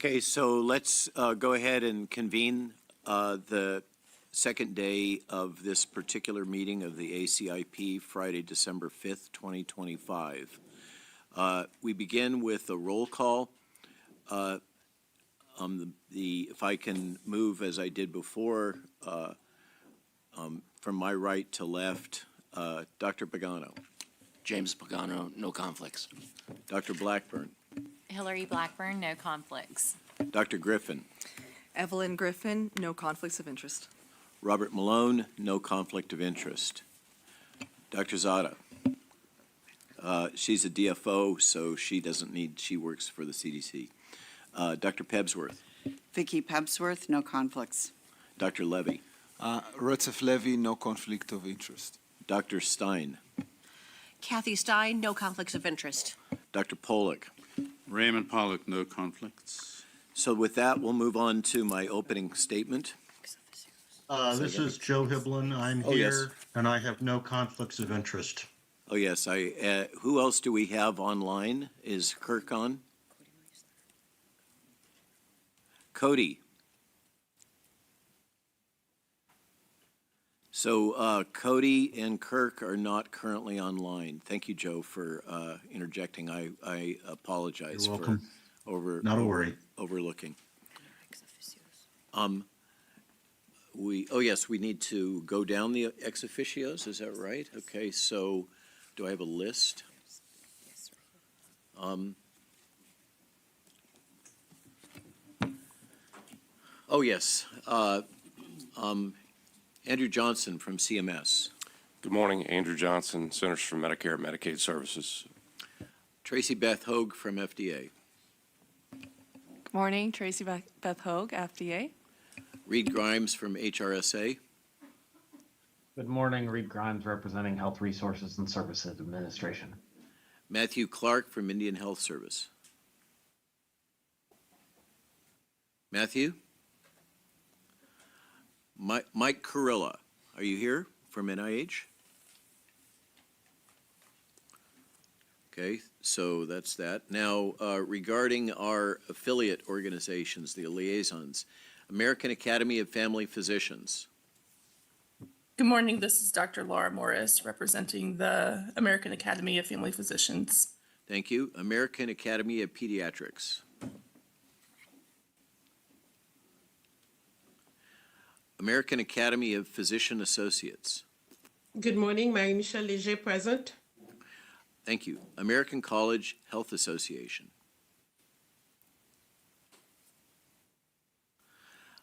Okay, so let's go ahead and convene the second day of this particular meeting of the ACIP, Friday, December 5th, 2025. We begin with a roll call. If I can move as I did before, from my right to left, Dr. Pagano. James Pagano, no conflicts. Dr. Blackburn. Hillary Blackburn, no conflicts. Dr. Griffin. Evelyn Griffin, no conflicts of interest. Robert Malone, no conflict of interest. Dr. Zada. She's a DFO, so she doesn't need, she works for the CDC. Dr. Pebsworth. Vicky Pebsworth, no conflicts. Dr. Levy. Rotzef Levy, no conflict of interest. Dr. Stein. Kathy Stein, no conflicts of interest. Dr. Pollack. Raymond Pollack, no conflicts. So with that, we'll move on to my opening statement. This is Joe Hiblin. I'm here, and I have no conflicts of interest. Oh, yes. Who else do we have online? Is Kirk on? Cody. So Cody and Kirk are not currently online. Thank you, Joe, for interjecting. I apologize. You're welcome. For Not a worry. overlooking. Oh yes, we need to go down the ex officios. Is that right? Okay. So, do I have a list? Oh yes. Andrew Johnson from CMS. Good morning, Andrew Johnson, Centers for Medicare and Medicaid Services. Tracy Beth Hogue from FDA. Good morning, Tracy Beth Hogue, FDA. Reed Grimes from HRSA. Good morning, Reed Grimes representing Health Resources and Services Administration. Matthew Clark from Indian Health Service. Matthew? Mike Kurilla, are you here from NIH? Okay, so that's that. Now, regarding our affiliate organizations, the liaisons, American Academy of Family Physicians. Good morning, this is Dr. Laura Morris representing the American Academy of Family Physicians. Thank you. American Academy of Pediatrics. American Academy of Physician Associates. Good morning, Marie-Michelle Léger present. Thank you. American College Health Association.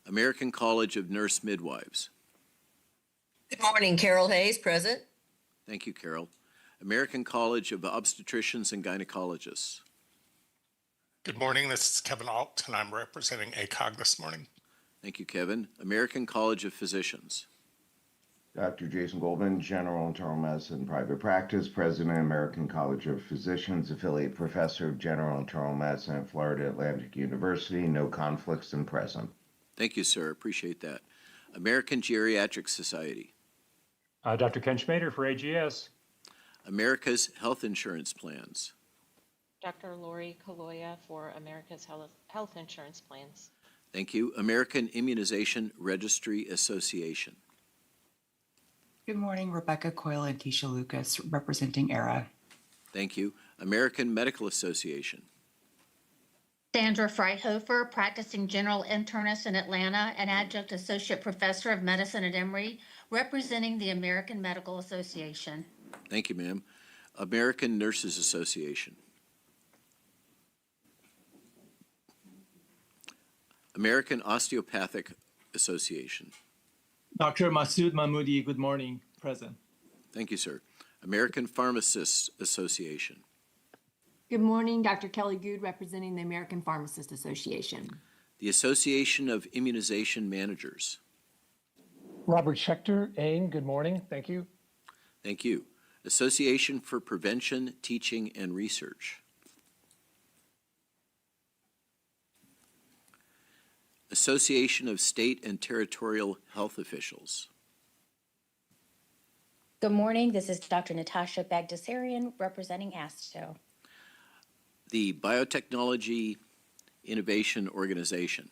American College of Nurse Midwives. Good morning, Carol Hayes, present. Thank you, Carol. American College of Obstetricians and Gynecologists. Good morning, this is Kevin Alt, and I'm representing ACOG this morning. Thank you, Kevin. American College of Physicians. Dr. Jason Goldman, General Internal Medicine Private Practice, President, American College of Physicians, Affiliate Professor of General Internal Medicine at Florida Atlantic University. No conflicts and present. Thank you, sir. Appreciate that. American Geriatric Society. Dr. Ken Schmader for AGS. America's Health Insurance Plans. Dr. Lori Kaloya for America's Health Insurance Plans. Thank you. American Immunization Registry Association. Good morning, Rebecca Coyle and Tisha Lucas, representing ERA. Thank you. American Medical Association. Sandra Freithofer, practicing general internist in Atlanta and adjunct associate professor of medicine at Emory, representing the American Medical Association. Thank you, ma'am. American Nurses Association. American Osteopathic Association. Dr. Masood Mahmoudi, good morning, present. Thank you, sir. American Pharmacists Association. Good morning, Dr. Kelly Good, representing the American Pharmacist Association. The Association of Immunization Managers. Robert Schechter, AIM, good morning, thank you. Thank you. Association for Prevention, Teaching, and Research. Association of State and Territorial Health Officials. Good morning, this is Dr. Natasha Bagdasarian representing ASTO. The Biotechnology Innovation Organization.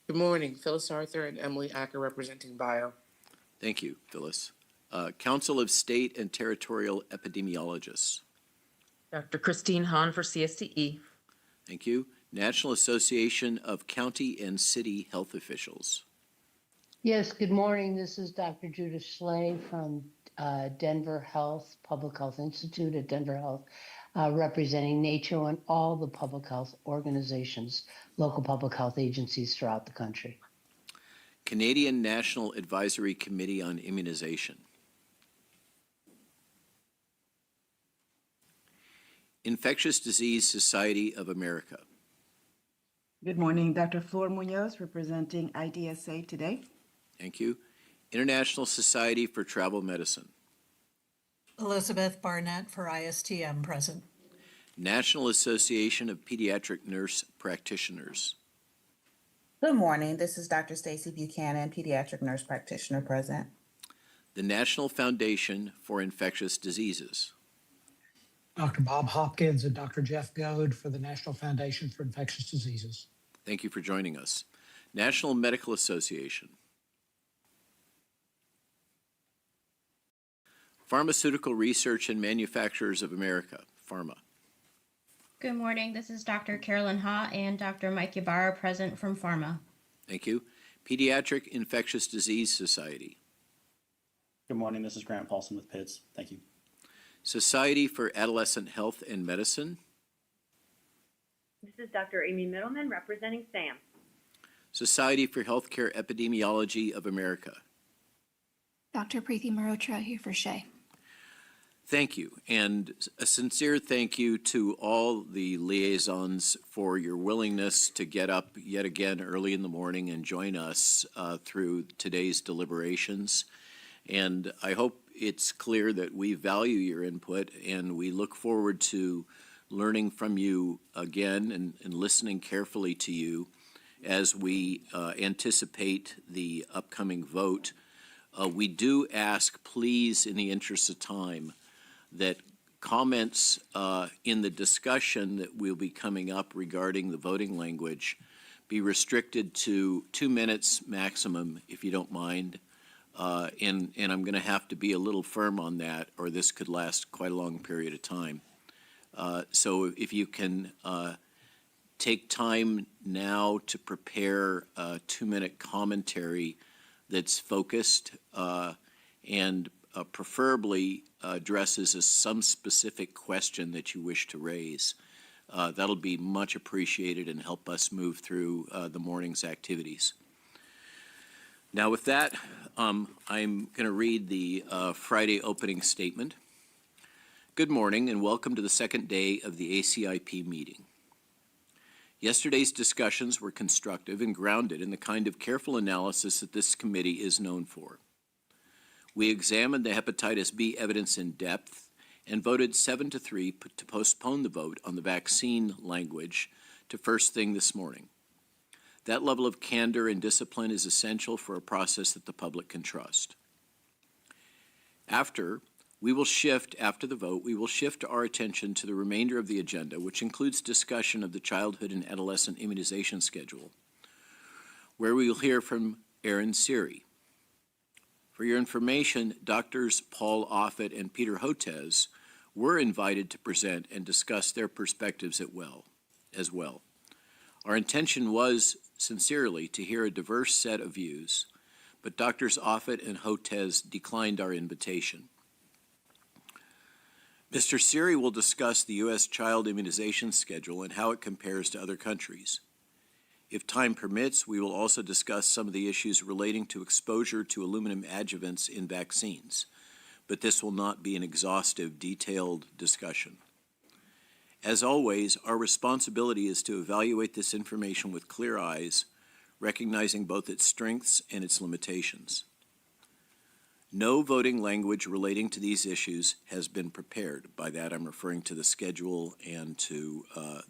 Good morning, Phyllis Arthur and Emily Acker representing Bio. Thank you, Phyllis. Council of State and Territorial Epidemiologists. Dr. Christine Hahn for CSTE. Thank you. National Association of County and City Health Officials. Yes, good morning. This is Dr. Judith Schley from Denver Health, Public Health Institute at Denver Health, representing NACCHO and all the public health organizations, local public health agencies throughout the country. Canadian National Advisory Committee on Immunization. Infectious Disease Society of America. Good morning, Dr. Flor Munoz, representing IDSA today. Thank you. International Society for Travel Medicine. Elizabeth Barnett for ISTM, present. National Association of Pediatric Nurse Practitioners. Good morning. This is Dr. Stacy Buchanan, pediatric nurse practitioner, present. The National Foundation for Infectious Diseases. Dr. Bob Hopkins and Dr. Jeff Goad for the National Foundation for Infectious Diseases. Thank you for joining us. National Medical Association. Pharmaceutical Research and Manufacturers of America, PhRMA. Good morning. This is Dr. Carolyn Ha and Dr. Mike Ybarra, present from PhRMA. Thank you. Pediatric Infectious Disease Society. Good morning. This is Grant Paulson with PIDS. Thank you. Society for Adolescent Health and Medicine. This is Dr. Amy Middleman representing SAM. Society for Healthcare Epidemiology of America. Dr. Preeti Mehrotra here for SHE. Thank you, and a sincere thank you to all the liaisons for your willingness to get up yet again early in the morning and join us through today's deliberations. And I hope it's clear that we value your input, and we look forward to learning from you again and listening carefully to you as we anticipate the upcoming vote. We do ask, please, in the interest of time, that comments in the discussion that will be coming up regarding the voting language be restricted to 2 minutes maximum, if you don't mind. And I'm going to have to be a little firm on that, or this could last quite a long period of time. So if you can take time now to prepare a 2-minute commentary that's focused and preferably addresses some specific question that you wish to raise. That'll be much appreciated and help us move through the morning's activities. Now with that, I'm going to read the Friday opening statement. Good morning and welcome to the second day of the ACIP meeting. Yesterday's discussions were constructive and grounded in the kind of careful analysis that this committee is known for. We examined the hepatitis B evidence in depth and voted 7-3 to postpone the vote on the vaccine language to first thing this morning. That level of candor and discipline is essential for a process that the public can trust. After the vote, we will shift our attention to the remainder of the agenda, which includes discussion of the childhood and adolescent immunization schedule, where we will hear from Erin Siri. For your information, Drs. Paul Offit and Peter Hotez were invited to present and discuss their perspectives as well. Our intention was, sincerely, to hear a diverse set of views, but Drs. Offit and Hotez declined our invitation. Mr. Siri will discuss the U.S. child immunization schedule and how it compares to other countries. If time permits, we will also discuss some of the issues relating to exposure to aluminum adjuvants in vaccines, but this will not be an exhaustive, detailed discussion. As always, our responsibility is to evaluate this information with clear eyes, recognizing both its strengths and its limitations. No voting language relating to these issues has been prepared. By that, I'm referring to the schedule and to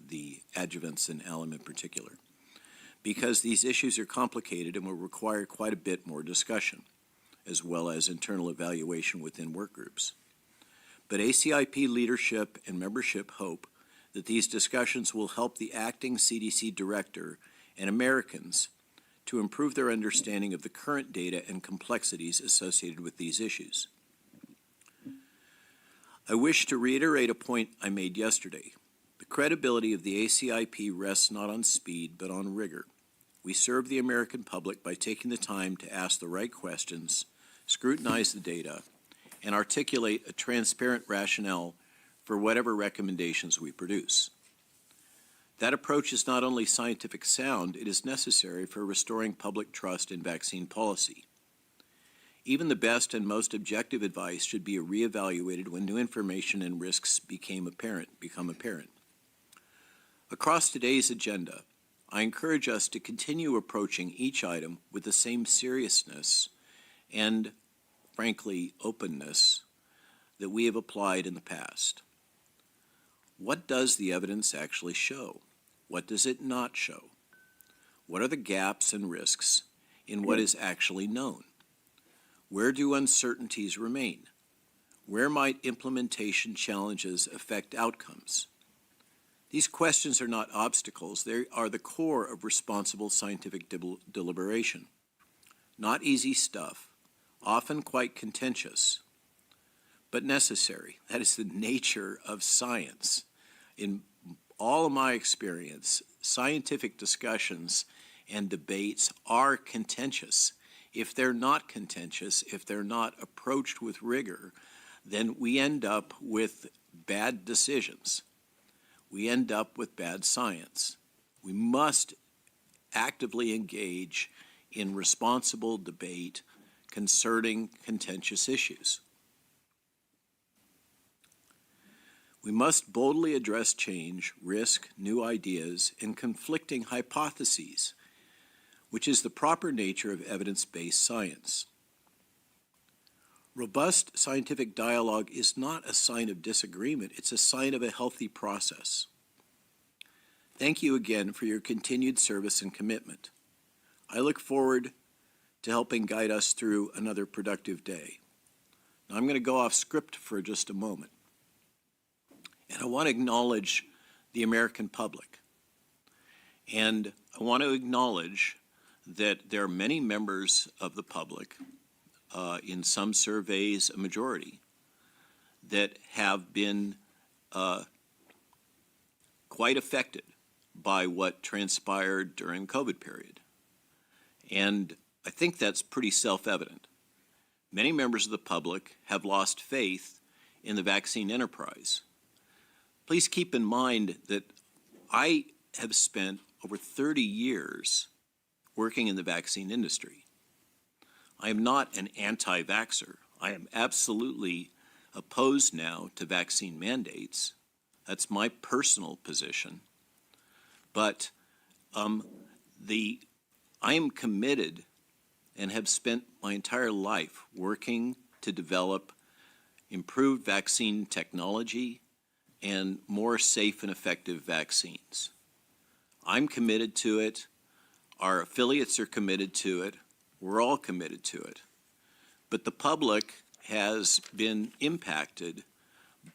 the adjuvants and alum in particular, because these issues are complicated and will require quite a bit more discussion, as well as internal evaluation within work groups. But ACIP leadership and membership hope that these discussions will help the acting CDC director and Americans to improve their understanding of the current data and complexities associated with these issues. I wish to reiterate a point I made yesterday. The credibility of the ACIP rests not on speed, but on rigor. We serve the American public by taking the time to ask the right questions, scrutinize the data, and articulate a transparent rationale for whatever recommendations we produce. That approach is not only scientific sound, it is necessary for restoring public trust in vaccine policy. Even the best and most objective advice should be reevaluated when new information and risks become apparent. Across today's agenda, I encourage us to continue approaching each item with the same seriousness and, frankly, openness that we have applied in the past. What does the evidence actually show? What does it not show? What are the gaps and risks in what is actually known? Where do uncertainties remain? Where might implementation challenges affect outcomes? These questions are not obstacles, they are the core of responsible scientific deliberation. Not easy stuff, often quite contentious, but necessary. That is the nature of science. In all of my experience, scientific discussions and debates are contentious. If they're not contentious, if they're not approached with rigor, then we end up with bad decisions. We end up with bad science. We must actively engage in responsible debate concerning contentious issues. We must boldly address change, risk, new ideas, and conflicting hypotheses, which is the proper nature of evidence-based science. Robust scientific dialogue is not a sign of disagreement, it's a sign of a healthy process. Thank you again for your continued service and commitment. I look forward to helping guide us through another productive day. Now I'm going to go off script for just a moment. And I want to acknowledge the American public. And I want to acknowledge that there are many members of the public, in some surveys a majority, that have been quite affected by what transpired during COVID period. And I think that's pretty self-evident. Many members of the public have lost faith in the vaccine enterprise. Please keep in mind that I have spent over 30 years working in the vaccine industry. I am not an anti-vaxxer. I am absolutely opposed now to vaccine mandates. That's my personal position. But I am committed and have spent my entire life working to develop improved vaccine technology and more safe and effective vaccines. I'm committed to it. Our affiliates are committed to it. We're all committed to it. But the public has been impacted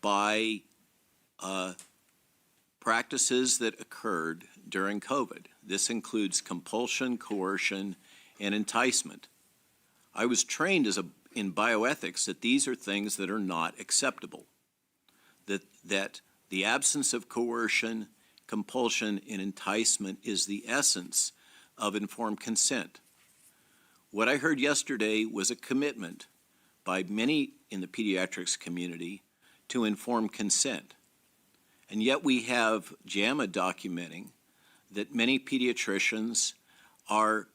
by practices that occurred during COVID. This includes compulsion, coercion, and enticement. I was trained in bioethics that these are things that are not acceptable, that the absence of coercion, compulsion, and enticement is the essence of informed consent. What I heard yesterday was a commitment by many in the pediatrics community to informed consent. And yet we have JAMA documenting that many pediatricians are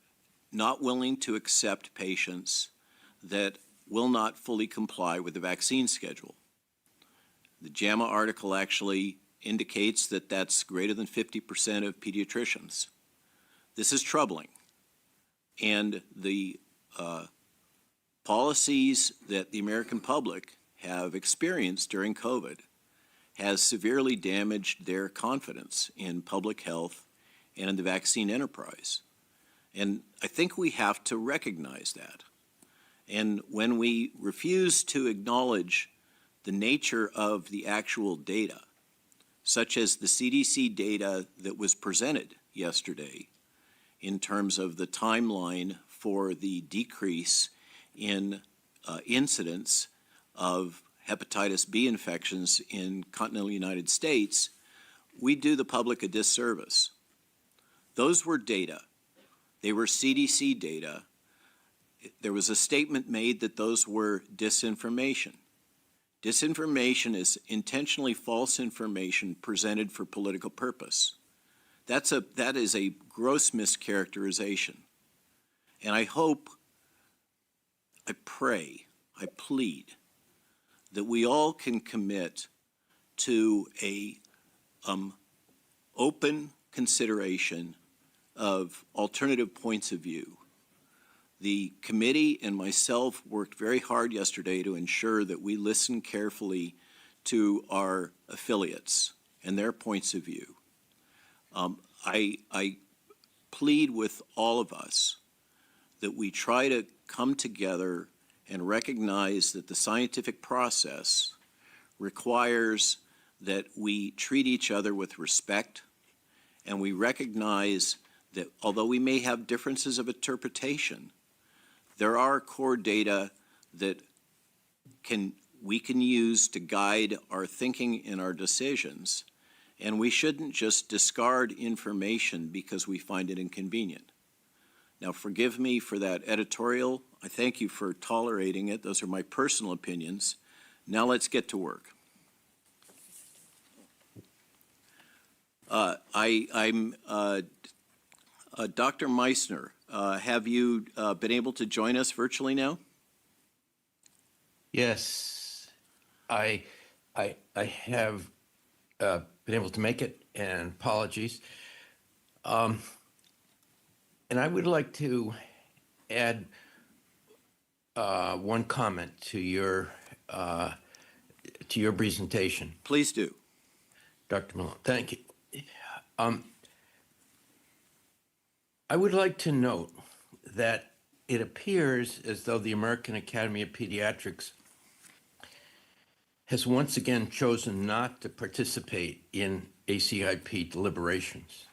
not willing to accept patients that will not fully comply with the vaccine schedule. The JAMA article actually indicates that that's greater than 50% of pediatricians. This is troubling. And the policies that the American public have experienced during COVID has severely damaged their confidence in public health and in the vaccine enterprise. And I think we have to recognize that. And when we refuse to acknowledge the nature of the actual data, such as the CDC data that was presented yesterday in terms of the timeline for the decrease in incidence of hepatitis B infections in continental United States, we do the public a disservice. Those were data. They were CDC data. There was a statement made that those were disinformation. Disinformation is intentionally false information presented for political purpose. That is a gross mischaracterization. And I hope, I pray, I plead that we all can commit to a open consideration of alternative points of view. The committee and myself worked very hard yesterday to ensure that we listen carefully to our affiliates and their points of view. I plead with all of us that we try to come together and recognize that the scientific process requires that we treat each other with respect, and we recognize that although we may have differences of interpretation, there are core data that we can use to guide our thinking and our decisions, and we shouldn't just discard information because we find it inconvenient. Now, forgive me for that editorial. I thank you for tolerating it. Those are my personal opinions. Now let's get to work. Dr. Meissner, have you been able to join us virtually now? Yes, I have been able to make it, and apologies. And I would like to add one comment to your presentation. Please do. Dr. Malone, thank you. I would like to note that it appears as though the American Academy of Pediatrics has once again chosen not to participate in ACIP deliberations.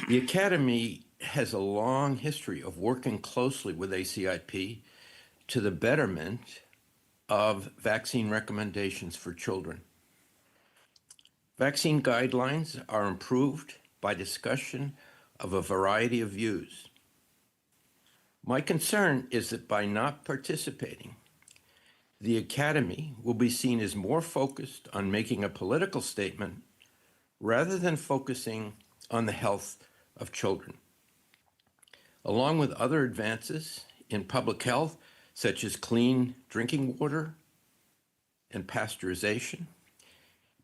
The Academy has a long history of working closely with ACIP to the betterment of vaccine recommendations for children. Vaccine guidelines are improved by discussion of a variety of views. My concern is that by not participating, the Academy will be seen as more focused on making a political statement rather than focusing on the health of children. Along with other advances in public health, such as clean drinking water and pasteurization,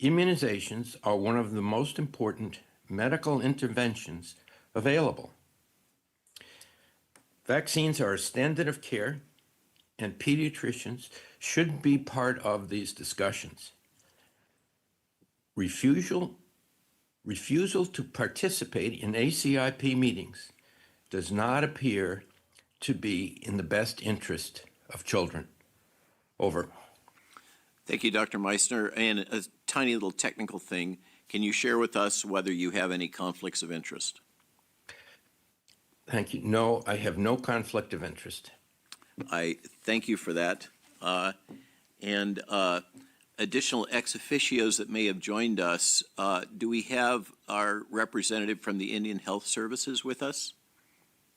immunizations are one of the most important medical interventions available. Vaccines are a standard of care, and pediatricians should be part of these discussions. Refusal to participate in ACIP meetings does not appear to be in the best interest of children. Over. Thank you, Dr. Meissner. And a tiny little technical thing, can you share with us whether you have any conflicts of interest? Thank you. No, I have no conflict of interest. I thank you for that. And additional ex officios that may have joined us, do we have our representative from the Indian Health Services with us?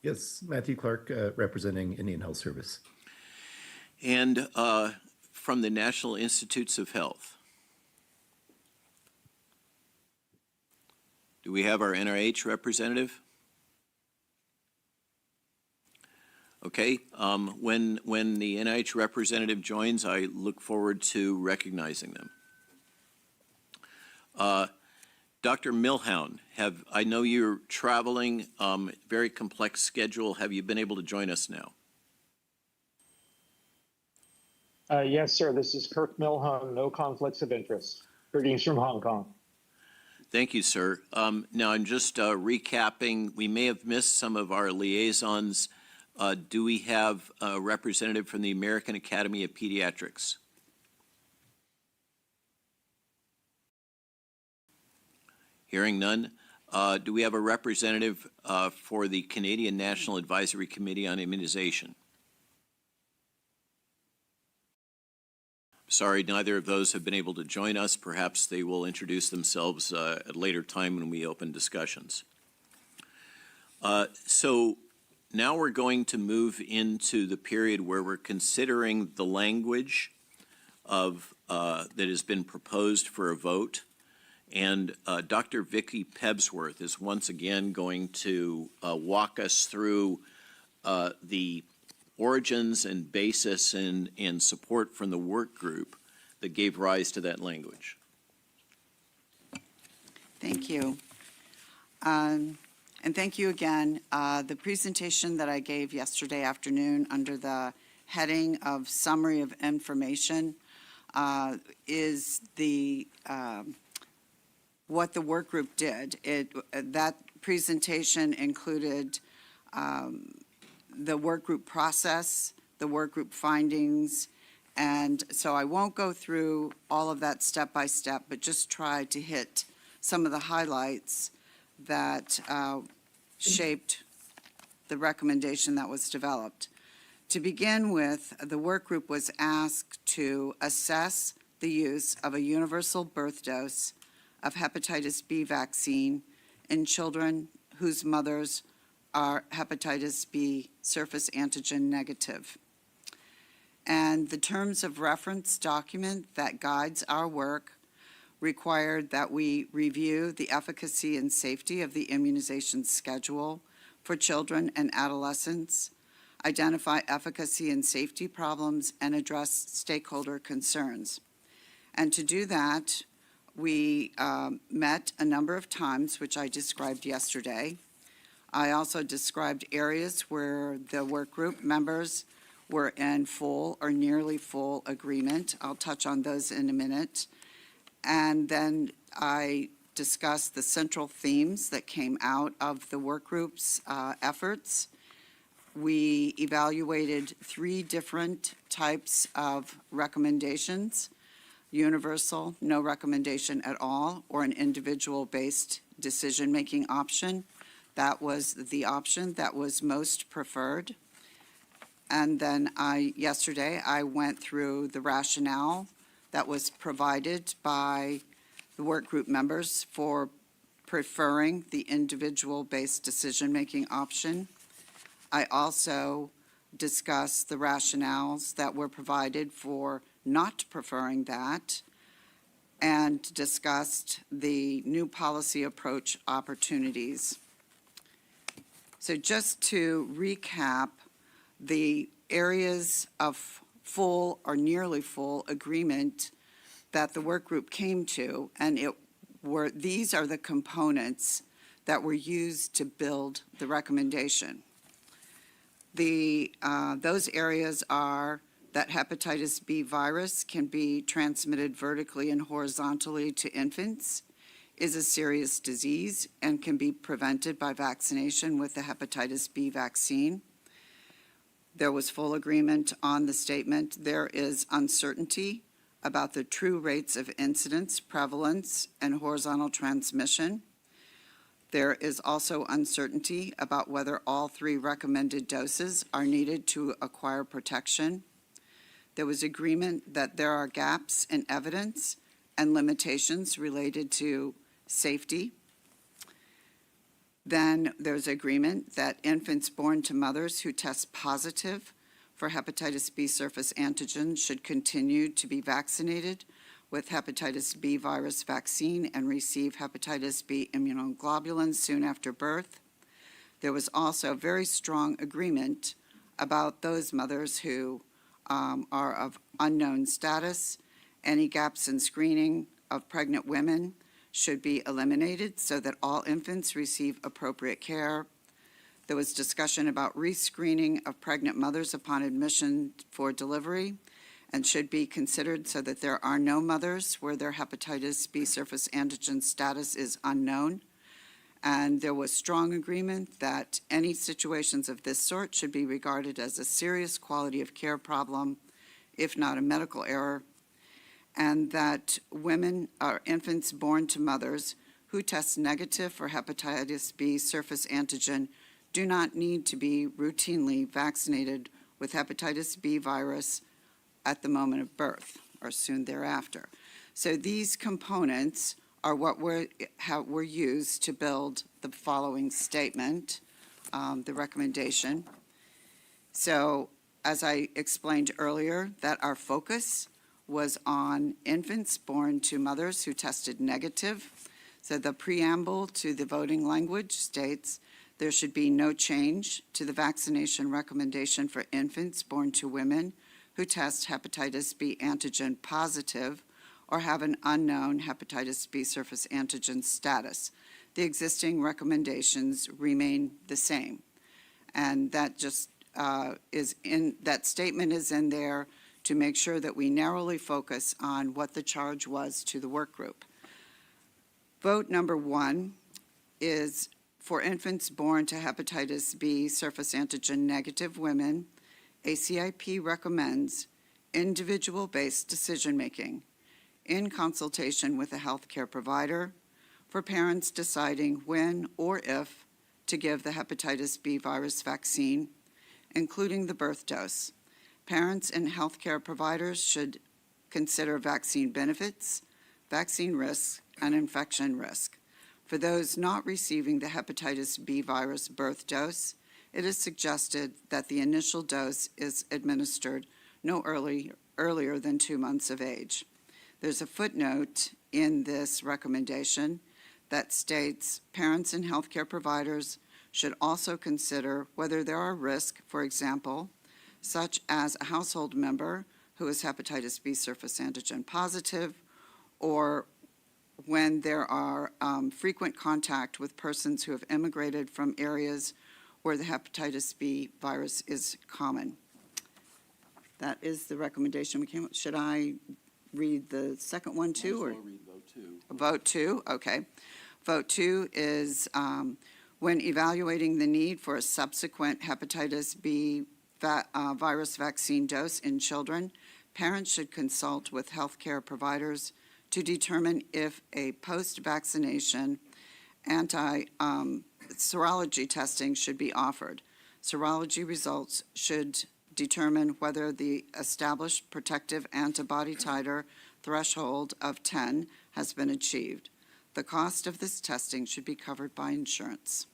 Yes, Matthew Clark, representing Indian Health Service. And from the National Institutes of Health? Do we have our NIH representative? Okay, when the NIH representative joins, I look forward to recognizing them. Dr. Milhound, I know you're traveling, very complex schedule. Have you been able to join us now? Yes, sir. This is Kirk Milhound, no conflicts of interest. Greetings from Hong Kong. Thank you, sir. Now I'm just recapping. We may have missed some of our liaisons. Do we have a representative from the American Academy of Pediatrics? Hearing none, do we have a representative for the Canadian National Advisory Committee on Immunization? Sorry, neither of those have been able to join us. Perhaps they will introduce themselves at a later time when we open discussions. So now we're going to move into the period where we're considering the language of that has been proposed for a vote. And Dr. Vicki Pebsworth is once again going to walk us through the origins and basis and support from the work group that gave rise to that language. Thank you. And thank you again. The presentation that I gave yesterday afternoon under the heading of Summary of Information is the what the work group did. That presentation included the work group process, the work group findings, and so I won't go through all of that step by step, but just try to hit some of the highlights that shaped the recommendation that was developed. To begin with, the work group was asked to assess the use of a universal birth dose of hepatitis B vaccine in children whose mothers are hepatitis B surface antigen negative. And the terms of reference document that guides our work required that we review the efficacy and safety of the immunization schedule for children and adolescents, identify efficacy and safety problems, and address stakeholder concerns. And to do that, we met a number of times, which I described yesterday. I also described areas where the work group members were in full or nearly full agreement. I'll touch on those in a minute. And then I discussed the central themes that came out of the work group's efforts. We evaluated 3 different types of recommendations: universal, no recommendation at all, or an individual-based decision-making option. That was the option that was most preferred. And then yesterday, I went through the rationale that was provided by the work group members for preferring the individual-based decision-making option. I also discussed the rationales that were provided for not preferring that, and discussed the new policy approach opportunities. So just to recap, the areas of full or nearly full agreement that the work group came to, and these are the components that were used to build the recommendation. Those areas are that hepatitis B virus can be transmitted vertically and horizontally to infants, is a serious disease, and can be prevented by vaccination with the hepatitis B vaccine. There was full agreement on the statement. There is uncertainty about the true rates of incidence, prevalence, and horizontal transmission. There is also uncertainty about whether all 3 recommended doses are needed to acquire protection. There was agreement that there are gaps in evidence and limitations related to safety. Then there's agreement that infants born to mothers who test positive for hepatitis B surface antigen should continue to be vaccinated with hepatitis B virus vaccine and receive hepatitis B immunoglobulins soon after birth. There was also very strong agreement about those mothers who are of unknown status. Any gaps in screening of pregnant women should be eliminated so that all infants receive appropriate care. There was discussion about rescreening of pregnant mothers upon admission for delivery and should be considered so that there are no mothers where their hepatitis B surface antigen status is unknown. And there was strong agreement that any situations of this sort should be regarded as a serious quality of care problem, if not a medical error, and that women or infants born to mothers who test negative for hepatitis B surface antigen do not need to be routinely vaccinated with hepatitis B virus at the moment of birth or soon thereafter. So these components are what were used to build the following statement, the recommendation. So as I explained earlier, that our focus was on infants born to mothers who tested negative. So the preamble to the voting language states there should be no change to the vaccination recommendation for infants born to women who test hepatitis B antigen positive or have an unknown hepatitis B surface antigen status. The existing recommendations remain the same. And that just that statement is in there to make sure that we narrowly focus on what the charge was to the work group. Vote number 1 is for infants born to hepatitis B surface antigen negative women. ACIP recommends individual-based decision-making in consultation with a healthcare provider for parents deciding when or if to give the hepatitis B virus vaccine, including the birth dose. Parents and healthcare providers should consider vaccine benefits, vaccine risks, and infection risk. For those not receiving the hepatitis B virus birth dose, it is suggested that the initial dose is administered no earlier than 2 months of age. There's a footnote in this recommendation that states parents and healthcare providers should also consider whether there are risks, for example, such as a household member who is hepatitis B surface antigen positive, or when there are frequent contact with persons who have immigrated from areas where the hepatitis B virus is common. That is the recommendation we came up. Should I read the second one too? Or read vote 2. Vote 2, okay. Vote 2 is when evaluating the need for a subsequent hepatitis B virus vaccine dose in children, parents should consult with healthcare providers to determine if a post-vaccination serology testing should be offered. Serology results should determine whether the established protective antibody titer threshold of 10 has been achieved. The cost of this testing should be covered by insurance.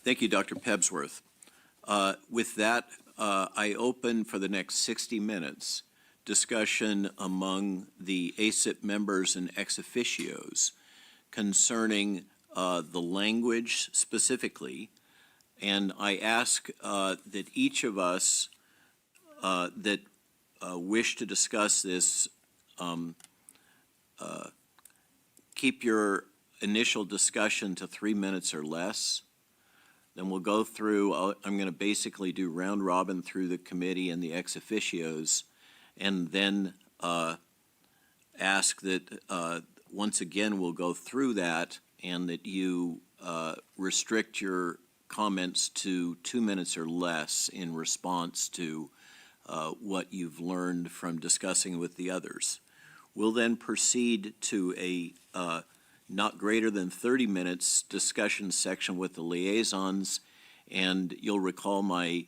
Thank you, Dr. Pebsworth. With that, I open for the next 60 minutes discussion among the ACIP members and ex officios concerning the language specifically, and I ask that each of us that wish to discuss this keep your initial discussion to 3 minutes or less. Then we'll go through, I'm going to basically do round robin through the committee and the ex officios, and then ask that once again we'll go through that and that you restrict your comments to 2 minutes or less in response to what you've learned from discussing with the others. We'll then proceed to a not greater than 30 minutes discussion section with the liaisons, and you'll recall my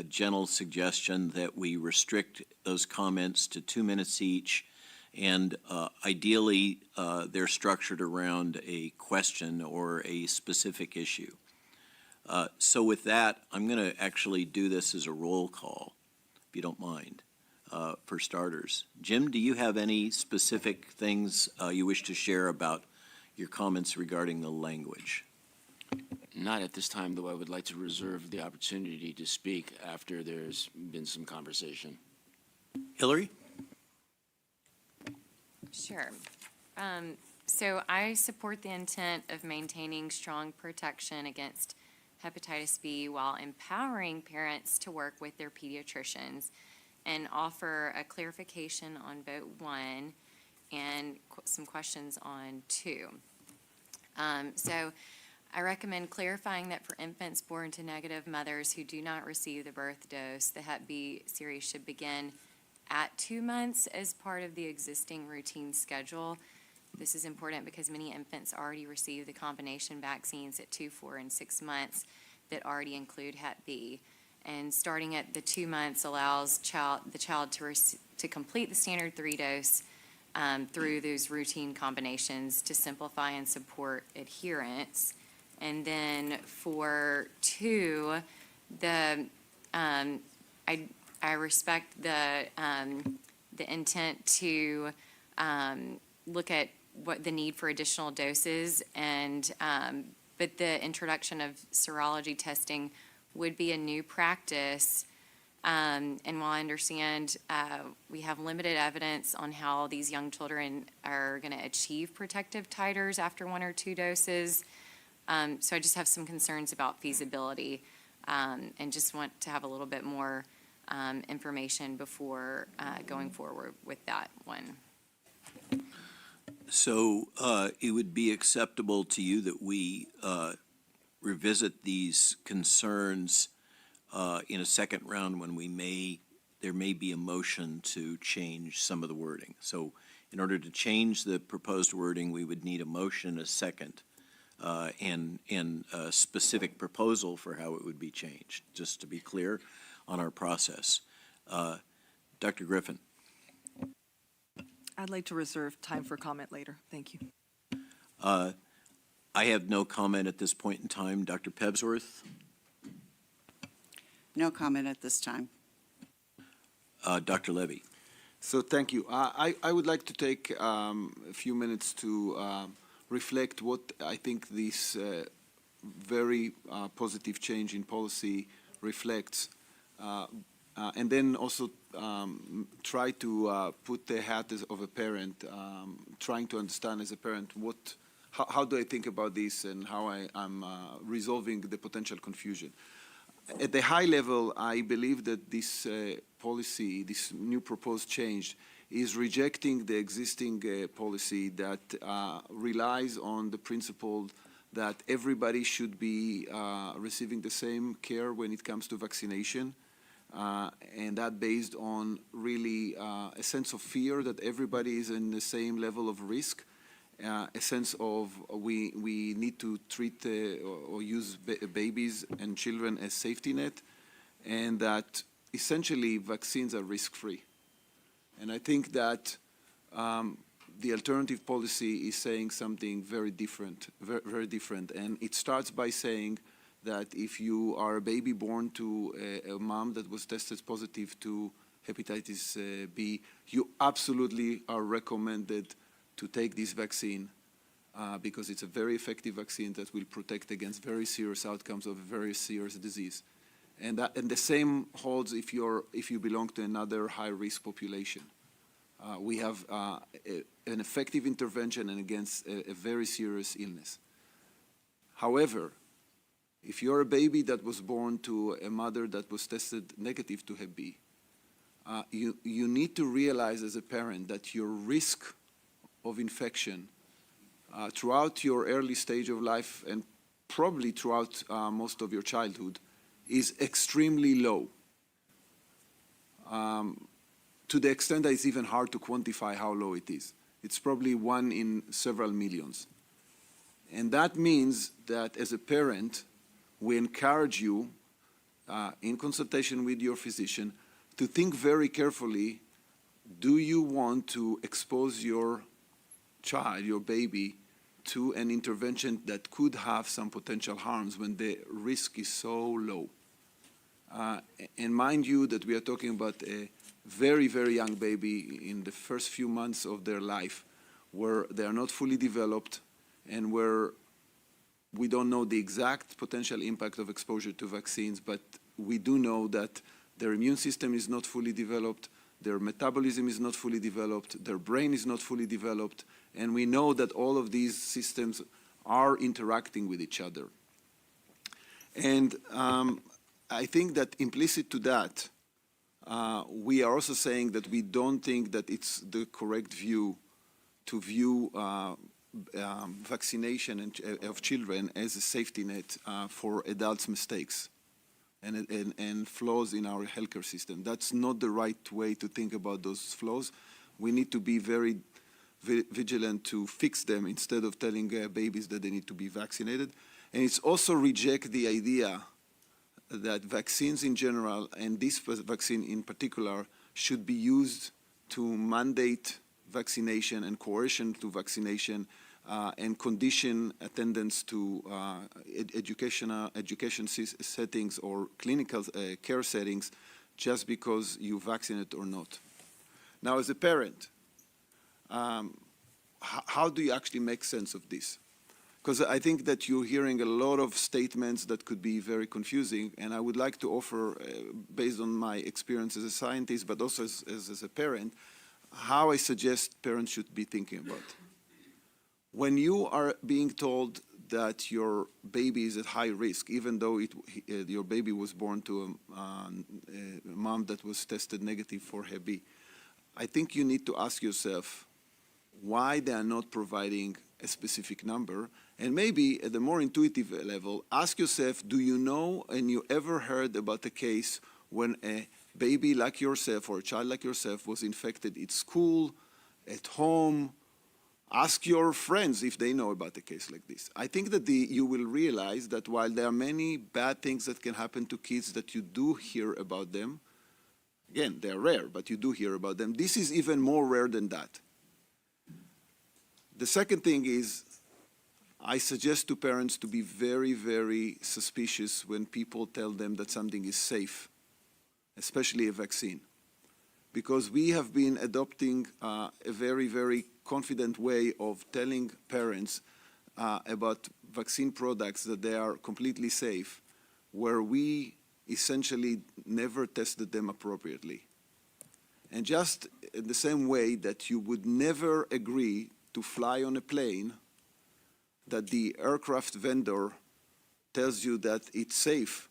gentle suggestion that we restrict those comments to 2 minutes each, and ideally they're structured around a question or a specific issue. So with that, I'm going to actually do this as a roll call, if you don't mind, for starters. Jim, do you have any specific things you wish to share about your comments regarding the language? Not at this time, though I would like to reserve the opportunity to speak after there's been some conversation. Hillary? Sure. So I support the intent of maintaining strong protection against hepatitis B while empowering parents to work with their pediatricians, and offer a clarification on vote 1 and some questions on 2. So I recommend clarifying that for infants born to negative mothers who do not receive the birth dose, the Hep B series should begin at 2 months as part of the existing routine schedule. This is important because many infants already receive the combination vaccines at 2, 4, and 6 months that already include Hep B. And starting at the 2 months allows the child to complete the standard 3-dose through those routine combinations to simplify and support adherence. And then for 2, I respect the intent to look at what the need for additional doses, and but the introduction of serology testing would be a new practice. And while I understand we have limited evidence on how these young children are going to achieve protective titers after 1 or 2 doses, so I just have some concerns about feasibility, and just want to have a little bit more information before going forward with that one. So it would be acceptable to you that we revisit these concerns in a second round when there may be a motion to change some of the wording. So in order to change the proposed wording, we would need a motion, a second, and a specific proposal for how it would be changed, just to be clear on our process. Dr. Griffin. I'd like to reserve time for comment later. Thank you. I have no comment at this point in time. Dr. Pebsworth? No comment at this time. Dr. Levy? So thank you. I would like to take a few minutes to reflect what I think this very positive change in policy reflects, and then also try to put the hat of a parent, trying to understand as a parent how do I think about this and how I'm resolving the potential confusion. At the high level, I believe that this policy, this new proposed change, is rejecting the existing policy that relies on the principle that everybody should be receiving the same care when it comes to vaccination, and that based on really a sense of fear that everybody is in the same level of risk, a sense of we need to treat or use babies and children as safety net, and that essentially vaccines are risk-free. And I think that the alternative policy is saying something very different, very different. And it starts by saying that if you are a baby born to a mom that was tested positive to hepatitis B, you absolutely are recommended to take this vaccine because it's a very effective vaccine that will protect against very serious outcomes of a very serious disease. And the same holds if you belong to another high-risk population. We have an effective intervention and against a very serious illness. However, if you're a baby that was born to a mother that was tested negative to Hep B, you need to realize as a parent that your risk of infection throughout your early stage of life and probably throughout most of your childhood is extremely low, to the extent that it's even hard to quantify how low it is. It's probably 1 in several millions. And that means that as a parent, we encourage you, in consultation with your physician, to think very carefully, do you want to expose your child, your baby, to an intervention that could have some potential harms when the risk is so low? And mind you that we are talking about a very, very young baby in the first few months of their life where they are not fully developed and where we don't know the exact potential impact of exposure to vaccines, but we do know that their immune system is not fully developed, their metabolism is not fully developed, their brain is not fully developed, and we know that all of these systems are interacting with each other. And I think that implicit to that, we are also saying that we don't think that it's the correct view to view vaccination of children as a safety net for adults' mistakes. and flaws in our healthcare system. That's not the right way to think about those flaws. We need to be very vigilant to fix them instead of telling babies that they need to be vaccinated. And it's also reject the idea that vaccines in general, and this vaccine in particular, should be used to mandate vaccination and coercion to vaccination and condition attendance to education settings or clinical care settings just because you vaccinate or not. Now, as a parent, how do you actually make sense of this? Because I think that you're hearing a lot of statements that could be very confusing, and I would like to offer, based on my experience as a scientist, but also as a parent, how I suggest parents should be thinking about. When you are being told that your baby is at high risk, even though your baby was born to a mom that was tested negative for Hep B, I think you need to ask yourself why they are not providing a specific number, and maybe at the more intuitive level, ask yourself, do you know and you ever heard about a case when a baby like yourself or a child like yourself was infected at school, at home? Ask your friends if they know about a case like this. I think that you will realize that while there are many bad things that can happen to kids that you do hear about them, again, they're rare, but you do hear about them, this is even more rare than that. The second thing is, I suggest to parents to be very, very suspicious when people tell them that something is safe, especially a vaccine. Because we have been adopting a very, very confident way of telling parents about vaccine products that they are completely safe, where we essentially never tested them appropriately. And just in the same way that you would never agree to fly on a plane that the aircraft vendor tells you that it's safe,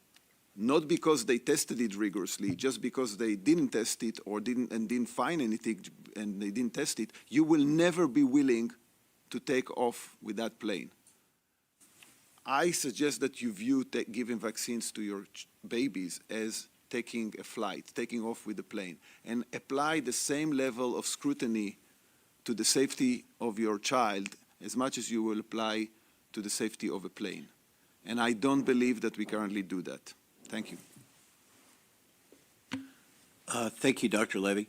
not because they tested it rigorously, just because they didn't test it or didn't find anything and they didn't test it, you will never be willing to take off with that plane. I suggest that you view giving vaccines to your babies as taking a flight, taking off with the plane, and apply the same level of scrutiny to the safety of your child as much as you will apply to the safety of a plane. And I don't believe that we currently do that. Thank you. Thank you, Dr. Levy.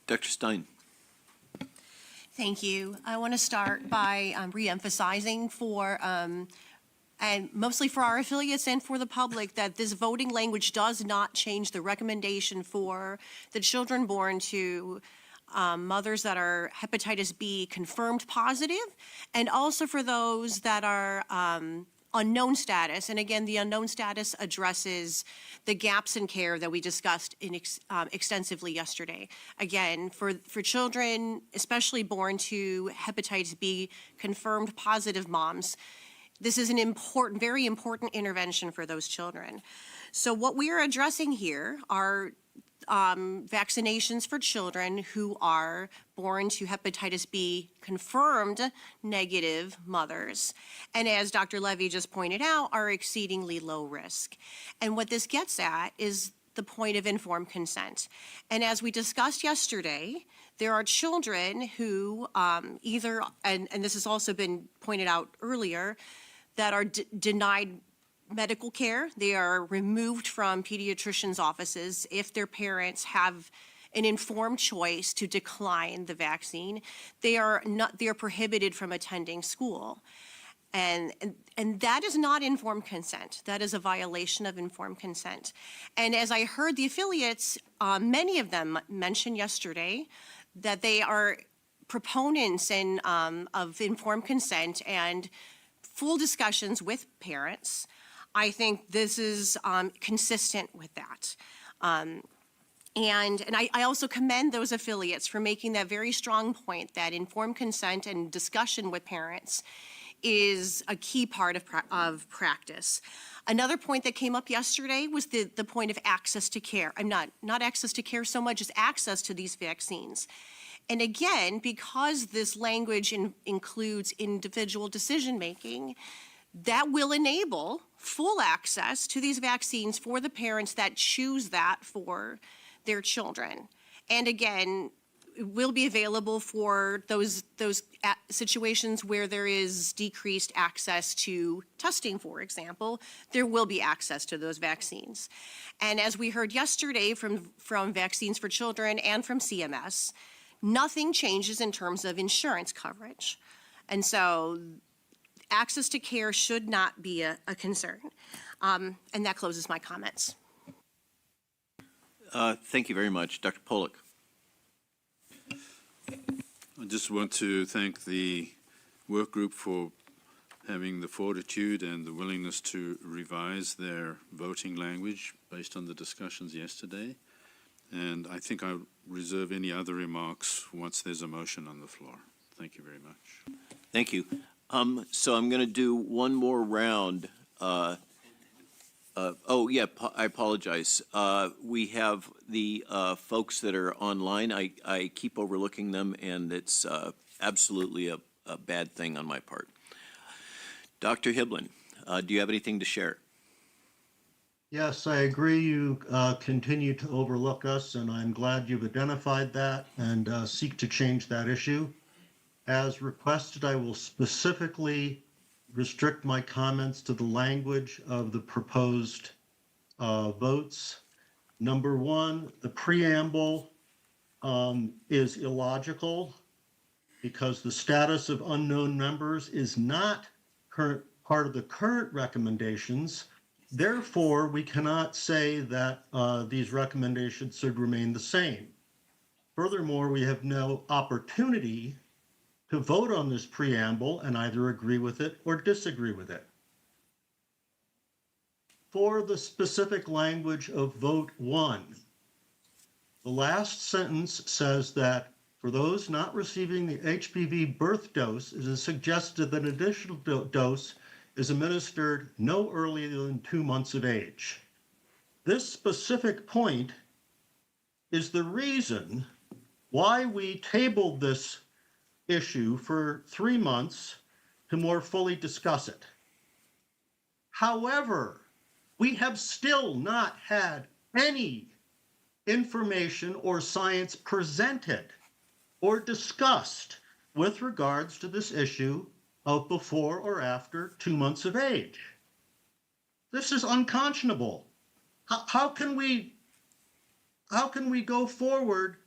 Dr. Stein. Thank you. I want to start by re-emphasizing and mostly for our affiliates and for the public, that this voting language does not change the recommendation for the children born to mothers that are hepatitis B confirmed positive, and also for those that are unknown status. And again, the unknown status addresses the gaps in care that we discussed extensively yesterday. Again, for children, especially born to hepatitis B confirmed positive moms, this is an important, very important intervention for those children. So what we are addressing here are vaccinations for children who are born to hepatitis B confirmed negative mothers, and as Dr. Levy just pointed out, are exceedingly low risk. And what this gets at is the point of informed consent. And as we discussed yesterday, there are children who either, and this has also been pointed out earlier, that are denied medical care. They are removed from pediatricians' offices if their parents have an informed choice to decline the vaccine. They are prohibited from attending school. And that is not informed consent. That is a violation of informed consent. And as I heard the affiliates, many of them mentioned yesterday that they are proponents of informed consent and full discussions with parents. I think this is consistent with that. And I also commend those affiliates for making that very strong point that informed consent and discussion with parents is a key part of practice. Another point that came up yesterday was the point of access to care. I'm not access to care so much as access to these vaccines. And again, because this language includes individual decision-making, that will enable full access to these vaccines for the parents that choose that for their children. And again, it will be available for those situations where there is decreased access to testing, for example. There will be access to those vaccines. And as we heard yesterday from Vaccines for Children and from CMS, nothing changes in terms of insurance coverage. And so access to care should not be a concern. And that closes my comments. Thank you very much. Dr. Pollack. I just want to thank the work group for having the fortitude and the willingness to revise their voting language based on the discussions yesterday. And I think I'll reserve any other remarks once there's a motion on the floor. Thank you very much. Thank you. So I'm going to do one more round. I apologize. We have the folks that are online. I keep overlooking them, and it's absolutely a bad thing on my part. Dr. Hiblin, do you have anything to share? Yes, I agree. You continue to overlook us, and I'm glad you've identified that and seek to change that issue. As requested, I will specifically restrict my comments to the language of the proposed votes. Number one, the preamble is illogical because the status of unknown members is not part of the current recommendations. Therefore, we cannot say that these recommendations should remain the same. Furthermore, we have no opportunity to vote on this preamble and either agree with it or disagree with it. For the specific language of vote 1, the last sentence says that for those not receiving the HPV birth dose, it is suggested that an additional dose is administered no earlier than 2 months of age. This specific point is the reason why we tabled this issue for 3 months to more fully discuss it. However, we have still not had any information or science presented or discussed with regards to this issue of before or after 2 months of age. This is unconscionable. How can we go forward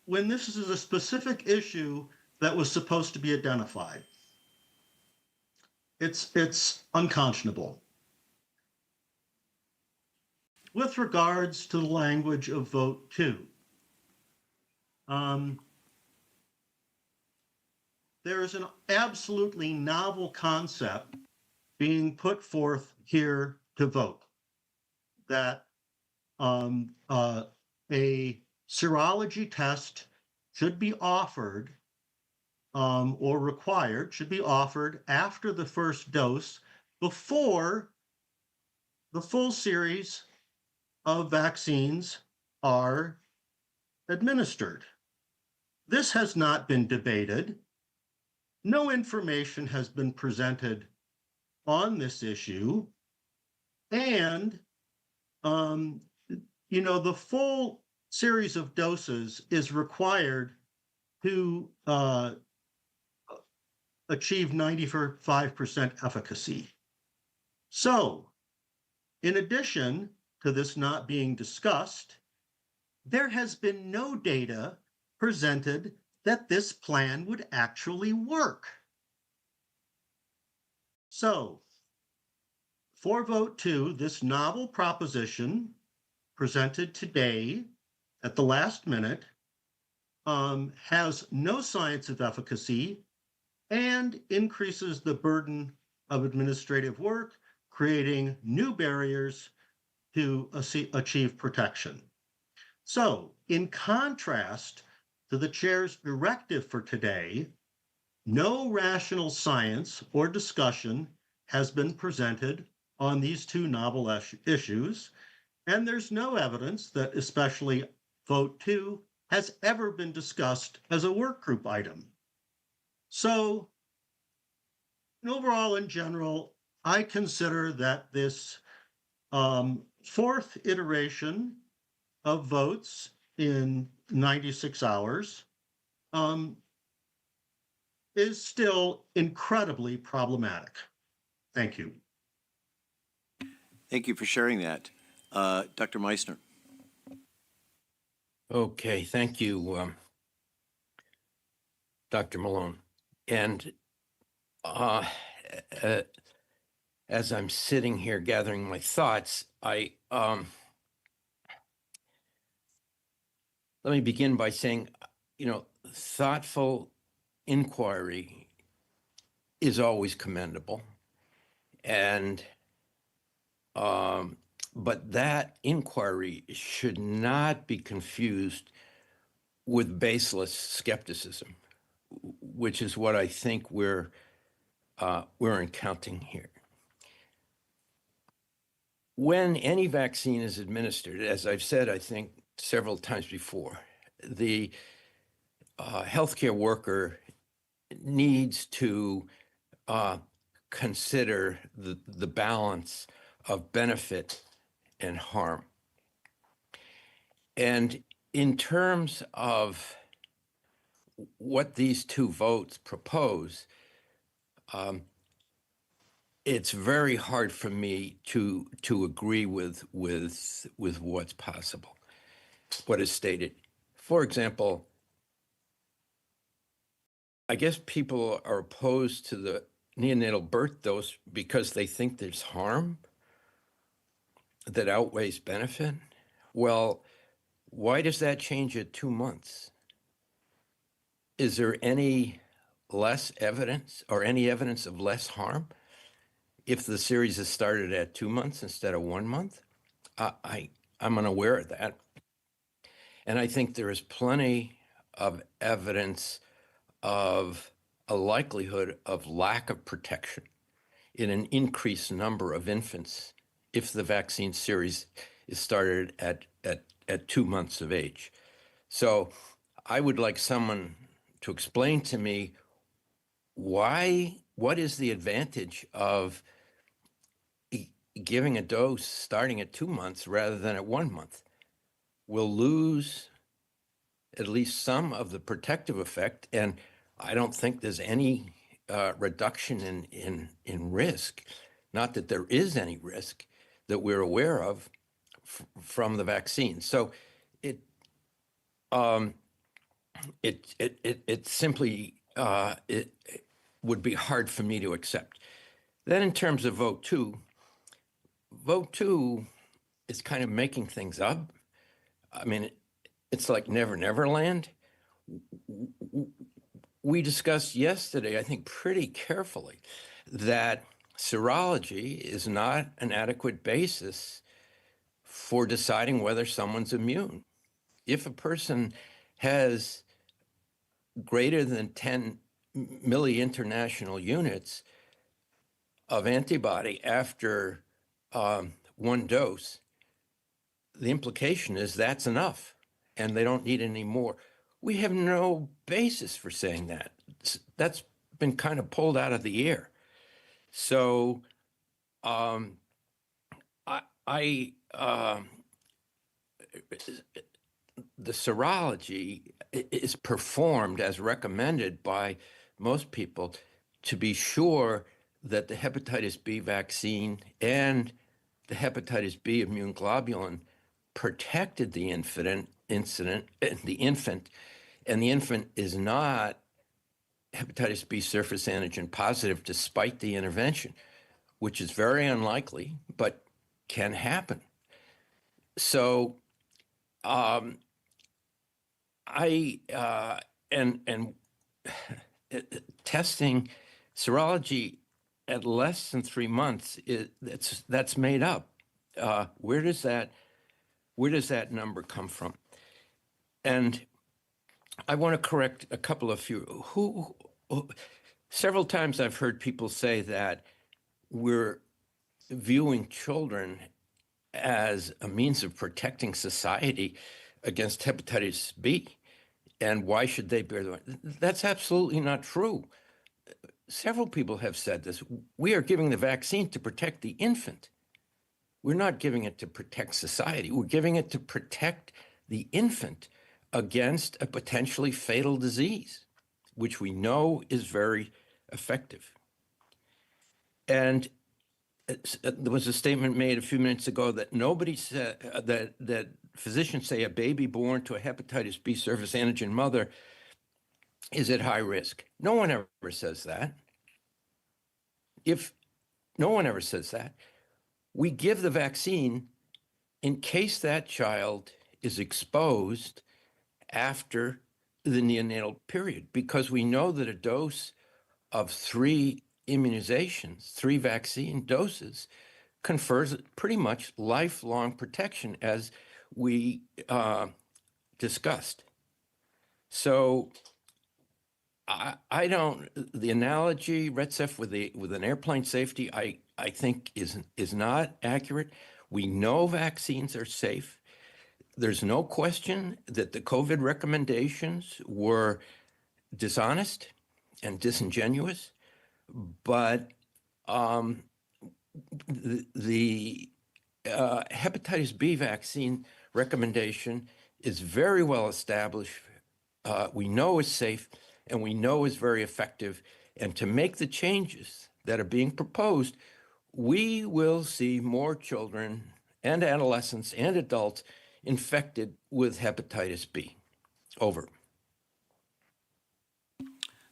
when this is a specific issue that was supposed to be identified? It's unconscionable. With regards to the language of vote 2, there is an absolutely novel concept being put forth here to vote, that a serology test should be offered or required, should be offered after the first dose before the full series of vaccines are administered. This has not been debated. No information has been presented on this issue. And, the full series of doses is required to achieve 95% efficacy. So, in addition to this not being discussed, there has been no data presented that this plan would actually work. So, for vote 2, this novel proposition presented today at the last minute has no science of efficacy and increases the burden of administrative work, creating new barriers to achieve protection. So, in contrast to the chair's directive for today, no rational science or discussion has been presented on these two novel issues, and there's no evidence that especially vote 2 has ever been discussed as a work group item. So overall, in general, I consider that this fourth iteration of votes in 96 hours is still incredibly problematic. Thank you. Thank you for sharing that. Dr. Meissner. Okay, thank you, Dr. Malone. And as I'm sitting here gathering my thoughts, let me begin by saying, thoughtful inquiry is always commendable. And but that inquiry should not be confused with baseless skepticism, which is what I think we're encountering here. When any vaccine is administered, as I've said, I think several times before, the healthcare worker needs to consider the balance of benefit and harm. And in terms of what these two votes propose, it's very hard for me to agree with what's possible, what is stated. For example, I guess people are opposed to the neonatal birth dose because they think there's harm that outweighs benefit. Well, why does that change at 2 months? Is there any less evidence or any evidence of less harm if the series is started at 2 months instead of 1 month? I'm unaware of that. And I think there is plenty of evidence of a likelihood of lack of protection in an increased number of infants if the vaccine series is started at 2 months of age. So I would like someone to explain to me what is the advantage of giving a dose starting at 2 months rather than at 1 month? We'll lose at least some of the protective effect, and I don't think there's any reduction in risk, not that there is any risk that we're aware of from the vaccine. So it simply it would be hard for me to accept. Then in terms of vote two is kind of making things up. I mean, it's like Never Never Land. We discussed yesterday, I think pretty carefully, that serology is not an adequate basis for deciding whether someone's immune. If a person has greater than 10 milli-international units of antibody after 1 dose, the implication is that's enough and they don't need any more. We have no basis for saying that. That's been kind of pulled out of the air. So the serology is performed as recommended by most people to be sure that the hepatitis B vaccine and the hepatitis B immune globulin protected the infant, and the infant is not hepatitis B surface antigen positive despite the intervention, which is very unlikely, but can happen. So testing serology at less than 3 months, that's made up. Where does that number come from? And I want to correct a couple of few. Several times I've heard people say that we're viewing children as a means of protecting society against hepatitis B, and why should they bear the? That's absolutely not true. several people have said this, we are giving the vaccine to protect the infant. We're not giving it to protect society. We're giving it to protect the infant against a potentially fatal disease, which we know is very effective. And there was a statement made a few minutes ago that nobody said, that physicians say a baby born to a hepatitis B surface antigen mother is at high risk. No one ever says that. No one ever says that. We give the vaccine in case that child is exposed after the neonatal period, because we know that a dose of 3 immunizations, 3 vaccine doses, confers pretty much lifelong protection, as we discussed. So I don't, the analogy, Retzef, with an airplane safety, I think is not accurate. We know vaccines are safe. There's no question that the COVID recommendations were dishonest and disingenuous, but the hepatitis B vaccine recommendation is very well established. We know is safe, and we know is very effective. And to make the changes that are being proposed, we will see more children and adolescents and adults infected with hepatitis B. Over.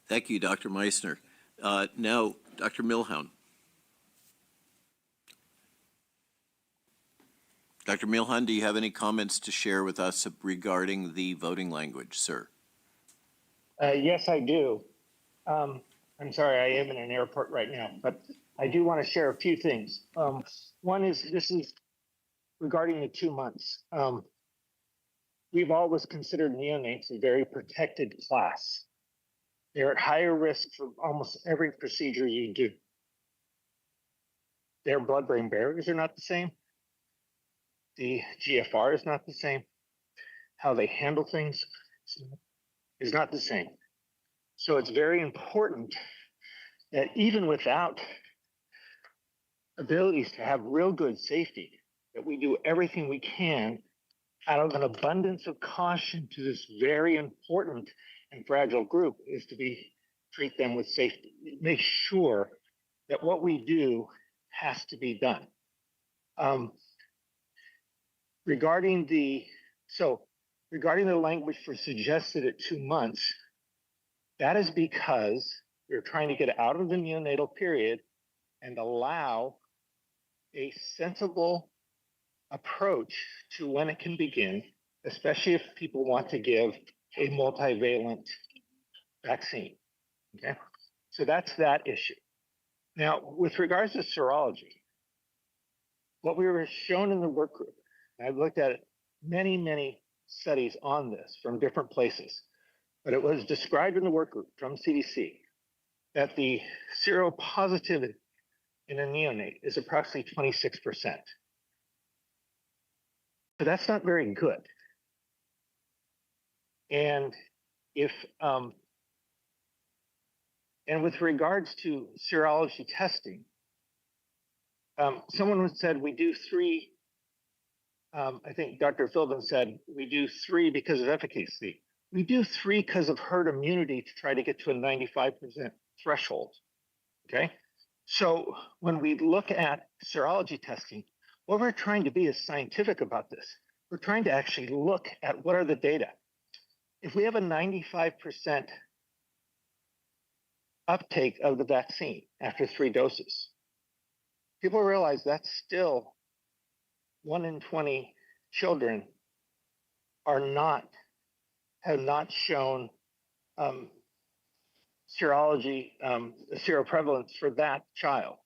Thank you, Dr. Meissner. Now, Dr. Milhound. Dr. Milhound, do you have any comments to share with us regarding the voting language, sir? Yes, I do. I'm sorry, I am in an airport right now, but I do want to share a few things. One is, this is regarding the 2 months. We've always considered neonates a very protected class. They're at higher risk for almost every procedure you do. Their blood-brain barriers are not the same. The GFR is not the same. How they handle things is not the same. So it's very important that even without abilities to have real good safety, that we do everything we can out of an abundance of caution to this very important and fragile group, is to treat them with safety. Make sure that what we do has to be done. Regarding the language for suggested at 2 months, that is because we're trying to get out of the neonatal period and allow a sensible approach to when it can begin, especially if people want to give a multivalent vaccine. Okay, so that's that issue. Now, with regards to serology, what we were shown in the work group, I've looked at many studies on this from different places, but it was described in the work group from CDC that the seropositivity in a neonate is approximately 26%. But that's not very good. And with regards to serology testing, someone said we do 3. I think Dr. Philbin said we do 3 because of efficacy. We do 3 because of herd immunity to try to get to a 95% threshold. Okay, so when we look at serology testing, what we're trying to be is scientific about this. We're trying to actually look at what are the data. If we have a 95% uptake of the vaccine after 3 doses, people realize that's still 1 in 20 children have not shown serology, seroprevalence for that child,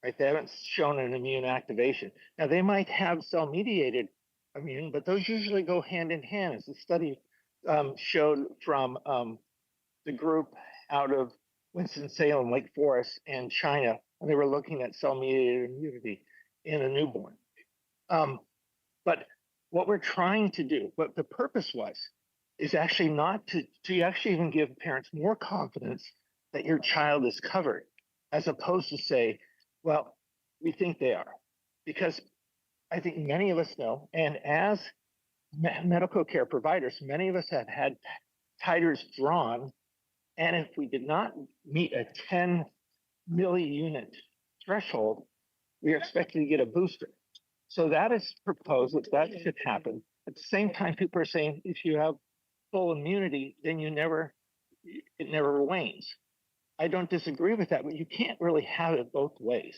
right? They haven't shown an immune activation. Now, they might have cell-mediated immune, but those usually go hand in hand, as the study showed from the group out of Winston-Salem, Wake Forest, and China, when they were looking at cell-mediated immunity in a newborn. But what we're trying to do, what the purpose was, is actually not to actually even give parents more confidence that your child is covered, as opposed to say, well, we think they are. Because I think many of us know, and as medical care providers, many of us have had titers drawn, and if we did not meet a 10 milli-unit threshold, we are expected to get a booster. So that is proposed that should happen. At the same time, people are saying if you have full immunity, then it never wanes. I don't disagree with that, but you can't really have it both ways.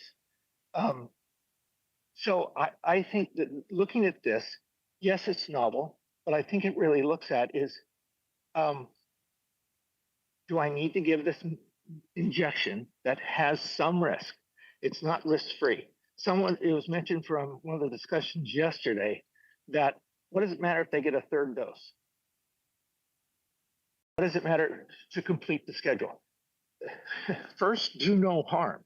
So I think that looking at this, yes, it's novel, but I think it really looks at is, do I need to give this injection that has some risk? It's not risk-free. It was mentioned from one of the discussions yesterday that what does it matter if they get a third dose? What does it matter to complete the schedule? First, do no harm.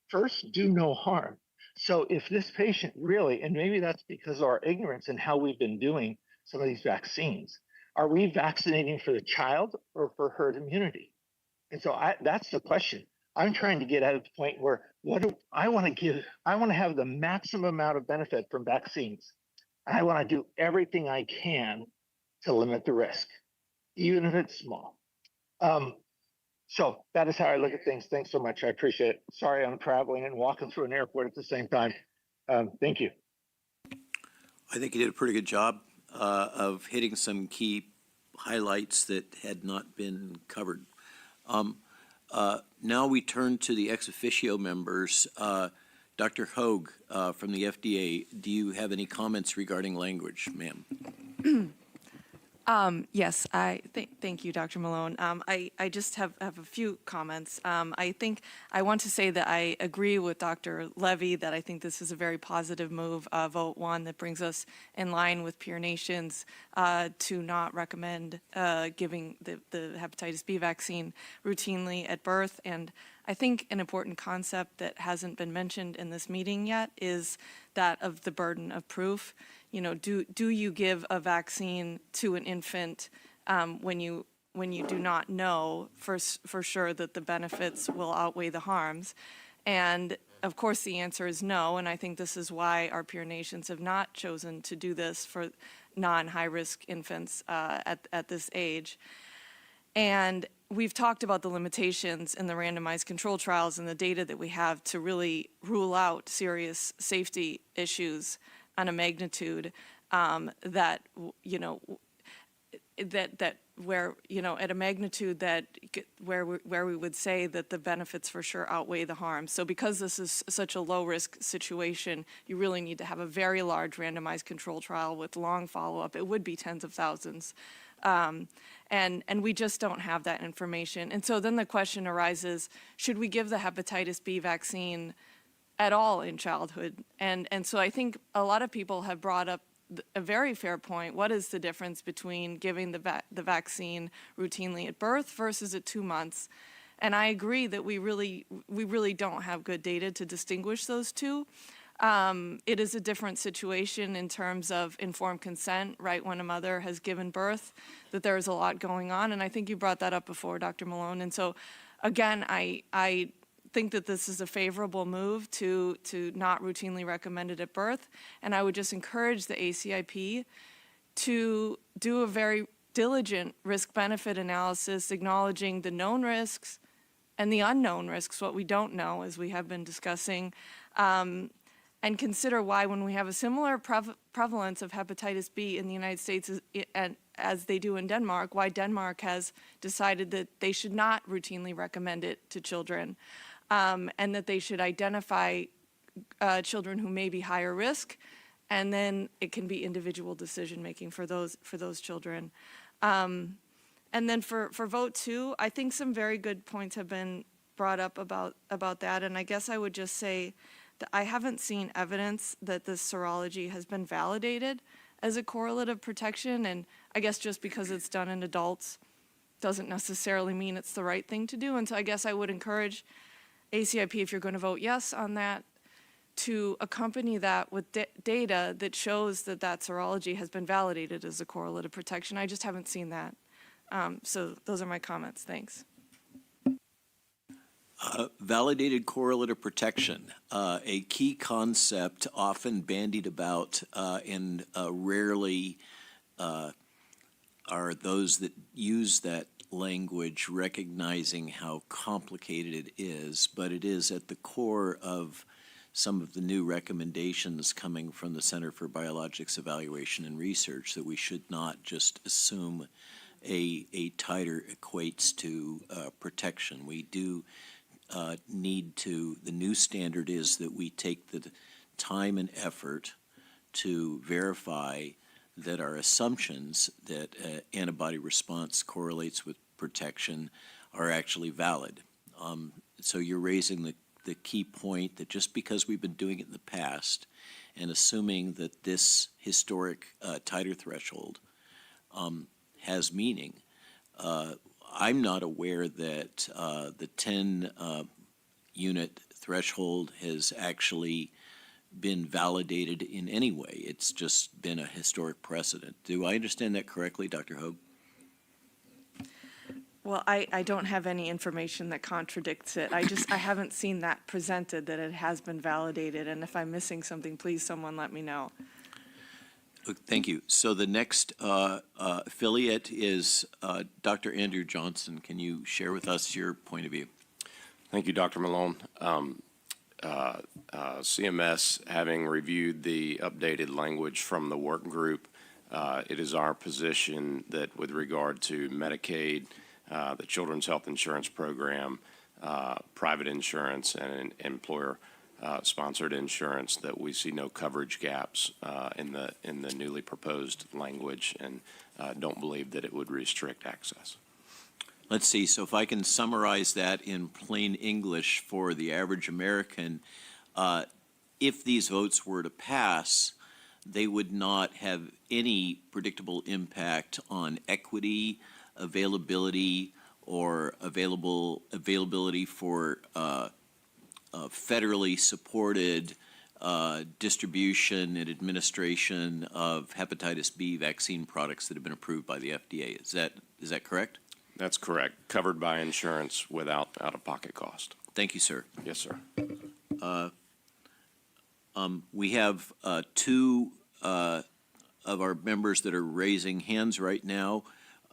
First, do no harm. So if this patient really, and maybe that's because of our ignorance in how we've been doing some of these vaccines, are we vaccinating for the child or for herd immunity? And so that's the question. I'm trying to get at a point where what do I want to give? I want to have the maximum amount of benefit from vaccines. I want to do everything I can to limit the risk, even if it's small. So that is how I look at things. Thanks so much. I appreciate it. Sorry, I'm traveling and walking through an airport at the same time. Thank you. I think you did a pretty good job of hitting some key highlights that had not been covered. Now we turn to the ex officio members. Dr. Hogue from the FDA, do you have any comments regarding language, ma'am? Yes, thank you, Dr. Malone. I just have a few comments. I think I want to say that I agree with Dr. Levy that I think this is a very positive move, vote 1, that brings us in line with peer nations to not recommend giving the hepatitis B vaccine routinely at birth. And I think an important concept that hasn't been mentioned in this meeting yet is that of the burden of proof. You know, do you give a vaccine to an infant when you do not know for sure that the benefits will outweigh the harms? And of course the answer is no, and I think this is why our peer nations have not chosen to do this for non-high-risk infants at this age. And we've talked about the limitations in the randomized control trials and the data that we have to really rule out serious safety issues on a magnitude that, you know, where, you know, at a magnitude that where we would say that the benefits for sure outweigh the harms. So because this is such a low risk situation, you really need to have a very large randomized control trial with long follow-up. It would be tens of thousands. And we just don't have that information. And so then the question arises, should we give the hepatitis B vaccine at all in childhood? And so I think a lot of people have brought up a very fair point. What is the difference between giving the vaccine routinely at birth versus at 2 months? And I agree that we really don't have good data to distinguish those two. It is a different situation in terms of informed consent, right when a mother has given birth, that there is a lot going on. And I think you brought that up before, Dr. Malone. And so, again, I think that this is a favorable move to not routinely recommend it at birth. And I would just encourage the ACIP to do a very diligent risk-benefit analysis, acknowledging the known risks and the unknown risks, what we don't know, as we have been discussing, and consider why, when we have a similar prevalence of hepatitis B in the United States as they do in Denmark, why Denmark has decided that they should not routinely recommend it to children, and that they should identify children who may be higher risk, and then it can be individual decision-making for those children. And then for vote 2, I think some very good points have been brought up about that, and I guess I would just say that I haven't seen evidence that this serology has been validated as a correlate of protection, and I guess just because it's done in adults doesn't necessarily mean it's the right thing to do. And so I guess I would encourage ACIP, if you're going to vote yes on that, to accompany that with data that shows that serology has been validated as a correlate of protection. I just haven't seen that. So those are my comments. Thanks. Validated correlative protection, a key concept often bandied about and rarely are those that use that language recognizing how complicated it is, but it is at the core of some of the new recommendations coming from the Center for Biologics Evaluation and Research that we should not just assume a titer equates to protection. We do need to, the new standard is that we take the time and effort to verify that our assumptions that antibody response correlates with protection are actually valid. So you're raising the key point that just because we've been doing it in the past and assuming that this historic titer threshold has meaning, I'm not aware that the 10 unit threshold has actually been validated in any way. It's just been a historic precedent. Do I understand that correctly, Dr. Hogue? Well, I don't have any information that contradicts it. I haven't seen that presented, that it has been validated. And if I'm missing something, please someone let me know. Thank you. So the next affiliate is Dr. Andrew Johnson. Can you share with us your point of view? Thank you, Dr. Malone. CMS, having reviewed the updated language from the work group, it is our position that with regard to Medicaid, the Children's Health Insurance Program, private insurance, and employer sponsored insurance, that we see no coverage gaps in the newly proposed language, and don't believe that it would restrict access. Let's see, so if I can summarize that in plain English for the average American, if these votes were to pass, they would not have any predictable impact on equity, availability, or availability for federally supported distribution and administration of hepatitis B vaccine products that have been approved by the FDA. Is that correct? That's correct. Covered by insurance without out-of-pocket cost. Thank you, sir. Yes, sir. We have two of our members that are raising hands right now,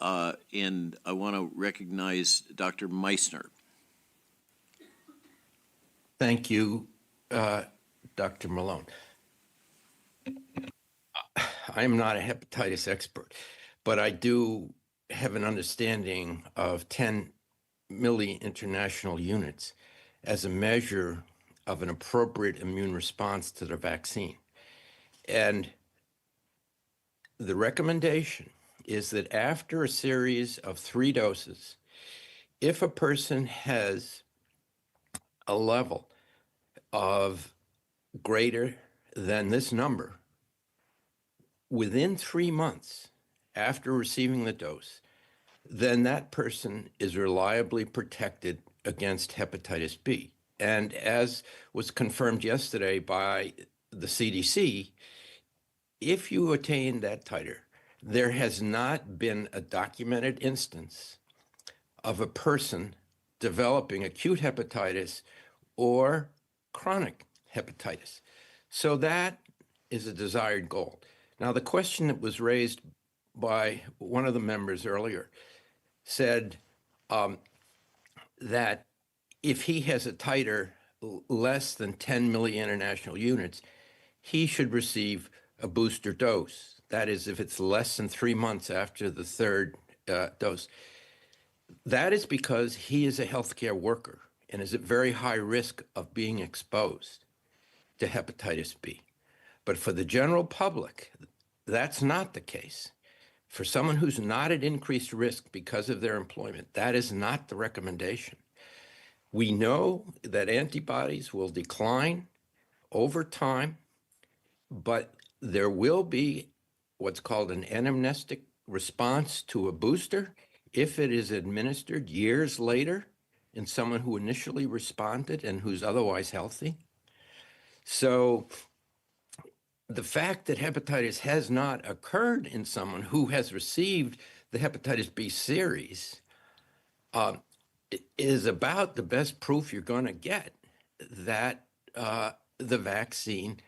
and I want to recognize Dr. Meissner. Thank you, Dr. Malone. I am not a hepatitis expert, but I do have an understanding of 10 milli-international units as a measure of an appropriate immune response to the vaccine. And the recommendation is that after a series of 3 doses, if a person has a level of greater than this number, within 3 months after receiving the dose, then that person is reliably protected against hepatitis B. And as was confirmed yesterday by the CDC, if you attain that titer, there has not been a documented instance of a person developing acute hepatitis or chronic hepatitis. So that is a desired goal. Now, the question that was raised by one of the members earlier said that if he has a titer less than 10 milli-international units, he should receive a booster dose. That is, if it's less than 3 months after the 3rd dose. That is because he is a healthcare worker and is at very high risk of being exposed to hepatitis B. But for the general public, that's not the case. For someone who's not at increased risk because of their employment, that is not the recommendation. We know that antibodies will decline over time, but there will be what's called an anamnestic response to a booster if it is administered years later in someone who initially responded and who's otherwise healthy. So the fact that hepatitis has not occurred in someone who has received the hepatitis B series is about the best proof you're going to get that the vaccine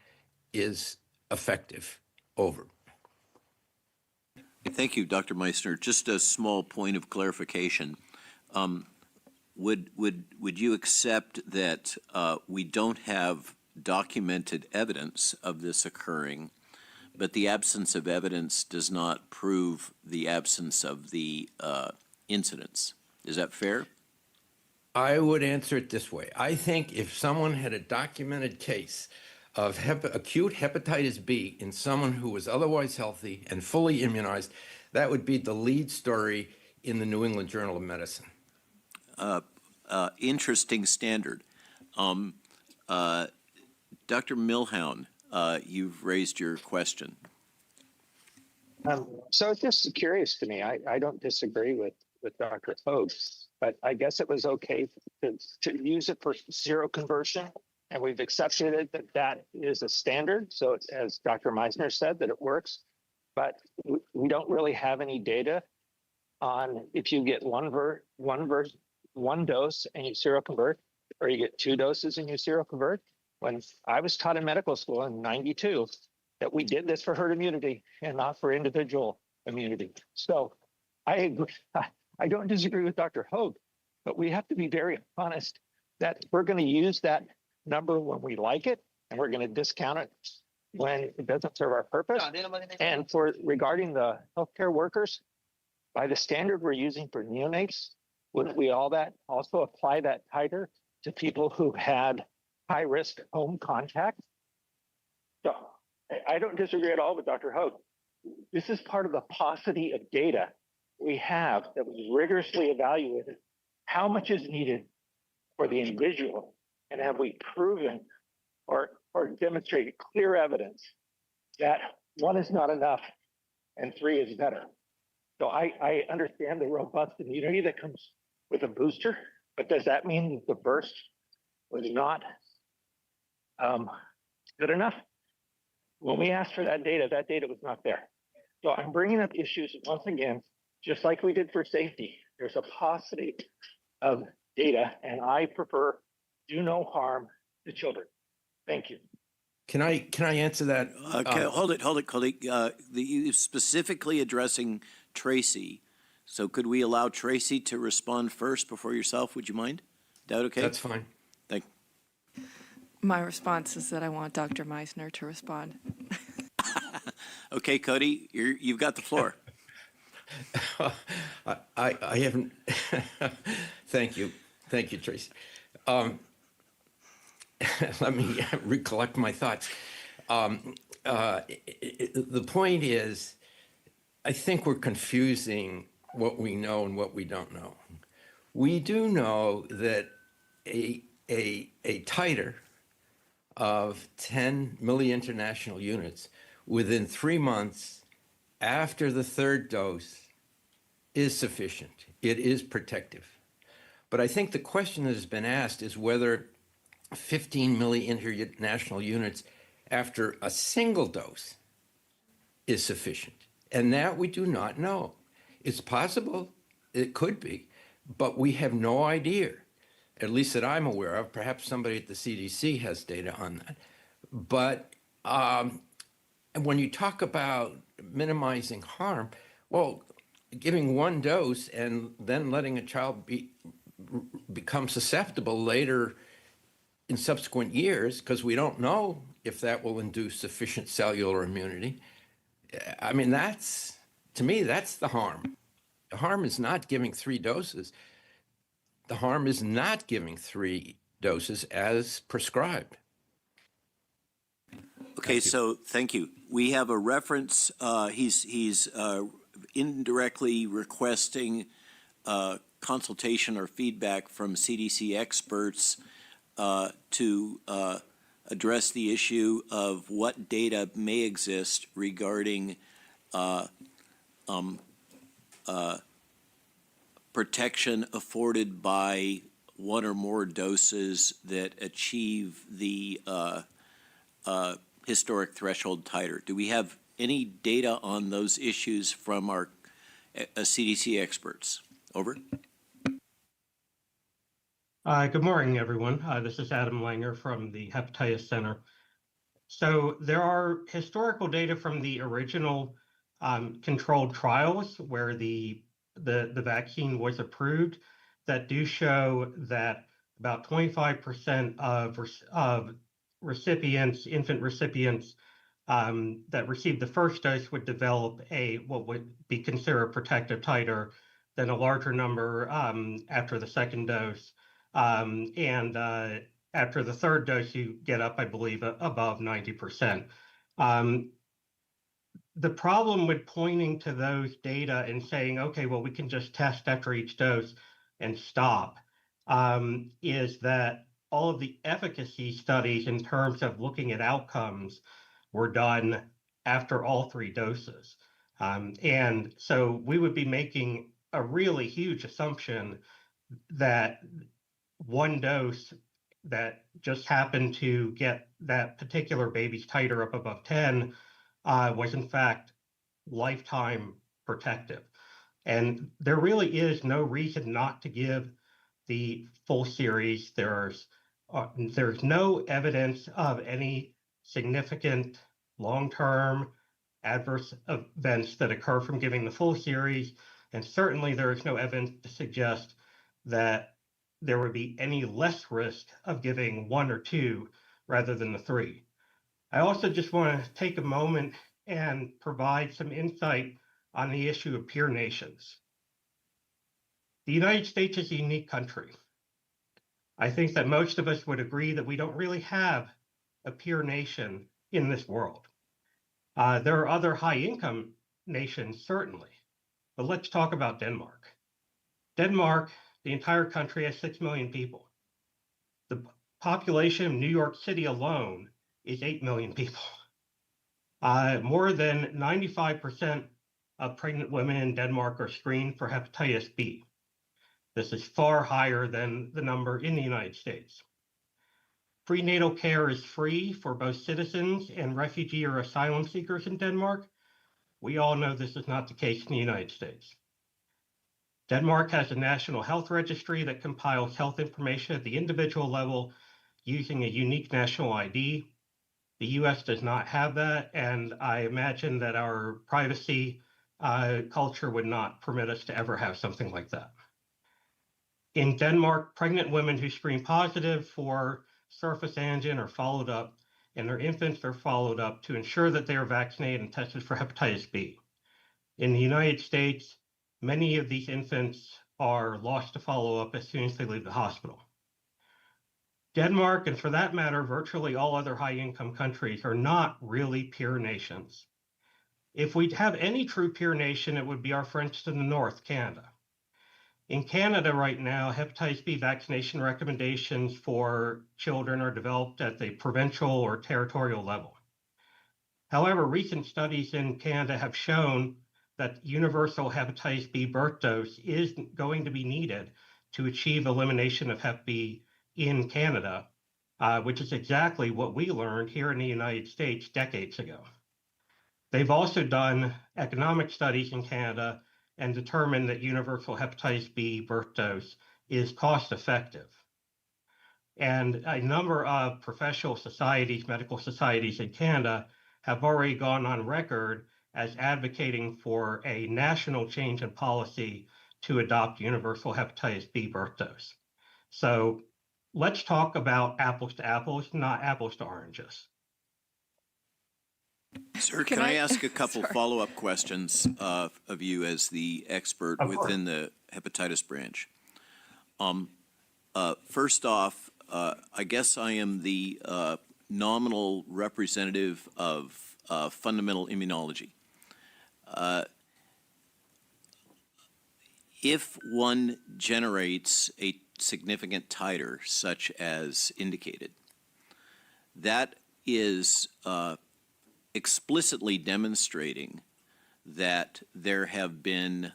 is effective. Over. Thank you, Dr. Meissner. Just a small point of clarification. Would you accept that we don't have documented evidence of this occurring, but the absence of evidence does not prove the absence of the incidence? Is that fair? I would answer it this way. I think if someone had a documented case of acute hepatitis B in someone who was otherwise healthy and fully immunized, that would be the lead story in the New England Journal of Medicine. Interesting standard. Dr. Milhound, you've raised your question. So it's just curious to me. I don't disagree with Dr. Hogue, but I guess it was okay to use it for seroconversion, and we've accepted it that is a standard. So it's, as Dr. Meissner said, that it works, but we don't really have any data on if you get one dose and you seroconvert, or you get 2 doses and you seroconvert. When I was taught in medical school in '92, that we did this for herd immunity and not for individual immunity. So I agree. I don't disagree with Dr. Hogue, but we have to be very honest that we're going to use that number when we like it, and we're going to discount it when it doesn't serve our purpose. And for regarding the healthcare workers, by the standard we're using for neonates, wouldn't we also apply that tighter to people who had high-risk home contact? So I don't disagree at all with Dr. Hogue. This is part of the paucity of data we have that was rigorously evaluated. How much is needed for the individual, and have we proven or demonstrated clear evidence that 1 is not enough and 3 is better? So I understand the robust immunity that comes with a booster, but does that mean that the burst was not good enough? When we asked for that data was not there. So I'm bringing up issues once again, just like we did for safety. There's a paucity of data, and I prefer do no harm to children. Thank you. Can I answer that? Okay, hold it, colleague. You specifically addressing Tracy. So could we allow Tracy to respond first before yourself? Would you mind? Is that okay? That's fine. Thank you. My response is that I want Dr. Meissner to respond. Okay, Cody, you've got the floor. I haven't. Thank you, Tracy. Let me recollect my thoughts. The point is, I think we're confusing what we know and what we don't know. We do know that a titer of 10 milli-international units within 3 months after the 3rd dose is sufficient. It is protective. But I think the question that has been asked is whether 15 milli-international units after a single dose is sufficient. And that we do not know. It's possible, it could be, but we have no idea, at least that I'm aware of. Perhaps somebody at the CDC has data on that. But when you talk about minimizing harm, well, giving 1 dose and then letting a child become susceptible later in subsequent years, because we don't know if that will induce sufficient cellular immunity. I mean, to me, that's the harm. The harm is not giving 3 doses. The harm is not giving 3 doses as prescribed. Okay, so thank you. We have a reference. He's indirectly requesting consultation or feedback from CDC experts to address the issue of what data may exist regarding protection afforded by 1 or more doses that achieve the historic threshold titer. Do we have any data on those issues from our CDC experts? Over. Good morning, everyone. This is Adam Langer from the Hepatitis Center. So there are historical data from the original controlled trials where the vaccine was approved that do show that about 25% of recipients, infant recipients that received the first dose would develop what would be considered a protective titer, then a larger number after the second dose. And after the third dose, you get up, I believe, above 90%. The problem with pointing to those data and saying, okay, well, we can just test after each dose and stop, is that all of the efficacy studies in terms of looking at outcomes were done after all 3 doses. And so we would be making a really huge assumption that one dose that just happened to get that particular baby's titer up above 10 was in fact lifetime protective. And there really is no reason not to give the full series. There's no evidence of any significant long-term adverse events that occur from giving the full series. And certainly there is no evidence to suggest that there would be any less risk of giving 1 or 2 rather than the 3. I also just want to take a moment and provide some insight on the issue of peer nations. The United States is a unique country. I think that most of us would agree that we don't really have a peer nation in this world. There are other high-income nations, certainly, but let's talk about Denmark. Denmark, the entire country, has 6 million people. The population of New York City alone is 8 million people. More than 95% of pregnant women in Denmark are screened for hepatitis B. This is far higher than the number in the United States. Prenatal care is free for both citizens and refugee or asylum seekers in Denmark. We all know this is not the case in the United States. Denmark has a national health registry that compiles health information at the individual level using a unique national ID. The US does not have that, and I imagine that our privacy culture would not permit us to ever have something like that. In Denmark, pregnant women who screen positive for surface antigen are followed up, and their infants are followed up to ensure that they are vaccinated and tested for hepatitis B. In the United States, many of these infants are lost to follow-up as soon as they leave the hospital. Denmark, and for that matter, virtually all other high-income countries, are not really peer nations. If we'd have any true peer nation, it would be our friends to the north, Canada. In Canada right now, hepatitis B vaccination recommendations for children are developed at the provincial or territorial level. However, recent studies in Canada have shown that universal hepatitis B birth dose is going to be needed to achieve elimination of Hep B in Canada, which is exactly what we learned here in the United States decades ago. They've also done economic studies in Canada and determined that universal hepatitis B birth dose is cost effective. And a number of professional societies, medical societies in Canada have already gone on record as advocating for a national change in policy to adopt universal hepatitis B birth dose. So let's talk about apples to apples, not apples to oranges. Sir, can I ask a couple follow-up questions of you as the expert within the hepatitis branch? First off, I guess I am the nominal representative of fundamental immunology. If one generates a significant titer, such as indicated, that is explicitly demonstrating that there have been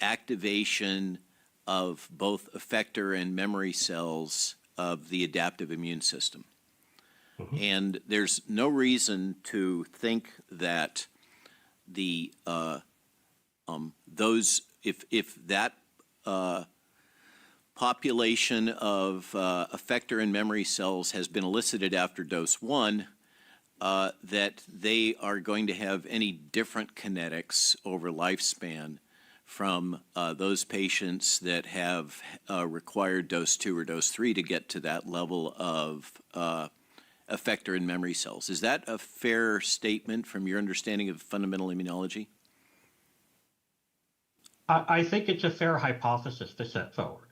activation of both effector and memory cells of the adaptive immune system. And there's no reason to think that the if that population of effector and memory cells has been elicited after dose 1, that they are going to have any different kinetics over lifespan from those patients that have required dose 2 or dose 3 to get to that level of effector and memory cells. Is that a fair statement from your understanding of fundamental immunology? I think it's a fair hypothesis to set forward.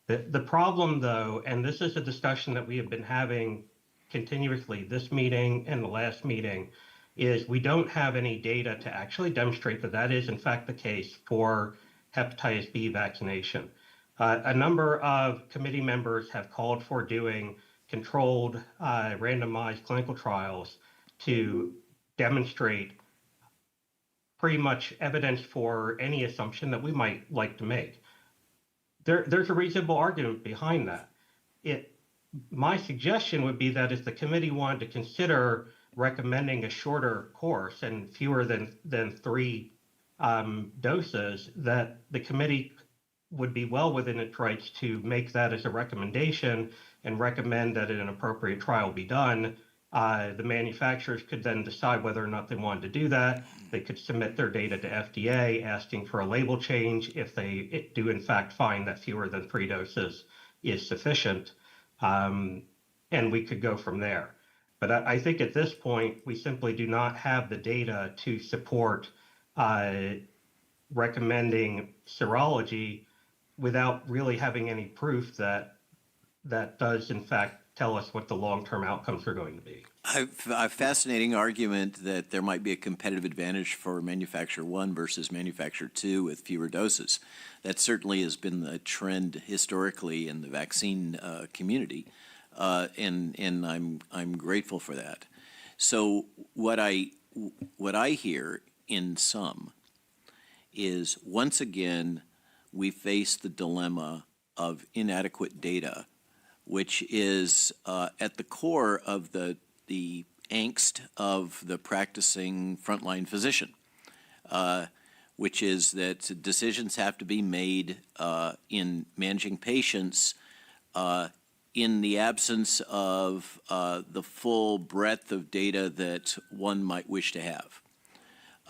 The problem, though, and this is a discussion that we have been having continuously, this meeting and the last meeting, is we don't have any data to actually demonstrate that that is, in fact, the case for hepatitis B vaccination. A number of committee members have called for doing controlled, randomized clinical trials to demonstrate pretty much evidence for any assumption that we might like to make. There's a reasonable argument behind that. My suggestion would be that if the committee wanted to consider recommending a shorter course and fewer than 3 doses, that the committee would be well within its rights to make that as a recommendation and recommend that an appropriate trial be done. The manufacturers could then decide whether or not they wanted to do that. They could submit their data to FDA asking for a label change if they do in fact find that fewer than 3 doses is sufficient. And we could go from there. But I think at this point, we simply do not have the data to support recommending serology without really having any proof that that does in fact tell us what the long-term outcomes are going to be. A fascinating argument that there might be a competitive advantage for manufacturer 1 versus manufacturer 2 with fewer doses. That certainly has been the trend historically in the vaccine community, and I'm grateful for that. So what I hear in sum is, once again, we face the dilemma of inadequate data, which is at the core of the angst of the practicing frontline physician, which is that decisions have to be made in managing patients in the absence of the full breadth of data that one might wish to have.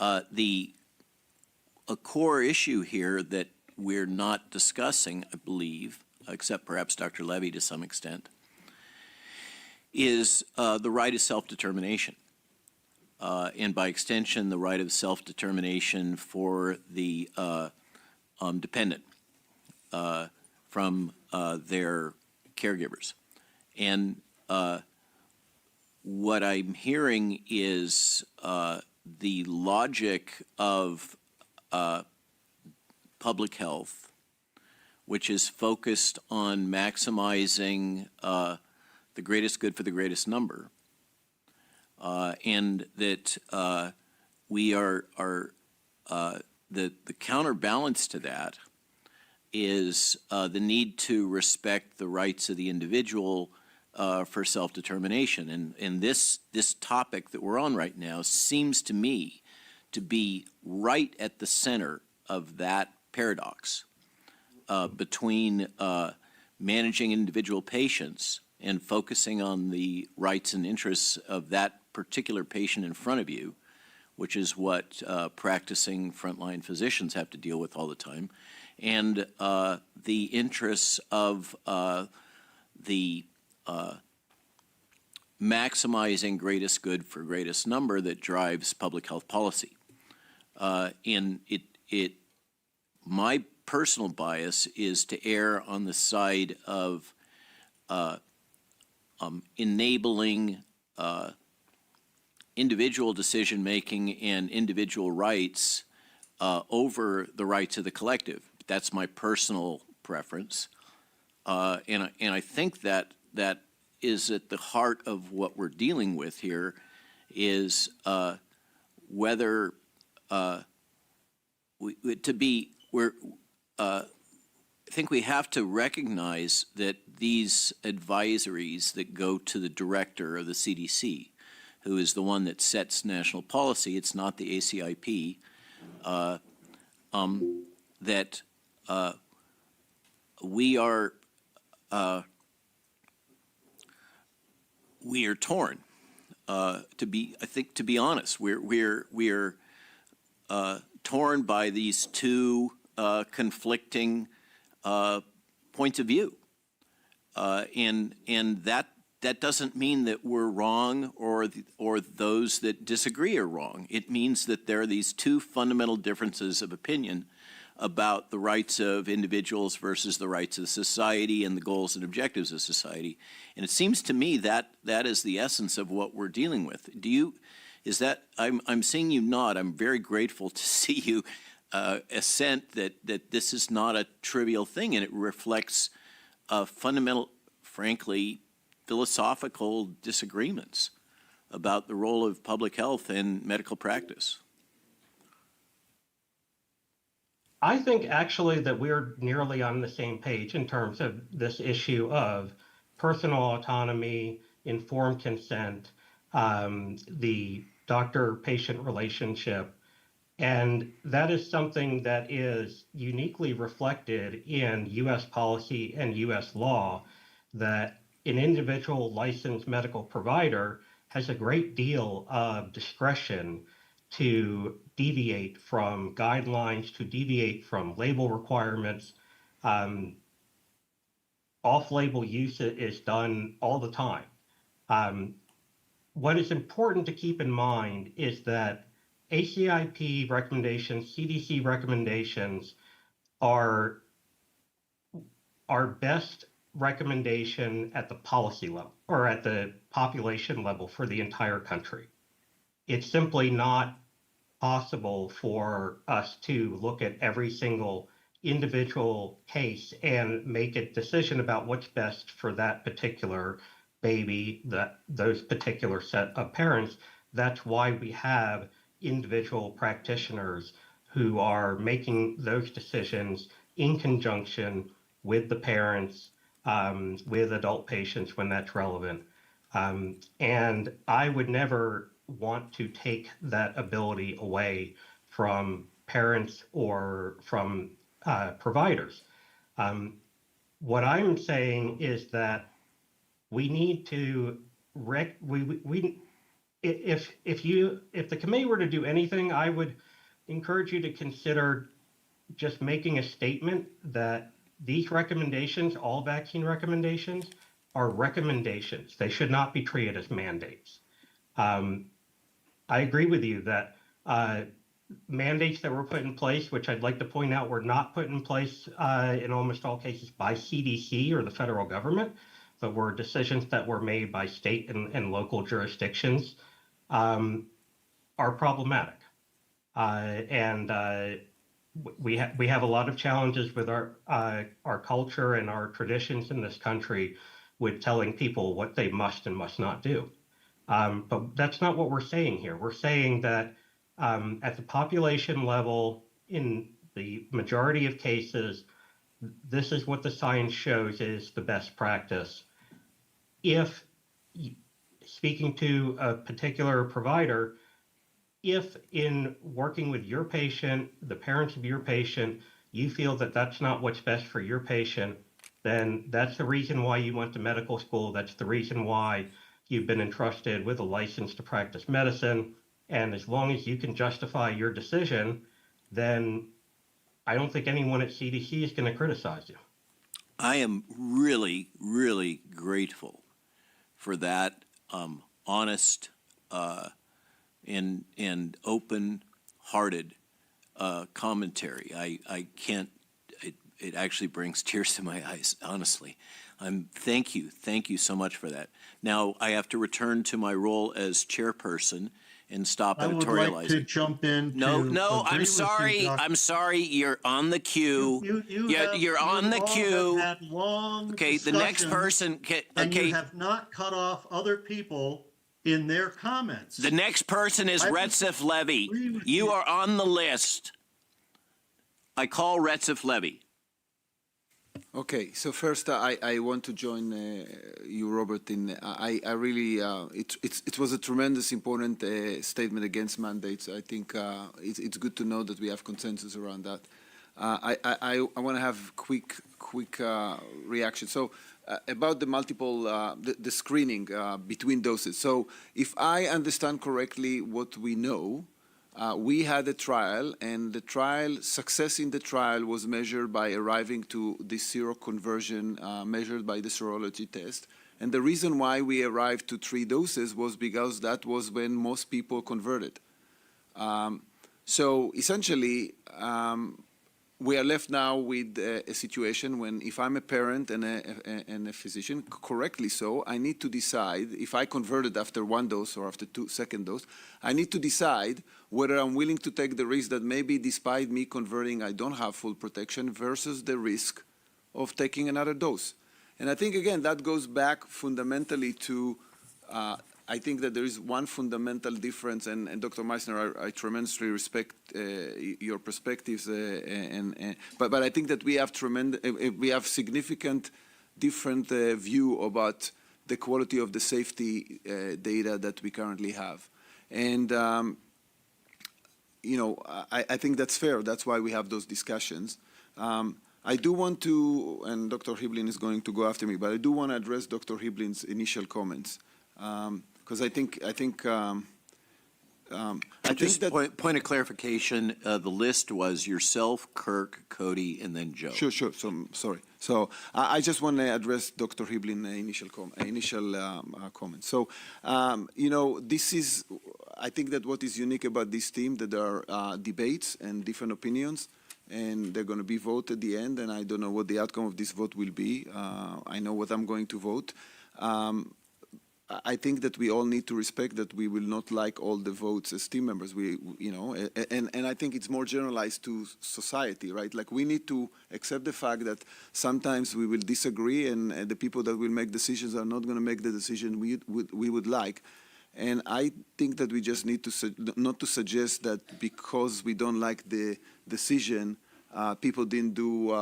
A core issue here that we're not discussing, I believe, except perhaps Dr. Levy to some extent, is the right of self-determination. And by extension, the right of self-determination for the dependent from their caregivers. And what I'm hearing is the logic of public health, which is focused on maximizing the greatest good for the greatest number, and that we are the counterbalance to that is the need to respect the rights of the individual for self-determination. And this topic that we're on right now seems to me to be right at the center of that paradox between managing individual patients and focusing on the rights and interests of that particular patient in front of you, which is what practicing frontline physicians have to deal with all the time, and the interests of the maximizing greatest good for greatest number that drives public health policy. And my personal bias is to err on the side of enabling individual decision-making and individual rights over the rights of the collective. That's my personal preference. And I think that is at the heart of what we're dealing with here, is whether I think we have to recognize that these advisories that go to the director of the CDC, who is the one that sets national policy, it's not the ACIP, that we are we are torn. I think to be honest, we're torn by these two conflicting points of view, and that doesn't mean that we're wrong or those that disagree are wrong. It means that there are these two fundamental differences of opinion about the rights of individuals versus the rights of society and the goals and objectives of society. And it seems to me that that is the essence of what we're dealing with. I'm seeing you nod. I'm very grateful to see you assent that this is not a trivial thing, and it reflects fundamental, frankly, philosophical disagreements about the role of public health and medical practice. I think actually that we're nearly on the same page in terms of this issue of personal autonomy, informed consent, the doctor-patient relationship. And that is something that is uniquely reflected in U.S. policy and U.S. law, that an individual licensed medical provider has a great deal of discretion to deviate from guidelines, to deviate from label requirements. Off-label use is done all the time. What is important to keep in mind is that ACIP recommendations, CDC recommendations are best recommendation at the policy level or at the population level for the entire country. It's simply not possible for us to look at every single individual case and make a decision about what's best for that particular baby, those particular set of parents. That's why we have individual practitioners who are making those decisions in conjunction with the parents, with adult patients when that's relevant. And I would never want to take that ability away from parents or from providers. What I'm saying is that we need to if the committee were to do anything, I would encourage you to consider just making a statement that these recommendations, all vaccine recommendations, are recommendations. They should not be treated as mandates. I agree with you that mandates that were put in place, which I'd like to point out were not put in place in almost all cases by CDC or the federal government, but were decisions that were made by state and local jurisdictions, are problematic. We have a lot of challenges with our culture and our traditions in this country with telling people what they must and must not do. But that's not what we're saying here. We're saying that at the population level, in the majority of cases, this is what the science shows is the best practice. If, speaking to a particular provider, if in working with your patient, the parents of your patient, you feel that that's not what's best for your patient, then that's the reason why you went to medical school. That's the reason why you've been entrusted with a license to practice medicine. And as long as you can justify your decision, then I don't think anyone at CDC is going to criticize you. I am really, really grateful for that honest and open-hearted commentary. I can't. It actually brings tears to my eyes. Honestly, thank you so much for that. Now I have to return to my role as chairperson and stop editorializing. I would like to jump in. No, I'm sorry. I'm sorry. You're on the queue. You're on the queue. Had long okay, the next person. Okay, and you have not cut off other people in their comments. The next person is Retzef Levy. You are on the list. I call Retzef Levy. Okay, so first I want to join you, Robert. I really it was a tremendous important statement against mandates. I think it's good to know that we have consensus around that. I want to have quick reaction. So about the multiple, the screening between doses. So if I understand correctly what we know, we had a trial, and the success in the trial was measured by arriving to the seroconversion measured by the serology test. And the reason why we arrived to 3 doses was because that was when most people converted. So essentially, we are left now with a situation when, if I'm a parent and a physician, correctly so, I need to decide if I converted after 1 dose or after second dose, I need to decide whether I'm willing to take the risk that maybe despite me converting, I don't have full protection versus the risk of taking another dose. And I think, again, that goes back fundamentally to I think that there is one fundamental difference, and Dr. Meissner, I tremendously respect your perspectives, but I think that we have significant different view about the quality of the safety data that we currently have, and you know, I think that's fair. That's why we have those discussions. I do want to, and Dr. Hiblin is going to go after me, but I do want to address Dr. Hiblin's initial comments. Because I think that point of clarification. The list was yourself, Kirk, Cody, and then Joe. Sure. So I'm sorry. So I just want to address Dr. Hiblin's initial comment. So you know, this is, I think that what is unique about this team, that there are debates and different opinions, and they're going to be voted at the end. And I don't know what the outcome of this vote will be. I know what I'm going to vote. I think that we all need to respect that we will not like all the votes as team members. You know, and I think it's more generalized to society, right? Like, we need to accept the fact that sometimes we will disagree, and the people that will make decisions are not going to make the decision we would like. And I think that we just need to not to suggest that because we don't like the decision, people didn't do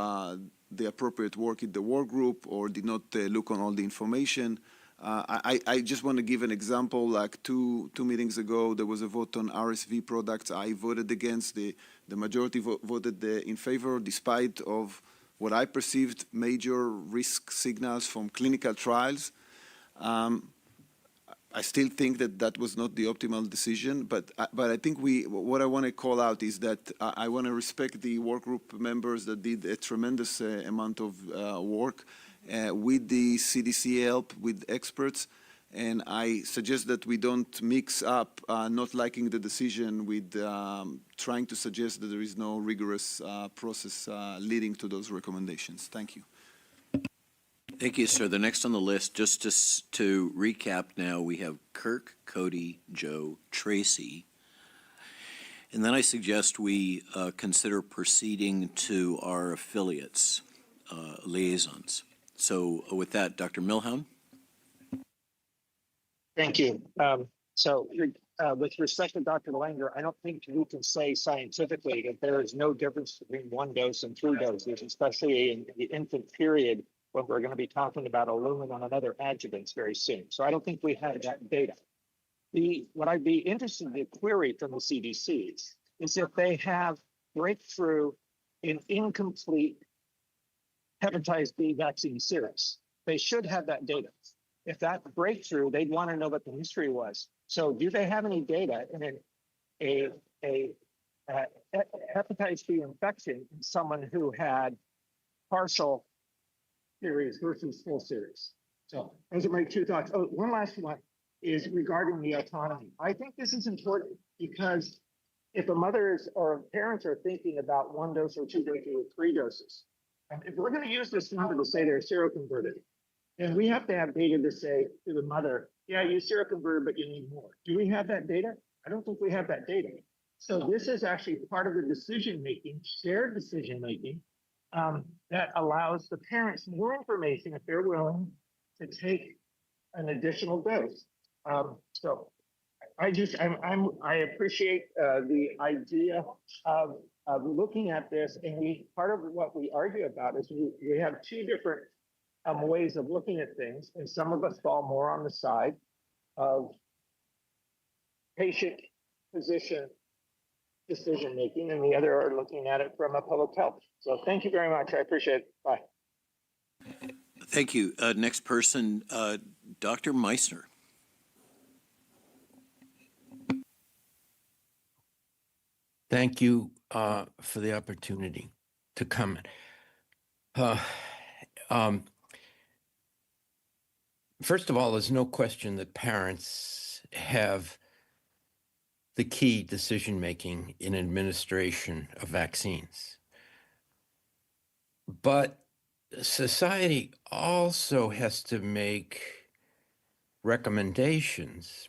the appropriate work in the work group or did not look on all the information. I just want to give an example. Like two meetings ago, there was a vote on RSV products. I voted against. The majority voted in favor, despite of what I perceived major risk signals from clinical trials. I still think that was not the optimal decision, but I think what I want to call out is that I want to respect the work group members that did a tremendous amount of work with the CDC help, with experts, and I suggest that we don't mix up not liking the decision with trying to suggest that there is no rigorous process leading to those recommendations. Thank you. Thank you, sir. The next on the list, just to recap now, we have Kirk, Cody, Joe, Tracy. And then I suggest we consider proceeding to our affiliates, liaisons. So with that, Dr. Milhound. Thank you. With respect to Dr. Langer, I don't think we can say scientifically that there is no difference between 1 dose and 3 doses, especially in the infant period, when we're going to be talking about aluminum and other adjuvants very soon. So I don't think we have that data. What I'd be interested to query from the CDC is if they have breakthrough in incomplete hepatitis B vaccine series. They should have that data. If that breakthrough, they'd want to know what the history was. So do they have any data in a hepatitis B infection in someone who had partial series versus full series? So those are my 2 thoughts. Oh, one last one is regarding the autonomy. I think this is important because if a mother or parents are thinking about 1 dose or 2 doses or 3 doses, and if we're going to use this number to say they're seroconverted, then we have to have data to say to the mother, yeah, you seroconverted, but you need more. Do we have that data? I don't think we have that data. So this is actually part of the decision-making, shared decision-making, that allows the parents more information if they're willing to take an additional dose. So I appreciate the idea of looking at this, and part of what we argue about is we have 2 different ways of looking at things, and some of us fall more on the side of patient physician decision making, and the other are looking at it from a public health. So thank you very much. I appreciate it. Bye. Thank you. Next person, Dr. Meissner. Thank you for the opportunity to comment. First of all, there's no question that parents have the key decision-making in administration of vaccines. But society also has to make recommendations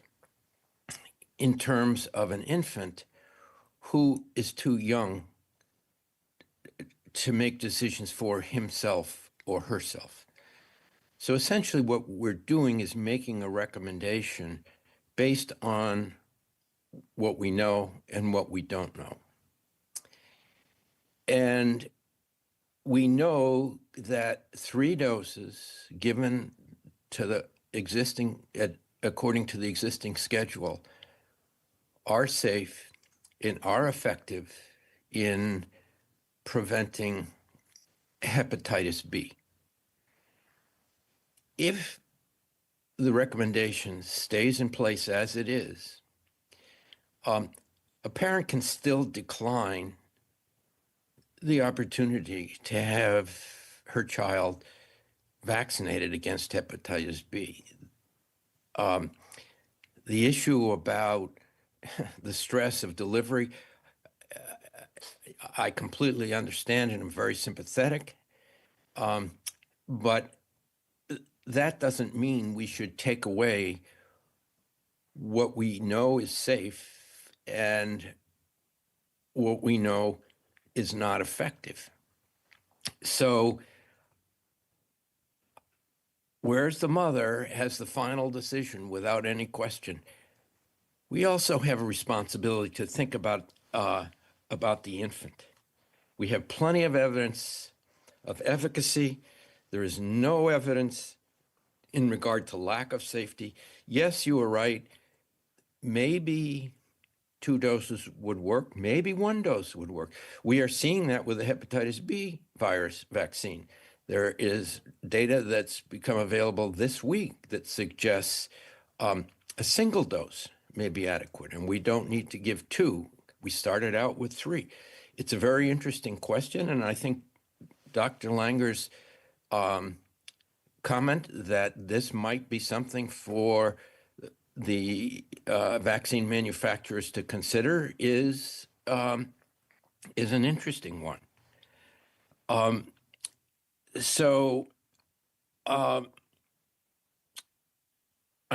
in terms of an infant who is too young to make decisions for himself or herself. So essentially what we're doing is making a recommendation based on what we know and what we don't know. And we know that 3 doses given to the existing, according to the existing schedule, are safe and are effective in preventing hepatitis B. If the recommendation stays in place as it is, a parent can still decline the opportunity to have her child vaccinated against hepatitis B. The issue about the stress of delivery, I completely understand and I'm very sympathetic, but that doesn't mean we should take away what we know is safe and what we know is not effective. So whereas the mother has the final decision without any question, we also have a responsibility to think about the infant. We have plenty of evidence of efficacy. There is no evidence in regard to lack of safety. Yes, you are right. Maybe 2 doses would work. Maybe 1 dose would work. We are seeing that with the hepatitis B virus vaccine. There is data that's become available this week that suggests a single dose may be adequate, and we don't need to give 2. We started out with 3. It's a very interesting question, and I think Dr. Langer's comment that this might be something for the vaccine manufacturers to consider is an interesting one. I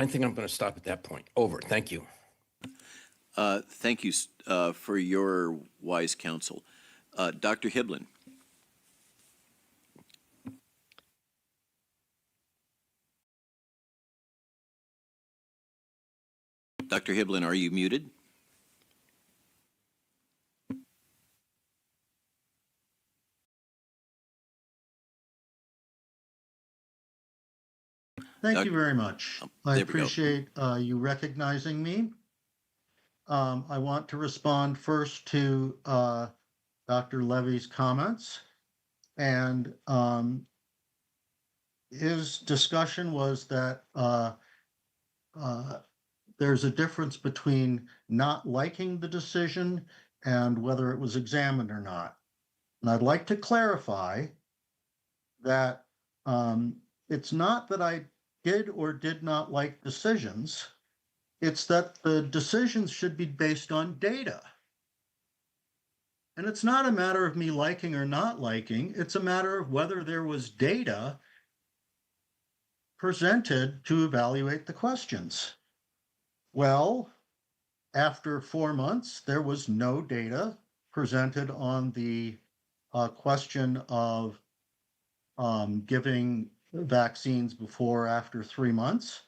think I'm going to stop at that point. Over. Thank you. Thank you for your wise counsel. Dr. Hiblin. Dr. Hiblin, are you muted? Thank you very much. I appreciate you recognizing me. I want to respond first to Dr. Levy's comments. And his discussion was that there's a difference between not liking the decision and whether it was examined or not. And I'd like to clarify that it's not that I did or did not like decisions. It's that the decisions should be based on data. And it's not a matter of me liking or not liking. It's a matter of whether there was data presented to evaluate the questions. Well, after 4 months, there was no data presented on the question of giving vaccines before or after 3 months.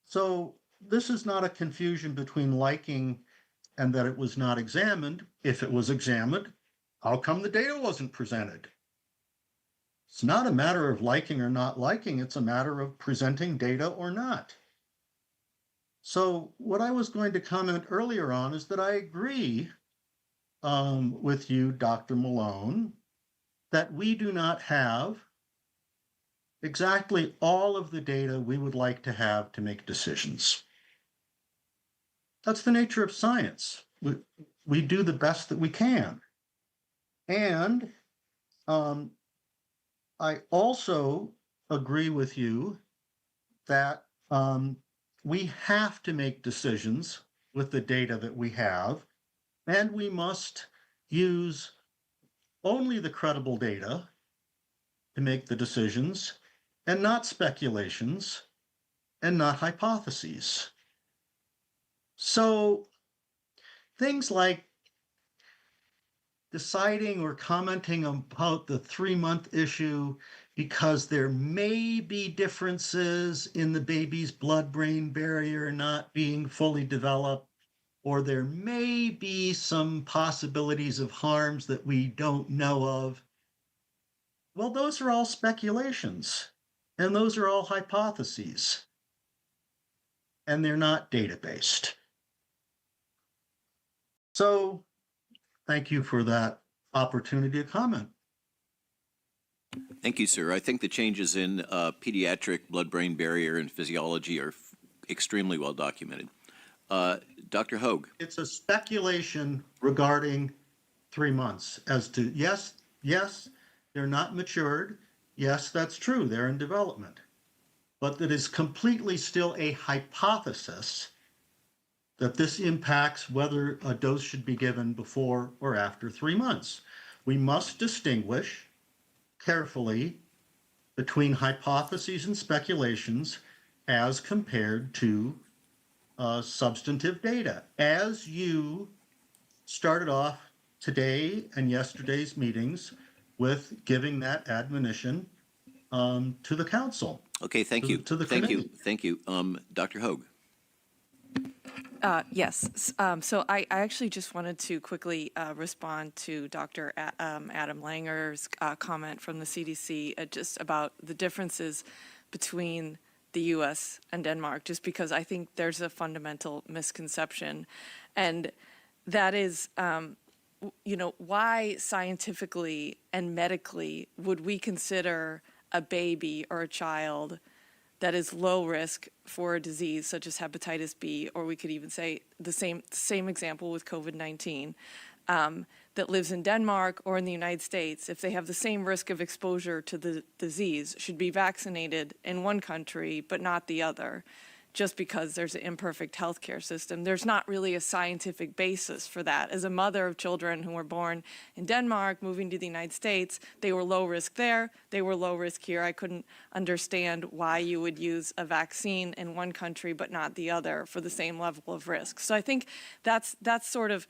So this is not a confusion between liking and that it was not examined. If it was examined, how come the data wasn't presented? It's not a matter of liking or not liking. It's a matter of presenting data or not. So what I was going to comment earlier on is that I agree with you, Dr. Malone, that we do not have exactly all of the data we would like to have to make decisions. That's the nature of science. We do the best that we can. And I also agree with you that we have to make decisions with the data that we have, and we must use only the credible data to make the decisions, and not speculations, and not hypotheses. So things like deciding or commenting about the 3-month issue because there may be differences in the baby's blood-brain barrier not being fully developed, or there may be some possibilities of harms that we don't know of. Well, those are all speculations, and those are all hypotheses, and they're not data-based. So thank you for that opportunity to comment. Thank you, sir. I think the changes in pediatric blood-brain barrier and physiology are extremely well documented. Dr. Hogue. It's a speculation regarding 3 months as to, yes, they're not matured. Yes, that's true. They're in development. But that is completely still a hypothesis that this impacts whether a dose should be given before or after 3 months. We must distinguish carefully between hypotheses and speculations as compared to substantive data. As you started off today and yesterday's meetings with giving that admonition to the council. Okay, thank you. To the thank committee. you. Thank you. Dr. Hogue. Yes. So I actually just wanted to quickly respond to Dr. Adam Langer's comment from the CDC just about the differences between the U.S. and Denmark, just because I think there's a fundamental misconception. And that is, why scientifically and medically would we consider a baby or a child that is low risk for a disease such as hepatitis B, or we could even say the same example with COVID-19, that lives in Denmark or in the United States, if they have the same risk of exposure to the disease, should be vaccinated in one country but not the other, just because there's an imperfect healthcare system. There's not really a scientific basis for that. As a mother of children who were born in Denmark, moving to the United States, they were low risk there, they were low risk here. I couldn't understand why you would use a vaccine in one country but not the other for the same level of risk. So I think that's sort of,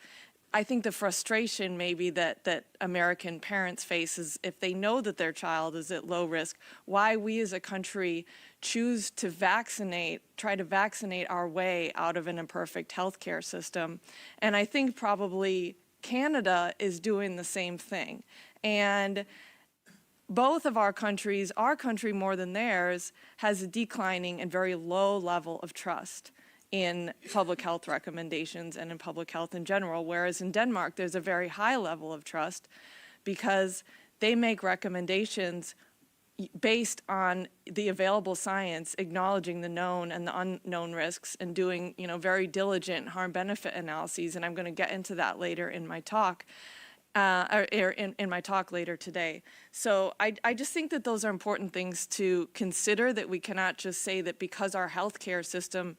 I think the frustration maybe that American parents face is if they know that their child is at low risk, why we as a country choose to try to vaccinate our way out of an imperfect healthcare system. And I think probably Canada is doing the same thing. And both of our countries, our country more than theirs, has a declining and very low level of trust in public health recommendations and in public health in general, whereas in Denmark there's a very high level of trust because they make recommendations based on the available science, acknowledging the known and the unknown risks and doing, very diligent harm-benefit analyses, and I'm going to get into that later in my talk. In my talk later today. So I just think that those are important things to consider, that we cannot just say that because our healthcare system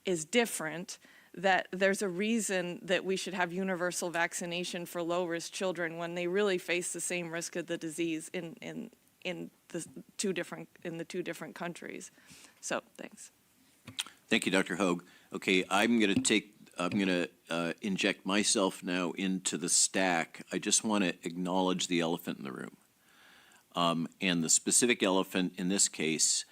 is different, that there's a reason that we should have universal vaccination for low-risk children when they really face the same risk of the disease in the two different countries. So thanks. Thank you, Dr. Hogue. Okay, I'm going to inject myself now into the stack. I just want to acknowledge the elephant in the room. And the specific elephant in this case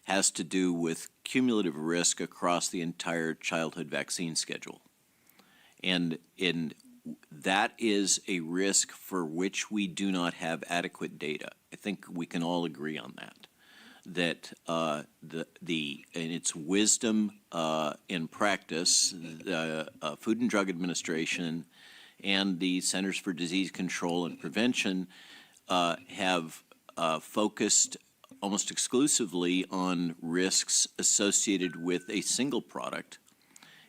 has to do with cumulative risk across the entire childhood vaccine schedule. And that is a risk for which we do not have adequate data. I think we can all agree on that. That in its wisdom in practice, the Food and Drug Administration and the Centers for Disease Control and Prevention have focused almost exclusively on risks associated with a single product.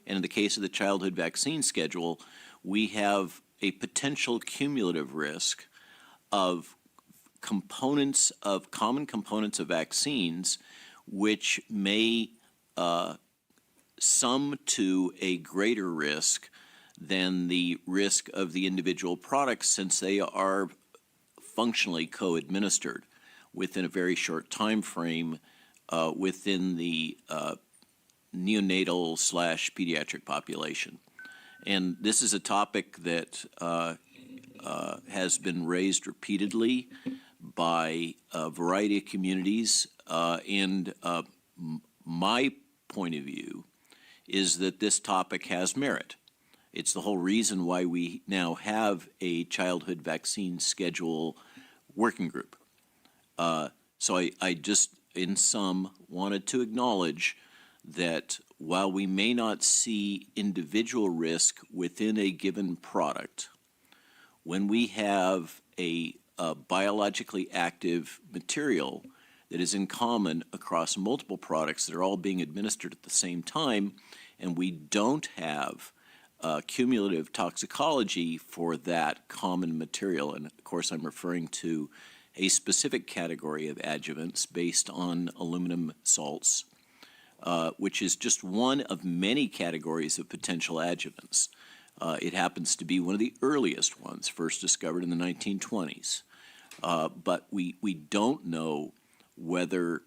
And in the case of the childhood vaccine schedule, we have a potential cumulative risk of common components of vaccines which may sum to a greater risk than the risk of the individual products, since they are functionally co-administered within a very short time frame within the neonatal/pediatric population. And this is a topic that has been raised repeatedly by a variety of communities, and my point of view is that this topic has merit. It's the whole reason why we now have a childhood vaccine schedule working group. So I just, in sum, wanted to acknowledge that while we may not see individual risk within a given product, when we have a biologically active material that is in common across multiple products that are all being administered at the same time, and we don't have cumulative toxicology for that common material, and of course I'm referring to a specific category of adjuvants based on aluminum salts, which is just one of many categories of potential adjuvants. It happens to be one of the earliest ones, first discovered in the 1920s. But we don't know whether,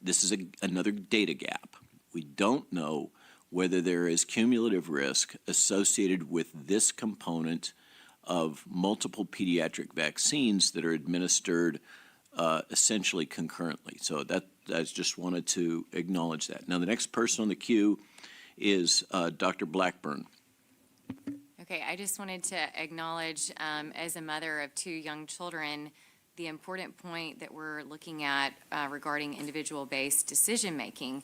this is another data gap, we don't know whether there is cumulative risk associated with this component of multiple pediatric vaccines that are administered essentially concurrently. So I just wanted to acknowledge that. Now, the next person on the queue is Dr. Blackburn. Okay, I just wanted to acknowledge, as a mother of 2 young children, the important point that we're looking at regarding individual-based decision-making.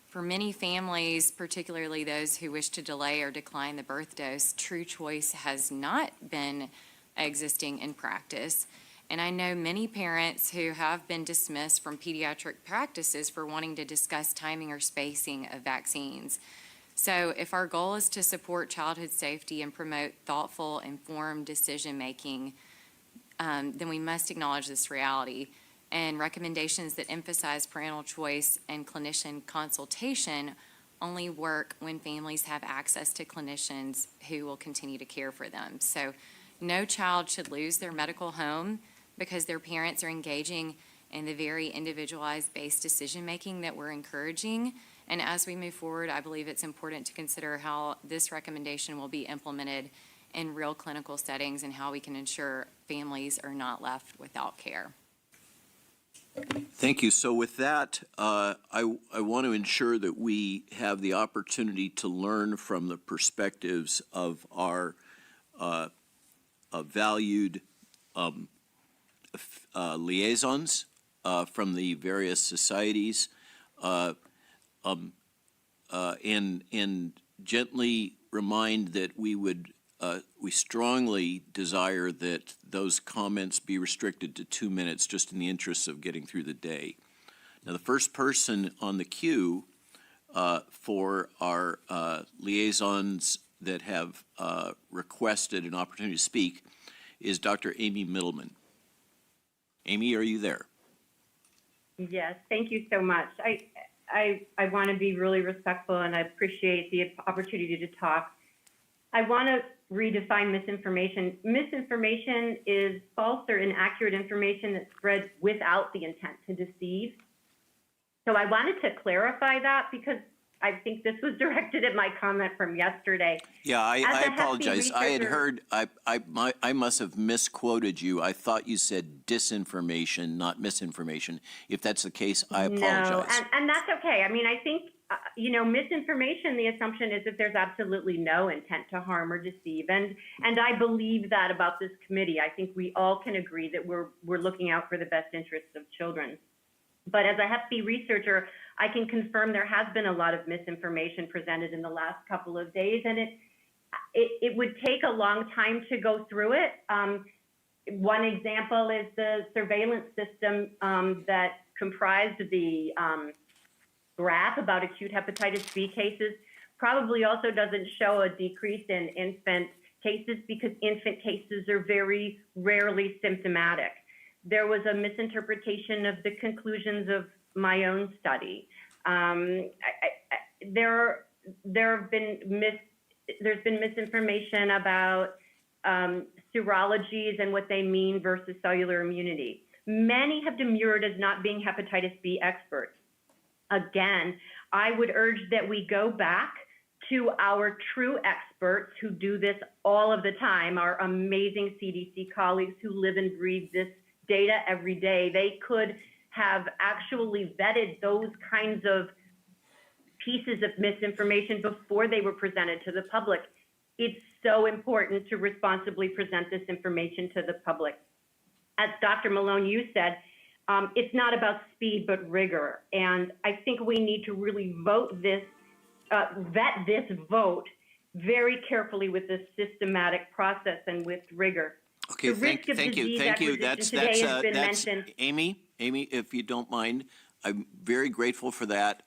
For many families, particularly those who wish to delay or decline the birth dose, true choice has not been existing in practice. And I know many parents who have been dismissed from pediatric practices for wanting to discuss timing or spacing of vaccines. So if our goal is to support childhood safety and promote thoughtful, informed decision-making, then we must acknowledge this reality. And recommendations that emphasize parental choice and clinician consultation only work when families have access to clinicians who will continue to care for them. So no child should lose their medical home because their parents are engaging in the very individualized based decision-making that we're encouraging. And as we move forward, I believe it's important to consider how this recommendation will be implemented in real clinical settings and how we can ensure families are not left without care. Thank you. So with that, I want to ensure that we have the opportunity to learn from the perspectives of our valued liaisons from the various societies, and gently remind that we strongly desire that those comments be restricted to 2 minutes, just in the interests of getting through the day. Now, the first person on the queue for our liaisons that have requested an opportunity to speak is Dr. Amy Middleman. Amy, are you there? Yes, thank you so much. I want to be really respectful, and I appreciate the opportunity to talk. I want to redefine misinformation. Misinformation is false or inaccurate information that's spread without the intent to deceive. So I wanted to clarify that because I think this was directed at my comment from yesterday. Yeah, I apologize. I had heard, I must have misquoted you. I thought you said disinformation, not misinformation. If that's the case, I apologize. No, and that's okay. I mean, I think, misinformation, the assumption is that there's absolutely no intent to harm or deceive. And I believe that about this committee. I think we all can agree that we're looking out for the best interests of children. But as a Hep B researcher, I can confirm there has been a lot of misinformation presented in the last couple of days, and it would take a long time to go through it. One example is the surveillance system that comprised the graph about acute hepatitis B cases probably also doesn't show a decrease in infant cases because infant cases are very rarely symptomatic. There was a misinterpretation of the conclusions of my own study. There's been misinformation about serologies and what they mean versus cellular immunity. Many have demurred as not being hepatitis B experts. Again, I would urge that we go back to our true experts who do this all of the time, our amazing CDC colleagues who live and breathe this data every day. They could have actually vetted those kinds of pieces of misinformation before they were presented to the public. It's so important to responsibly present this information to the public. As Dr. Malone, you said, it's not about speed, but rigor. And I think we need to really vet this vote very carefully with this systematic process and with rigor. Okay, thank you. That's Amy, if you don't mind, I'm very grateful for that.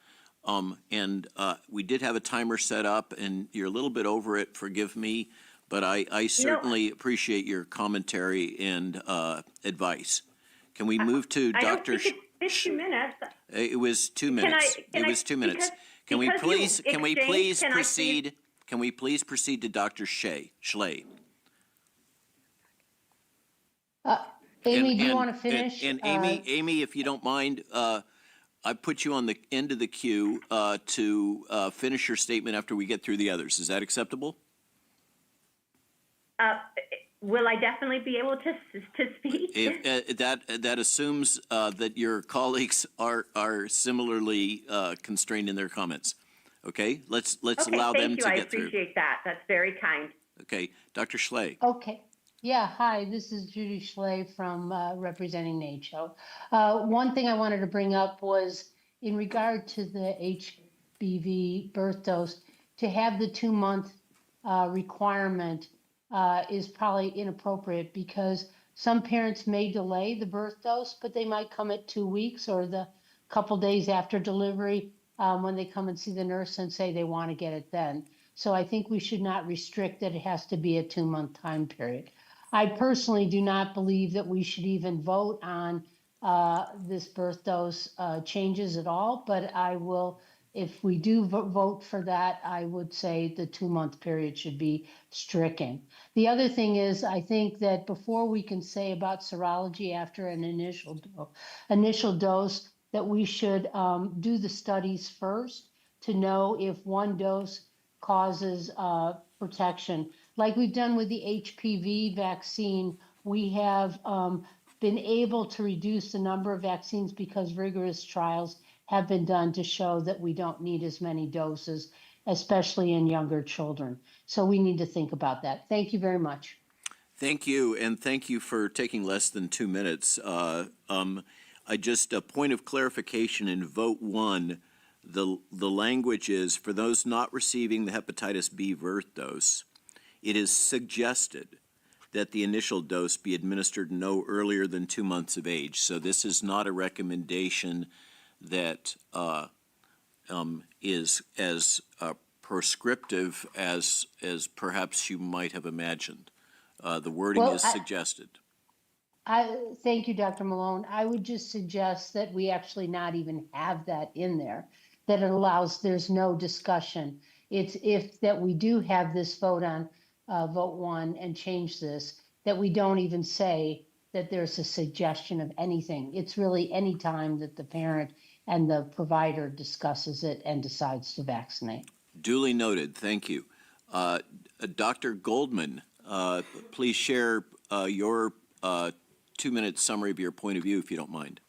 We did have a timer set up, and you're a little bit over it, forgive me, but I certainly appreciate your commentary and advice. Can we move to Dr. It's 2 minutes. It was 2 minutes. It was 2 minutes. Can we please proceed to Dr. Schley? Amy, do you want to finish? Amy, if you don't mind, I put you on the end of the queue to finish your statement after we get through the others. Is that acceptable? Will I definitely be able to speak? If, that assumes that your colleagues are similarly constrained in their comments. Okay, let's allow them to get through. I appreciate that. That's very kind. Okay, Dr. Schley. Okay. Yeah, hi, this is Judy Schley from representing NACHO. One thing I wanted to bring up was in regard to the HBV birth dose, to have the 2-month requirement is probably inappropriate because some parents may delay the birth dose, but they might come at 2 weeks or the couple days after delivery when they come and see the nurse and say they want to get it then. So I think we should not restrict that it has to be a 2-month time period. I personally do not believe that we should even vote on this birth dose changes at all, but I will, if we do vote for that, I would say the 2-month period should be stricken. The other thing is, I think that before we can say about serology after an initial dose, that we should do the studies first to know if one dose causes protection. Like we've done with the HPV vaccine, we have been able to reduce the number of vaccines because rigorous trials have been done to show that we don't need as many doses, especially in younger children. So we need to think about that. Thank you very much. Thank you, and thank you for taking less than 2 minutes. I just, a point of clarification in vote 1, the language is, for those not receiving the hepatitis B birth dose, it is suggested that the initial dose be administered no earlier than 2 months of age. So this is not a recommendation that is as prescriptive as perhaps you might have imagined. The wording is suggested. Thank you, Dr. Malone. I would just suggest that we actually not even have that in there, that it allows, there's no discussion. It's if that we do have this vote on vote 1 and change this, that we don't even say that there's a suggestion of anything. It's really any time that the parent and the provider discusses it and decides to vaccinate. Duly noted. Thank you. Dr. Goldman, please share your 2-minute summary of your point of view, if you don't mind.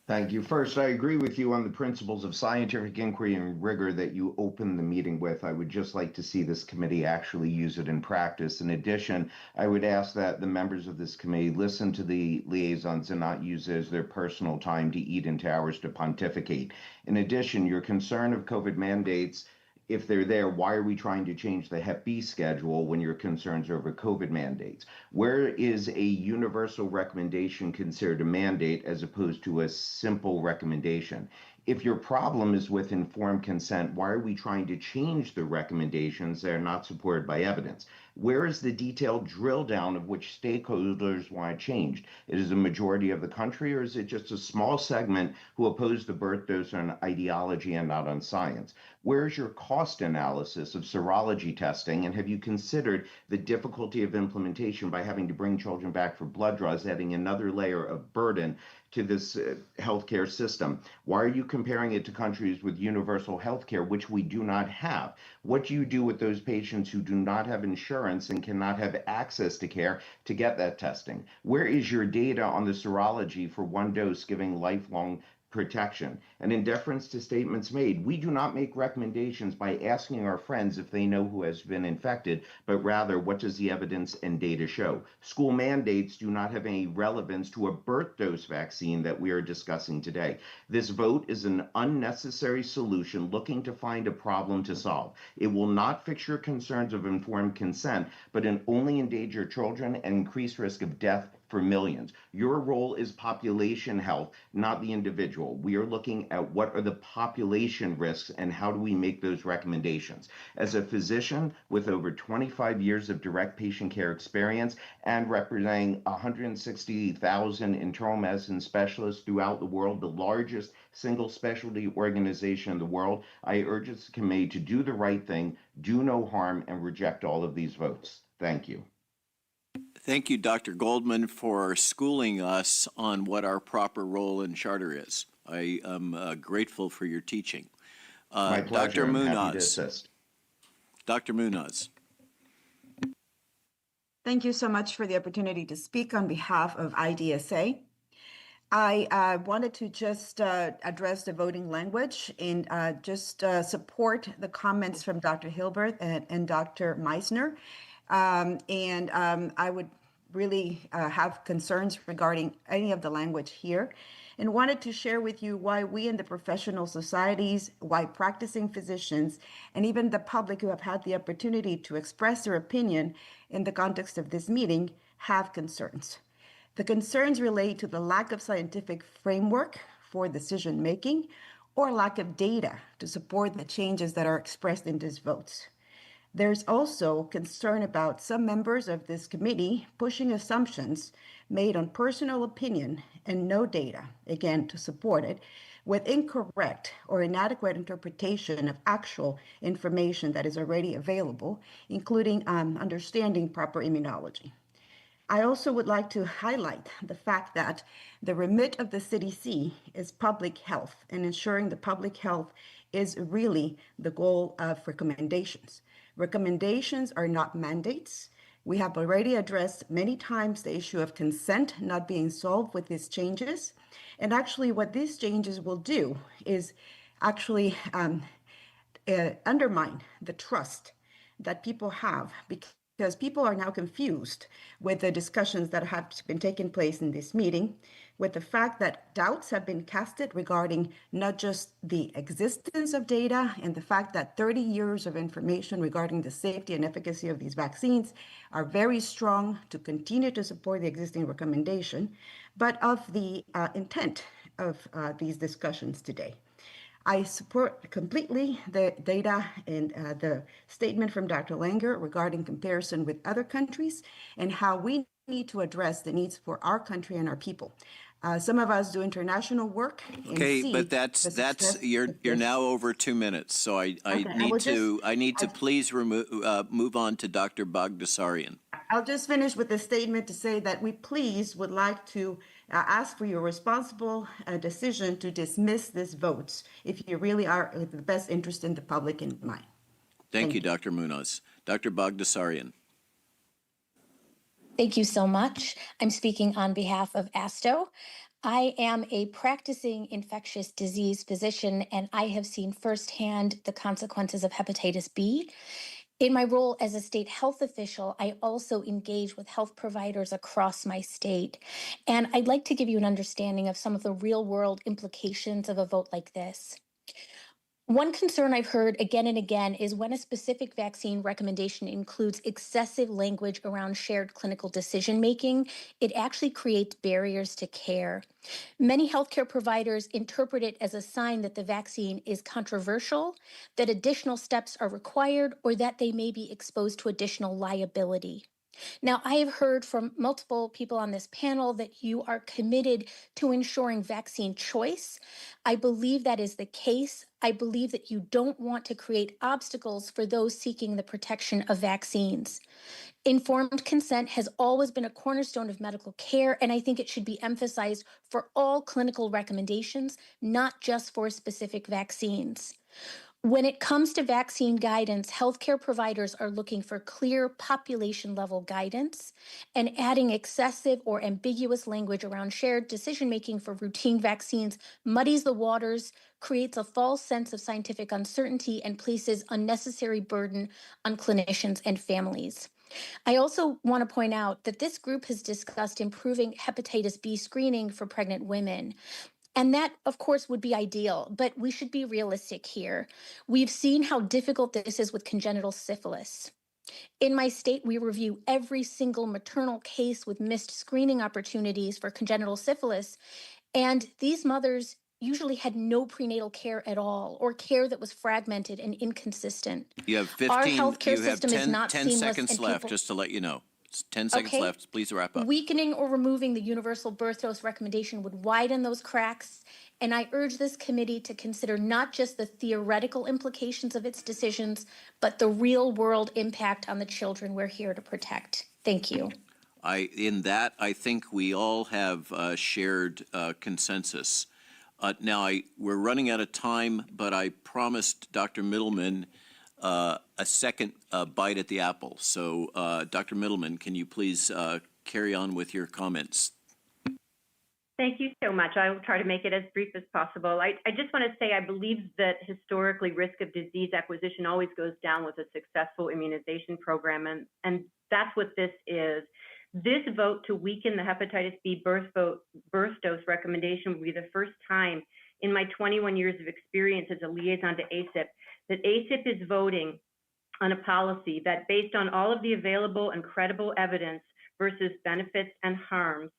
Thank you. First, I agree with you on the principles of scientific inquiry and rigor that you opened the meeting with. I would just like to see this committee actually use it in practice. In addition, I would ask that the members of this committee listen to the liaisons and not use it as their personal time to eat into hours to pontificate. In addition, your concern of COVID mandates If they're there, why are we trying to change the Hep B schedule when your concerns are over COVID mandates? Where is a universal recommendation considered a mandate as opposed to a simple recommendation? If your problem is with informed consent, why are we trying to change the recommendations that are not supported by evidence? Where is the detailed drill down of which stakeholders want changed? Is it a majority of the country, or is it just a small segment who oppose the birth dose on ideology and not on science? Where's your cost analysis of serology testing, and have you considered the difficulty of implementation by having to bring children back for blood draws, adding another layer of burden to this healthcare system? Why are you comparing it to countries with universal healthcare, which we do not have? What do you do with those patients who do not have insurance and cannot have access to care to get that testing? Where is your data on the serology for one dose giving lifelong protection? And in deference to statements made, we do not make recommendations by asking our friends if they know who has been infected, but rather, what does the evidence and data show? School mandates do not have any relevance to a birth dose vaccine that we are discussing today. This vote is an unnecessary solution looking to find a problem to solve. It will not fix your concerns of informed consent, but only endanger children and increase risk of death for millions. Your role is population health, not the individual. We are looking at what are the population risks and how do we make those recommendations. As a physician with over 25 years of direct patient care experience and representing 160,000 internal medicine specialists throughout the world, the largest single specialty organization in the world, I urge this committee to do the right thing, do no harm, and reject all of these votes. Thank you. Thank you, Dr. Goldman, for schooling us on what our proper role in charter is. I am grateful for your teaching. My pleasure. Dr. I'm happy to Munoz. assist. Dr. Munoz. Thank you so much for the opportunity to speak on behalf of IDSA. I wanted to just address the voting language and just support the comments from Dr. Hilbert and Dr. Meisner. I would really have concerns regarding any of the language here, and wanted to share with you why we in the professional societies, why practicing physicians, and even the public who have had the opportunity to express their opinion in the context of this meeting have concerns. The concerns relate to the lack of scientific framework for decision-making or lack of data to support the changes that are expressed in these votes. There's also concern about some members of this committee pushing assumptions made on personal opinion and no data, again, to support it, with incorrect or inadequate interpretation of actual information that is already available, including understanding proper immunology. I also would like to highlight the fact that the remit of the CDC is public health, and ensuring the public health is really the goal of recommendations. Recommendations are not mandates. We have already addressed many times the issue of consent not being solved with these changes. And actually what these changes will do is actually undermine the trust that people have, because people are now confused with the discussions that have been taking place in this meeting, with the fact that doubts have been casted regarding not just the existence of data and the fact that 30 years of information regarding the safety and efficacy of these vaccines are very strong to continue to support the existing recommendation, but of the intent of these discussions today. I support completely the data and the statement from Dr. Langer regarding comparison with other countries and how we need to address the needs for our country and our people. Some of us do international work. Okay, but that's you're now over 2 minutes, so I need to please move on to Dr. Bagdasarian. I'll just finish with a statement to say that we please would like to ask for your responsible decision to dismiss this vote if you really are with the best interest in the public in mind. Thank you, Dr. Munoz. Dr. Bagdasarian. Thank you so much. I'm speaking on behalf of ASTO. I am a practicing infectious disease physician, and I have seen firsthand the consequences of hepatitis B. In my role as a state health official, I also engage with health providers across my state. And I'd like to give you an understanding of some of the real-world implications of a vote like this. One concern I've heard again and again is when a specific vaccine recommendation includes excessive language around shared clinical decision-making, it actually creates barriers to care. Many healthcare providers interpret it as a sign that the vaccine is controversial, that additional steps are required, or that they may be exposed to additional liability. Now, I have heard from multiple people on this panel that you are committed to ensuring vaccine choice. I believe that is the case. I believe that you don't want to create obstacles for those seeking the protection of vaccines. Informed consent has always been a cornerstone of medical care, and I think it should be emphasized for all clinical recommendations, not just for specific vaccines. When it comes to vaccine guidance, healthcare providers are looking for clear population-level guidance, and adding excessive or ambiguous language around shared decision-making for routine vaccines muddies the waters, creates a false sense of scientific uncertainty, and places unnecessary burden on clinicians and families. I also want to point out that this group has discussed improving hepatitis B screening for pregnant women. And that, of course, would be ideal, but we should be realistic here. We've seen how difficult this is with congenital syphilis. In my state, we review every single maternal case with missed screening opportunities for congenital syphilis, and these mothers usually had no prenatal care at all, or care that was fragmented and inconsistent. You have Our 15, healthcare you have system is 10, not 10 seamless, seconds and left, people- just to let you know. 10 seconds Okay. left. Please wrap up. Weakening or removing the universal birth dose recommendation would widen those cracks, and I urge this committee to consider not just the theoretical implications of its decisions, but the real-world impact on the children we're here to protect. Thank you. In that, I think we all have shared consensus. Now, we're running out of time, but I promised Dr. Middleman a second bite at the apple. So, Dr. Middleman, can you please carry on with your comments? Thank you so much. I will try to make it as brief as possible. I just want to say I believe that historically risk of disease acquisition always goes down with a successful immunization program, and that's what this is. This vote to weaken the hepatitis B birth dose recommendation will be the first time in my 21 years of experience as a liaison to ACIP that ACIP is voting on a policy that, based on all of the available and credible evidence versus benefits and harms,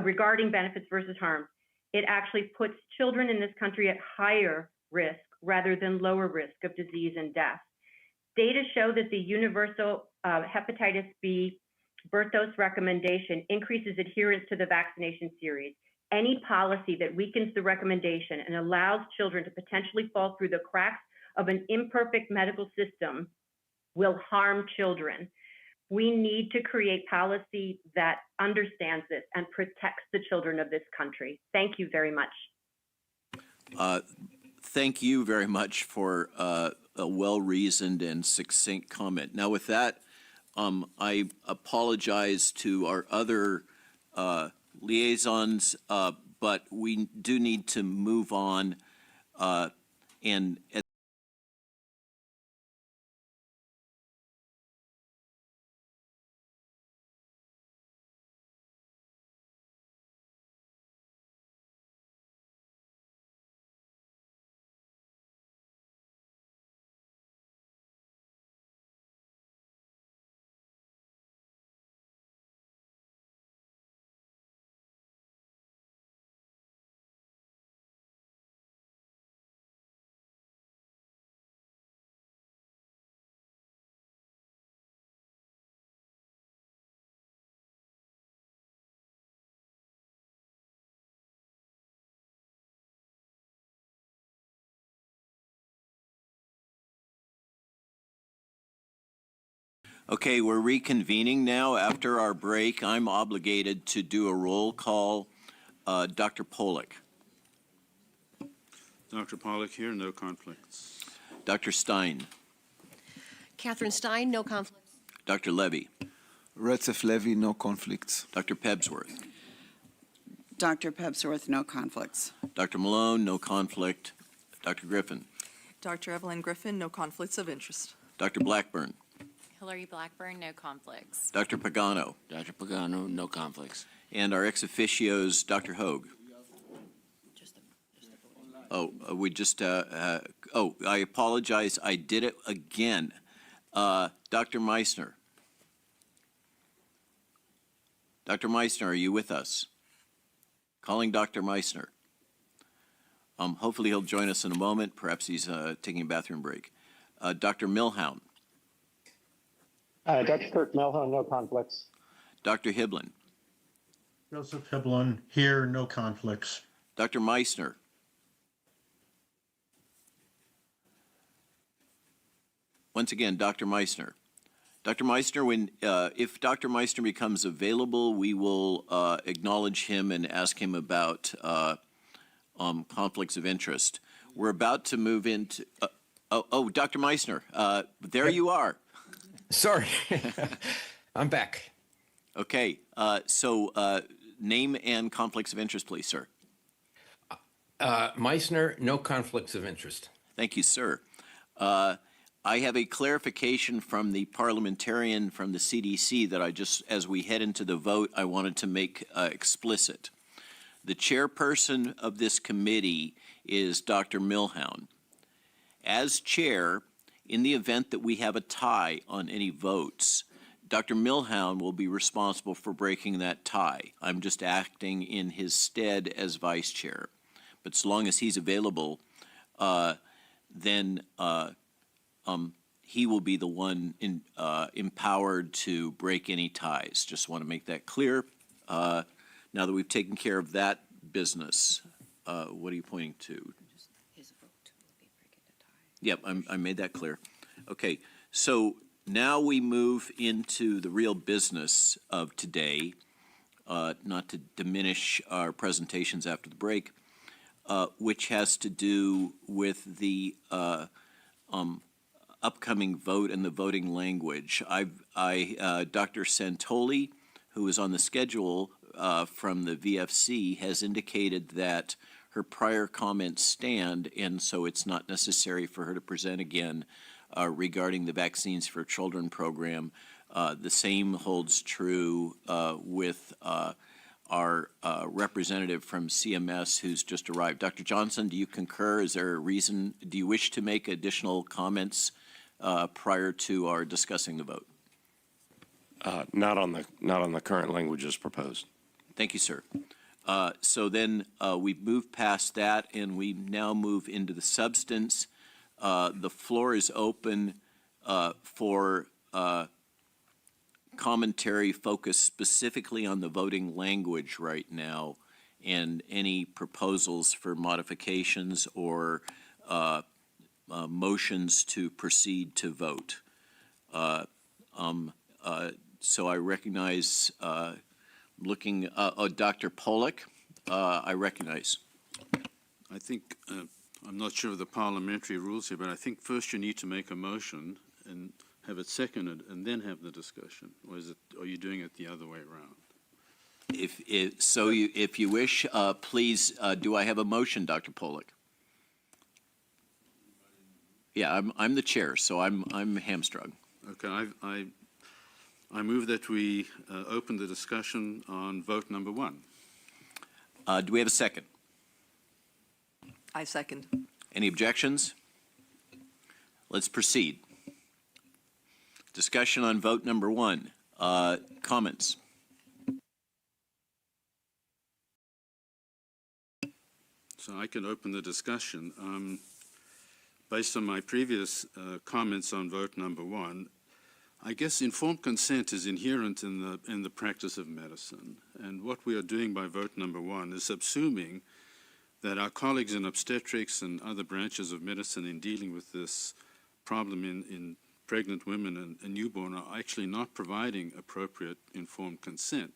regarding benefits versus harms, it actually puts children in this country at higher risk rather than lower risk of disease and death. Data show that the universal hepatitis B birth dose recommendation increases adherence to the vaccination series. Any policy that weakens the recommendation and allows children to potentially fall through the cracks of an imperfect medical system will harm children. We need to create policy that understands this and protects the children of this country. Thank you very much. Thank you very much for a well-reasoned and succinct comment. Now, with that, I apologize to our other liaisons, but we do need to move on. And okay, we're reconvening now after our break. I'm obligated to do a roll call. Dr. Pollack. Dr. Pollack here, no conflicts. Dr. Stein. Catherine Stein, no conflicts. Dr. Levy. Retzef Levy, no conflicts. Dr. Pebsworth. Dr. Pebsworth, no conflicts. Dr. Malone, no conflict. Dr. Griffin. Dr. Evelyn Griffin, no conflicts of interest. Dr. Blackburn. Hillary Blackburn, no conflicts. Dr. Pagano. Dr. Pagano, no conflicts. And our ex officios, Dr. Hogue. We just, I apologize. I did it again. Dr. Meissner. Dr. Meissner, are you with us? Calling Dr. Meissner. Hopefully he'll join us in a moment. Perhaps he's taking a bathroom break. Dr. Milhound. Dr. Kirk Milhound, no conflicts. Dr. Hiblin. Joseph Hiblin, here, no conflicts. Dr. Meissner. Once again, Dr. Meissner. Dr. Meissner, if Dr. Meissner becomes available, we will acknowledge him and ask him about conflicts of interest. We're about to move into, Dr. Meissner, there you are. Sorry, I'm back. Okay, name and conflicts of interest, please, sir. Meissner, no conflicts of interest. Thank you, sir. I have a clarification from the parliamentarian from the CDC that as we head into the vote, I wanted to make explicit. The chairperson of this committee is Dr. Milhound. As chair, in the event that we have a tie on any votes, Dr. Milhound will be responsible for breaking that tie. I'm just acting in his stead as vice chair. But so long as he's available, then he will be the one empowered to break any ties. Just want to make that clear. Now that we've taken care of that business, what are you pointing to? His vote will be breaking the tie. Yep, I made that clear. Okay, so now we move into the real business of today, not to diminish our presentations after the break, which has to do with the upcoming vote and the voting language. Dr. Santoli, who is on the schedule from the VFC, has indicated that her prior comments stand, and so it's not necessary for her to present again regarding the Vaccines for Children program. The same holds true with our representative from CMS who's just arrived. Dr. Johnson, do you concur? Is there a reason? Do you wish to make additional comments prior to our discussing the vote? Not on the current language as proposed. Thank you, sir. So then we've moved past that, and we now move into the substance. The floor is open for commentary focused specifically on the voting language right now, and any proposals for modifications or motions to proceed to vote. So I recognize, Dr. Pollack, I recognize. I think, I'm not sure of the parliamentary rules here, but I think first you need to make a motion and have it seconded and then have the discussion. Or are you doing it the other way around? If you wish, please, do I have a motion, Dr. Pollack? Yeah, I'm the chair, so I'm hamstrung. Okay, I move that we open the discussion on vote number 1. Do we have a second? I second. Any objections? Let's proceed. Discussion on vote number 1. Comments? So I can open the discussion. Based on my previous comments on vote number 1, I guess informed consent is inherent in the practice of medicine. And what we are doing by vote number 1 is subsuming that our colleagues in obstetrics and other branches of medicine in dealing with this problem in pregnant women and newborn are actually not providing appropriate informed consent.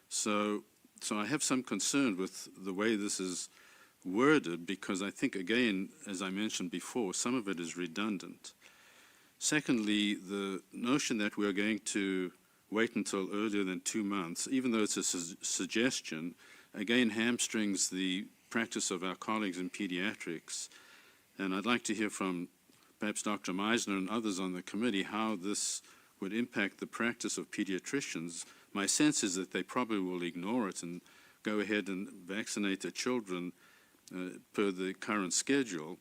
So I have some concern with the way this is worded, because I think, again, as I mentioned before, some of it is redundant. Secondly, the notion that we are going to wait until earlier than 2 months, even though it's a suggestion, again hamstrings the practice of our colleagues in pediatrics. And I'd like to hear from perhaps Dr. Meissner and others on the committee how this would impact the practice of pediatricians. My sense is that they probably will ignore it and go ahead and vaccinate their children per the current schedule.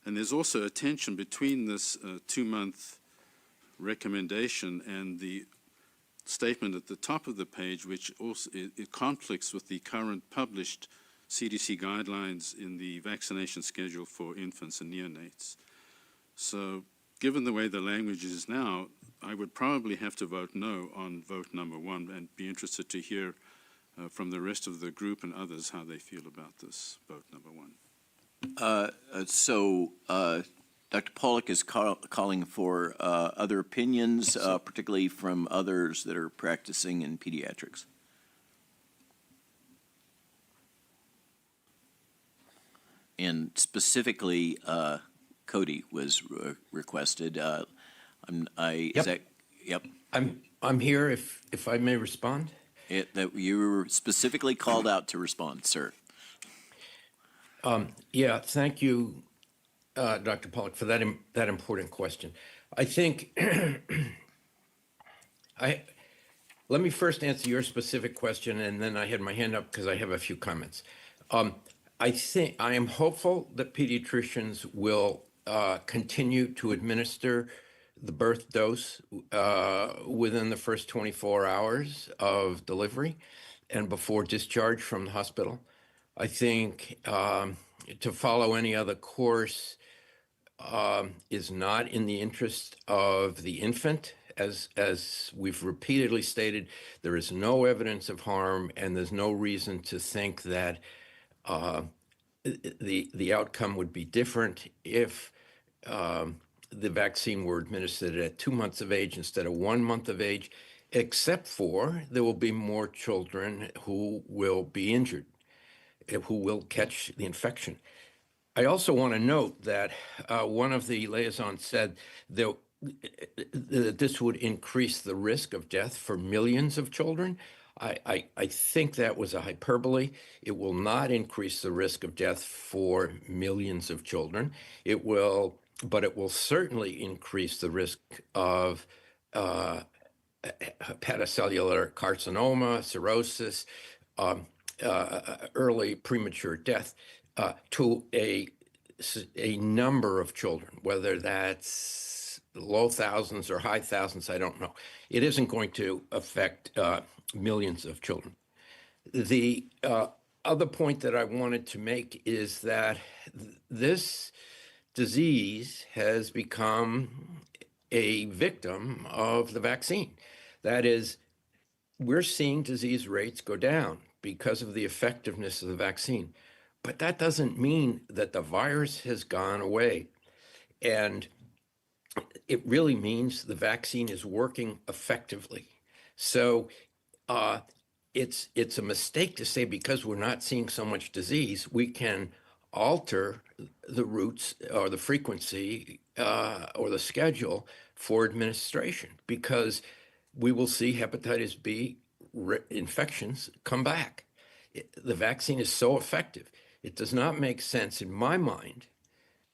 And there's also a tension between this 2-month recommendation and the statement at the top of the page, which also it conflicts with the current published CDC guidelines in the vaccination schedule for infants and neonates. So given the way the language is now, I would probably have to vote no on vote number 1 and be interested to hear from the rest of the group and others how they feel about this vote number 1. Dr. Pollack is calling for other opinions, particularly from others that are practicing in pediatrics. And specifically, Cody was requested. Yep. I'm here if I may respond. That you were specifically called out to respond, sir. Yeah, thank you, Dr. Pollack, for that important question. I think let me first answer your specific question, and then I had my hand up because I have a few comments. I am hopeful that pediatricians will continue to administer the birth dose within the first 24 hours of delivery and before discharge from the hospital. I think to follow any other course is not in the interest of the infant. As we've repeatedly stated, there is no evidence of harm, and there's no reason to think that the outcome would be different if the vaccine were administered at 2 months of age instead of 1 month of age, except for there will be more children who will be injured, who will catch the infection. I also want to note that one of the liaisons said that this would increase the risk of death for millions of children. I think that was a hyperbole. It will not increase the risk of death for millions of children. But it will certainly increase the risk of hepatocellular carcinoma, cirrhosis, early premature death to a number of children, whether that's low thousands or high thousands, I don't know. It isn't going to affect millions of children. The other point that I wanted to make is that this disease has become a victim of the vaccine. That is, we're seeing disease rates go down because of the effectiveness of the vaccine. But that doesn't mean that the virus has gone away. And it really means the vaccine is working effectively. So it's a mistake to say because we're not seeing so much disease, we can alter the routes or the frequency or the schedule for administration, because we will see hepatitis B infections come back. The vaccine is so effective. It does not make sense in my mind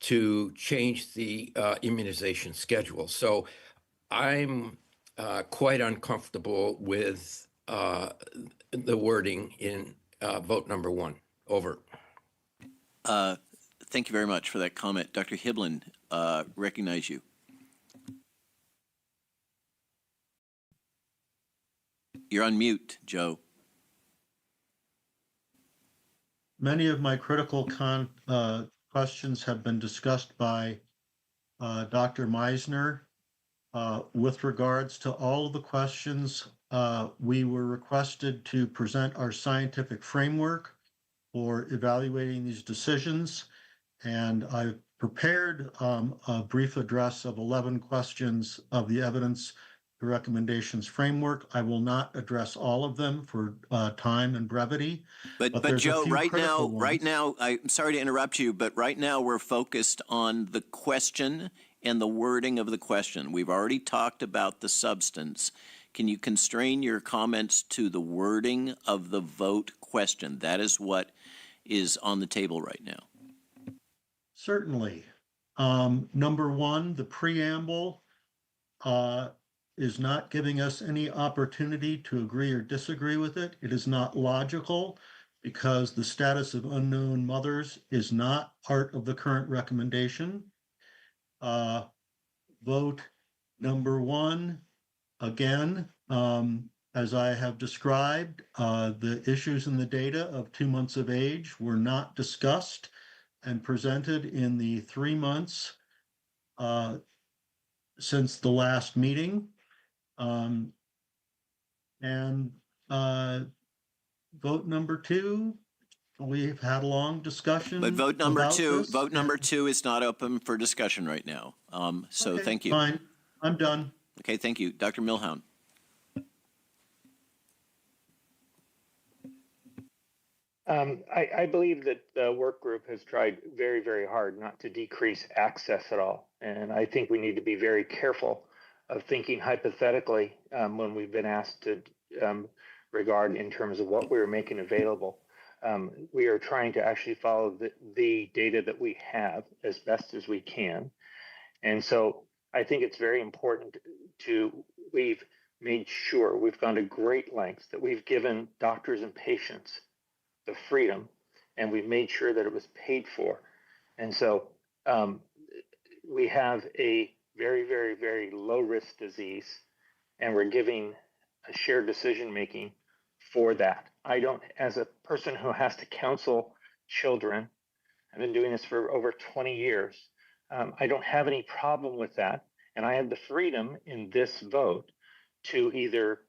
to change the immunization schedule. So I'm quite uncomfortable with the wording in vote number 1. Over. Thank you very much for that comment. Dr. Hiblin, recognize you. You're on mute, Joe. Many of my critical questions have been discussed by Dr. Meisner. With regards to all of the questions, we were requested to present our scientific framework for evaluating these decisions, and I prepared a brief address of 11 questions of the evidence, the recommendations framework. I will not address all of them for time and brevity. But Joe, right now, I'm sorry to interrupt you, but right now we're focused on the question and the wording of the question. We've already talked about the substance. Can you constrain your comments to the wording of the vote question? That is what is on the table right now. Certainly. Number 1, the preamble is not giving us any opportunity to agree or disagree with it. It is not logical. because the status of unknown mothers is not part of the current recommendation. Vote number 1, again, as I have described, the issues in the data of 2 months of age were not discussed and presented in the 3 months since the last meeting. Vote number 2, we've had a long discussion. But vote number about two, this, vote number and- 2 is not open for discussion right now. So Okay, thank you. Fine, I'm done. Okay, thank you. Dr. Milhound. I believe that the work group has tried very, very hard not to decrease access at all. And I think we need to be very careful of thinking hypothetically when we've been asked to regard in terms of what we're making available. We are trying to actually follow the data that we have as best as we can. And so I think it's very important we've made sure we've gone to great lengths that we've given doctors and patients the freedom, and we've made sure that it was paid for. And so we have a very, very, very low risk disease, and we're giving a shared decision making for that. I don't, as a person who has to counsel children, I've been doing this for over 20 years. I don't have any problem with that. And I have the freedom in this vote to either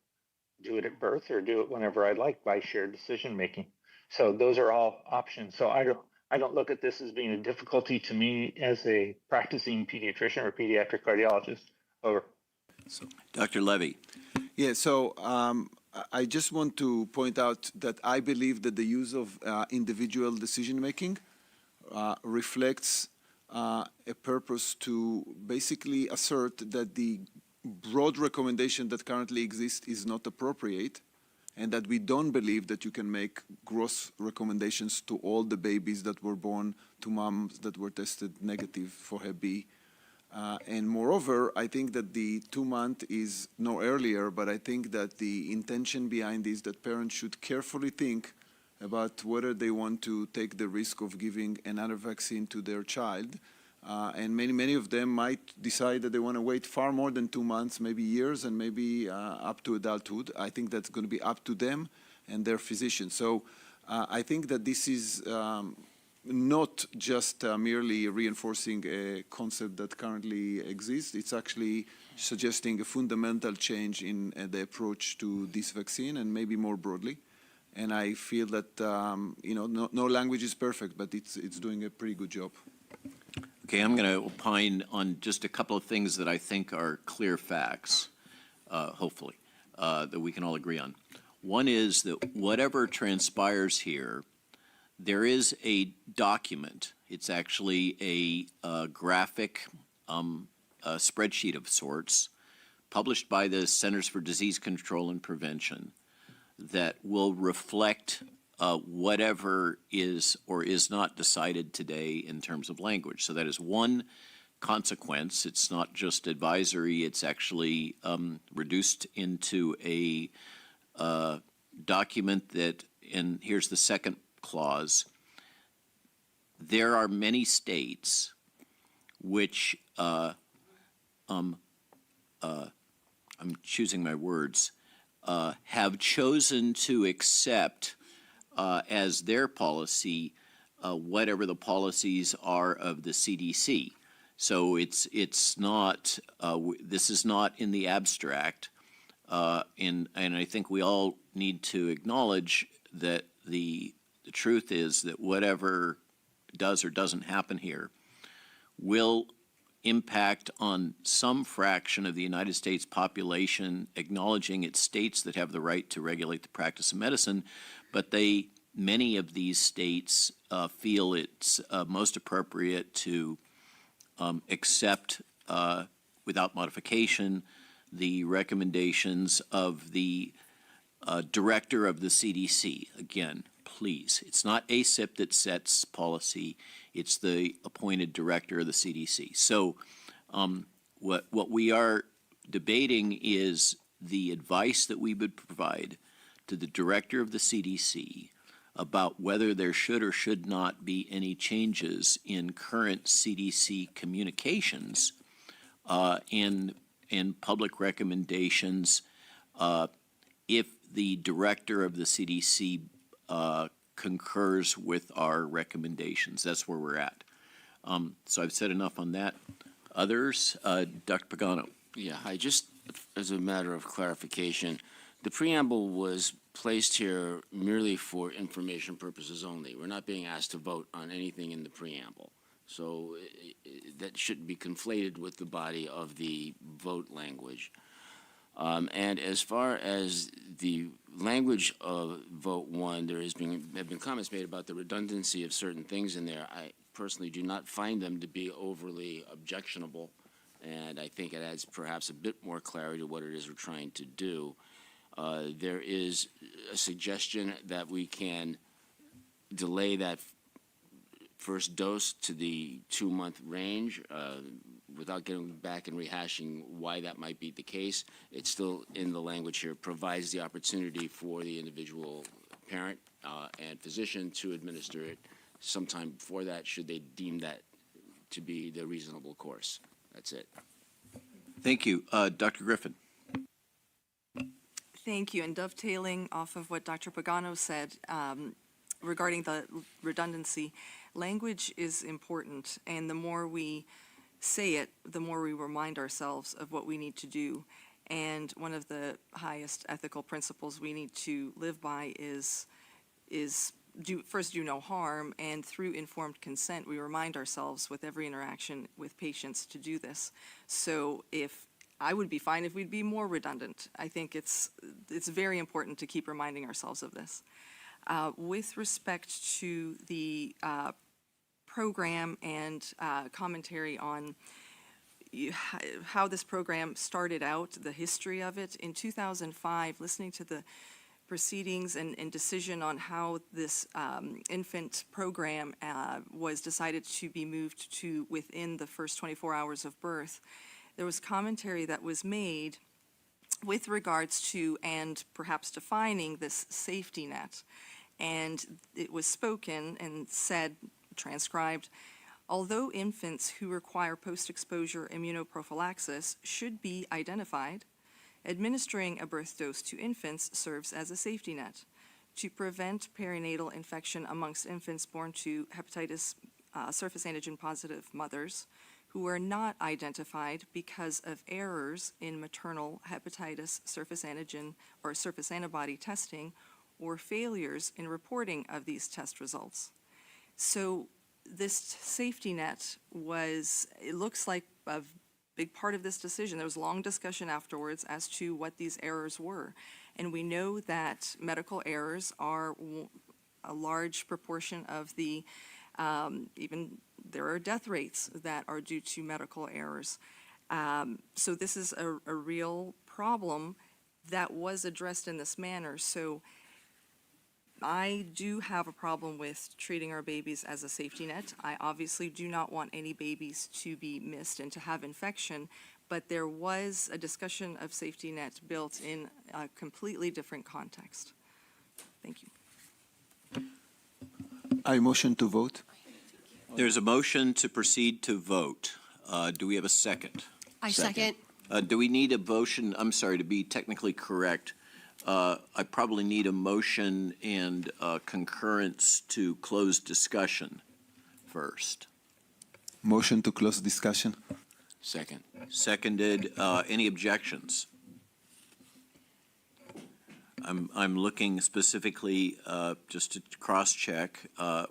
do it at birth or do it whenever I like by shared decision making. So those are all options. So I don't look at this as being a difficulty to me as a practicing pediatrician or pediatric cardiologist. Over. So, Dr. Levy. Yeah, so I just want to point out that I believe that the use of individual decision-making reflects a purpose to basically assert that the broad recommendation that currently exists is not appropriate, and that we don't believe that you can make gross recommendations to all the babies that were born to moms that were tested negative for Hep B. And moreover, I think that the 2-month is no earlier, but I think that the intention behind is that parents should carefully think about whether they want to take the risk of giving another vaccine to their child. And many of them might decide that they want to wait far more than 2 months, maybe years, and maybe up to adulthood. I think that's going to be up to them and their physician. So I think that this is not just merely reinforcing a concept that currently exists. It's actually suggesting a fundamental change in the approach to this vaccine, and maybe more broadly. And I feel that no language is perfect, but it's doing a pretty good job. Okay, I'm going to opine on just a couple of things that I think are clear facts, hopefully, that we can all agree on. One is that whatever transpires here, there is a document. It's actually a graphic spreadsheet of sorts published by the Centers for Disease Control and Prevention that will reflect whatever is or is not decided today in terms of language. So that is one consequence. It's not just advisory. It's actually reduced into a document that, and here's the second clause, there are many states which, I'm choosing my words, have chosen to accept as their policy whatever the policies are of the CDC. So it's not, this is not in the abstract, and I think we all need to acknowledge that the truth is that whatever does or doesn't happen here will impact on some fraction of the United States population, acknowledging it's states that have the right to regulate the practice of medicine, but many of these states feel it's most appropriate to accept without modification the recommendations of the director of the CDC. Again, please, it's not ACIP that sets policy, it's the appointed director of the CDC. So what we are debating is the advice that we would provide to the director of the CDC about whether there should or should not be any changes in current CDC communications and public recommendations if the director of the CDC concurs with our recommendations. That's where we're at. So I've said enough on that. Others, Dr. Pagano. Yeah, hi. Just as a matter of clarification, the preamble was placed here merely for information purposes only. We're not being asked to vote on anything in the preamble. So that shouldn't be conflated with the body of the vote language. And as far as the language of vote one, have been comments made about the redundancy of certain things in there. I personally do not find them to be overly objectionable, and I think it adds perhaps a bit more clarity to what it is we're trying to do. There is a suggestion that we can delay that first dose to the 2-month range without getting back and rehashing why that might be the case. It's still in the language here, provides the opportunity for the individual parent and physician to administer it sometime before that, should they deem that to be the reasonable course. That's it. Thank you. Dr. Griffin. Thank you. And dovetailing off of what Dr. Pagano said regarding the redundancy, language is important, and the more we say it, the more we remind ourselves of what we need to do. And one of the highest ethical principles we need to live by is do no harm, and through informed consent, we remind ourselves with every interaction with patients to do this. So I would be fine if we'd be more redundant. I think it's very important to keep reminding ourselves of this. With respect to the program and commentary on how this program started out, the history of it, in 2005, listening to the proceedings and decision on how this infant program was decided to be moved to within the first 24 hours of birth, there was commentary that was made with regards to and perhaps defining this safety net. And it was spoken and said, transcribed, although infants who require post-exposure immunoprophylaxis should be identified, administering a birth dose to infants serves as a safety net to prevent perinatal infection amongst infants born to hepatitis surface antigen positive mothers who are not identified because of errors in maternal hepatitis surface antigen or surface antibody testing or failures in reporting of these test results. So this safety net it looks like a big part of this decision. There was long discussion afterwards as to what these errors were. And we know that medical errors are a large proportion of the, even there are death rates that are due to medical errors. So this is a real problem that was addressed in this manner. So I do have a problem with treating our babies as a safety net. I obviously do not want any babies to be missed and to have infection, but there was a discussion of safety net built in a completely different context. Thank you. I motion to vote. There's a motion to proceed to vote. Do we have a second? I second. Do we need a motion, I'm sorry, to be technically correct, I probably need a motion and concurrence to close discussion first. Motion to close discussion. Second. Seconded. Any objections? I'm looking specifically just to cross-check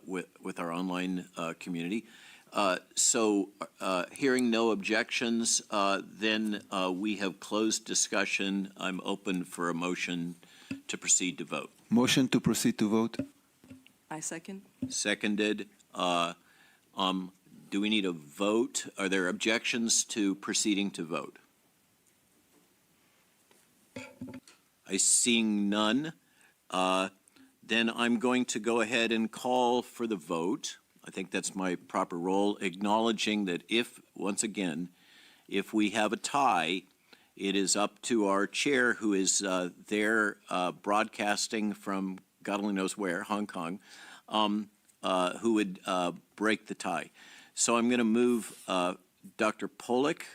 with our online community. So hearing no objections, then we have closed discussion. I'm open for a motion to proceed to vote. Motion to proceed to vote. I second. Seconded. Do we need a vote? Are there objections to proceeding to vote? I seeing none. Then I'm going to go ahead and call for the vote. I think that's my proper role, acknowledging that once again, if we have a tie, it is up to our chair, who is there broadcasting from God only knows where, Hong Kong, who would break the tie. So I'm going to move Dr. Pollack,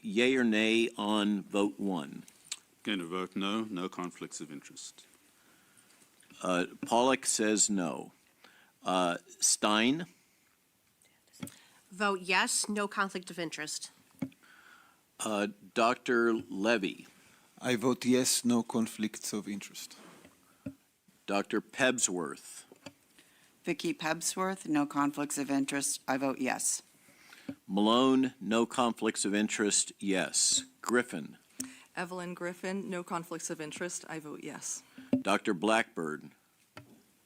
yay or nay on vote 1? Going to vote no, no conflicts of interest. Pollack says no. Stein, Vote yes, no conflict of interest. Dr. Levy, I vote yes, no conflicts of interest. Dr. Pebsworth, Vicky Pebsworth, no conflicts of interest. I vote yes. Malone, no conflicts of interest, yes. Griffin, Evelyn Griffin, no conflicts of interest. I vote yes. Dr. Blackburn,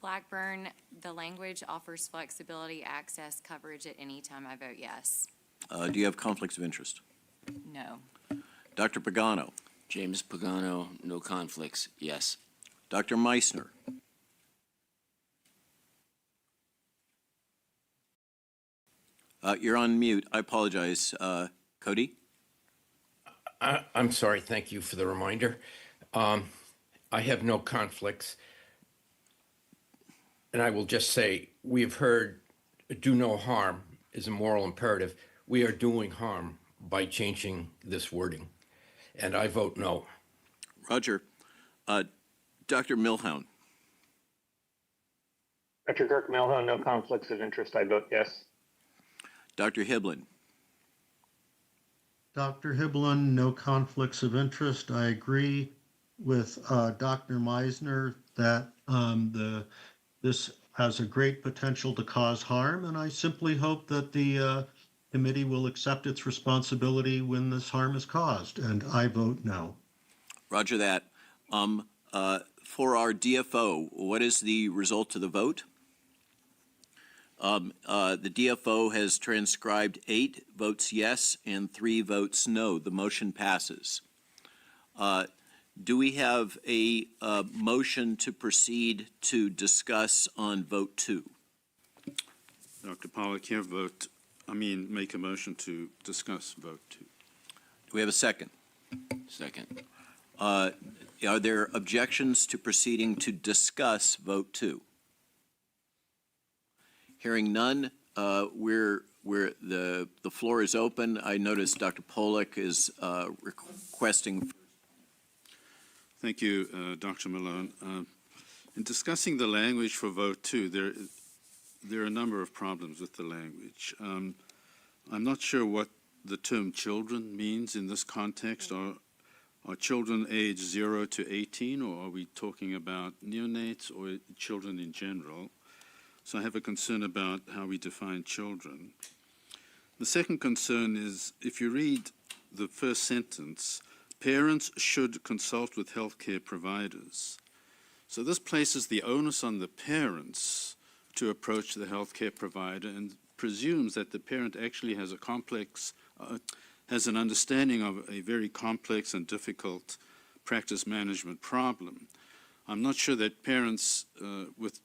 Blackburn, the language offers flexibility, access, coverage at any time. I vote yes. do you have conflicts of interest? No. Dr. Pagano, James Pagano, no conflicts, yes. Dr. Meissner, you're on mute. I apologize. Cody? I'm sorry. Thank you for the reminder. I have no conflicts. And I will just say, we have heard do no harm is a moral imperative. We are doing harm by changing this wording. And I vote no. Roger. Dr. Milhound, Dr. Kirk Milhound, no conflicts of interest. I vote yes. Dr. Hiblin, Dr. Hiblin, no conflicts of interest. I agree with Dr. Meisner that this has a great potential to cause harm, and I simply hope that the committee will accept its responsibility when this harm is caused, and I vote no. Roger that. For our DFO, what is the result of the vote? The DFO has transcribed 8 votes yes and 3 votes no. The motion passes. Do we have a motion to proceed to discuss on vote 2? Dr. Pollack, here make a motion to discuss vote 2. Do we have a second? Second. Are there objections to proceeding to discuss vote 2? Hearing none, the floor is open. I notice Dr. Pollack is requesting. Thank you, Dr. Malone. In discussing the language for vote 2, there are a number of problems with the language. I'm not sure what the term children means in this context. Are children aged 0 to 18, or are we talking about neonates or children in general? So I have a concern about how we define children. The second concern is, if you read the first sentence, parents should consult with healthcare providers. So this places the onus on the parents to approach the healthcare provider and presumes that the parent actually has has an understanding of a very complex and difficult practice management problem. I'm not sure that parents, with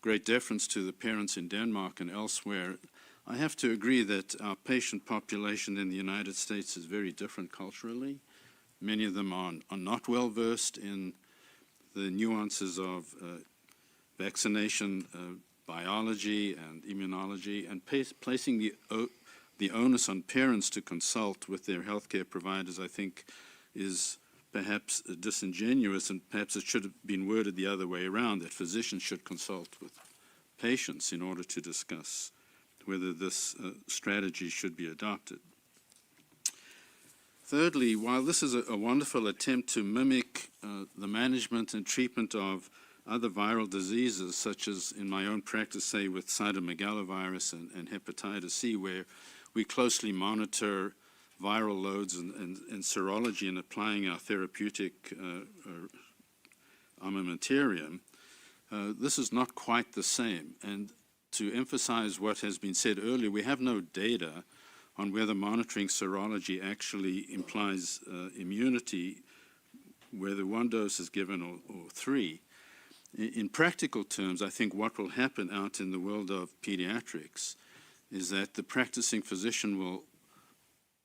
great deference to the parents in Denmark and elsewhere, I have to agree that our patient population in the United States is very different culturally. Many of them are not well versed in the nuances of vaccination, biology, and immunology, and placing the onus on parents to consult with their healthcare providers, I think, is perhaps disingenuous, and perhaps it should have been worded the other way around, that physicians should consult with patients in order to discuss whether this strategy should be adopted. Thirdly, while this is a wonderful attempt to mimic the management and treatment of other viral diseases, such as in my own practice, say with cytomegalovirus and hepatitis C, where we closely monitor viral loads and serology in applying our therapeutic armamentarium, this is not quite the same. And to emphasize what has been said earlier, we have no data on whether monitoring serology actually implies immunity, whether 1 dose is given or 3. In practical terms, I think what will happen out in the world of pediatrics is that the practicing physician will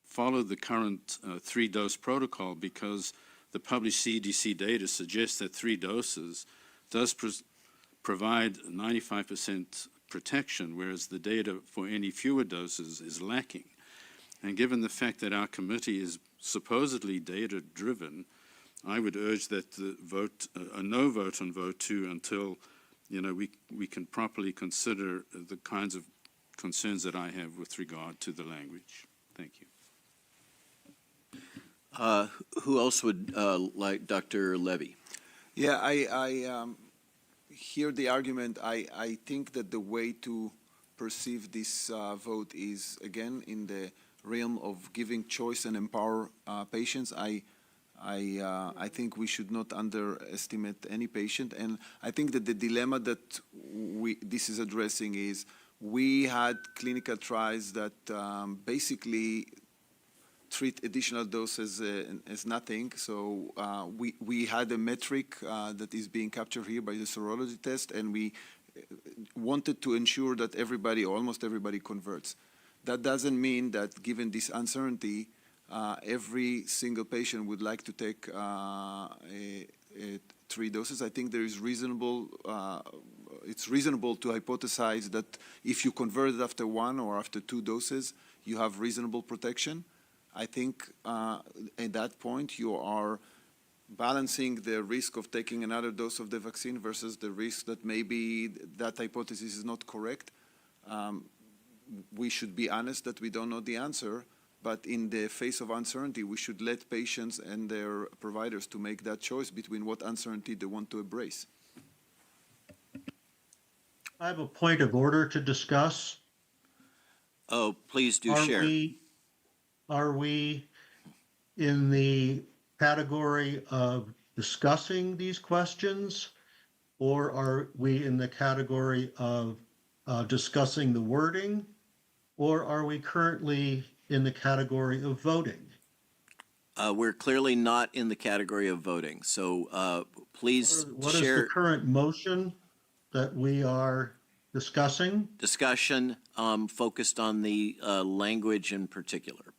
follow the current 3-dose protocol because the published CDC data suggests that 3 doses does provide 95% protection, whereas the data for any fewer doses is lacking. And given the fact that our committee is supposedly data-driven, I would urge that the vote, a no vote on vote 2 until, we can properly consider the kinds of concerns that I have with regard to the language. Thank you. Who else would like Dr. Levy? Yeah, I hear the argument. I think that the way to perceive this vote is, again, in the realm of giving choice and empower patients. I think we should not underestimate any patient. And I think that the dilemma that this is addressing is we had clinical trials that basically treat additional doses as nothing. So we had a metric that is being captured here by the serology test, and we wanted to ensure that everybody, or almost everybody, converts. That doesn't mean that given this uncertainty, every single patient would like to take 3 doses. I think there is it's reasonable to hypothesize that if you convert after 1 or after 2 doses, you have reasonable protection. I think at that point you are balancing the risk of taking another dose of the vaccine versus the risk that maybe that hypothesis is not correct. We should be honest that we don't know the answer, but in the face of uncertainty, we should let patients and their providers to make that choice between what uncertainty they want to embrace. I have a point of order to discuss. Oh, please do share. Are we in the category of discussing these questions, or are we in the category of discussing the wording, or are we currently in the category of voting? We're clearly not in the category of voting, so please What share. is the current motion that we are discussing? Discussion focused on the language in particular.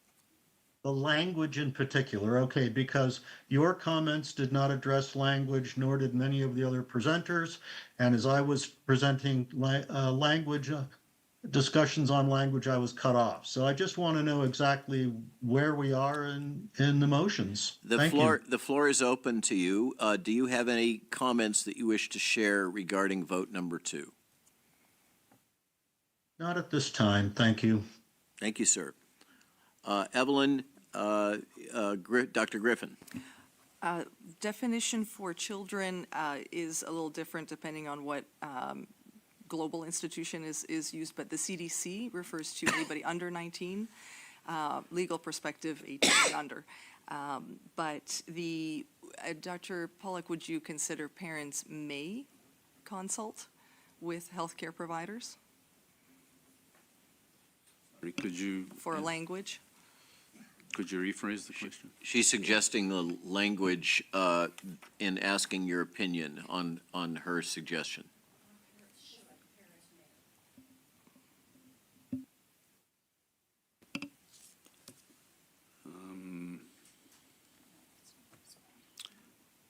The language in particular, okay, because your comments did not address language, nor did many of the other presenters. And as I was presenting discussions on language, I was cut off. So I just want to know exactly where we are in the motions. The floor is open to you. Do you have any comments that you wish to share regarding vote number 2? Not at this time, thank you. Thank you, sir. Evelyn, Dr. Griffin. Definition for children is a little different depending on what global institution is used, but the CDC refers to anybody under 19, legal perspective 18 and under. But Dr. Pollack, would you consider parents may consult with healthcare providers? Could you? For language? Could you rephrase the question? She's suggesting the language in asking your opinion on her suggestion.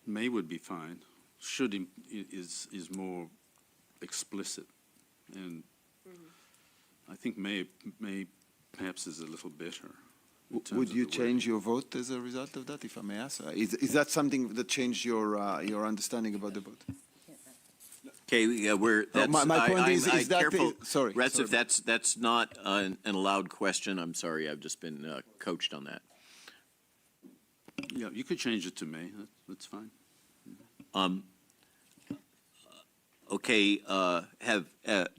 May would be fine. Should is more explicit, and I think may perhaps is a little better. Would you change your vote as a result of that, if I may ask? Is that something that changed your understanding about the vote? Okay, that's, my point is that careful, sorry, Retzif, that's not an allowed question. I'm sorry, I've just been coached on that. Yeah, you could change it to May. That's fine. Okay, have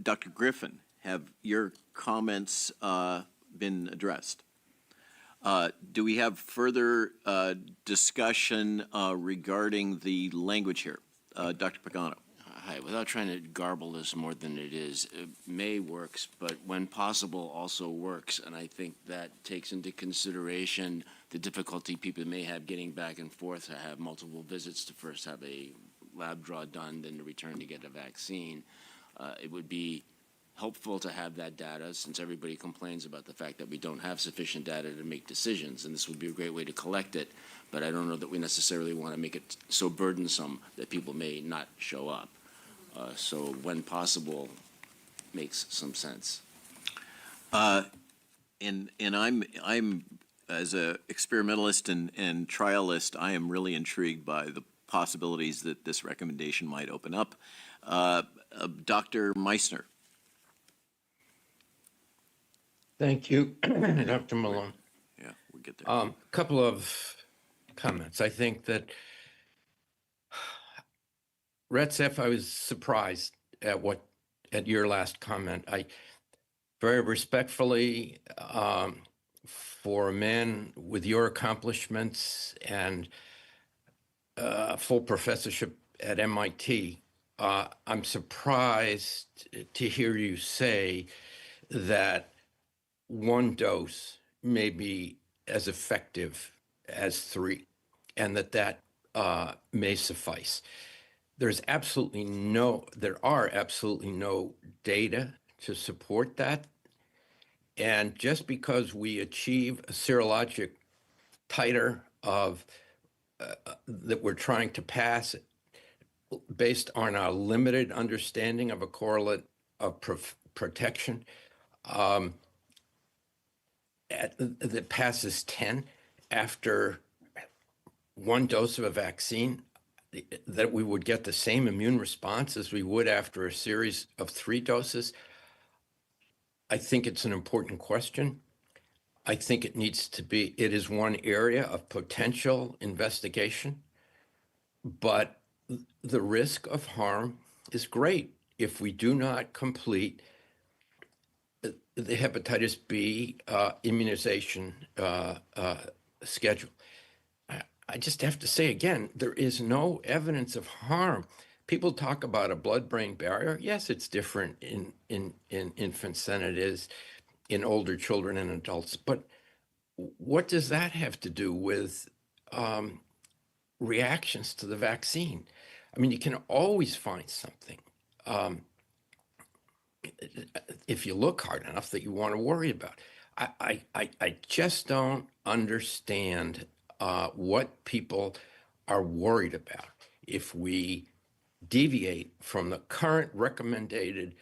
Dr. Griffin, have your comments been addressed? Do we have further discussion regarding the language here? Dr. Pagano. Hi, without trying to garble this more than it is, may works, but when possible also works, and I think that takes into consideration the difficulty people may have getting back and forth to have multiple visits to first have a lab draw done, then to return to get a vaccine. It would be helpful to have that data, since everybody complains about the fact that we don't have sufficient data to make decisions, and this would be a great way to collect it, but I don't know that we necessarily want to make it so burdensome that people may not show up. So when possible, makes some sense. And I'm as a experimentalist and trialist, I am really intrigued by the possibilities that this recommendation might open up. Dr. Meissner. Thank you, Dr. Malone. Yeah, we'll get there. A couple of comments. I think that Retzef, I was surprised at your last comment. I very respectfully, for a man with your accomplishments and full professorship at MIT, I'm surprised to hear you say that one dose may be as effective as 3, and that may suffice. There are absolutely no data to support that. And just because we achieve a serologic titer of that we're trying to pass based on our limited understanding of a correlate of protection, that passes 10 after one dose of a vaccine, that we would get the same immune response as we would after a series of 3 doses. I think it's an important question. I think it is one area of potential investigation, but the risk of harm is great if we do not complete the hepatitis B immunization schedule. I just have to say again, there is no evidence of harm. People talk about a blood-brain barrier. Yes, it's different in infants than it is in older children and adults. But what does that have to do with reactions to the vaccine? I mean, you can always find something if you look hard enough that you want to worry about. I just don't understand what people are worried about if we deviate from the current recommended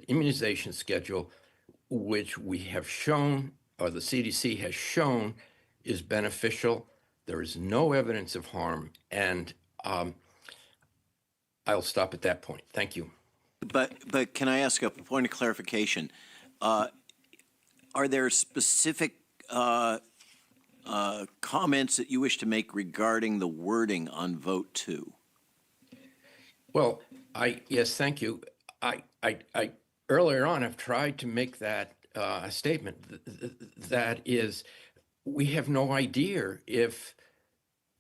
immunization schedule, which we have shown, or the CDC has shown, is beneficial. There is no evidence of harm, and I'll stop at that point. Thank you. But can I ask a point of clarification? Are there specific comments that you wish to make regarding the wording on vote 2? Well, yes, thank you. I earlier on I've tried to make that statement. That is, we have no idea if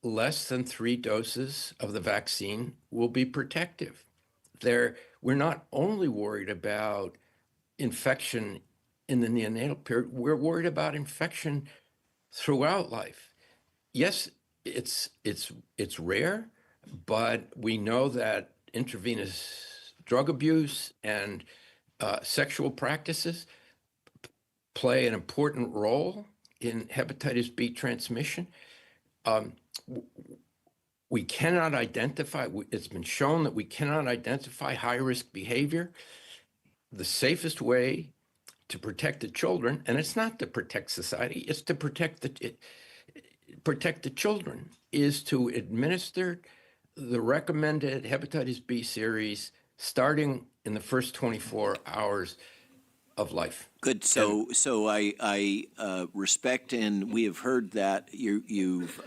less than 3 doses of the vaccine will be protective. We're not only worried about infection in the neonatal period, we're worried about infection throughout life. Yes, it's rare, but we know that intravenous drug abuse and sexual practices play an important role in hepatitis B transmission. We cannot identify, it's been shown that we cannot identify high-risk behavior. The safest way to protect the children, and it's not to protect society, it's to protect the children, is to administer the recommended hepatitis B series starting in the first 24 hours of life. Good. So I respect, and we have heard that you've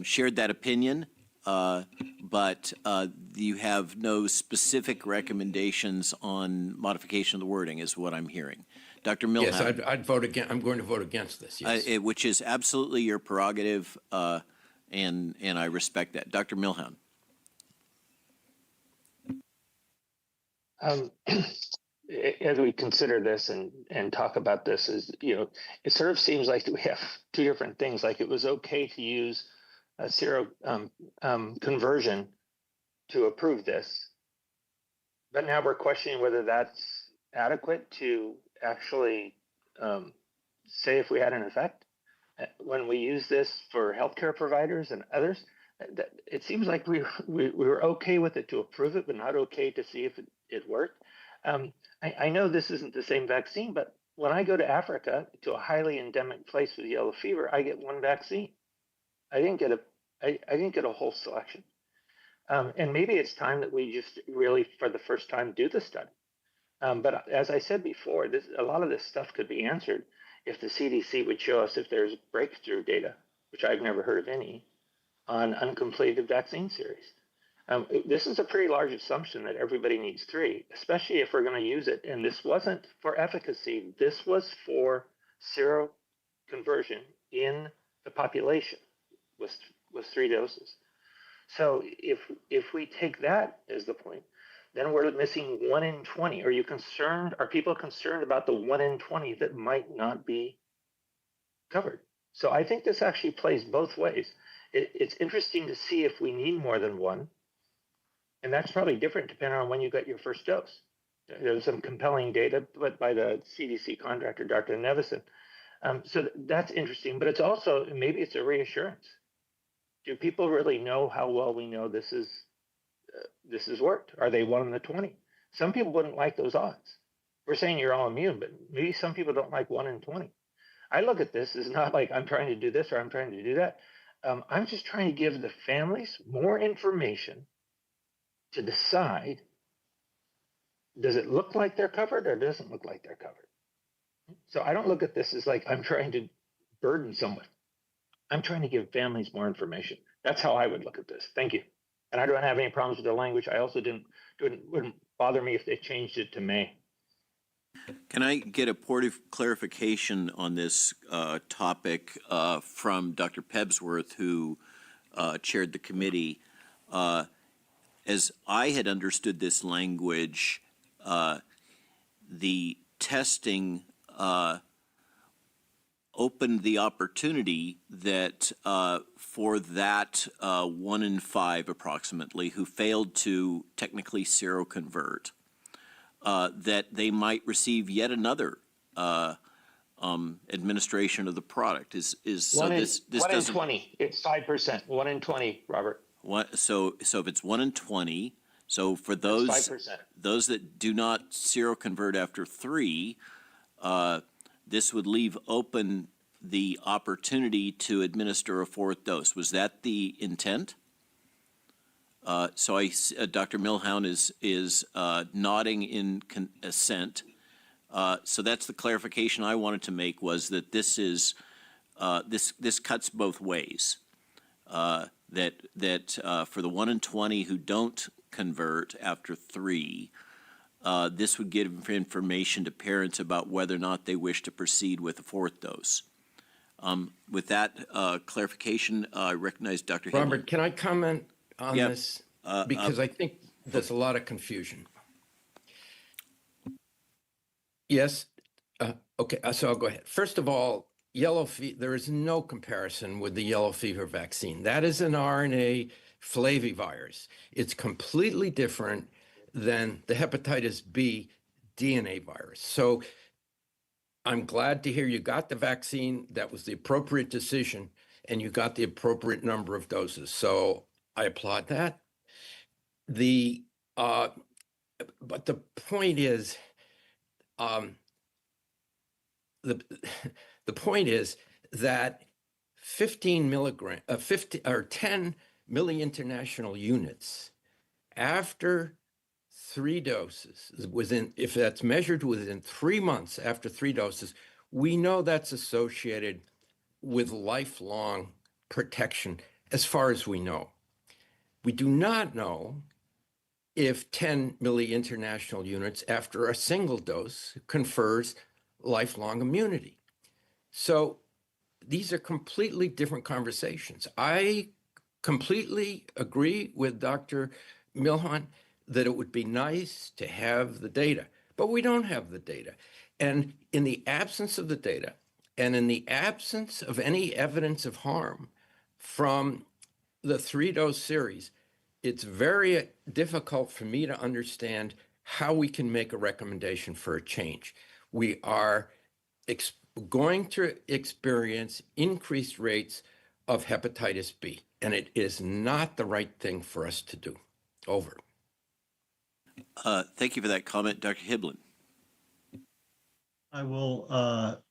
shared that opinion, but you have no specific recommendations on modification of the wording, is what I'm hearing. Dr. Milhouse. Yes, I'd vote against. I'm going to vote against this. Yes. Which is absolutely your prerogative, and I respect that. Dr. Milhouse. As we consider this and talk about this, it sort of seems like we have 2 different things. Like, it was okay to use a sero conversion to approve this, But now we're questioning whether that's adequate to actually say if we had an effect. When we use this for healthcare providers and others, it seems like we were okay with it to approve it, but not okay to see if it worked. I know this isn't the same vaccine, but when I go to Africa, to a highly endemic place with yellow fever, I get one vaccine. I didn't get a whole selection. And maybe it's time that we just really, for the first time, do the study. But as I said before, a lot of this stuff could be answered if the CDC would show us if there's breakthrough data, which I've never heard of any, on uncompleted vaccine series. This is a pretty large assumption that everybody needs 3, especially if we're going to use it. And this wasn't for efficacy. This was for seroconversion in the population with 3 doses. So if we take that as the point, then we're missing 1 in 20. Are people concerned about the 1 in 20 that might not be covered? So I think this actually plays both ways. It's interesting to see if we need more than 1. And that's probably different depending on when you got your first dose. There's some compelling data but by the CDC contractor, Dr. Nevison. So that's interesting, but it's also, maybe it's a reassurance. Do people really know how well we know this has worked? Are they 1 in the 20? Some people wouldn't like those odds. We're saying you're all immune, but maybe some people don't like 1 in 20. I look at this as not like I'm trying to do this or I'm trying to do that. I'm just trying to give the families more information to decide, does it look like they're covered or doesn't look like they're covered? So I don't look at this as like I'm trying to burden someone. I'm trying to give families more information. That's how I would look at this. Thank you. And I don't have any problems with the language. I also wouldn't bother me if they changed it to May. Can I get a point of clarification on this topic from Dr. Pebsworth, who chaired the committee? As I had understood this language, the testing opened the opportunity that for that 1 in 5 approximately who failed to technically seroconvert, that they might receive yet another administration of the product. This 1 in doesn't 20. It's 5%. 1 in 20, Robert. So if it's 1 in 20, so for those 5%. that do not seroconvert after 3, this would leave open the opportunity to administer a 4th dose. Was that the intent? So Dr. Milhound is nodding in assent. So that's the clarification I wanted to make, was that this is this cuts both ways. That for the 1 in 20 who don't convert after 3, this would give information to parents about whether or not they wish to proceed with a 4th dose. With that clarification, I recognize Dr. Hindley. Robert, can I comment on this? Because I think there's a lot of confusion. Yes. Okay, so I'll go ahead. First of all, yellow fever, there is no comparison with the yellow fever vaccine. That is an RNA flavivirus. It's completely different than the hepatitis B DNA virus. So I'm glad to hear you got the vaccine. That was the appropriate decision, and you got the appropriate number of doses. So I applaud that. But the point is, the point is that 10 milli-international units after 3 doses, if that's measured within 3 months after 3 doses, we know that's associated with lifelong protection as far as we know. We do not know if 10 milli-international units after a single dose confers lifelong immunity. So these are completely different conversations. I completely agree with Dr. Milhound that it would be nice to have the data, but we don't have the data. And in the absence of the data, and in the absence of any evidence of harm from the 3-dose series, it's very difficult for me to understand how we can make a recommendation for a change. We are going to experience increased rates of hepatitis B, and it is not the right thing for us to do. Over. Thank you for that comment. Dr. Hiblin. I will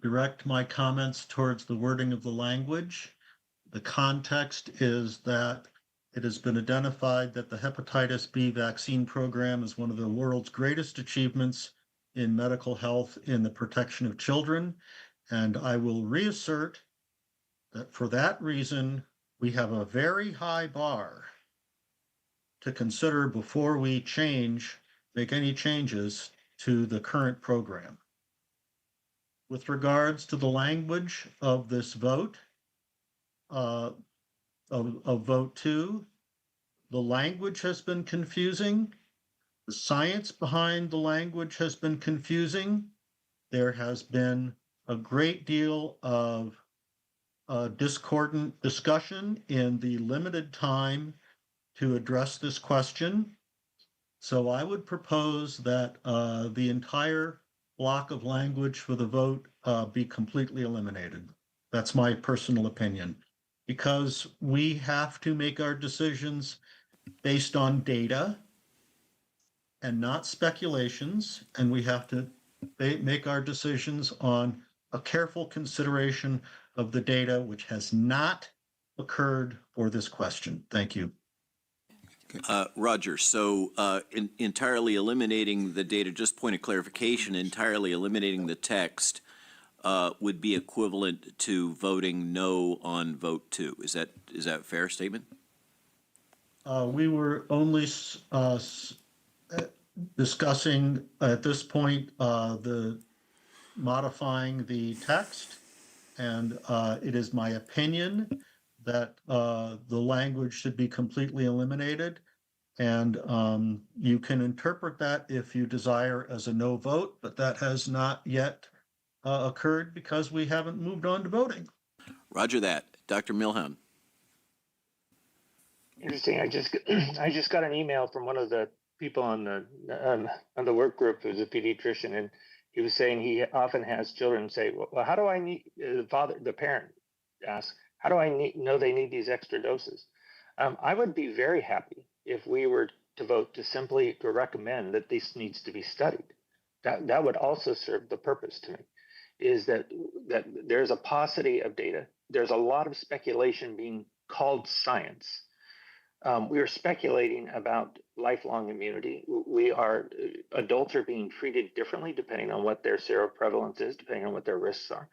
direct my comments towards the wording of the language. The context is that it has been identified that the hepatitis B vaccine program is one of the world's greatest achievements in medical health in the protection of children. And I will reassert that for that reason, we have a very high bar to consider before we make any changes to the current program. With regards to the language of this vote, of vote 2, the language has been confusing. The science behind the language has been confusing. There has been a great deal of discordant discussion in the limited time to address this question. So I would propose that the entire block of language for the vote be completely eliminated. That's my personal opinion, because we have to make our decisions based on data and not speculations, and we have to make our decisions on a careful consideration of the data, which has not occurred for this question. Thank you. Roger, so entirely eliminating the data, just point of clarification, entirely eliminating the text would be equivalent to voting no on vote 2. Is that a fair statement? We were only discussing at this point the modifying the text, and it is my opinion that the language should be completely eliminated. And you can interpret that if you desire as a no vote, but that has not yet occurred because we haven't moved on to voting. Roger that. Dr. Milhound. Interesting. I just got an email from one of the people on the work group who's a pediatrician, and he was saying he often has children say, well, how do I need, the parent asks, how do I know they need these extra doses? I would be very happy if we were to vote to simply to recommend that this needs to be studied. That would also serve the purpose to me, is that there's a paucity of data. There's a lot of speculation being called science. We are speculating about lifelong immunity. Adults are being treated differently depending on what their seroprevalence is, depending on what their risks are.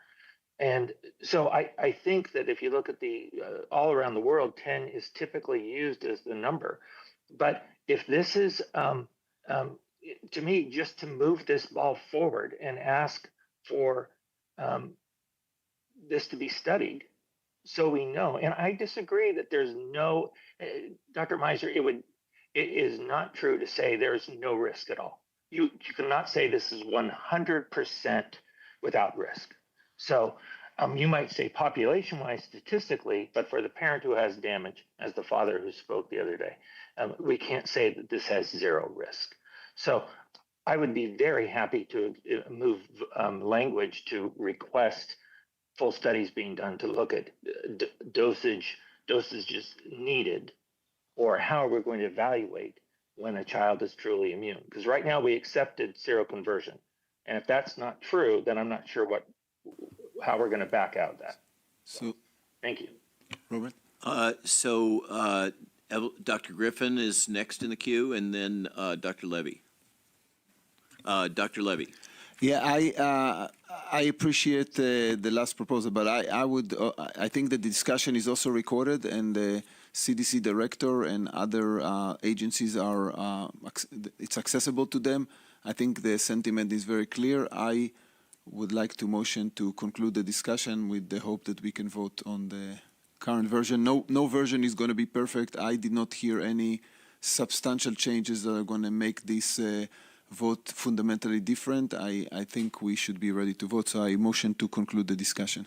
And so I think that if you look at the all around the world, 10 is typically used as the number. But if this is, to me, just to move this ball forward and ask for this to be studied, so we know. And I disagree that there's no, Dr. Meiser, it is not true to say there's no risk at all. You cannot say this is 100% without risk. So you might say population-wise statistically, but for the parent who has damage, as the father who spoke the other day, we can't say that this has zero risk. So I would be very happy to move language to request full studies being done to look at dosages needed, or how we're going to evaluate when a child is truly immune. Because right now we accepted seroconversion. And if that's not true, then I'm not sure how we're going to back out of that. So, thank you. Robert? Dr. Griffin is next in the queue, and then Dr. Levy. Dr. Levy. Yeah, I appreciate the last proposal, but I think that the discussion is also recorded, and the CDC director and other agencies it's accessible to them. I think the sentiment is very clear. I would like to motion to conclude the discussion with the hope that we can vote on the current version. No version is going to be perfect. I did not hear any substantial changes that are going to make this vote fundamentally different. I think we should be ready to vote. So I motion to conclude the discussion.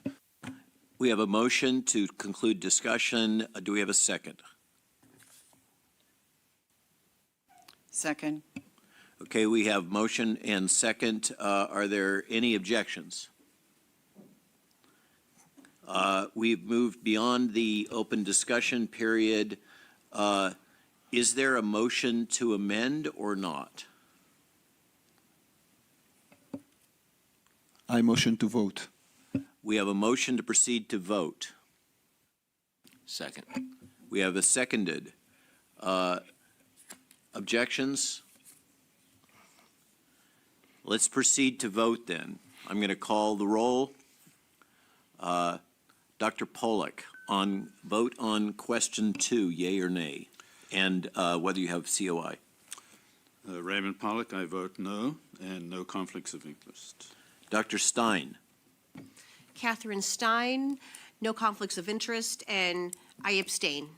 We have a motion to conclude discussion. Do we have a second? Second. Okay, we have motion and second. Are there any objections? We've moved beyond the open discussion period. Is there a motion to amend or not? I motion to vote. We have a motion to proceed to vote. Second. We have a seconded. Objections? Let's proceed to vote then. I'm going to call the roll. Dr. Pollack, vote on question 2, yea or nay, and whether you have COI. Raymond Pollock, I vote no, and no conflicts of interest. Dr. Stein. Catherine Stein, no conflicts of interest, and I abstain.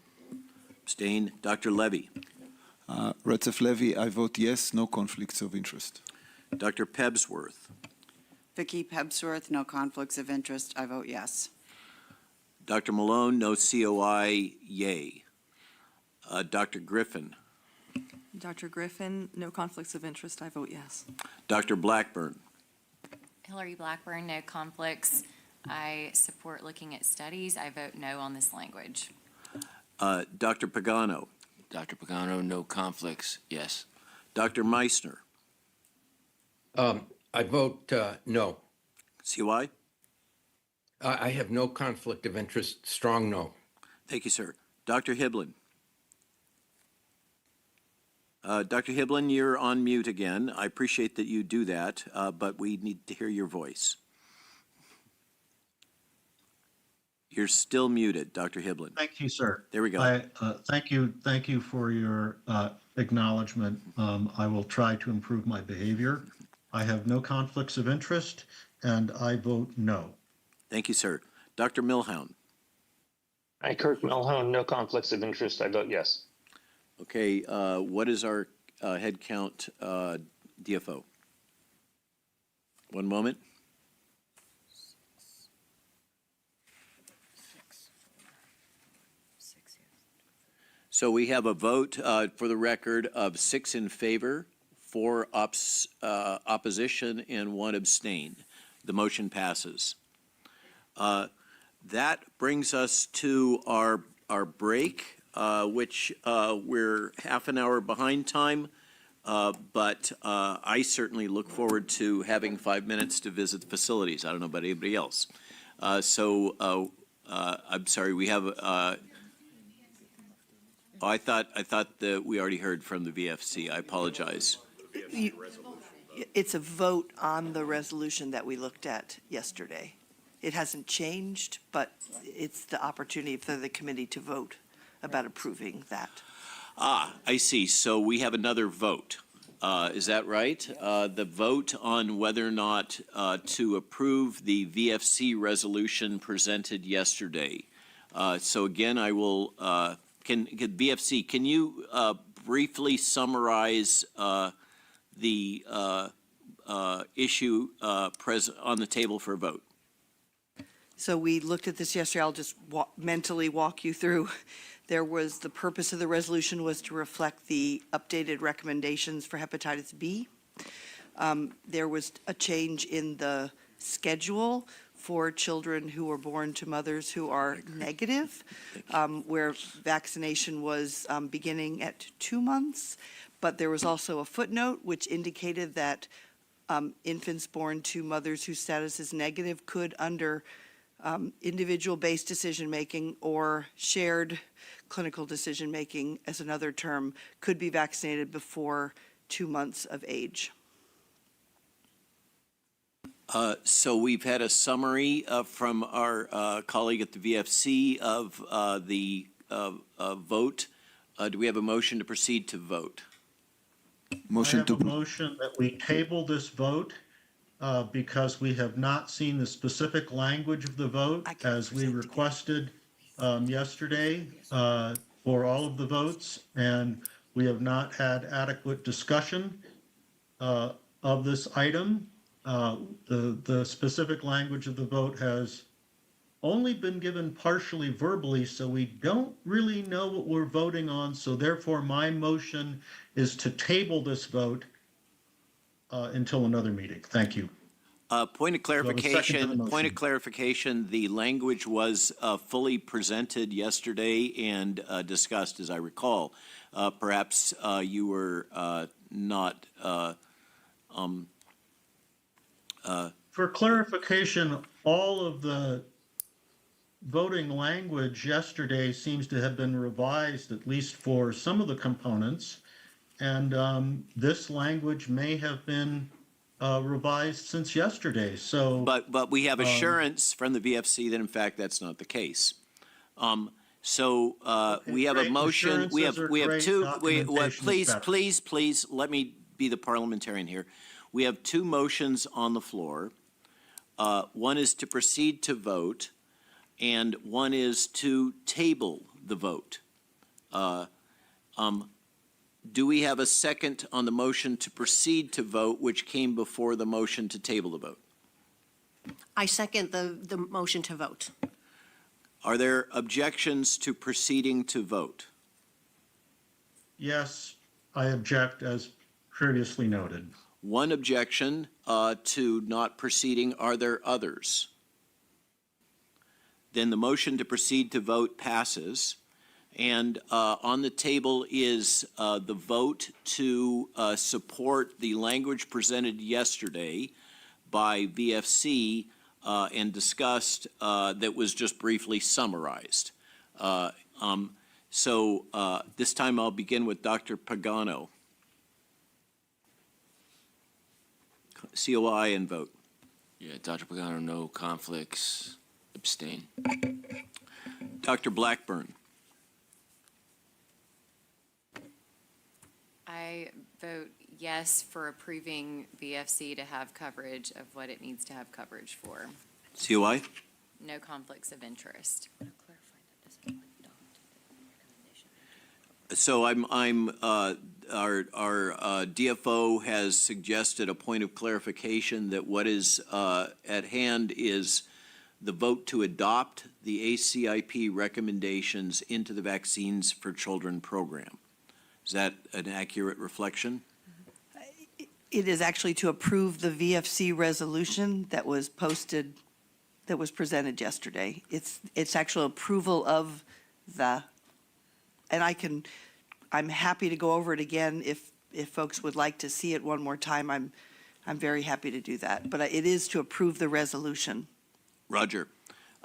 Abstain. Dr. Levy. Retzef Levy, I vote yes, no conflicts of interest. Dr. Pebsworth. Vicki Pebsworth, no conflicts of interest. I vote yes. Dr. Malone, no COI, yay. Dr. Griffin. Dr. Griffin, no conflicts of interest. I vote yes. Dr. Blackburn. Hillary Blackburn, no conflicts. I support looking at studies. I vote no on this language. Dr. Pagano. Dr. Pagano, no conflicts, yes. Dr. Meissner. I vote no. COI? I have no conflict of interest, strong no. Thank you, sir. Dr. Hiblin. Dr. Hiblin, you're on mute again. I appreciate that you do that, but we need to hear your voice. You're still muted, Dr. Hiblin. Thank you, sir. There we go. Thank you for your acknowledgement. I will try to improve my behavior. I have no conflicts of interest, and I vote no. Thank you, sir. Dr. Milhound. Hi, Kirk Milhound, no conflicts of interest. I vote yes. Okay, what is our head count DFO? One moment. So we have a vote for the record of 6 in favor, 4 opposition, and 1 abstain. The motion passes. That brings us to our break, which we're half an hour behind time, but I certainly look forward to having 5 minutes to visit the facilities. I don't know about anybody else. I'm sorry, we have, I thought that we already heard from the VFC. I apologize. It's a vote on the resolution that we looked at yesterday. It hasn't changed, but it's the opportunity for the committee to vote about approving that. I see. So we have another vote. Is that right? The vote on whether or not to approve the VFC resolution presented yesterday. So again, I will, VFC, can you briefly summarize the issue present on the table for a vote? So we looked at this yesterday. I'll just mentally walk you through. There was, the purpose of the resolution was to reflect the updated recommendations for hepatitis B. There was a change in the schedule for children who were born to mothers who are negative, where vaccination was beginning at 2 months. But there was also a footnote which indicated that infants born to mothers whose status is negative could, under individual-based decision-making or shared clinical decision-making, as another term, could be vaccinated before 2 months of age. So we've had a summary from our colleague at the VFC of the vote. Do we have a motion to proceed to vote? I have a motion that we table this vote because we have not seen the specific language of the vote as we requested yesterday for all of the votes, and we have not had adequate discussion of this item. The specific language of the vote has only been given partially verbally, so we don't really know what we're voting on. So therefore, my motion is to table this vote until another meeting. Thank you. Point of I have a second to the motion? clarification, the language was fully presented yesterday and discussed, as I recall. Perhaps you were not. For clarification, all of the voting language yesterday seems to have been revised, at least for some of the components. And this language may have been revised since yesterday. So, but we have assurance from the VFC that in fact that's not the case. We have a great. motion. We have Assurances are two. great. Documentation is better. Please let me be the parliamentarian here. We have two motions on the floor. One is to proceed to vote, and one is to table the vote. Do we have a second on the motion to proceed to vote, which came before the motion to table the vote? I second the motion to vote. Are there objections to proceeding to vote? yes, I object as previously noted. One objection to not proceeding. Are there others? Then the motion to proceed to vote passes. And on the table is the vote to support the language presented yesterday by VFC and discussed that was just briefly summarized. This time I'll begin with Dr. Pagano. COI and vote. Yeah, Dr. Pagano, no conflicts, abstain. Dr. Blackburn. I vote yes for approving VFC to have coverage of what it needs to have coverage for. COI? No conflicts of interest. So our DFO has suggested a point of clarification that what is at hand is the vote to adopt the ACIP recommendations into the Vaccines for Children program. Is that an accurate reflection? It is actually to approve the VFC resolution that was posted, that was presented yesterday. It's actual approval of the, and I'm happy to go over it again if folks would like to see it one more time. I'm very happy to do that. But it is to approve the resolution. Roger.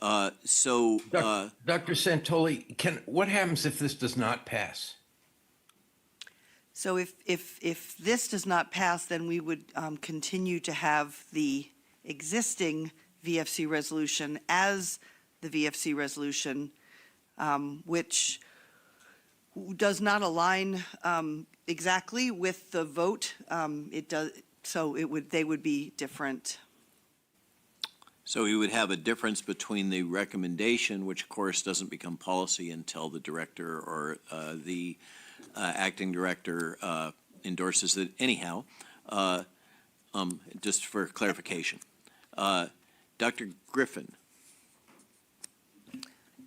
Dr. Santoli, what happens if this does not pass? So if this does not pass, then we would continue to have the existing VFC resolution as the VFC resolution, which does not align exactly with the vote. It does, so they would be different. So we would have a difference between the recommendation, which of course doesn't become policy until the director or the acting director endorses it anyhow, just for clarification. Dr. Griffin.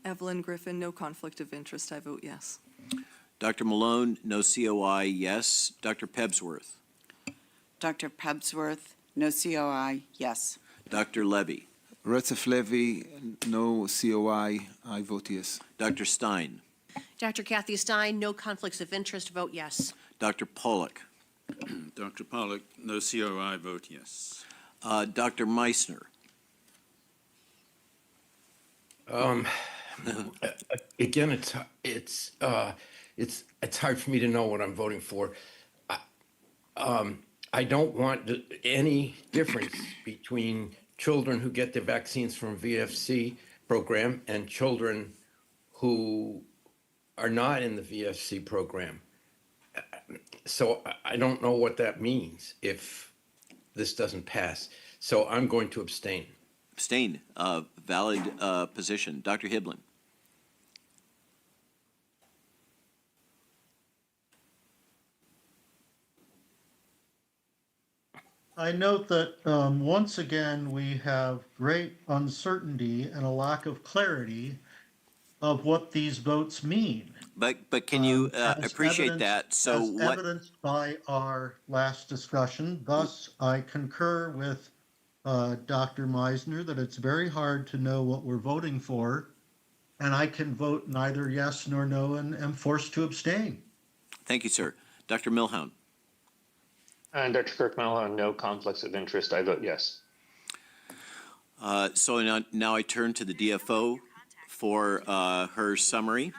Evelyn Griffin, no conflict of interest. I vote yes. Dr. Malone, no COI, yes. Dr. Pebsworth. Dr. Pebsworth, no COI, yes. Dr. Levy. Retzef Levy, no COI, I vote yes. Dr. Stein. Dr. Kathy Stein, no conflicts of interest, vote yes. Dr. Pollack. Dr. Pollack, no COI, vote yes. Dr. Meissner. Again, it's hard for me to know what I'm voting for. I don't want any difference between children who get their vaccines from VFC program and children who are not in the VFC program. So I don't know what that means if this doesn't pass. So I'm going to abstain. Abstain, valid position. Dr. Hiblin. I note that once again, we have great uncertainty and a lack of clarity of what these votes mean. But can you as appreciate evidenced- that? So as what? evidenced by our last discussion. Thus, I concur with Dr. Meisner that it's very hard to know what we're voting for, and I can vote neither yes nor no and am forced to abstain. Thank you, sir. Dr. Milhound. And Dr. Kirk-Milhound, no conflicts of interest. I vote yes. So now I turn to the DFO for her summary.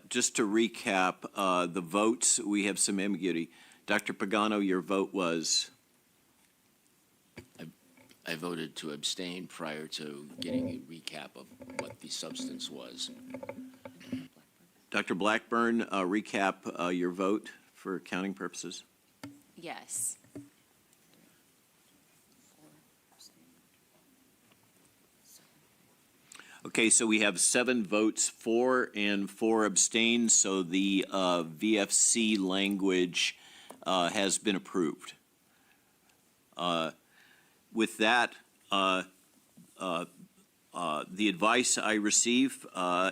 Just to recap the votes, we have some ambiguity. Dr. Pagano, your vote was? I voted to abstain prior to getting a recap of what the substance was. Dr. Blackburn, recap your vote for counting purposes. Yes. Okay, so we have 7 votes for and 4 abstained, so the VFC language has been approved. With that, the advice I receive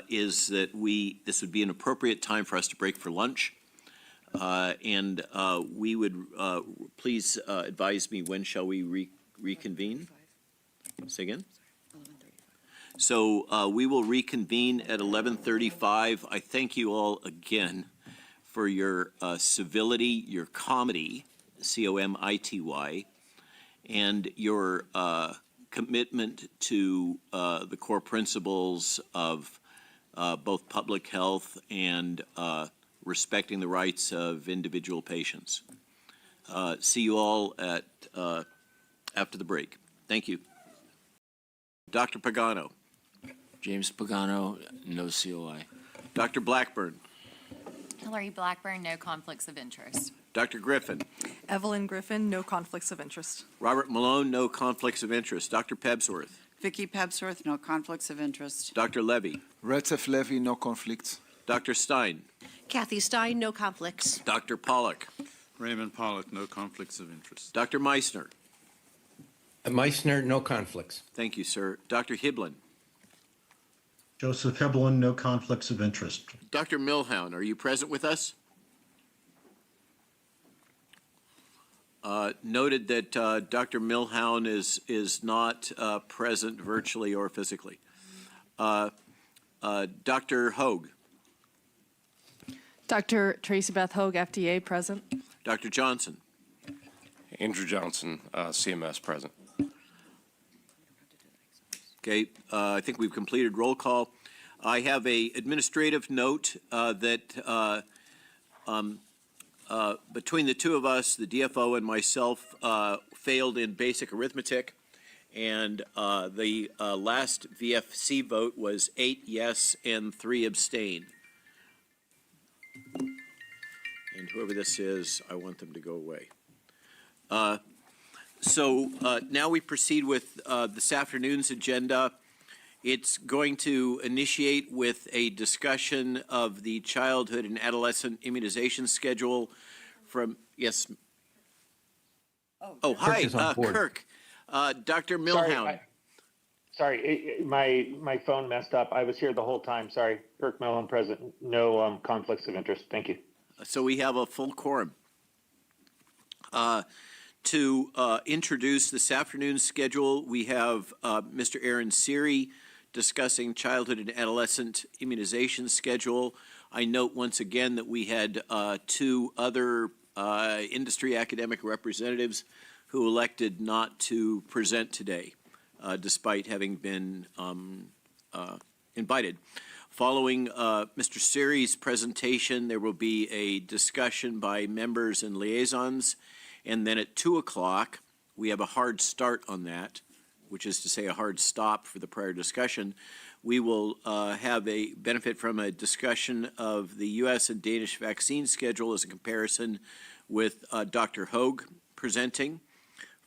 is that this would be an appropriate time for us to break for lunch. And we would, please advise me, when shall we reconvene? Say again? So we will reconvene at 11:35. I thank you all again for your civility, your comedy, COMITY, and your commitment to the core principles of both public health and respecting the rights of individual patients. See you all at after the break. Thank you. Dr. Pagano. James Pagano, no COI. Dr. Blackburn. Hillary Blackburn, no conflicts of interest. Dr. Griffin. Evelyn Griffin, no conflicts of interest. Robert Malone, no conflicts of interest. Dr. Pebsworth. Vicky Pebsworth, no conflicts of interest. Dr. Levy. Retzef Levy, no conflicts. Dr. Stein. Kathy Stein, no conflicts. Dr. Pollock. Raymond Pollock, no conflicts of interest. Dr. Meisner. Meisner, no conflicts. Thank you, sir. Dr. Hiblin. Joseph Hibbelin, no conflicts of interest. Dr. Milhound, are you present with us? Noted that Dr. Milhound is not present virtually or physically. Dr. Hogue. Dr. Tracy Beth Hogue, FDA, present. Dr. Johnson. Andrew Johnson, CMS, present. Okay, I think we've completed roll call. I have a administrative note that between the two of us, the DFO and myself, failed in basic arithmetic, and the last VFC vote was 8 yes and 3 abstain. And whoever this is, I want them to go away. So now we proceed with this afternoon's agenda. It's going to initiate with a discussion of the childhood and adolescent immunization schedule from, yes. Oh, hi, Kirk. Dr. Milhound. Sorry, my phone messed up. I was here the whole time. Sorry. Kirk Milhound, present. No conflicts of interest. Thank you. So we have a full quorum. To introduce this afternoon's schedule, we have Mr. Erin Siri discussing childhood and adolescent immunization schedule. I note once again that we had 2 other industry academic representatives who elected not to present today, despite having been invited. Following Mr. Siri's presentation, there will be a discussion by members and liaisons. And then at 2 o'clock, we have a hard start on that, which is to say a hard stop for the prior discussion. We will have a benefit from a discussion of the U.S. and Danish vaccine schedule as a comparison with Dr. Hogue presenting,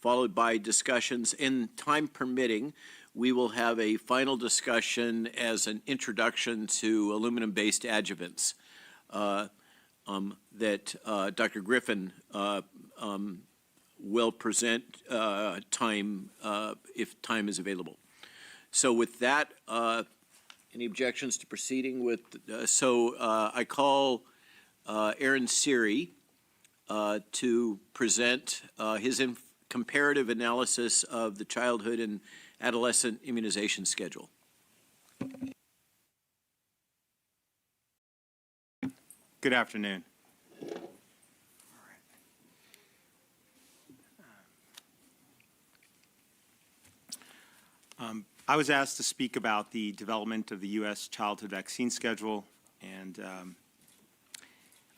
followed by discussions, and time permitting, we will have a final discussion as an introduction to aluminum-based adjuvants that Dr. Griffin will present time if time is available. So with that, any objections to proceeding with? I call Erin Siri to present his comparative analysis of the childhood and adolescent immunization schedule. Good afternoon. I was asked to speak about the development of the U.S. childhood vaccine schedule, and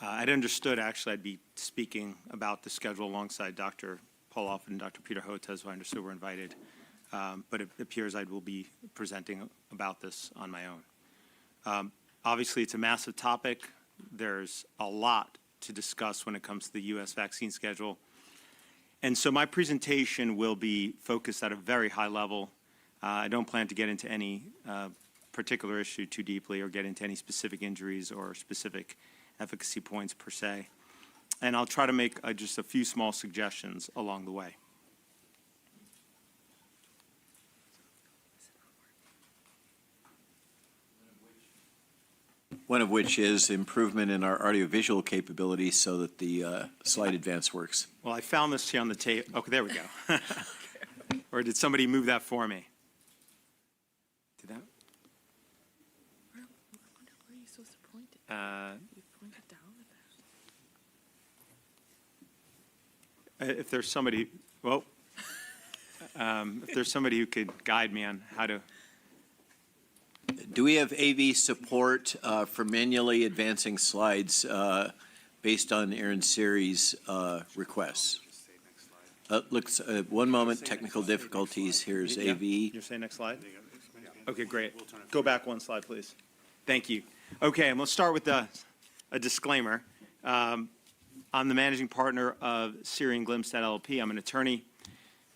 I'd understood actually I'd be speaking about the schedule alongside Dr. Poloff and Dr. Peter Hotez, who I understood were invited, but it appears I will be presenting about this on my own. Obviously, it's a massive topic. There's a lot to discuss when it comes to the U.S. vaccine schedule. And so my presentation will be focused at a very high level. I don't plan to get into any particular issue too deeply or get into any specific injuries or specific efficacy points per se. And I'll try to make just a few small suggestions along the way. One of which is improvement in our audiovisual capabilities so that the slide advance works. Well, I found this here on the tape. Okay, there we go. Or did somebody move that for me? Did that? Where are you supposed to point it? You point it down. If there's somebody, well, if there's somebody who could guide me on how to. Do we have AV support for manually advancing slides based on Erin Siri's requests? Looks, one moment, technical difficulties. Here's AV. You're saying next slide? Okay, great. Go back one slide, please. Thank you. Okay, I'm going to start with a disclaimer. I'm the managing partner of Siri & Glimstead LLP. I'm an attorney.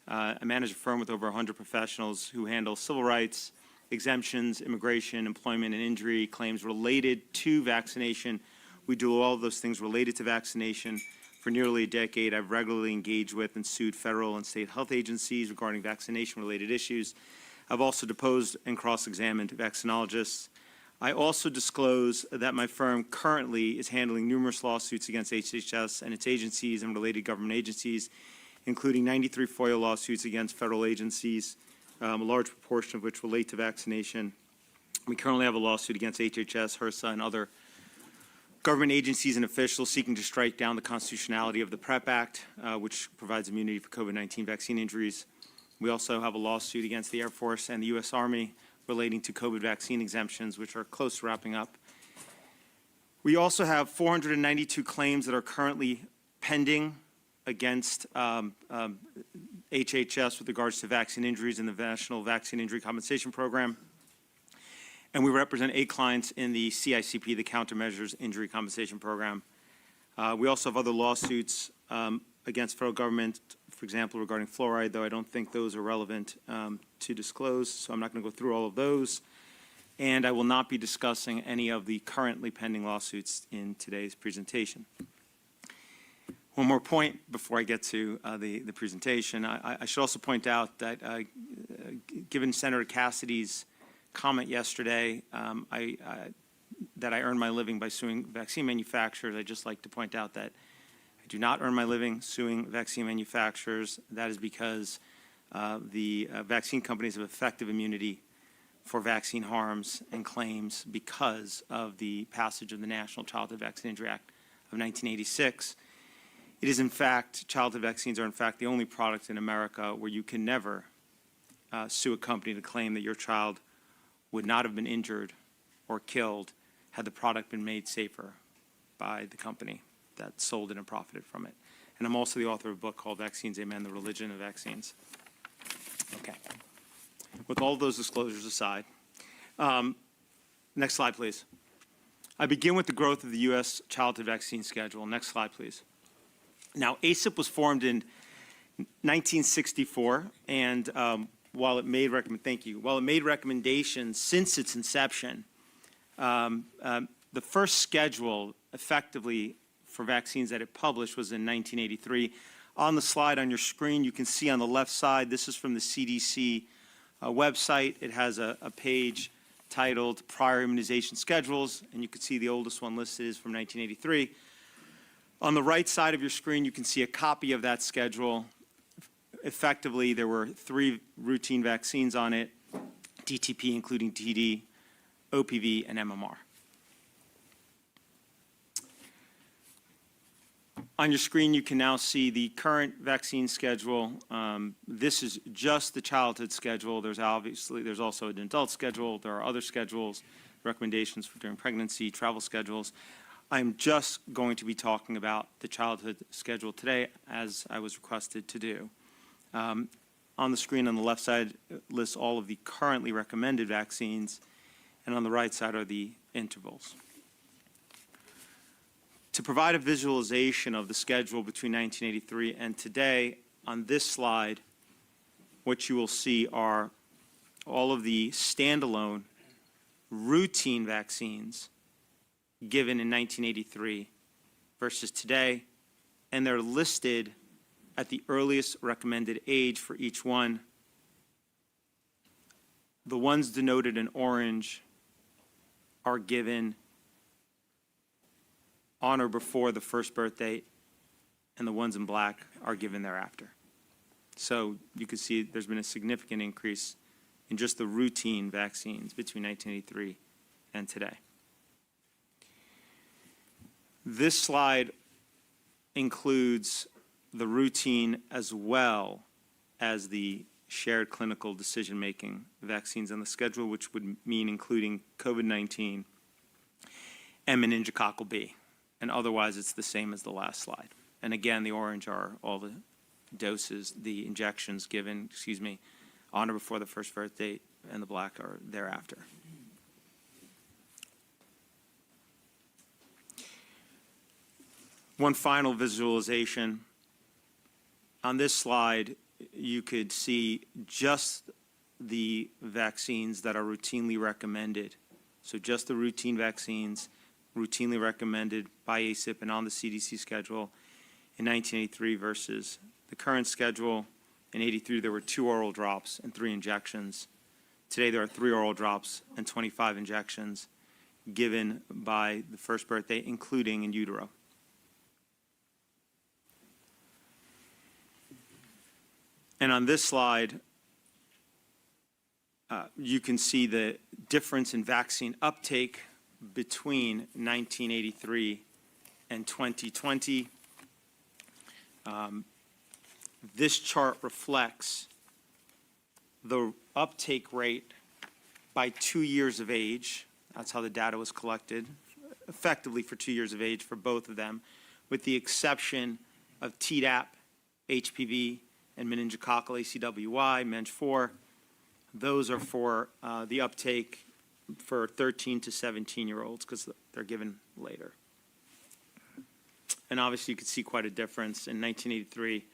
I manage a firm with over 100 professionals who handle civil rights, exemptions, immigration, employment, and injury claims related to vaccination. We do all of those things related to vaccination. For nearly a decade, I've regularly engaged with and sued federal and state health agencies regarding vaccination-related issues. I've also deposed and cross-examined vaccinologists. I also disclose that my firm currently is handling numerous lawsuits against HHS and its agencies and related government agencies, including 93 FOIA lawsuits against federal agencies, a large proportion of which relate to vaccination. We currently have a lawsuit against HHS, HRSA, and other government agencies and officials seeking to strike down the constitutionality of the PrEP Act, which provides immunity for COVID-19 vaccine injuries. We also have a lawsuit against the Air Force and the U.S. Army relating to COVID vaccine exemptions, which are close to wrapping up. We also have 492 claims that are currently pending against HHS with regards to vaccine injuries in the National Vaccine Injury Compensation Program. And we represent 8 clients in the CICP, the Countermeasures Injury Compensation Program. We also have other lawsuits against federal government, for example, regarding fluoride, though I don't think those are relevant to disclose, so I'm not going to go through all of those. And I will not be discussing any of the currently pending lawsuits in today's presentation. One more point before I get to the presentation. I should also point out that given Senator Cassidy's comment yesterday that I earn my living by suing vaccine manufacturers, I'd just like to point out that I do not earn my living suing vaccine manufacturers. That is because the vaccine companies have effective immunity for vaccine harms and claims because of the passage of the National Childhood Vaccine Injury Act of 1986. It is, in fact, childhood vaccines are, in fact, the only product in America where you can never sue a company to claim that your child would not have been injured or killed had the product been made safer by the company that sold it and profited from it. And I'm also the author of a book called Vaccines, Amen, The Religion of Vaccines. Okay. With all those disclosures aside, next slide, please. I begin with the growth of the U.S. childhood vaccine schedule. Next slide, please. Now, ACIP was formed in 1964, and while it made recommendations since its inception, the first schedule effectively for vaccines that it published was in 1983. On the slide on your screen, you can see on the left side, this is from the CDC website. It has a page titled Prior Immunization Schedules, and you can see the oldest one listed is from 1983. On the right side of your screen, you can see a copy of that schedule. Effectively, there were 3 routine vaccines on it, DTP, including TD, OPV, and MMR. On your screen, you can now see the current vaccine schedule. This is just the childhood schedule. There's also an adult schedule. There are other schedules, recommendations for during pregnancy, travel schedules. I'm just going to be talking about the childhood schedule today, as I was requested to do. On the screen on the left side lists all of the currently recommended vaccines, and on the right side are the intervals. To provide a visualization of the schedule between 1983 and today, on this slide, what you will see are all of the standalone routine vaccines given in 1983 versus today, and they're listed at the earliest recommended age for each one. The ones denoted in orange are given on or before the first birth date, and the ones in black are given thereafter. So you can see there's been a significant increase in just the routine vaccines between 1983 and today. This slide includes the routine as well as the shared clinical decision-making vaccines on the schedule, which would mean including COVID-19 and meningococcal B. And otherwise, it's the same as the last slide. And again, the orange are all the doses, the injections given, on or before the first birth date, and the black are thereafter. One final visualization. On this slide, you could see just the vaccines that are routinely recommended. So just the routine vaccines routinely recommended by ACIP and on the CDC schedule in 1983 versus the current schedule. In 83, there were 2 oral drops and 3 injections. Today, there are 3 oral drops and 25 injections given by the first birthday, including in utero. And on this slide, you can see the difference in vaccine uptake between 1983 and 2020. This chart reflects the uptake rate by 2 years of age. That's how the data was collected, effectively for 2 years of age for both of them, with the exception of Tdap, HPV, and meningococcal ACWY, MENG4. Those are for the uptake for 13 to 17-year-olds because they're given later. And obviously, you could see quite a difference. In 1983,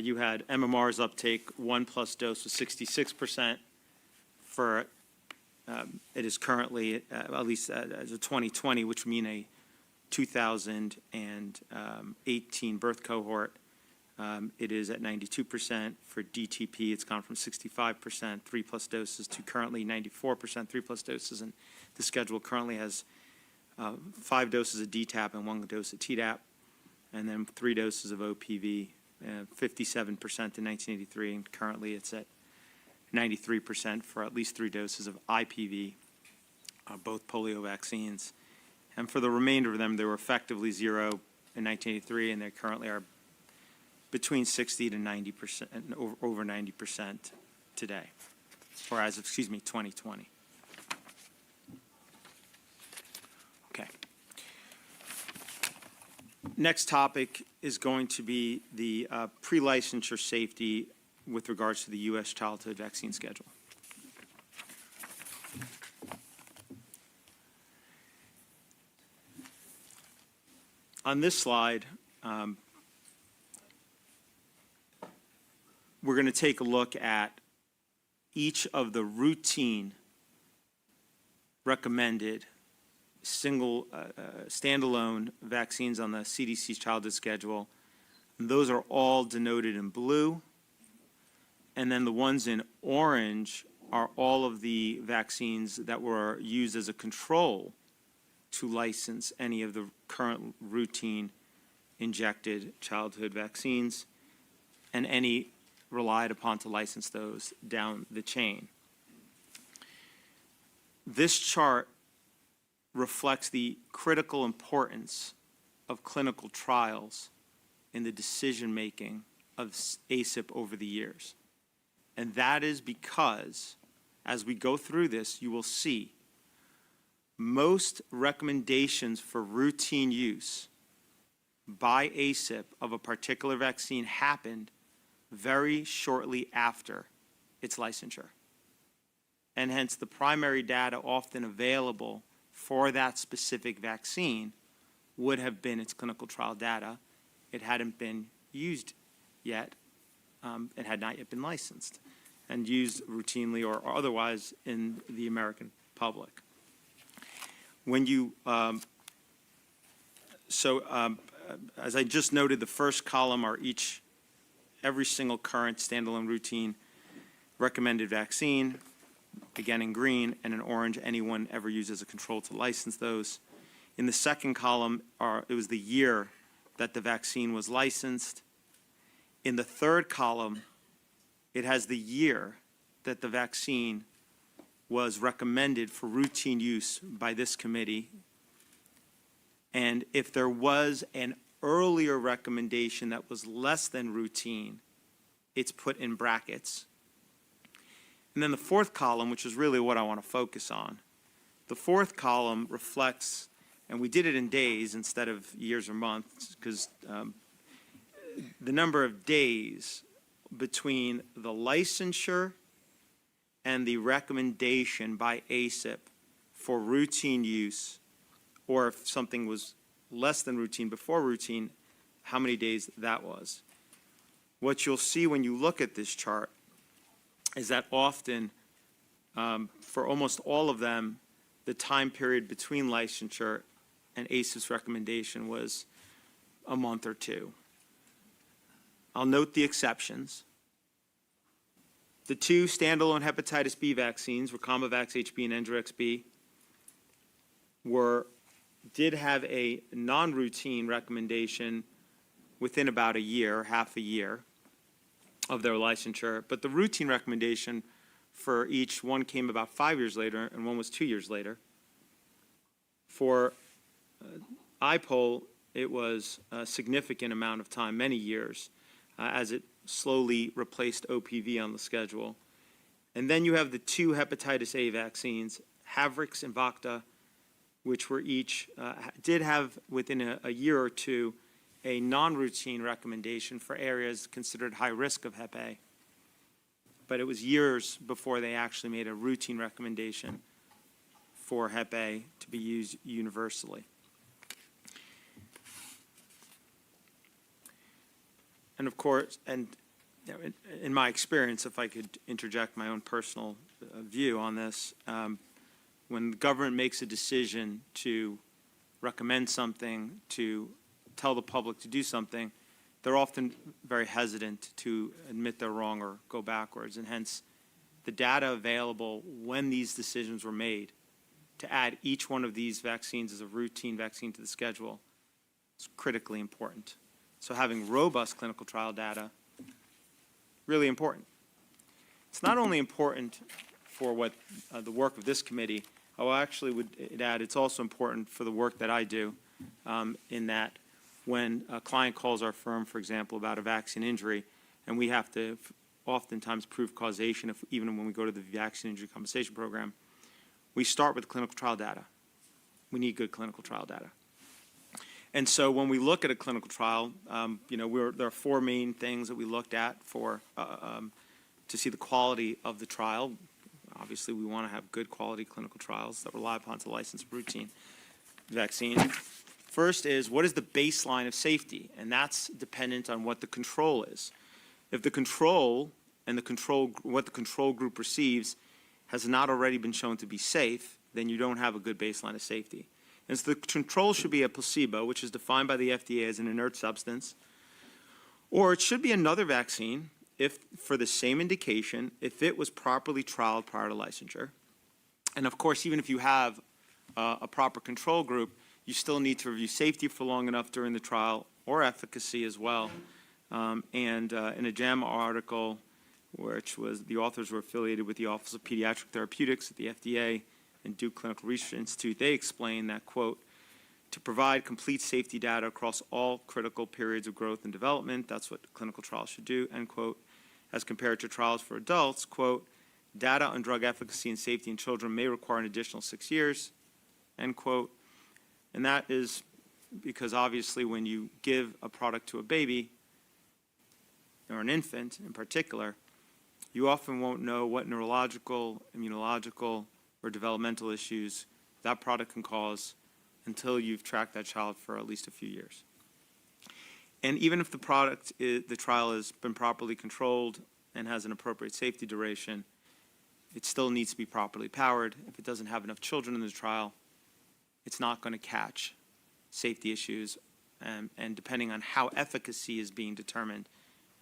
you had MMR's uptake, 1+ dose was 66%. For it is currently, at least as of 2020, which would mean a 2018 birth cohort, it is at 92%. For DTP, it's gone from 65%, 3+ doses, to currently 94%, 3+ doses. And the schedule currently has 5 doses of DTaP and 1 dose of Tdap, and then 3 doses of OPV, 57% in 1983, and currently it's at 93% for at least 3 doses of IPV, both polio vaccines. And for the remainder of them, they were effectively 0 in 1983, and they currently are between 60 to 90%, and over 90% today, or as of, 2020. Okay. Next topic is going to be the pre-licensure safety with regards to the U.S. childhood vaccine schedule. On this slide, we're going to take a look at each of the routine recommended single standalone vaccines on the CDC's childhood schedule And those are all denoted in blue. And then the ones in orange are all of the vaccines that were used as a control to license any of the current routine injected childhood vaccines, and any relied upon to license those down the chain. This chart reflects the critical importance of clinical trials in the decision-making of ACIP over the years. And that is because, as we go through this, you will see most recommendations for routine use by ACIP of a particular vaccine happened very shortly after its licensure. And hence, the primary data often available for that specific vaccine would have been its clinical trial data. It hadn't been used yet. It had not yet been licensed and used routinely or otherwise in the American public. When you, as I just noted, the first column are every single current standalone routine recommended vaccine, again in green, and in orange, anyone ever used as a control to license those. In the second column, it was the year that the vaccine was licensed. In the third column, it has the year that the vaccine was recommended for routine use by this committee. And if there was an earlier recommendation that was less than routine, it's put in brackets. And then the fourth column, which is really what I want to focus on, the fourth column reflects, and we did it in days instead of years or months, because the number of days between the licensure and the recommendation by ACIP for routine use, or if something was less than routine before routine, how many days that was. What you'll see when you look at this chart is that often, for almost all of them, the time period between licensure and ACIP's recommendation was a month or two. I'll note the exceptions. The two standalone hepatitis B vaccines, Recombivax HB and Engerix B, did have a non-routine recommendation within about a year, half a year of their licensure, but the routine recommendation for each one came about 5 years later, and one was 2 years later. For IPOL, it was a significant amount of time, many years, as it slowly replaced OPV on the schedule. And then you have the two hepatitis A vaccines, Havrix and Vacta, which were each, did have within a year or two a non-routine recommendation for areas considered high risk of Hep A. But it was years before they actually made a routine recommendation for Hep A to be used universally. And of course, in my experience, if I could interject my own personal view on this, when the government makes a decision to recommend something, to tell the public to do something, they're often very hesitant to admit they're wrong or go backwards. And hence, the data available when these decisions were made to add each one of these vaccines as a routine vaccine to the schedule is critically important. So having robust clinical trial data, really important. It's not only important for what the work of this committee, I actually would add it's also important for the work that I do, in that when a client calls our firm, for example, about a vaccine injury, and we have to oftentimes prove causation, even when we go to the vaccine injury compensation program, we start with clinical trial data. We need good clinical trial data. And so when we look at a clinical trial, there are four main things that we looked at to see the quality of the trial. Obviously, we want to have good quality clinical trials that rely upon to license routine vaccine. First is, what is the baseline of safety? And that's dependent on what the control is. If the control and what the control group receives has not already been shown to be safe, then you don't have a good baseline of safety. And so the control should be a placebo, which is defined by the FDA as an inert substance, Or it should be another vaccine if, for the same indication, if it was properly trialed prior to licensure. And of course, even if you have a proper control group, you still need to review safety for long enough during the trial, or efficacy as well. In a JAMA article, which was, the authors were affiliated with the Office of Pediatric Therapeutics at the FDA and Duke Clinical Research Institute, they explain that, quote, to provide complete safety data across all critical periods of growth and development, that's what clinical trials should do, end quote, as compared to trials for adults, quote, data on drug efficacy and safety in children may require an additional 6 years, end quote. And that is because obviously when you give a product to a baby, or an infant in particular, you often won't know what neurological, immunological, or developmental issues that product can cause until you've tracked that child for at least a few years. And even if the trial has been properly controlled and has an appropriate safety duration, it still needs to be properly powered. If it doesn't have enough children in the trial, it's not going to catch safety issues. And depending on how efficacy is being determined,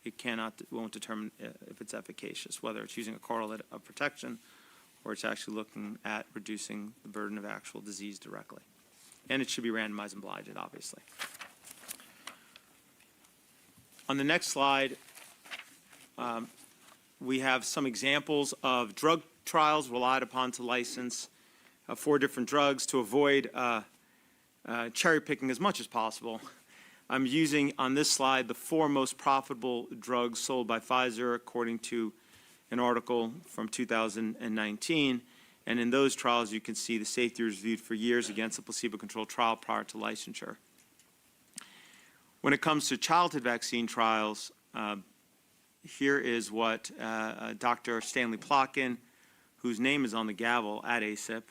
it won't determine if it's efficacious, whether it's using a correlate of protection or it's actually looking at reducing the burden of actual disease directly. And it should be randomized and blinded, obviously. On the next slide, we have some examples of drug trials relied upon to license 4 different drugs to avoid cherry picking as much as possible. I'm using on this slide the 4 most profitable drugs sold by Pfizer according to an article from 2019. And in those trials, you can see the safety was reviewed for years against a placebo-controlled trial prior to licensure. When it comes to childhood vaccine trials, here is what Dr. Stanley Plotkin, whose name is on the gavel at ACIP,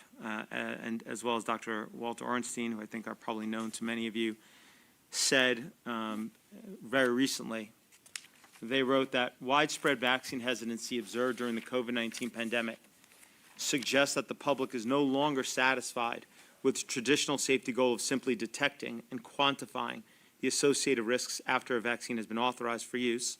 and as well as Dr. Walter Ornstein, who I think are probably known to many of you, said very recently. They wrote that widespread vaccine hesitancy observed during the COVID-19 pandemic suggests that the public is no longer satisfied with the traditional safety goal of simply detecting and quantifying the associated risks after a vaccine has been authorized for use,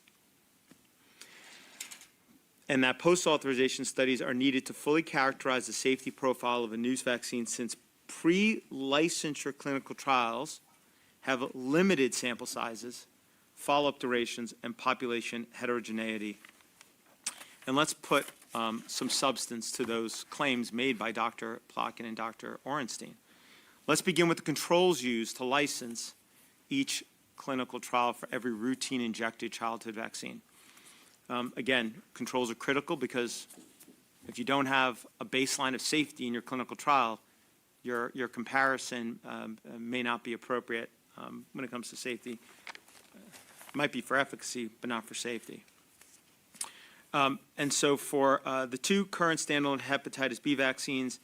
and that post-authorization studies are needed to fully characterize the safety profile of a new vaccine, since pre-licensure clinical trials have limited sample sizes, follow-up durations, and population heterogeneity. And let's put some substance to those claims made by Dr. Plotkin and Dr. Ornstein. Let's begin with the controls used to license each clinical trial for every routine injected childhood vaccine. Again, controls are critical because if you don't have a baseline of safety in your clinical trial, your comparison may not be appropriate when it comes to safety. It might be for efficacy, but not for safety. And so for the 2 current standalone hepatitis B vaccines,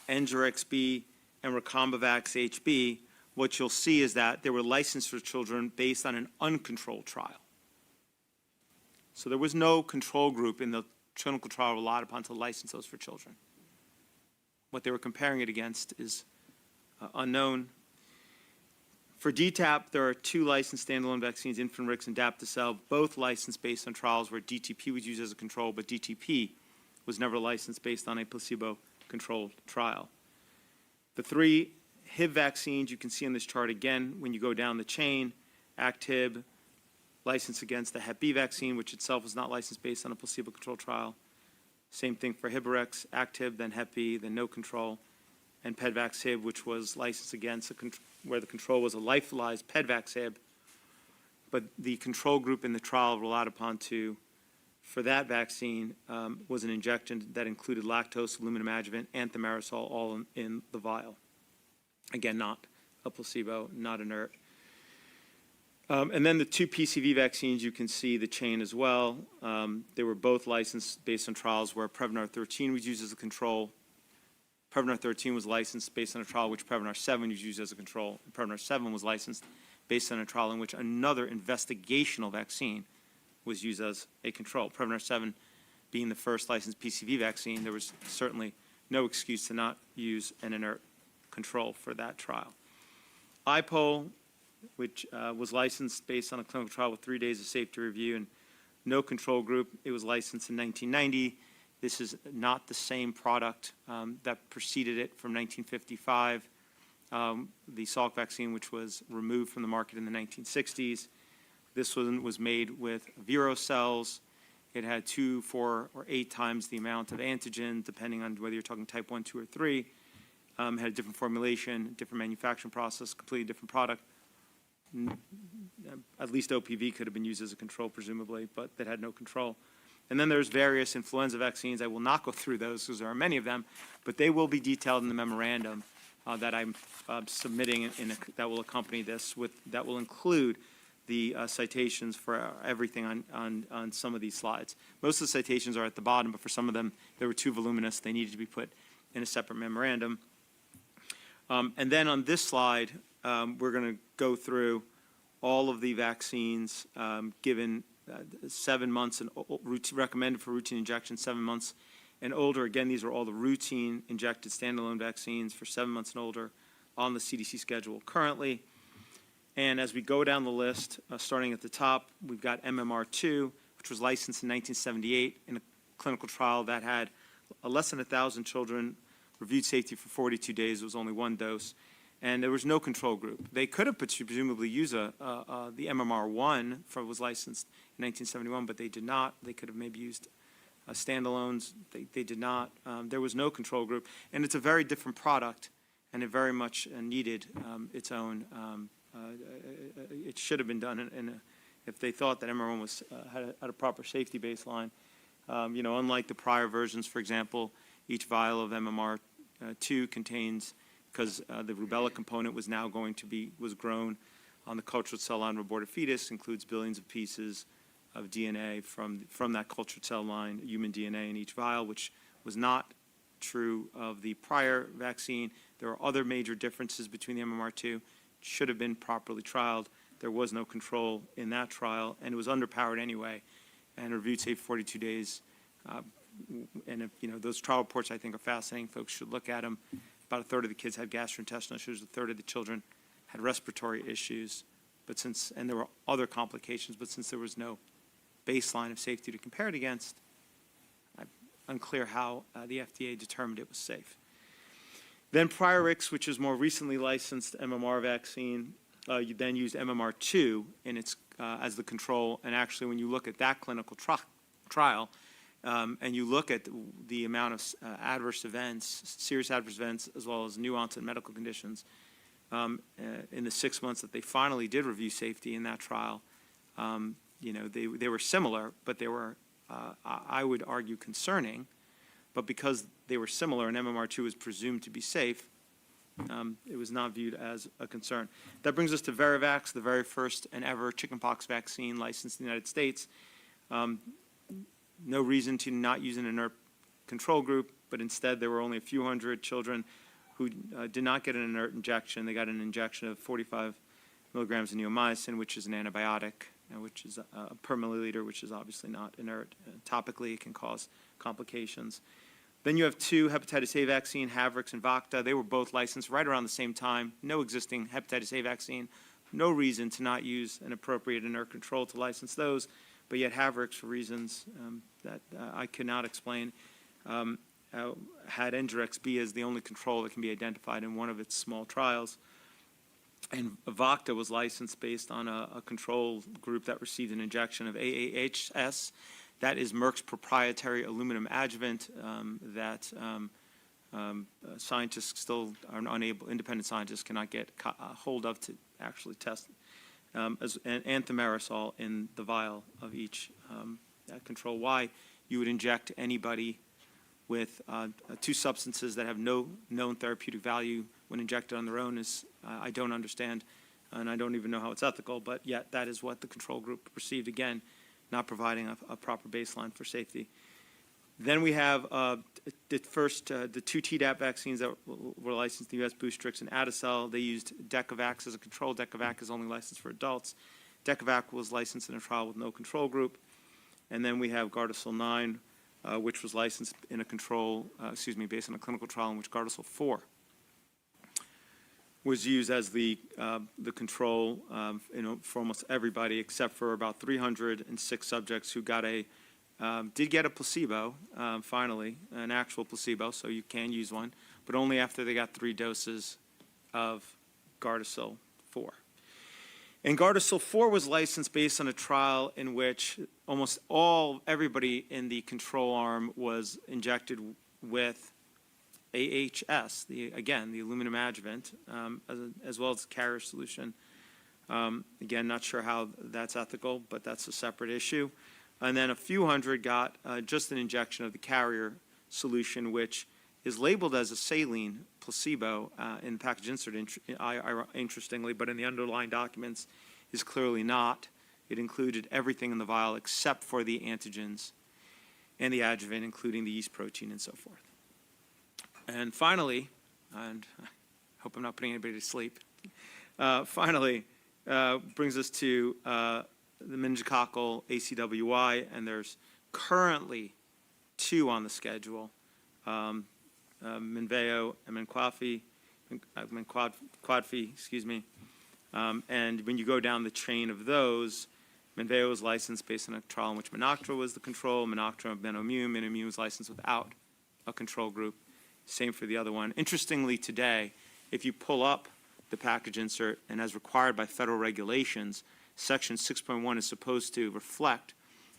Engerix B and Recombavax HB, what you'll see is that they were licensed for children based on an uncontrolled trial. So there was no control group in the clinical trial relied upon to license those for children. What they were comparing it against is unknown. For DTaP, there are 2 licensed standalone vaccines, Infanrix and Dapticel, both licensed based on trials where DTP was used as a control, but DTP was never licensed based on a placebo-controlled trial. The 3 Hib vaccines you can see on this chart again when you go down the chain, ACTIB, licensed against the Hep B vaccine, which itself was not licensed based on a placebo-controlled trial. Same thing for Hibarex, ACTIB, then Hep B, then no control, and Pedvax-Hib, which was licensed against where the control was a lyophilized Pedvax-Hib, but the control group in the trial relied upon for that vaccine was an injection that included lactose, aluminum adjuvant, and thimerosal all in the vial. Again, not a placebo, not inert. And then the 2 PCV vaccines, you can see the chain as well. They were both licensed based on trials where Prevnar 13 was used as a control. Prevnar 13 was licensed based on a trial which Prevnar 7 was used as a control. Prevnar 7 was licensed based on a trial in which another investigational vaccine was used as a control. Prevnar 7 being the first licensed PCV vaccine, there was certainly no excuse to not use an inert control for that trial. IPOL which was licensed based on a clinical trial with 3 days of safety review and no control group. It was licensed in 1990. This is not the same product that preceded it from 1955. The Salk vaccine, which was removed from the market in the 1960s. This one was made with Vero cells. It had 2, 4, or 8 times the amount of antigen, depending on whether you're talking type 1, 2, or 3. Had a different formulation, different manufacturing process, completely different product. At least OPV could have been used as a control, presumably, but that had no control. And then there's various influenza vaccines. I will not go through those because there are many of them, but they will be detailed in the memorandum that I'm submitting that will accompany this, that will include the citations for everything on some of these slides. Most of the citations are at the bottom, but for some of them, they were too voluminous. They needed to be put in a separate memorandum. And then on this slide, we're going to go through all of the vaccines given 7 months and recommended for routine injection 7 months and older. Again, these are all the routine injected standalone vaccines for 7 months and older on the CDC schedule currently. And as we go down the list, starting at the top, we've got MMR2, which was licensed in 1978 in a clinical trial that had less than 1,000 children, reviewed safety for 42 days. It was only 1 dose. And there was no control group. They could have presumably used the MMR1 was licensed in 1971, but they did not. They could have maybe used standalones. They did not. There was no control group. And it's a very different product, and it very much needed its own. It should have been done if they thought that MMR1 had a proper safety baseline. Unlike the prior versions, for example, each vial of MMR2 contains, because the rubella component was now was grown on the cultured cell line of aborted fetus, includes billions of pieces of DNA from that cultured cell line, human DNA in each vial, which was not true of the prior vaccine. There are other major differences between the MMR2. It should have been properly trialed. There was no control in that trial, and it was underpowered anyway, and reviewed safe 42 days. And those trial reports I think are fascinating. Folks should look at them. About a third of the kids had gastrointestinal issues. A third of the children had respiratory issues. And there were other complications, but since there was no baseline of safety to compare it against, unclear how the FDA determined it was safe. Then Priorix, which is more recently licensed MMR vaccine, you then used MMR2 in its as the control. And actually, when you look at that clinical trial, and you look at the amount of adverse events, serious adverse events, as well as new onset medical conditions, in the 6 months that they finally did review safety in that trial, they were similar, but they were, I would argue, concerning. But because they were similar and MMR2 was presumed to be safe, it was not viewed as a concern. That brings us to Verivax, the very first and ever chickenpox vaccine licensed in the United States. No reason to not use an inert control group, but instead there were only a few hundred children who did not get an inert injection. They got an injection of 45 milligrams of neomycin, which is an antibiotic, which is per milliliter, which is obviously not inert. Topically, it can cause complications. Then you have 2 hepatitis A vaccine, Havrix and Vacta. They were both licensed right around the same time. No existing hepatitis A vaccine. No reason to not use an appropriate inert control to license those. But yet Havrix, for reasons that I cannot explain, had Endurex B as the only control that can be identified in one of its small trials. And Vacta was licensed based on a control group that received an injection of AAHS. That is Merck's proprietary aluminum adjuvant that scientists still are unable, independent scientists cannot get hold of to actually test. As antimarisol in the vial of each control. Why you would inject anybody with 2 substances that have no known therapeutic value when injected on their own is, I don't understand, and I don't even know how it's ethical, but yet that is what the control group received, again, not providing a proper baseline for safety. Then we have the 2 Tdap vaccines that were licensed in the U.S., Boostrix and Adacel. They used Decavax as a control. Decavac is only licensed for adults. Decavac was licensed in a trial with no control group. And then we have Gardasil 9, which was licensed in a control, based on a clinical trial in which Gardasil 4 was used as the control, for almost everybody, except for about 306 subjects who did get a placebo, finally, an actual placebo, so you can use one, but only after they got 3 doses of Gardasil 4. And Gardasil 4 was licensed based on a trial in which almost everybody in the control arm was injected with AHS, the aluminum adjuvant, as well as the carrier solution. Again, not sure how that's ethical, but that's a separate issue. And then a few hundred got just an injection of the carrier solution, which is labeled as a saline placebo in the package insert, interestingly, but in the underlying documents is clearly not. It included everything in the vial except for the antigens and the adjuvant, including the yeast protein and so forth. And finally, and I hope I'm not putting anybody to sleep, brings us to the meningococcal ACWY, and there's currently 2 on the schedule, Menveo and Menquadfi, excuse me. And when you go down the chain of those, Menveo was licensed based on a trial in which Menoctra was the control, Menoctra, Menomune was licensed without a control group. Same for the other one. Interestingly, today, if you pull up the package insert, and as required by federal regulations, Section 6.1 is supposed to reflect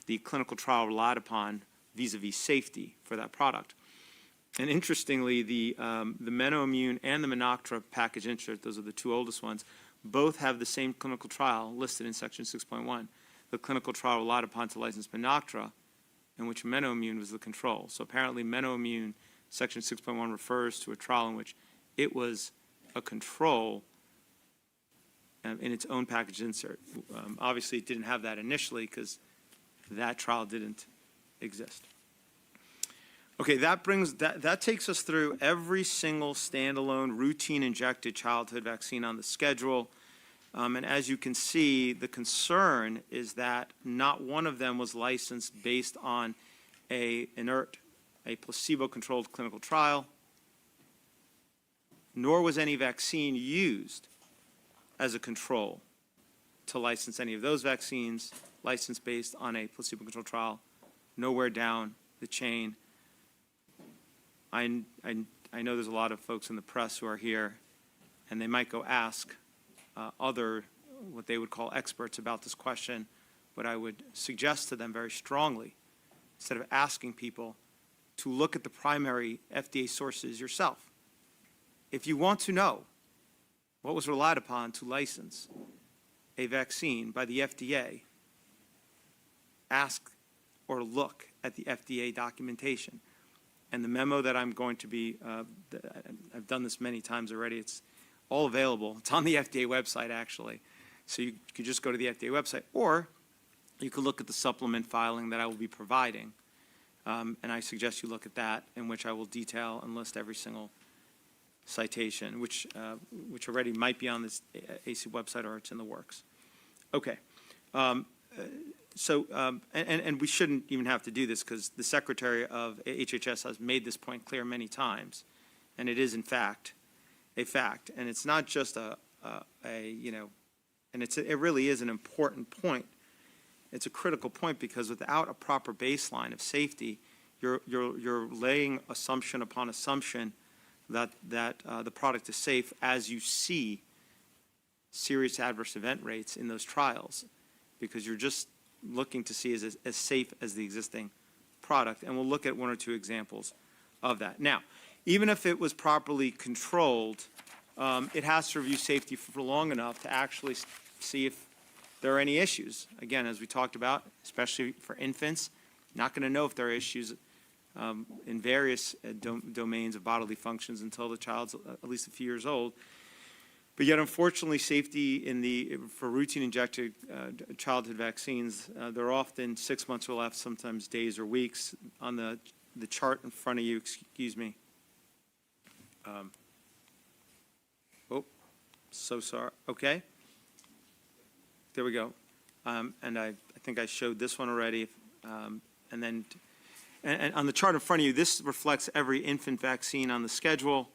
the clinical trial relied upon vis-a-vis safety for that product. And interestingly, the Menomune and the Menoctra package insert, those are the 2 oldest ones, both have the same clinical trial listed in Section 6.1. The clinical trial relied upon to license Menoctra, in which Menomune was the control. So apparently Menomune, Section 6.1 refers to a trial in which it was a control in its own package insert. Obviously, it didn't have that initially because that trial didn't exist. Okay, that takes us through every single standalone routine injected childhood vaccine on the schedule. And as you can see, the concern is that not one of them was licensed based on a placebo-controlled clinical trial, nor was any vaccine used as a control to license any of those vaccines, licensed based on a placebo-controlled trial, nowhere down the chain. I know there's a lot of folks in the press who are here, and they might go ask other, what they would call experts about this question. What I would suggest to them very strongly, instead of asking people, to look at the primary FDA sources yourself. If you want to know what was relied upon to license a vaccine by the FDA, ask or look at the FDA documentation. And the memo that I'm going to be, I've done this many times already, it's all available. It's on the FDA website, actually. So you could just go to the FDA website, or you could look at the supplement filing that I will be providing. And I suggest you look at that, in which I will detail and list every single citation, which already might be on this ACIP website or it's in the works. Okay. And we shouldn't even have to do this because the Secretary of HHS has made this point clear many times, and it is in fact a fact. And it's not just it really is an important point. It's a critical point because without a proper baseline of safety, you're laying assumption upon assumption that the product is safe as you see serious adverse event rates in those trials, because you're just looking to see is as safe as the existing product. And we'll look at 1 or 2 examples of that. Now, even if it was properly controlled, it has to review safety for long enough to actually see if there are any issues. Again, as we talked about, especially for infants, not going to know if there are issues in various domains of bodily functions until the child's at least a few years old. But yet, unfortunately, safety for routine injected childhood vaccines, they're often 6 months or less, sometimes days or weeks. On the chart in front of you, excuse me. So sorry. Okay. There we go. And I think I showed this one already. And on the chart in front of you, this reflects every infant vaccine on the schedule.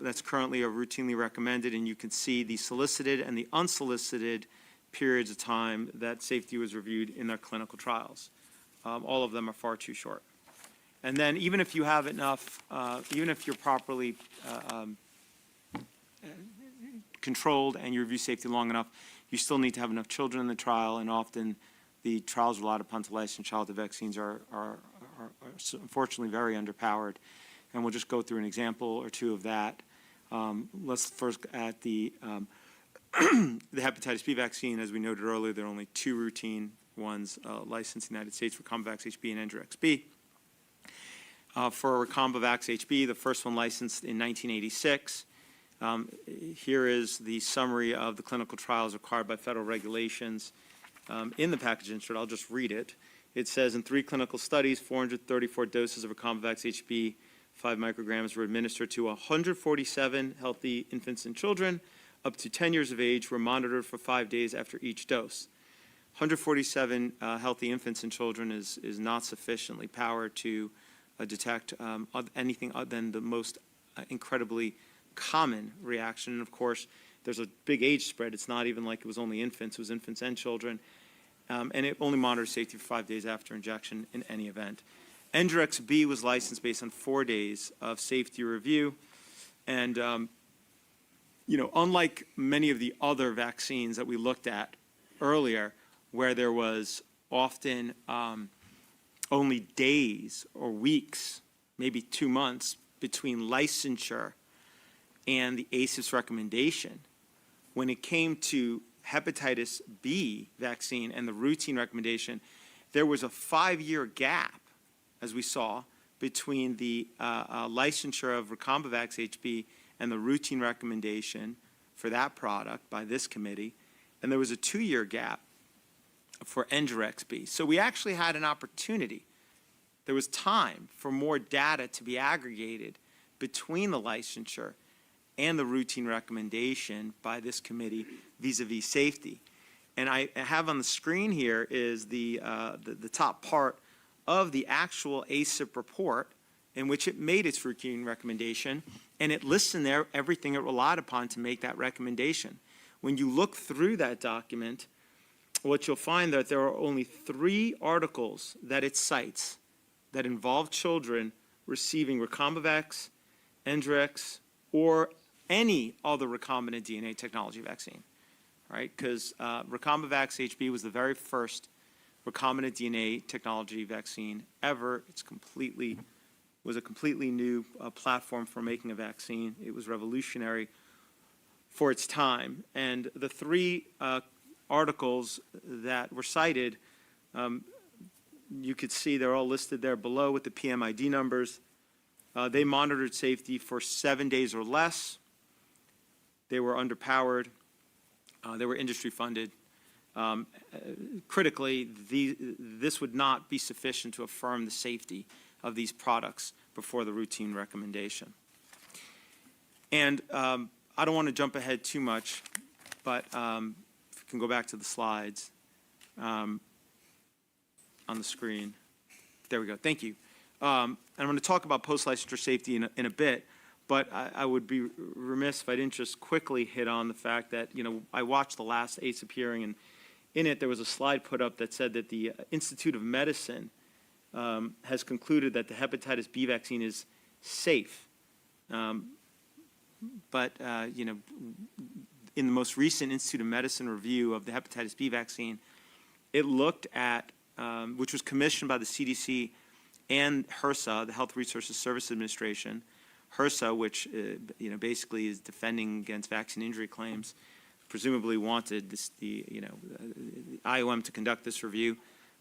that's currently routinely recommended, and you can see the solicited and the unsolicited periods of time that safety was reviewed in their clinical trials. All of them are far too short. And then even if you have enough, even if you're properly controlled and you review safety long enough, you still need to have enough children in the trial, and often the trials relied upon to license childhood vaccines are unfortunately very underpowered. And we'll just go through an example or two of that. Let's first at the hepatitis B vaccine. As we noted earlier, there are only 2 routine ones licensed in the United States for Recombivax HB and Engerix B. For Recombivax HB, the first one licensed in 1986. Here is the summary of the clinical trials required by federal regulations in the package insert. I'll just read it. It says, in 3 clinical studies, 434 doses of Recombivax HB 5 micrograms were administered to 147 healthy infants and children up to 10 years of age, were monitored for 5 days after each dose. 147 healthy infants and children is not sufficiently powered to detect anything other than the most incredibly common reaction. And of course, there's a big age spread. It's not even like it was only infants. It was infants and children. And it only monitors safety for 5 days after injection in any event. Engerix B was licensed based on 4 days of safety review. And, unlike many of the other vaccines that we looked at earlier, where there was often only days or weeks, maybe 2 months, between licensure and the ACIP's recommendation, when it came to hepatitis B vaccine and the routine recommendation, there was a 5-year gap, as we saw, between the licensure of Recombivax HB and the routine recommendation for that product by this committee, and there was a 2-year gap for Engerix B. So we actually had an opportunity. There was time for more data to be aggregated between the licensure and the routine recommendation by this committee vis-a-vis safety. And I have on the screen here is the top part of the actual ACIP report in which it made its routine recommendation, and it lists in there everything it relied upon to make that recommendation. When you look through that document, what you'll find that there are only 3 articles that it cites that involve children receiving Recombivax, Engerix, or any other recombinant DNA technology vaccine, right? Because Recombivax HB was the very first recombinant DNA technology vaccine ever. Was a completely new platform for making a vaccine. It was revolutionary for its time. And the 3 articles that were cited, you could see they're all listed there below with the PMID numbers. They monitored safety for 7 days or less. They were underpowered. They were industry funded. Critically, this would not be sufficient to affirm the safety of these products before the routine recommendation. And I don't want to jump ahead too much, but if we can go back to the slides on the screen. There we go. Thank you. And I'm going to talk about post-licensure safety in a bit, but I would be remiss if I didn't just quickly hit on the fact that, I watched the last ACIP hearing, and in it there was a slide put up that said that the Institute of Medicine has concluded that the hepatitis B vaccine is safe. But in the most recent Institute of Medicine review of the hepatitis B vaccine, it looked at, which was commissioned by the CDC and HRSA, the Health Resources Service Administration. HRSA, which basically is defending against vaccine injury claims, presumably wanted the IOM to conduct this review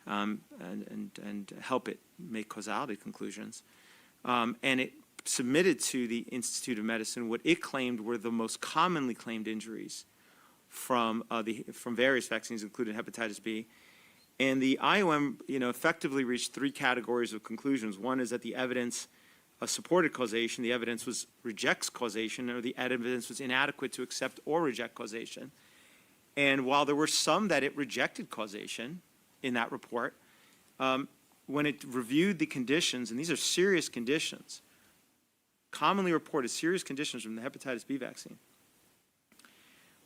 and help it make causality conclusions. And it submitted to the Institute of Medicine what it claimed were the most commonly claimed injuries from various vaccines, including hepatitis B. And the IOM, effectively reached 3 categories of conclusions. One is that the evidence supported causation, the evidence rejects causation, or the evidence was inadequate to accept or reject causation. And while there were some that it rejected causation in that report, when it reviewed the conditions, and these are serious conditions, commonly reported serious conditions from the hepatitis B vaccine.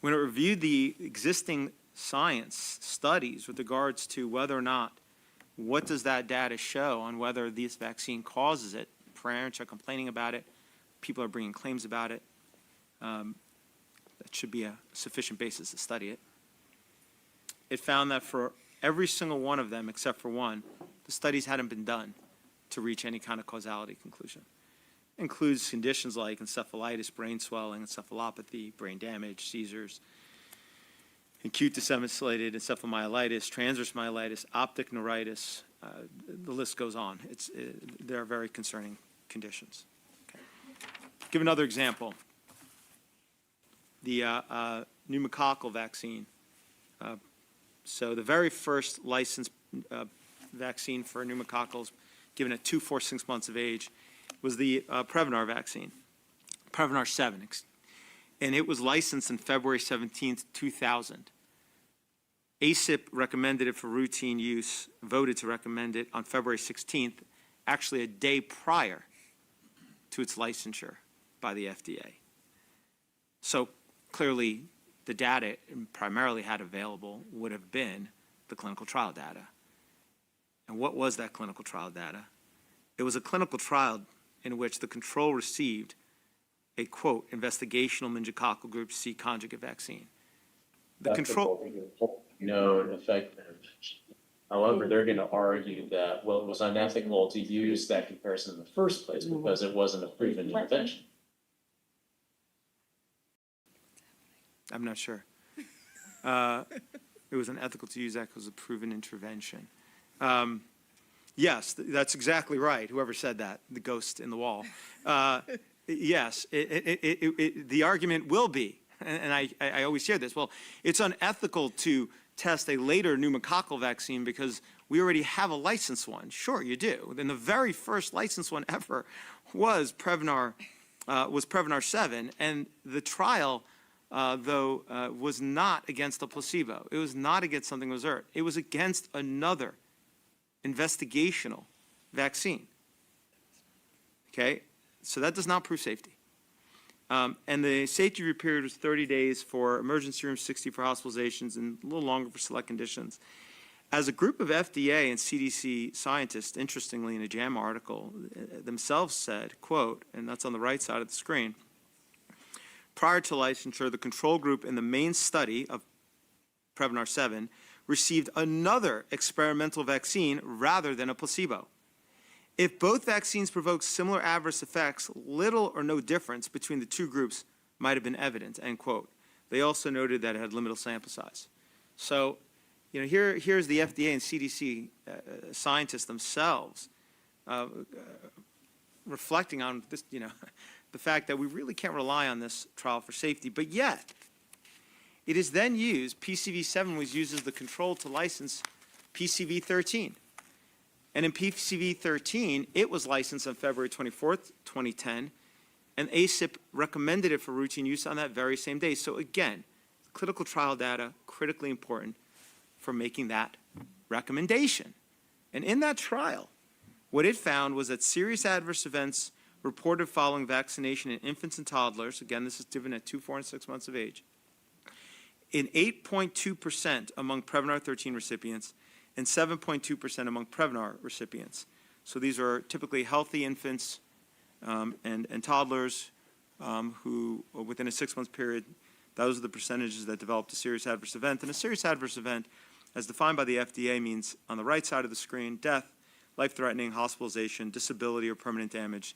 When it reviewed the existing science studies with regards to whether or not, what does that data show on whether this vaccine causes it, parents are complaining about it, people are bringing claims about it, that should be a sufficient basis to study it. It found that for every single one of them, except for one, the studies hadn't been done to reach any kind of causality conclusion. It includes conditions like encephalitis, brain swelling, encephalopathy, brain damage, seizures, acute disseminated encephalomyelitis, transverse myelitis, optic neuritis. The list goes on. There are very concerning conditions. Okay. Give another example. The pneumococcal vaccine. So the very first licensed vaccine for pneumococcals given at 2, 4, 6 months of age was the Prevnar vaccine, Prevnar 7, and it was licensed on February 17th, 2000. ACIP recommended it for routine use, voted to recommend it on February 16th, actually a day prior to its licensure by the FDA. So clearly, the data it primarily had available would have been the clinical trial data. And what was that clinical trial data? It was a clinical trial in which the control received a, quote, investigational meningococcal group C conjugate vaccine. The control... known effective. However, they're going to argue that, well, it was unethical to use that comparison in the first place because it wasn't a proven intervention. I'm not sure. It was unethical to use that because of proven intervention. Yes, that's exactly right. Whoever said that, the ghost in the wall. Yes, the argument will be, and I always hear this, well, it's unethical to test a later pneumococcal vaccine because we already have a licensed one. Sure, you do. And the very first licensed one ever was Prevnar 7, and the trial, though, was not against a placebo. It was not against something observed. It was against another investigational vaccine. Okay, so that does not prove safety. And the safety review period was 30 days for emergency room, 60 for hospitalizations, and a little longer for select conditions. As a group of FDA and CDC scientists, interestingly, in a JAMA article, themselves said, quote, and that's on the right side of the screen, prior to licensure, the control group in the main study of Prevnar 7 received another experimental vaccine rather than a placebo. If both vaccines provoke similar adverse effects, little or no difference between the two groups might have been evident, end quote. They also noted that it had limited sample size. So, you know, here's the FDA and CDC scientists themselves reflecting on this, you know, the fact that we really can't rely on this trial for safety, but yet it is then used, PCV7 was used as the control to license PCV13. And in PCV13, it was licensed on February 24th, 2010, and ACIP recommended it for routine use on that very same day. So again, clinical trial data, critically important for making that recommendation. And in that trial, what it found was that serious adverse events reported following vaccination in infants and toddlers, again, this is given at 2, 4, and 6 months of age, in 8.2% among Prevnar 13 recipients and 7.2% among Prevnar recipients. So these are typically healthy infants and toddlers who, within a 6-month period, those are the percentages that developed a serious adverse event. And a serious adverse event, as defined by the FDA, means on the right side of the screen, death, life-threatening, hospitalization, disability or permanent damage,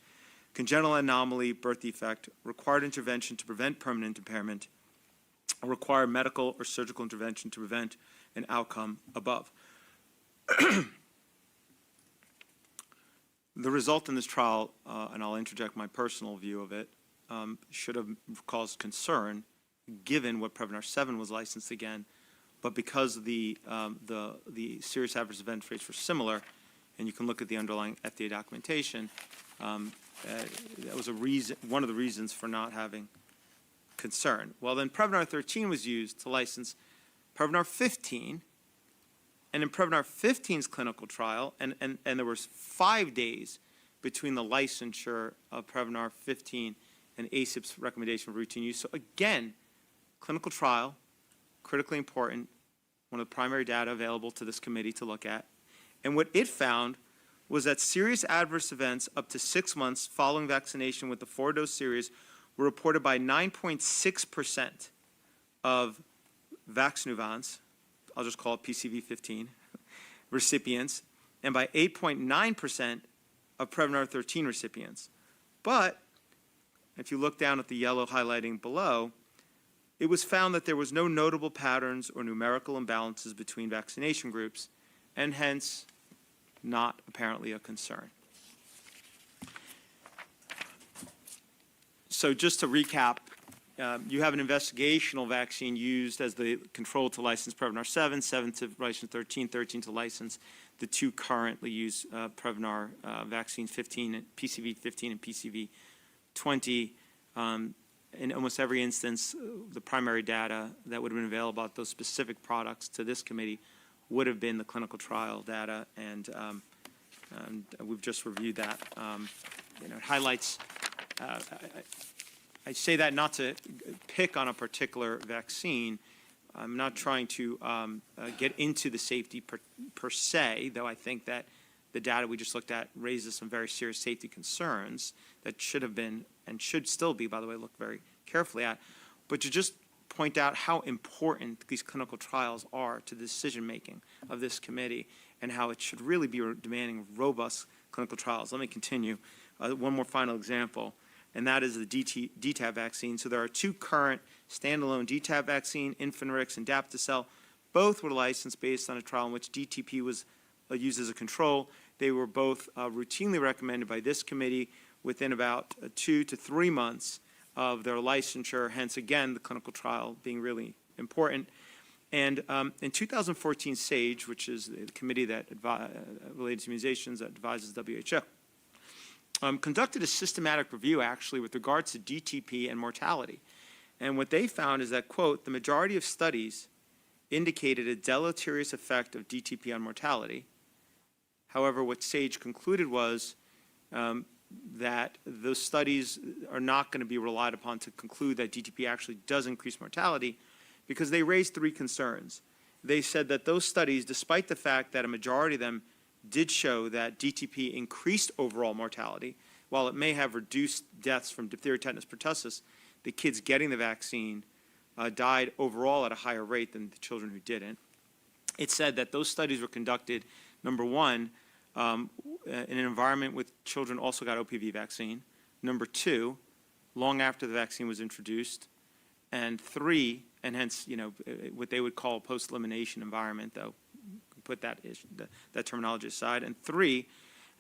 congenital anomaly, birth defect, required intervention to prevent permanent impairment, or require medical or surgical intervention to prevent an outcome above. The result in this trial, and I'll interject my personal view of it, should have caused concern given what Prevnar 7 was licensed again, but because the serious adverse event rates were similar, and you can look at the underlying FDA documentation, that was one of the reasons for not having concern. Well, then Prevnar 13 was used to license Prevnar 15, and in Prevnar 15's clinical trial, and there was 5 days between the licensure of Prevnar 15 and ACIP's recommendation of routine use. So again, clinical trial, critically important, one of the primary data available to this committee to look at. And what it found was that serious adverse events up to 6 months following vaccination with the 4-dose series were reported by 9.6% of Vaxneuvance, I'll just call it PCV15, recipients, and by 8.9% of Prevnar 13 recipients. But if you look down at the yellow highlighting below, it was found that there was no notable patterns or numerical imbalances between vaccination groups, and hence not apparently a concern. So just to recap, you have an investigational vaccine used as the control to license Prevnar 7, 7 to license 13, 13 to license the two currently used Prevnar vaccines, 15, PCV 15 and PCV 20. In almost every instance, the primary data that would have been available about those specific products to this committee would have been the clinical trial data, and we've just reviewed that. It highlights, I say that not to pick on a particular vaccine. I'm not trying to get into the safety per se, though I think that the data we just looked at raises some very serious safety concerns that should have been and should still be, by the way, looked very carefully at. But to just point out how important these clinical trials are to the decision-making of this committee and how it should really be demanding robust clinical trials. Let me continue. One more final example, and that is the DTaP vaccine. So there are two current standalone DTaP vaccine, Infinrix and Dapticel. Both were licensed based on a trial in which DTP was used as a control. They were both routinely recommended by this committee within about 2 to 3 months of their licensure, hence again the clinical trial being really important. And in 2014, SAGE, which is the committee that related to immunizations that advises WHO, conducted a systematic review actually with regards to DTP and mortality. And what they found is that, quote, the majority of studies indicated a deleterious effect of DTP on mortality. However, what SAGE concluded was that those studies are not going to be relied upon to conclude that DTP actually does increase mortality, because they raised 3 concerns. They said that those studies, despite the fact that a majority of them did show that DTP increased overall mortality, while it may have reduced deaths from diphtheria, tetanus, pertussis, the kids getting the vaccine died overall at a higher rate than the children who didn't. It said that those studies were conducted, number one, in an environment with children also got OPV vaccine. Number 2, long after the vaccine was introduced. And 3, and hence, what they would call a post-elimination environment, though, put that terminology aside. And 3,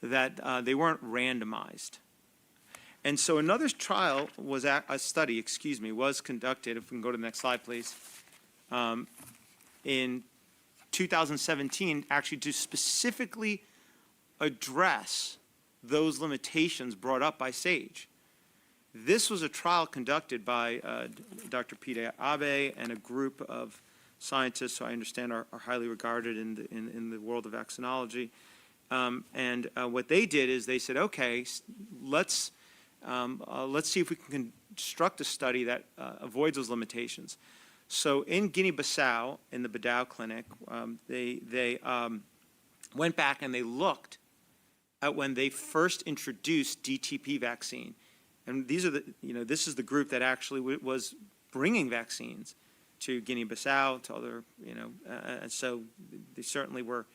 that they weren't randomized. And so another trial was, was conducted, if we can go to the next slide, please, in 2017, actually to specifically address those limitations brought up by SAGE. This was a trial conducted by Dr. Peter Abe and a group of scientists who I understand are highly regarded in the world of vaccinology. And what they did is they said, okay, let's see if we can construct a study that avoids those limitations. So in Guinea-Bissau, in the Badao clinic, they went back and they looked at when they first introduced DTP vaccine. And these are this is the group that actually was bringing vaccines to Guinea-Bissau, to other, and so they certainly were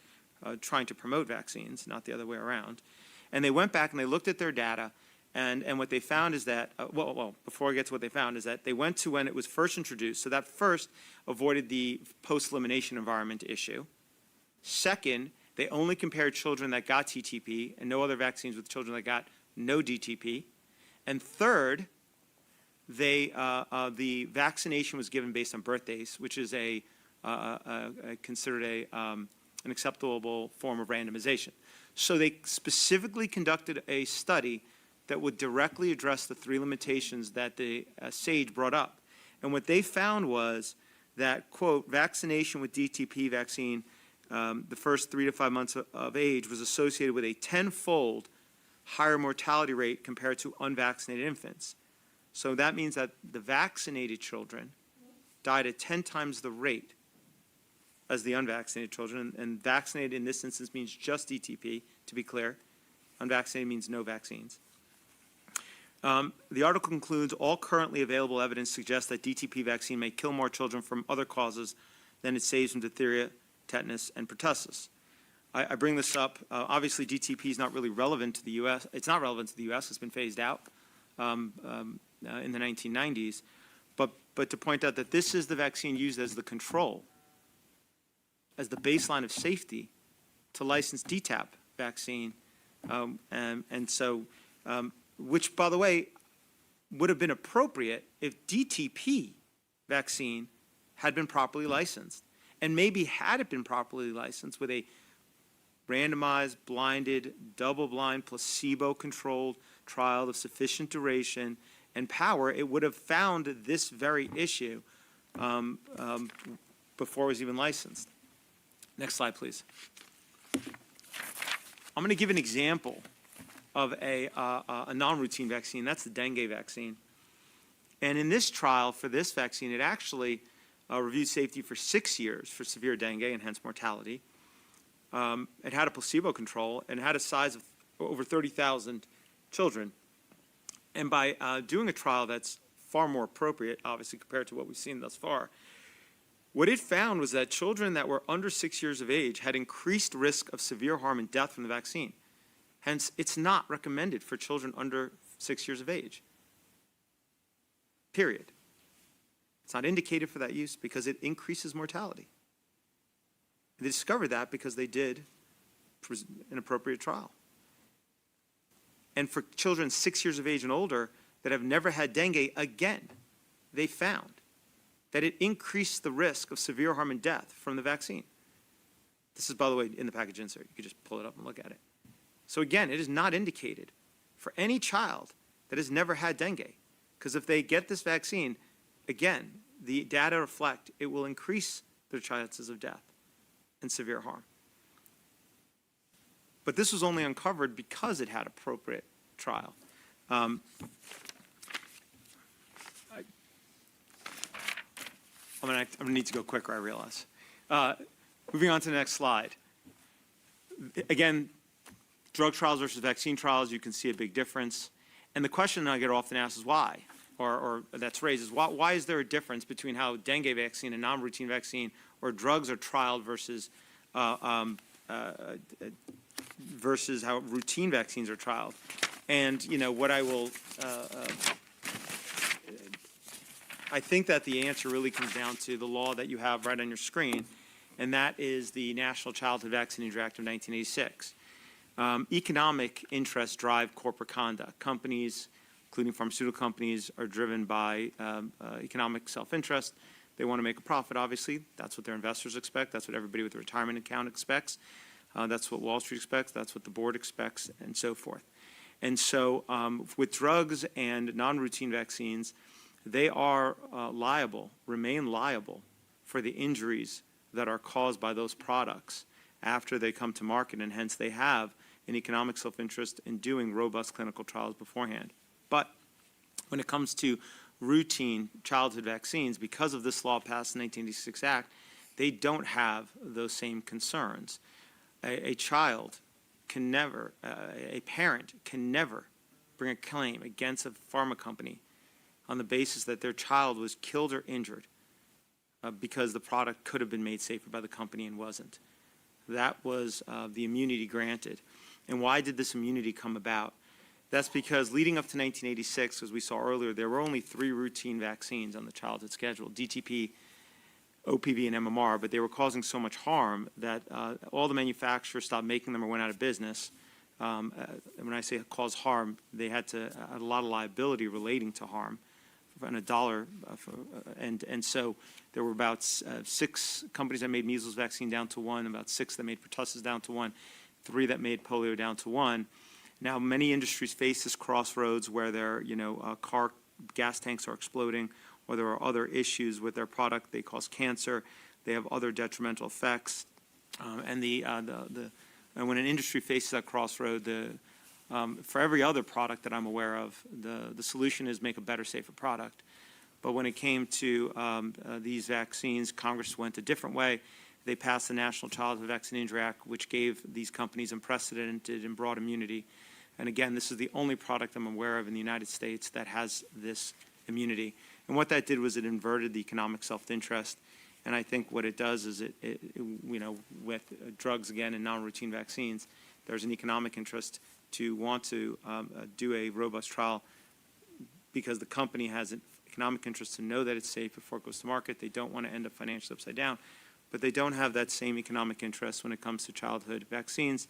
trying to promote vaccines, not the other way around. And they went back and they looked at their data, and what they found is that, before I get to what they found, is that they went to when it was first introduced. So that first avoided the post-elimination environment issue. Second, they only compared children that got TTP and no other vaccines with children that got no DTP. And third, the vaccination was given based on birthdays, which is considered an acceptable form of randomization. So they specifically conducted a study that would directly address the 3 limitations that the SAGE brought up. And what they found was that, quote, vaccination with DTP vaccine the first 3 to 5 months of age was associated with a 10-fold higher mortality rate compared to unvaccinated infants. So that means that the vaccinated children died at 10 times the rate as the unvaccinated children. And vaccinated in this instance means just DTP, to be clear. Unvaccinated means no vaccines. The article concludes, all currently available evidence suggests that DTP vaccine may kill more children from other causes than it saves from diphtheria, tetanus, and pertussis. I bring this up. Obviously, DTP is not really relevant to the U.S. It's not relevant to the U.S. It's been phased out in the 1990s. But to point out that this is the vaccine used as the control, as the baseline of safety to license DTaP vaccine. Which, by the way, would have been appropriate if DTP vaccine had been properly licensed. And maybe had it been properly licensed with a randomized, blinded, double-blind, placebo-controlled trial of sufficient duration and power, it would have found this very issue before it was even licensed. Next slide, please. I'm going to give an example of a non-routine vaccine. That's the dengue vaccine. And in this trial for this vaccine, it actually reviewed safety for 6 years for severe dengue and hence mortality. It had a placebo control and had a size of over 30,000 children. And by doing a trial that's far more appropriate, obviously, compared to what we've seen thus far, what it found was that children that were under 6 years of age had increased risk of severe harm and death from the vaccine. Hence, it's not recommended for children under 6 years of age, period. It's not indicated for that use because it increases mortality. They discovered that because they did an appropriate trial. And for children 6 years of age and older that have never had dengue, again, they found that it increased the risk of severe harm and death from the vaccine. This is, by the way, in the package insert. You can just pull it up and look at it. So again, it is not indicated for any child that has never had dengue, because if they get this vaccine, again, the data reflect it will increase their chances of death and severe harm. But this was only uncovered because it had appropriate trial. I'm going to need to go quicker, I realize. Moving on to the next slide. Again, drug trials versus vaccine trials, you can see a big difference. And the question I get often asked is why, or that's raised is why is there a difference between how dengue vaccine and non-routine vaccine or drugs are trialed versus versus how routine vaccines are trialed? And, you know, what I will, I think that the answer really comes down to the law that you have right on your screen, and that is the National Childhood Vaccine Injury Act of 1986. Economic interests drive corporate conduct. Companies, including pharmaceutical companies, are driven by economic self-interest. They want to make a profit, obviously. That's what their investors expect. That's what everybody with a retirement account expects. That's what Wall Street expects. That's what the board expects, and so forth. And so with drugs and non-routine vaccines, they are liable, remain liable for the injuries that are caused by those products after they come to market, and hence they have an economic self-interest in doing robust clinical trials beforehand. But when it comes to routine childhood vaccines, because of this law passed in the 1986 Act, they don't have those same concerns. A child can never, a parent can never bring a claim against a pharma company on the basis that their child was killed or injured because the product could have been made safer by the company and wasn't. That was the immunity granted. And why did this immunity come about? That's because leading up to 1986, as we saw earlier, there were only 3 routine vaccines on the childhood schedule, DTP, OPV, and MMR, but they were causing so much harm that all the manufacturers stopped making them or went out of business. And when I say cause harm, they had a lot of liability relating to harm and a dollar. And so there were about 6 companies that made measles vaccine down to 1, about 6 that made pertussis down to 1, 3 that made polio down to 1. Now, many industries face this crossroads where their, car gas tanks are exploding, or there are other issues with their product. They cause cancer. They have other detrimental effects. And when an industry faces that crossroad, the For every other product that I'm aware of, the solution is make a better, safer product. But when it came to these vaccines, Congress went a different way. They passed the National Childhood Vaccine Injury Act, which gave these companies unprecedented and broad immunity. And again, this is the only product I'm aware of in the United States that has this immunity. And what that did was it inverted the economic self-interest. And I think what it does is with drugs, again, and non-routine vaccines, there's an economic interest to want to do a robust trial because the company has an economic interest to know that it's safe before it goes to market. They don't want to end up financially upside down, but they don't have that same economic interest when it comes to childhood vaccines.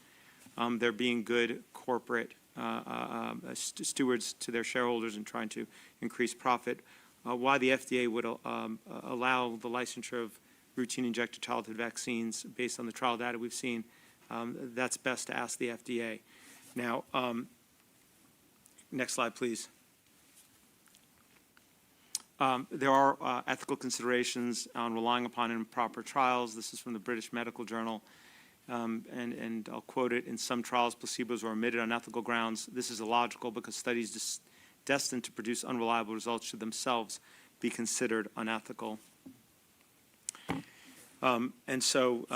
They're being good corporate stewards to their shareholders and trying to increase profit. Why the FDA would allow the licensure of routine injected childhood vaccines based on the trial data we've seen, that's best to ask the FDA. Now, next slide, please. There are ethical considerations on relying upon improper trials. This is from the British Medical Journal, and I'll quote it. In some trials, placebos were omitted on ethical grounds. This is illogical because studies destined to produce unreliable results should themselves be considered unethical. And so,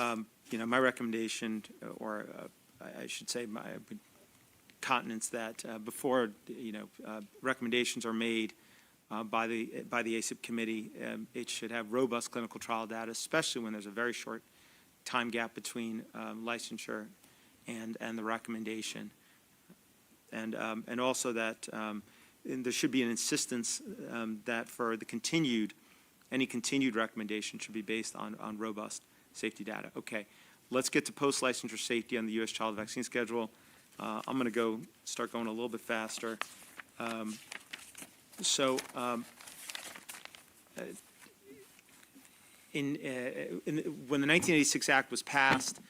my recommendation, or I should say my continence that before, recommendations are made by the ACIP committee, it should have robust clinical trial data, especially when there's a very short time gap between licensure and the recommendation. And also that and there should be an insistence that for the any continued recommendation should be based on robust safety data. Okay, let's get to post-licensure safety on the U.S. child vaccine schedule. I'm going to start going a little bit faster. When the 1986 Act was passed,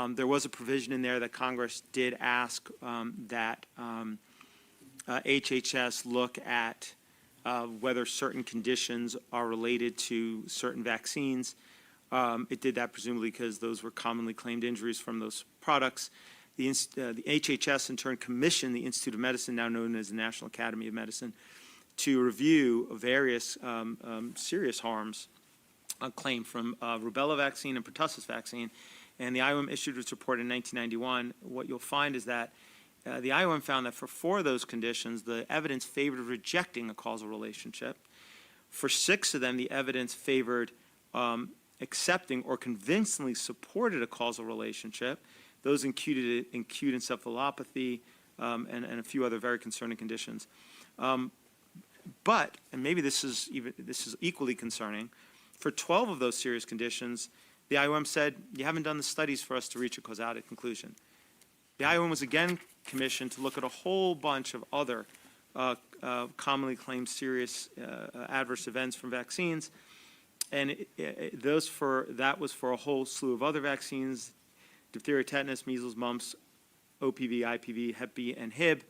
there was a provision in there that Congress did ask that HHS look at whether certain conditions are related to certain vaccines. It did that presumably because those were commonly claimed injuries from those products. The HHS in turn commissioned the Institute of Medicine, now known as the National Academy of Medicine, to review various serious harms claimed from rubella vaccine and pertussis vaccine. And the IOM issued its report in 1991. What you'll find is that the IOM found that for 4 of those conditions, the evidence favored rejecting a causal relationship. For 6 of them, the evidence favored accepting or convincingly supported a causal relationship. Those included acute encephalopathy and a few other very concerning conditions. But, and maybe this is equally concerning, for 12 of those serious conditions, the IOM said, you haven't done the studies for us to reach a causality conclusion. The IOM was again commissioned to look at a whole bunch of other commonly claimed serious adverse events from vaccines, and that was for a whole slew of other vaccines: diphtheria, tetanus, measles, mumps, OPV, IPV, Hep B, and Hib.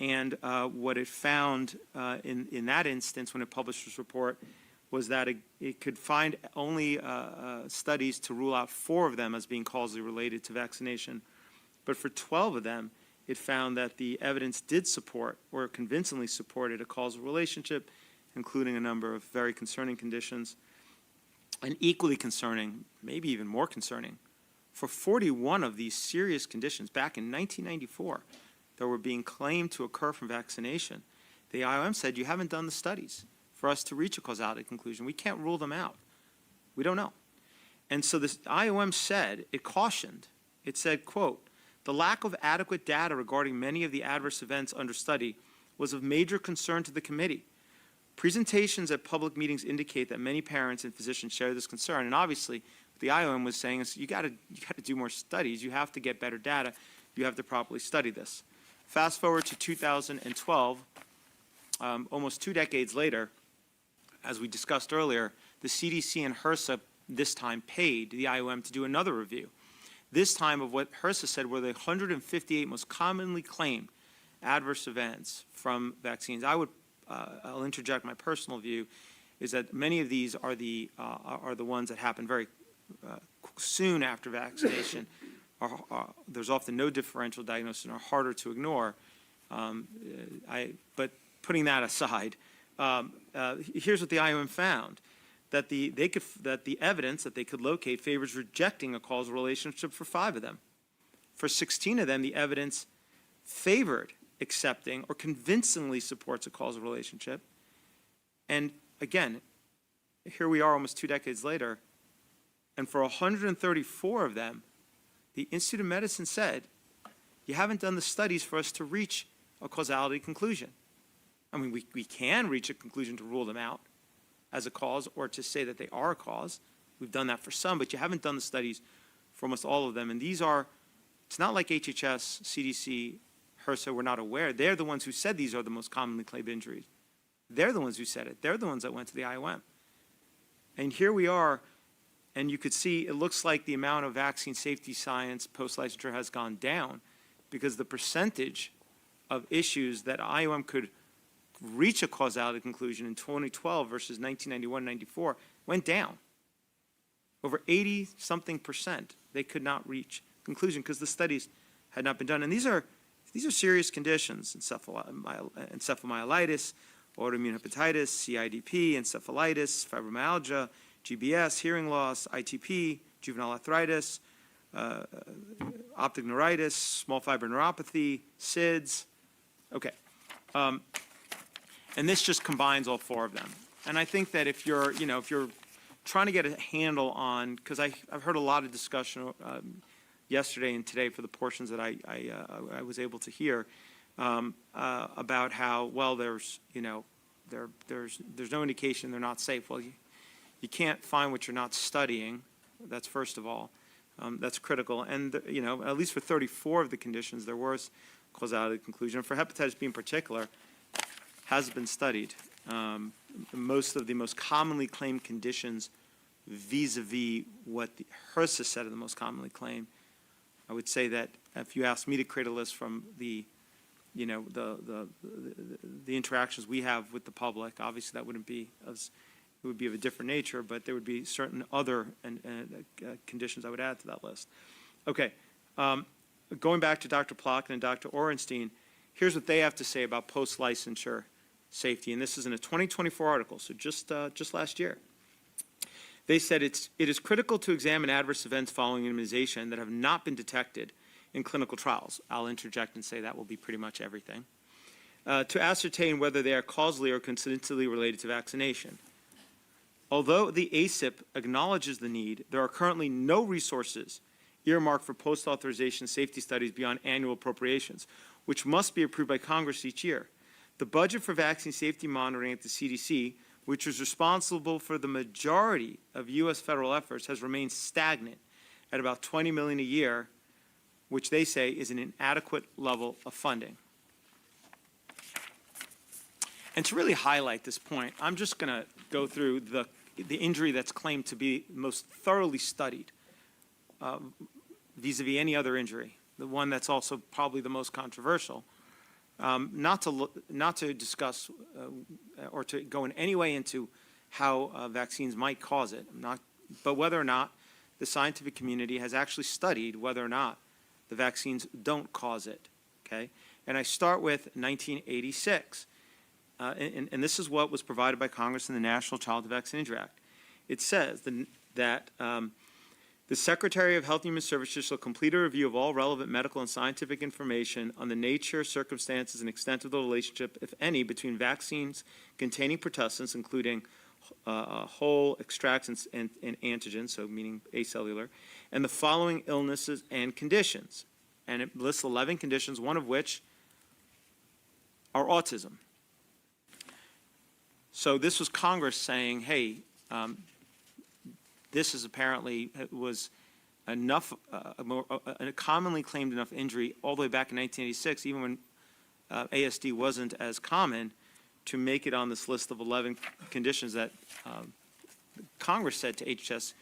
And what it found in that instance when it published this report was that it could find only studies to rule out 4 of them as being causally related to vaccination. But for 12 of them, it found that the evidence did support or convincingly supported a causal relationship, including a number of very concerning conditions. And equally concerning, maybe even more concerning, for 41 of these serious conditions back in 1994 that were being claimed to occur from vaccination, the IOM said, you haven't done the studies for us to reach a causality conclusion. We can't rule them out. We don't know. And so this IOM said, it cautioned, it said, quote, the lack of adequate data regarding many of the adverse events under study was of major concern to the committee. Presentations at public meetings indicate that many parents and physicians share this concern. And obviously, what the IOM was saying is you got to do more studies. You have to get better data. You have to properly study this. Fast forward to 2012, almost 2 decades later, as we discussed earlier, the CDC and HRSA this time paid the IOM to do another review. This time of what HRSA said were the 158 most commonly claimed adverse events from vaccines. I'll interject my personal view, is that many of these are the ones that happen very soon after vaccination, there's often no differential diagnosis and are harder to ignore. But putting that aside, here's what the IOM found: that the evidence that they could locate favors rejecting a causal relationship for 5 of them. For 16 of them, the evidence favored accepting or convincingly supports a causal relationship. And again, here we are almost 2 decades later, and for 134 of them, the Institute of Medicine said, you haven't done the studies for us to reach a causality conclusion. I mean, we can reach a conclusion to rule them out as a cause or to say that they are a cause. We've done that for some, but you haven't done the studies for almost all of them. And these are, it's not like HHS, CDC, HRSA were not aware. They're the ones who said these are the most commonly claimed injuries. They're the ones who said it. They're the ones that went to the IOM. And here we are, and you could see it looks like the amount of vaccine safety science post-licensure has gone down because the percentage of issues that IOM could reach a causality conclusion in 2012 versus 1991-94 went down. Over 80-something% they could not reach conclusion because the studies had not been done. And these are serious conditions: encephalomyelitis, autoimmune hepatitis, CIDP, encephalitis, fibromyalgia, GBS, hearing loss, ITP, juvenile arthritis, optic neuritis, small fiber neuropathy, SIDS. Okay. And this just combines all 4 of them. And I think that if you're trying to get a handle on, because I've heard a lot of discussion yesterday and today for the portions that I was able to hear about how, well, there's no indication they're not safe. Well, you can't find what you're not studying. That's first of all. That's critical. And, at least for 34 of the conditions, there was causality conclusion. For hepatitis B in particular, has been studied. Most of the most commonly claimed conditions vis-a-vis what the HRSA said are the most commonly claimed. I would say that if you asked me to create a list from the interactions we have with the public, obviously that wouldn't be as, it would be of a different nature, but there would be certain other conditions I would add to that list. Okay, going back to Dr. Plotkin and Dr. Orenstein, here's what they have to say about post-licensure safety, and this is in a 2024 article, so just last year. They said it is critical to examine adverse events following immunization that have not been detected in clinical trials. I'll interject and say that will be pretty much everything. To ascertain whether they are causally or coincidentally related to vaccination. Although the ACIP acknowledges the need, there are currently no resources earmarked for post-authorization safety studies beyond annual appropriations, which must be approved by Congress each year. The budget for vaccine safety monitoring at the CDC, which is responsible for the majority of U.S. federal efforts, has remained stagnant at about $20 million a year, which they say is an inadequate level of funding. And to really highlight this point, I'm just going to go through the injury that's claimed to be most thoroughly studied vis-a-vis any other injury, the one that's also probably the most controversial. Not to discuss or to go in any way into how vaccines might cause it, but whether or not the scientific community has actually studied whether or not the vaccines don't cause it, okay? And I start with 1986, and this is what was provided by Congress in the National Child Vaccine Injury Act. It says that the Secretary of Health and Human Services shall complete a review of all relevant medical and scientific information on the nature, circumstances, and extent of the relationship, if any, between vaccines containing pertussins, including whole extracts and antigens, so meaning acellular, and the following illnesses and conditions. And it lists 11 conditions, one of which are autism. So this was Congress saying, hey, this is apparently was enough, a commonly claimed enough injury all the way back in 1986, even when ASD wasn't as common, to make it on this list of 11 conditions that Congress said to HHS,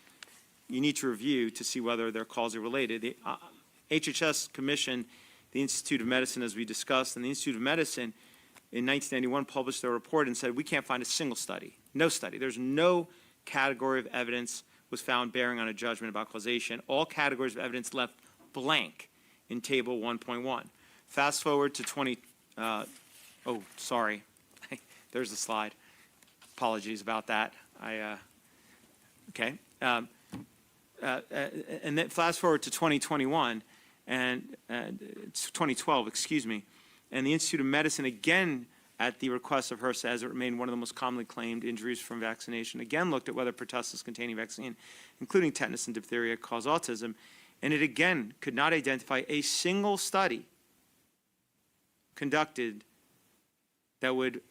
you need to review to see whether they're causally related. The HHS commissioned the Institute of Medicine, as we discussed, and the Institute of Medicine in 1991 published their report and said, we can't find a single study, no study. There's no category of evidence was found bearing on a judgment about causation. All categories of evidence left blank in Table 1.1. Fast forward to sorry, there's the slide. Apologies about that. Okay. And then fast forward to 2021 and 2012, excuse me, and the Institute of Medicine again, at the request of HRSA, as it remained one of the most commonly claimed injuries from vaccination, again looked at whether pertussis-containing vaccine, including tetanus and diphtheria, cause autism, and it again could not identify a single study conducted that would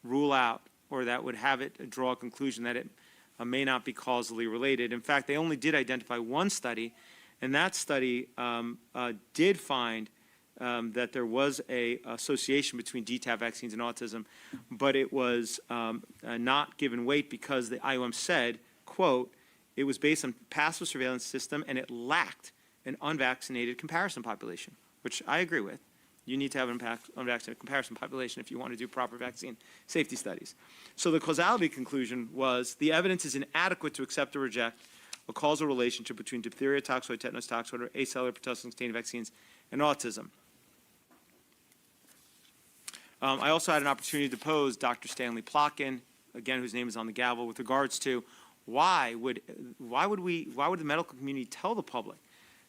rule out or that would have it draw a conclusion that it may not be causally related. In fact, they only did identify one study, and that study did find that there was a association between DTaP vaccines and autism, but it was not given weight because the IOM said, quote, it was based on passive surveillance system and it lacked an unvaccinated comparison population, which I agree with. You need to have an unvaccinated comparison population if you want to do proper vaccine safety studies. So the causality conclusion was the evidence is inadequate to accept or reject a causal relationship between diphtheria toxoid, tetanus toxoid, or acellular pertussis-containing vaccines and autism. I also had an opportunity to pose Dr. Stanley Plotkin, again, whose name is on the gavel, with regards to why would the medical community tell the public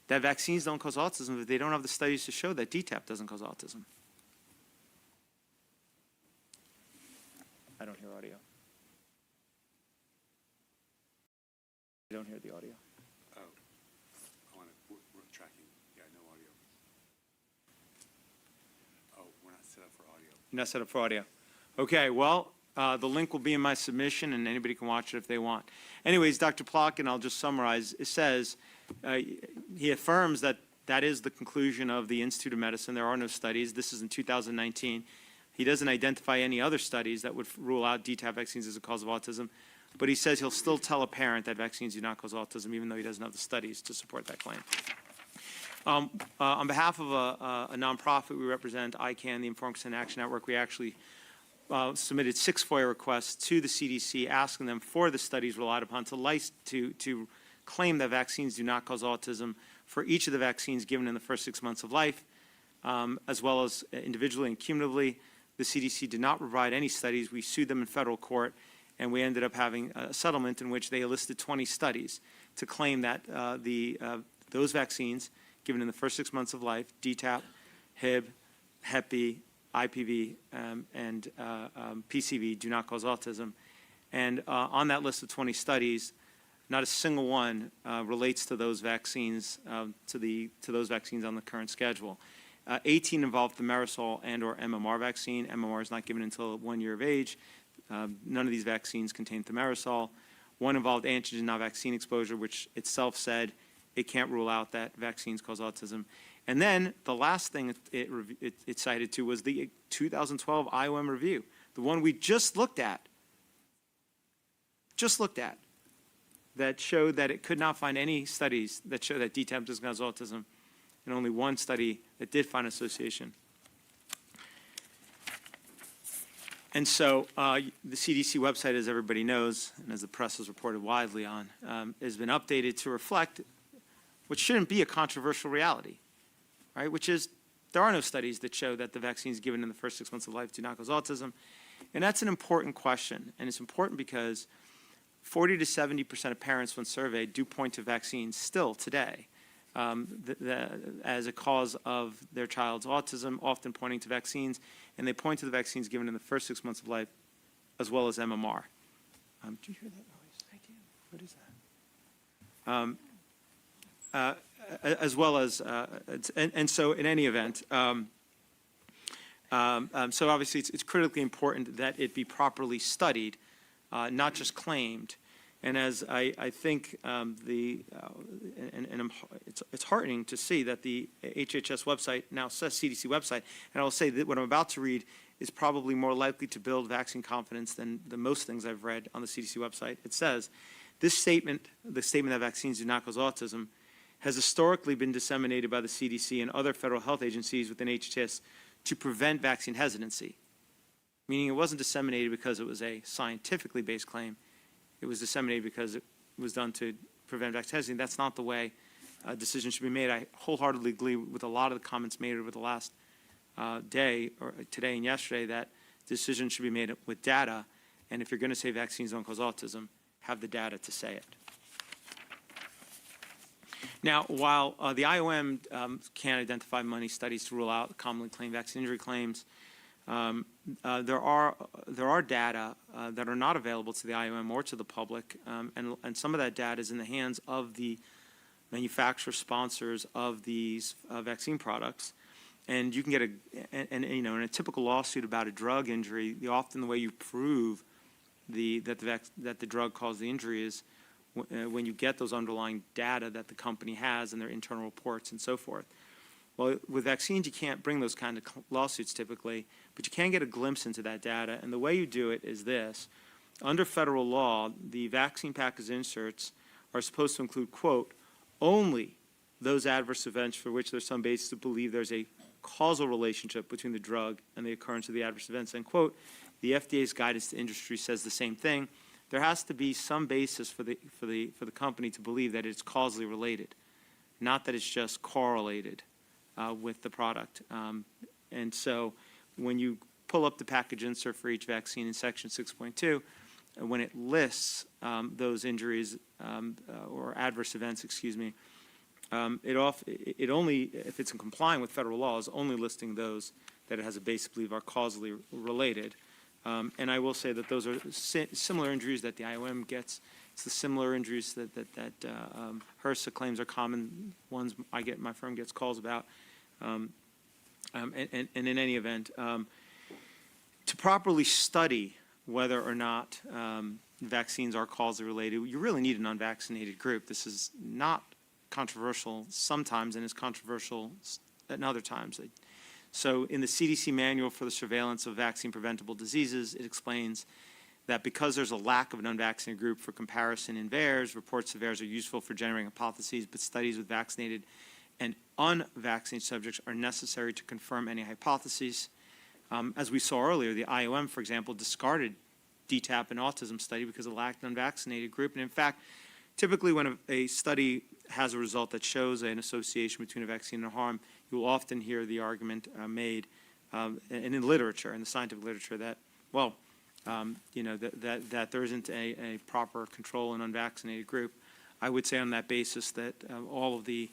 that vaccines don't cause autism if they don't have the studies to show that DTaP doesn't cause autism? I don't hear audio. I don't hear the audio. Oh, we're tracking. Yeah, no audio. Oh, we're not set up for audio. You're not set up for audio. Okay, well, the link will be in my submission, and anybody can watch it if they want. Anyways, Dr. Plotkin, I'll just summarize. It says, he affirms that that is the conclusion of the Institute of Medicine. There are no studies. This is in 2019. He doesn't identify any other studies that would rule out DTaP vaccines as a cause of autism, but he says he'll still tell a parent that vaccines do not cause autism, even though he doesn't have the studies to support that claim. On behalf of a nonprofit we represent, ICANN, the Informed Consent Action Network, we actually submitted 6 FOIA requests to the CDC asking them for the studies relied upon to claim that vaccines do not cause autism for each of the vaccines given in the first 6 months of life, as well as individually and cumulatively. The CDC did not provide any studies. We sued them in federal court, and we ended up having a settlement in which they enlisted 20 studies to claim that those vaccines given in the first 6 months of life, DTaP, Hib, Hep B, IPV, and PCV, do not cause autism. And on that list of 20 studies, not a single one relates to those vaccines, to those vaccines on the current schedule. 18 involved thimerosal and/or MMR vaccine. MMR is not given until 1 year of age. None of these vaccines contain thimerosal. One involved antigen, not vaccine exposure, which itself said it can't rule out that vaccines cause autism. And then the last thing it cited to was the 2012 IOM review, the one we just looked at, that showed that it could not find any studies that show that DTaP doesn't cause autism, and only one study that did find association. And so the CDC website, as everybody knows, and as the press has reported widely on, has been updated to reflect what shouldn't be a controversial reality, right? Which is there are no studies that show that the vaccines given in the first 6 months of life do not cause autism. And that's an important question. And it's important because 40 to 70% of parents, when surveyed, do point to vaccines still today as a cause of their child's autism, often pointing to vaccines. And they point to the vaccines given in the first 6 months of life, as well as MMR. Do you hear that noise? I do. What is that? As well as, and so in any event, so obviously it's critically important that it be properly studied, not just claimed. And as I think it's heartening to see that the HHS website now says CDC website, and I will say that what I'm about to read is probably more likely to build vaccine confidence than the most things I've read on the CDC website. It says, this statement, the statement that vaccines do not cause autism, has historically been disseminated by the CDC and other federal health agencies within HHS to prevent vaccine hesitancy, meaning it wasn't disseminated because it was a scientifically based claim. It was disseminated because it was done to prevent vaccine hesitancy. That's not the way decision should be made. I wholeheartedly agree with a lot of the comments made over the last day, or today and yesterday, that decisions should be made with data. And if you're going to say vaccines don't cause autism, have the data to say it. Now, while the IOM can't identify many studies to rule out commonly claimed vaccine injury claims, there are data that are not available to the IOM or to the public, and some of that data is in the hands of the manufacturer sponsors of these vaccine products. And you can get in a typical lawsuit about a drug injury, often the way you prove that the drug caused the injury is when you get those underlying data that the company has and their internal reports and so forth. Well, with vaccines, you can't bring those kind of lawsuits typically, but you can get a glimpse into that data. And the way you do it is this. Under federal law, the vaccine package inserts are supposed to include, quote, only those adverse events for which there's some basis to believe there's a causal relationship between the drug and the occurrence of the adverse events, end quote. The FDA's guidance to industry says the same thing. There has to be some basis for the company to believe that it's causally related, not that it's just correlated with the product. And so when you pull up the package insert for each vaccine in section 6.2, when it lists those injuries or adverse events, excuse me, it only, if it's in compliance with federal law, is only listing those that it has a basis to believe are causally related. And I will say that those are similar injuries that the IOM gets. It's the similar injuries that HRSA claims are common ones my firm gets calls about. And in any event, to properly study whether or not vaccines are causally related, you really need an unvaccinated group. This is not controversial sometimes and is controversial at other times. So in the CDC manual for the surveillance of vaccine preventable diseases, it explains that because there's a lack of an unvaccinated group for comparison in VAERS, reports of VAERS are useful for generating hypotheses, but studies with vaccinated and unvaccinated subjects are necessary to confirm any hypotheses. As we saw earlier, the IOM, for example, discarded DTaP and autism study because it lacked an unvaccinated group. And in fact, typically when a study has a result that shows an association between a vaccine and harm, you will often hear the argument made, and in literature, in the scientific literature, that, well, that there isn't a proper control in unvaccinated group. I would say on that basis that all of the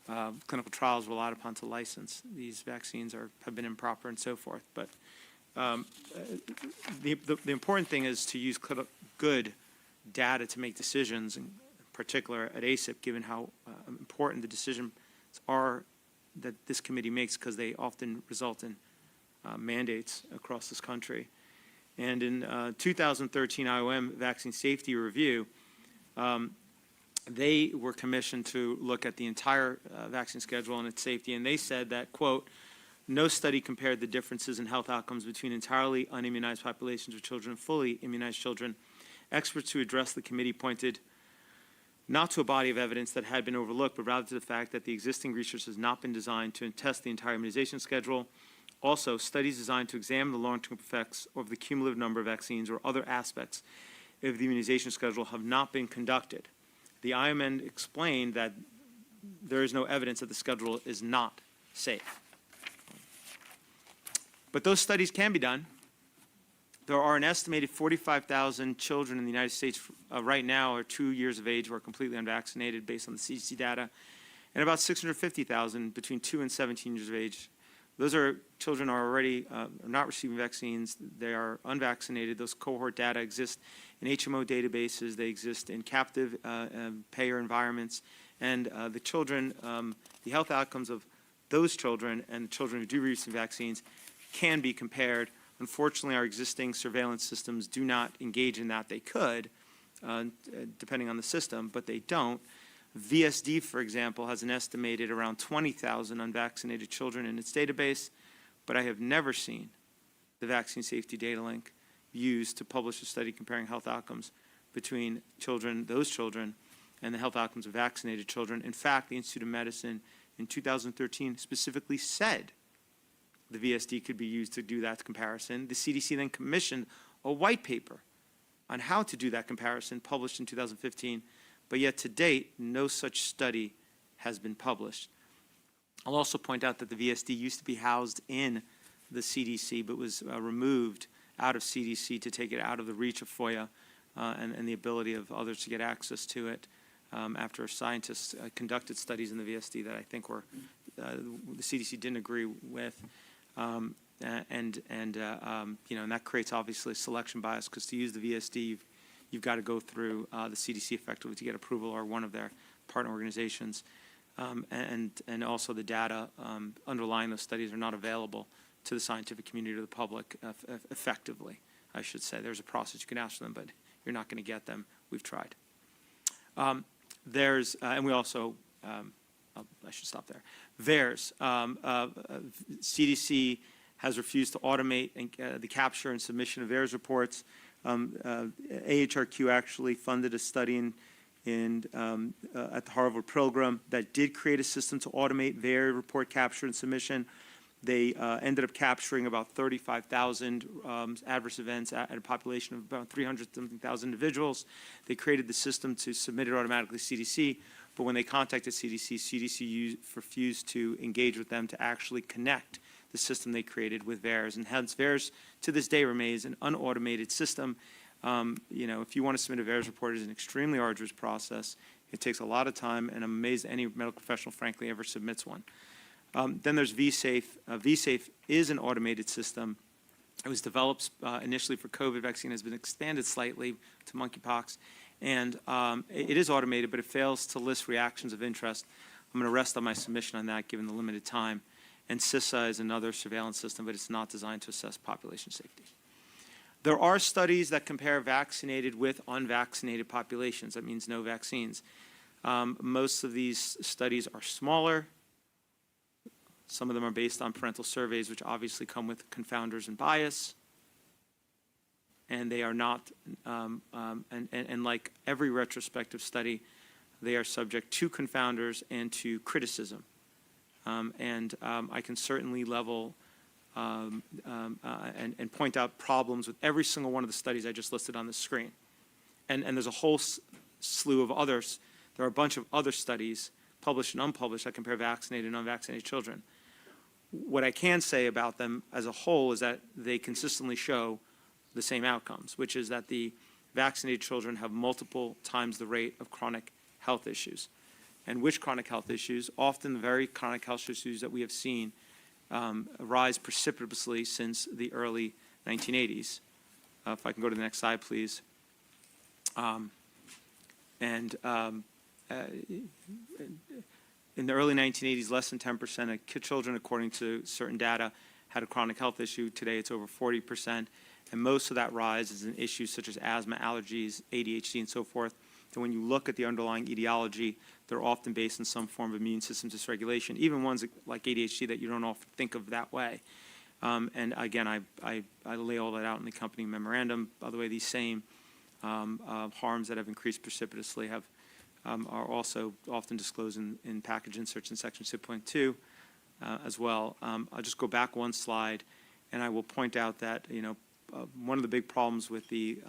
clinical trials relied upon to license these vaccines have been improper and so forth. But the important thing is to use good data to make decisions, in particular at ACIP, given how important the decisions are that this committee makes, because they often result in mandates across this country. And in 2013 IOM Vaccine Safety Review, they were commissioned to look at the entire vaccine schedule and its safety, and they said that, quote, no study compared the differences in health outcomes between entirely unimmunized populations of children and fully immunized children. Experts who addressed the committee pointed not to a body of evidence that had been overlooked, but rather to the fact that the existing research has not been designed to test the entire immunization schedule. Also, studies designed to examine the long-term effects of the cumulative number of vaccines or other aspects of the immunization schedule have not been conducted. The IOM explained that there is no evidence that the schedule is not safe. But those studies can be done. There are an estimated 45,000 children in the United States right now are 2 years of age who are completely unvaccinated based on the CDC data, and about 650,000 between 2 and 17 years of age. Those are children are already not receiving vaccines. They are unvaccinated. Those cohort data exist in HMO databases. They exist in captive payer environments. And the children, the health outcomes of those children and children who do receive vaccines can be compared. Unfortunately, our existing surveillance systems do not engage in that. They could, depending on the system, but they don't. VSD, for example, has an estimated around 20,000 unvaccinated children in its database, but I have never seen the Vaccine Safety Data Link used to publish a study comparing health outcomes between children, those children, and the health outcomes of vaccinated children. In fact, the Institute of Medicine in 2013 specifically said the VSD could be used to do that comparison. The CDC then commissioned a white paper on how to do that comparison, published in 2015. But yet to date, no such study has been published. I'll also point out that the VSD used to be housed in the CDC, but was removed out of CDC to take it out of the reach of FOIA and the ability of others to get access to it after scientists conducted studies in the VSD that I think were the CDC didn't agree with. And that creates obviously selection bias, because to use the VSD, you've got to go through the CDC effectively to get approval, or one of their partner organizations. And also the data underlying those studies are not available to the scientific community or the public effectively, I should say. There's a process you can ask them, but you're not going to get them. We've tried. And we also, I should stop there. VAERS, CDC has refused to automate the capture and submission of VAERS reports. AHRQ actually funded a study at the Harvard program that did create a system to automate VAERS report capture and submission. They ended up capturing about 35,000 adverse events at a population of about 300-something thousand individuals. They created the system to submit it automatically to CDC, but when they contacted CDC, CDC refused to engage with them to actually connect the system they created with VAERS, and hence VAERS to this day remains an unautomated system. If you want to submit a VAERS report, it is an extremely arduous process. It takes a lot of time, and I'm amazed any medical professional, frankly, ever submits one. Then there's VSafe. VSafe is an automated system. It was developed initially for COVID vaccine, has been expanded slightly to monkeypox, and it is automated, but it fails to list reactions of interest. I'm going to rest on my submission on that, given the limited time. And CISA is another surveillance system, but it's not designed to assess population safety. There are studies that compare vaccinated with unvaccinated populations. That means no vaccines. Most of these studies are smaller. Some of them are based on parental surveys, which obviously come with confounders and bias. And they are not, and like every retrospective study, they are subject to confounders and to criticism. I can certainly level and point out problems with every single one of the studies I just listed on the screen. And there's a whole slew of others. There are a bunch of other studies, published and unpublished, that compare vaccinated and unvaccinated children. What I can say about them as a whole is that they consistently show the same outcomes, which is that the vaccinated children have multiple times the rate of chronic health issues. And which chronic health issues? Often the very chronic health issues that we have seen rise precipitously since the early 1980s. If I can go to the next slide, please. In the early 1980s, less than 10% of children, according to certain data, had a chronic health issue. Today, it's over 40%. And most of that rise is in issues such as asthma, allergies, ADHD, and so forth. And when you look at the underlying etiology, they're often based on some form of immune system dysregulation, even ones like ADHD that you don't often think of that way. And again, I lay all that out in the accompanying memorandum. By the way, these same harms that have increased precipitously are also often disclosed in package inserts in section 6.2 as well. I'll just go back one slide, and I will point out that one of the big problems with the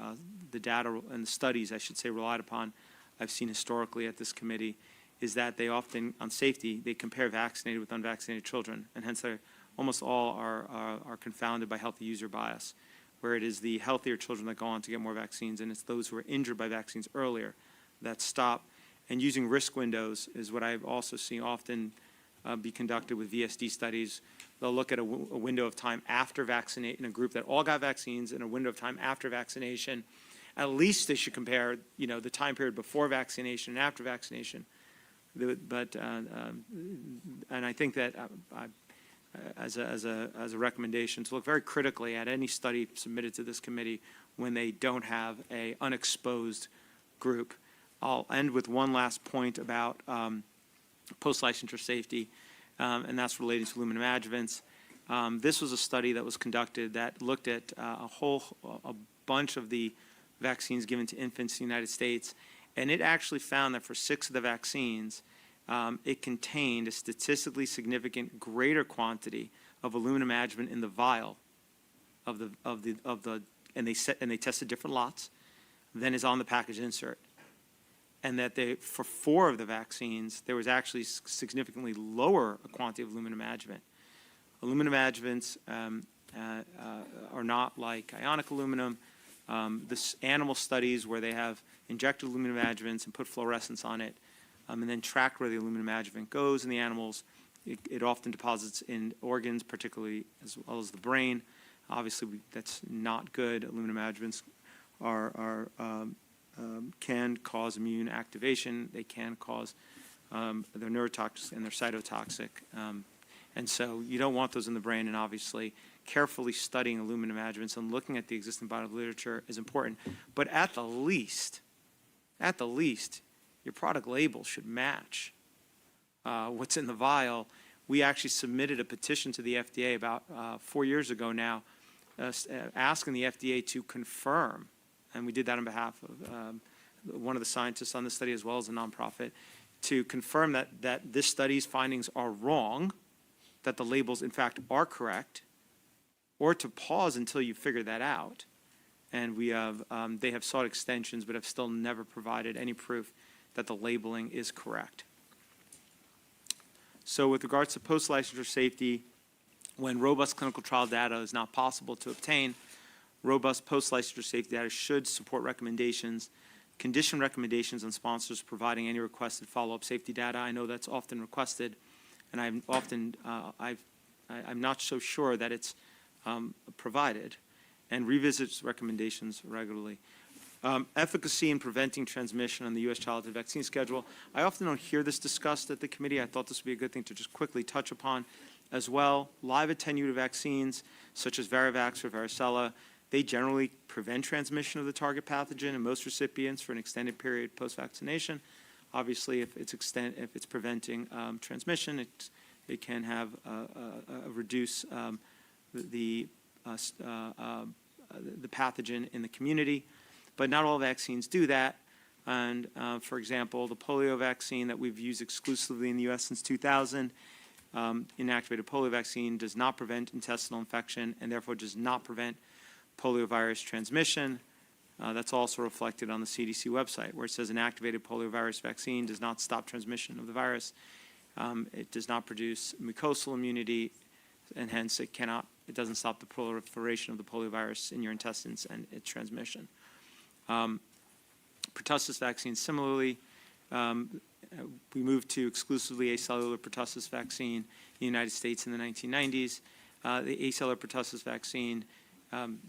data and the studies, I should say, relied upon, I've seen historically at this committee, is that they often, on safety, they compare vaccinated with unvaccinated children, and hence they're almost all are confounded by healthy user bias, where it is the healthier children that go on to get more vaccines, and it's those who are injured by vaccines earlier that stop. And using risk windows is what I've also seen often be conducted with VSD studies. They'll look at a window of time after vaccination, in a group that all got vaccines, and a window of time after vaccination. At least they should compare, the time period before vaccination and after vaccination. And I think that as a recommendation, to look very critically at any study submitted to this committee when they don't have a unexposed group. I'll end with one last point about post-licensure safety, and that's related to aluminum adjuvants. This was a study that was conducted that looked at a bunch of the vaccines given to infants in the United States, and it actually found that for 6 of the vaccines, it contained a statistically significant greater quantity of aluminum adjuvant in the vial and they tested different lots than is on the package insert. and that for 4 of the vaccines, there was actually significantly lower quantity of aluminum adjuvant. Aluminum adjuvants are not like ionic aluminum. The animal studies where they have injected aluminum adjuvants and put fluorescence on it, and then track where the aluminum adjuvant goes in the animals, it often deposits in organs, particularly as well as the brain. Obviously, that's not good. Aluminum adjuvants can cause immune activation. They can cause, they're neurotoxic and they're cytotoxic. And so you don't want those in the brain, and obviously carefully studying aluminum adjuvants and looking at the existing body of literature is important. But at the least, your product label should match what's in the vial. We actually submitted a petition to the FDA about 4 years ago now, asking the FDA to confirm, and we did that on behalf of one of the scientists on the study as well as a nonprofit, to confirm that this study's findings are wrong, that the labels in fact are correct, or to pause until you figure that out. And we have, they have sought extensions, but have still never provided any proof that the labeling is correct. So with regards to post-licensure safety, when robust clinical trial data is not possible to obtain, robust post-licensure safety data should support recommendations, condition recommendations on sponsors providing any requested follow-up safety data. I know that's often requested, and I'm not so sure that it's provided, and revisits recommendations regularly. Efficacy in preventing transmission on the U.S. childhood vaccine schedule. I often don't hear this discussed at the committee. I thought this would be a good thing to just quickly touch upon as well. Live attenuated vaccines, such as Varivax or varicella, they generally prevent transmission of the target pathogen in most recipients for an extended period post-vaccination. Obviously, if it's preventing transmission, it can have reduce the pathogen in the community. But not all vaccines do that. And for example, the polio vaccine that we've used exclusively in the U.S. since 2000, inactivated polio vaccine does not prevent intestinal infection and therefore does not prevent poliovirus transmission. That's also reflected on the CDC website, where it says inactivated poliovirus vaccine does not stop transmission of the virus. It does not produce mucosal immunity, and hence it doesn't stop the proliferation of the poliovirus in your intestines and its transmission. Pertussis vaccine, similarly, we moved to exclusively acellular pertussis vaccine in the United States in the 1990s. The acellular pertussis vaccine,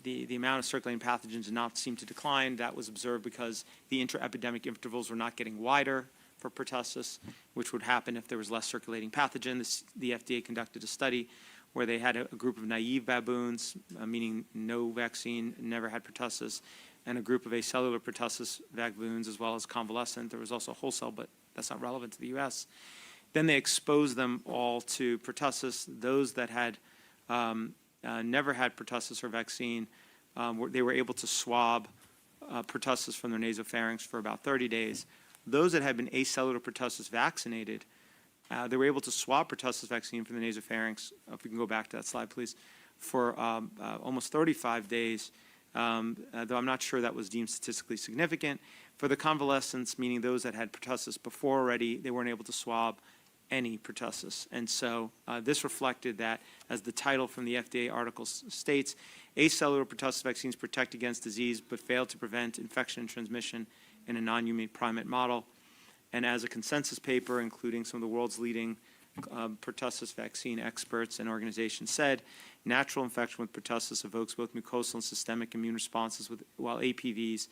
the amount of circulating pathogens did not seem to decline. That was observed because the intra-epidemic intervals were not getting wider for pertussis, which would happen if there was less circulating pathogen. The FDA conducted a study where they had a group of naive baboons, meaning no vaccine, never had pertussis, and a group of acellular pertussis baboons, as well as convalescent. There was also whole cell, but that's not relevant to the U.S. Then they exposed them all to pertussis. Those that had never had pertussis or vaccine, they were able to swab pertussis from their nasopharynx for about 30 days. Those that had been acellular pertussis vaccinated, they were able to swab pertussis vaccine from the nasopharynx, if we can go back to that slide, please, for almost 35 days, though I'm not sure that was deemed statistically significant. For the convalescents, meaning those that had pertussis before already, they weren't able to swab any pertussis. And so this reflected that, as the title from the FDA article states, acellular pertussis vaccines protect against disease but fail to prevent infection and transmission in a non-human primate model. And as a consensus paper, including some of the world's leading pertussis vaccine experts and organizations said, natural infection with pertussis evokes both mucosal and systemic immune responses, while APVs,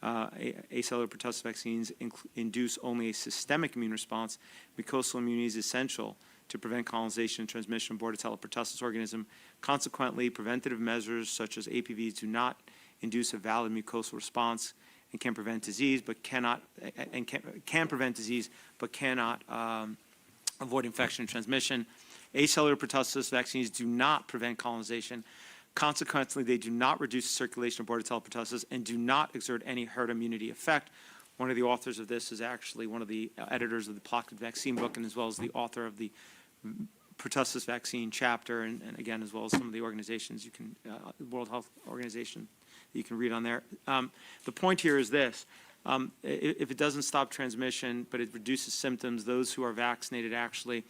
acellular pertussis vaccines, induce only a systemic immune response. Mucosal immunity is essential to prevent colonization and transmission of Bordetella pertussis organism. Consequently, preventative measures such as APVs do not induce a valid mucosal response and can prevent disease, but cannot avoid infection and transmission. Acellular pertussis vaccines do not prevent colonization. Consequently, they do not reduce the circulation of Bordetella pertussis and do not exert any herd immunity effect. One of the authors of this is actually one of the editors of the Pocket Vaccine book, and as well as the author of the pertussis vaccine chapter, and again, as well as some of the organizations the World Health Organization, you can read on there. The point here is this. If it doesn't stop transmission, but it reduces symptoms, those who are vaccinated actually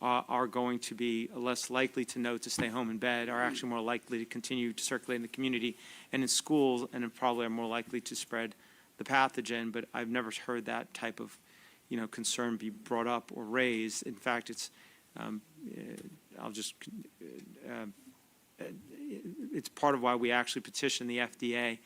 are going to be less likely to know to stay home in bed, are actually more likely to continue to circulate in the community and in schools, and probably are more likely to spread the pathogen. But I've never heard that type of, concern be brought up or raised. In fact, it's it's part of why we actually petitioned the FDA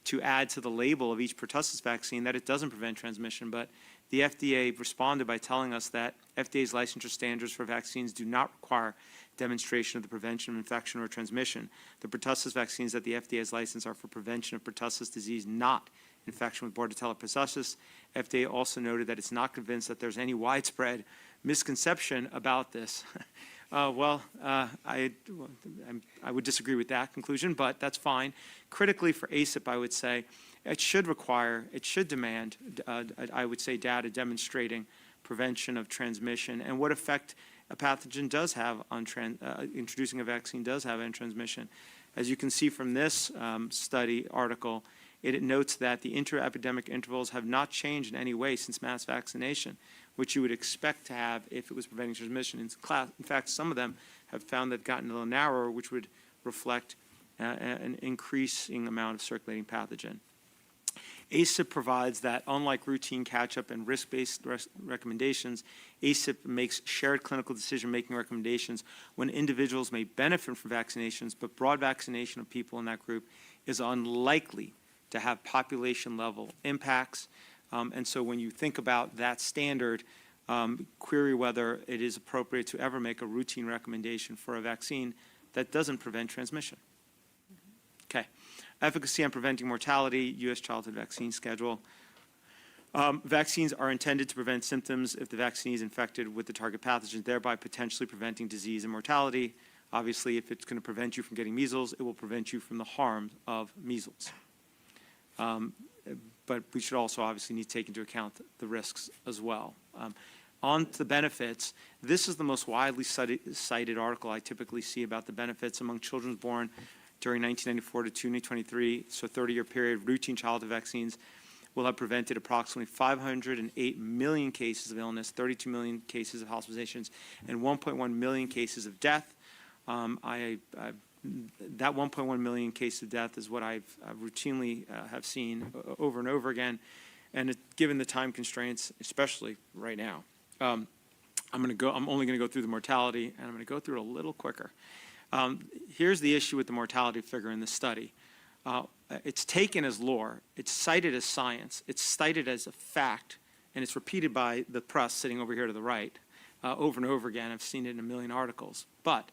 to add to the label of each pertussis vaccine that it doesn't prevent transmission. But the FDA responded by telling us that FDA's licensure standards for vaccines do not require demonstration of the prevention of infection or transmission. The pertussis vaccines that the FDA has licensed are for prevention of pertussis disease, not infection with Bordetella pertussis. FDA also noted that it's not convinced that there's any widespread misconception about this. I would disagree with that conclusion, but that's fine. Critically for ACIP, I would say, it should demand, I would say, data demonstrating prevention of transmission and what effect a pathogen does have on introducing a vaccine does have on transmission. As you can see from this study article, it notes that the inter-epidemic intervals have not changed in any way since mass vaccination, which you would expect to have if it was preventing transmission. In fact, some of them have found they've gotten a little narrower, which would reflect an increasing amount of circulating pathogen. ACIP provides that, unlike routine catch-up and risk-based recommendations, ACIP makes shared clinical decision-making recommendations when individuals may benefit from vaccinations, but broad vaccination of people in that group is unlikely to have population-level impacts. And so when you think about that standard, query whether it is appropriate to ever make a routine recommendation for a vaccine that doesn't prevent transmission. Okay. Efficacy on preventing mortality, U.S. childhood vaccine schedule. Vaccines are intended to prevent symptoms if the vaccine is infected with the target pathogen, thereby potentially preventing disease and mortality. Obviously, if it's going to prevent you from getting measles, it will prevent you from the harm of measles. But we should also obviously need to take into account the risks as well. On to the benefits, this is the most widely cited article I typically see about the benefits among children born during 1994 to 2023, so 30-year period. Routine childhood vaccines will have prevented approximately 508 million cases of illness, 32 million cases of hospitalizations, and 1.1 million cases of death. That 1.1 million cases of death is what I've routinely have seen over and over again, and given the time constraints, especially right now, I'm only going to go through the mortality, and I'm going to go through it a little quicker. Here's the issue with the mortality figure in the study. It's taken as lore, it's cited as science, it's cited as a fact, and it's repeated by the press sitting over here to the right over and over again. I've seen it in a million articles. But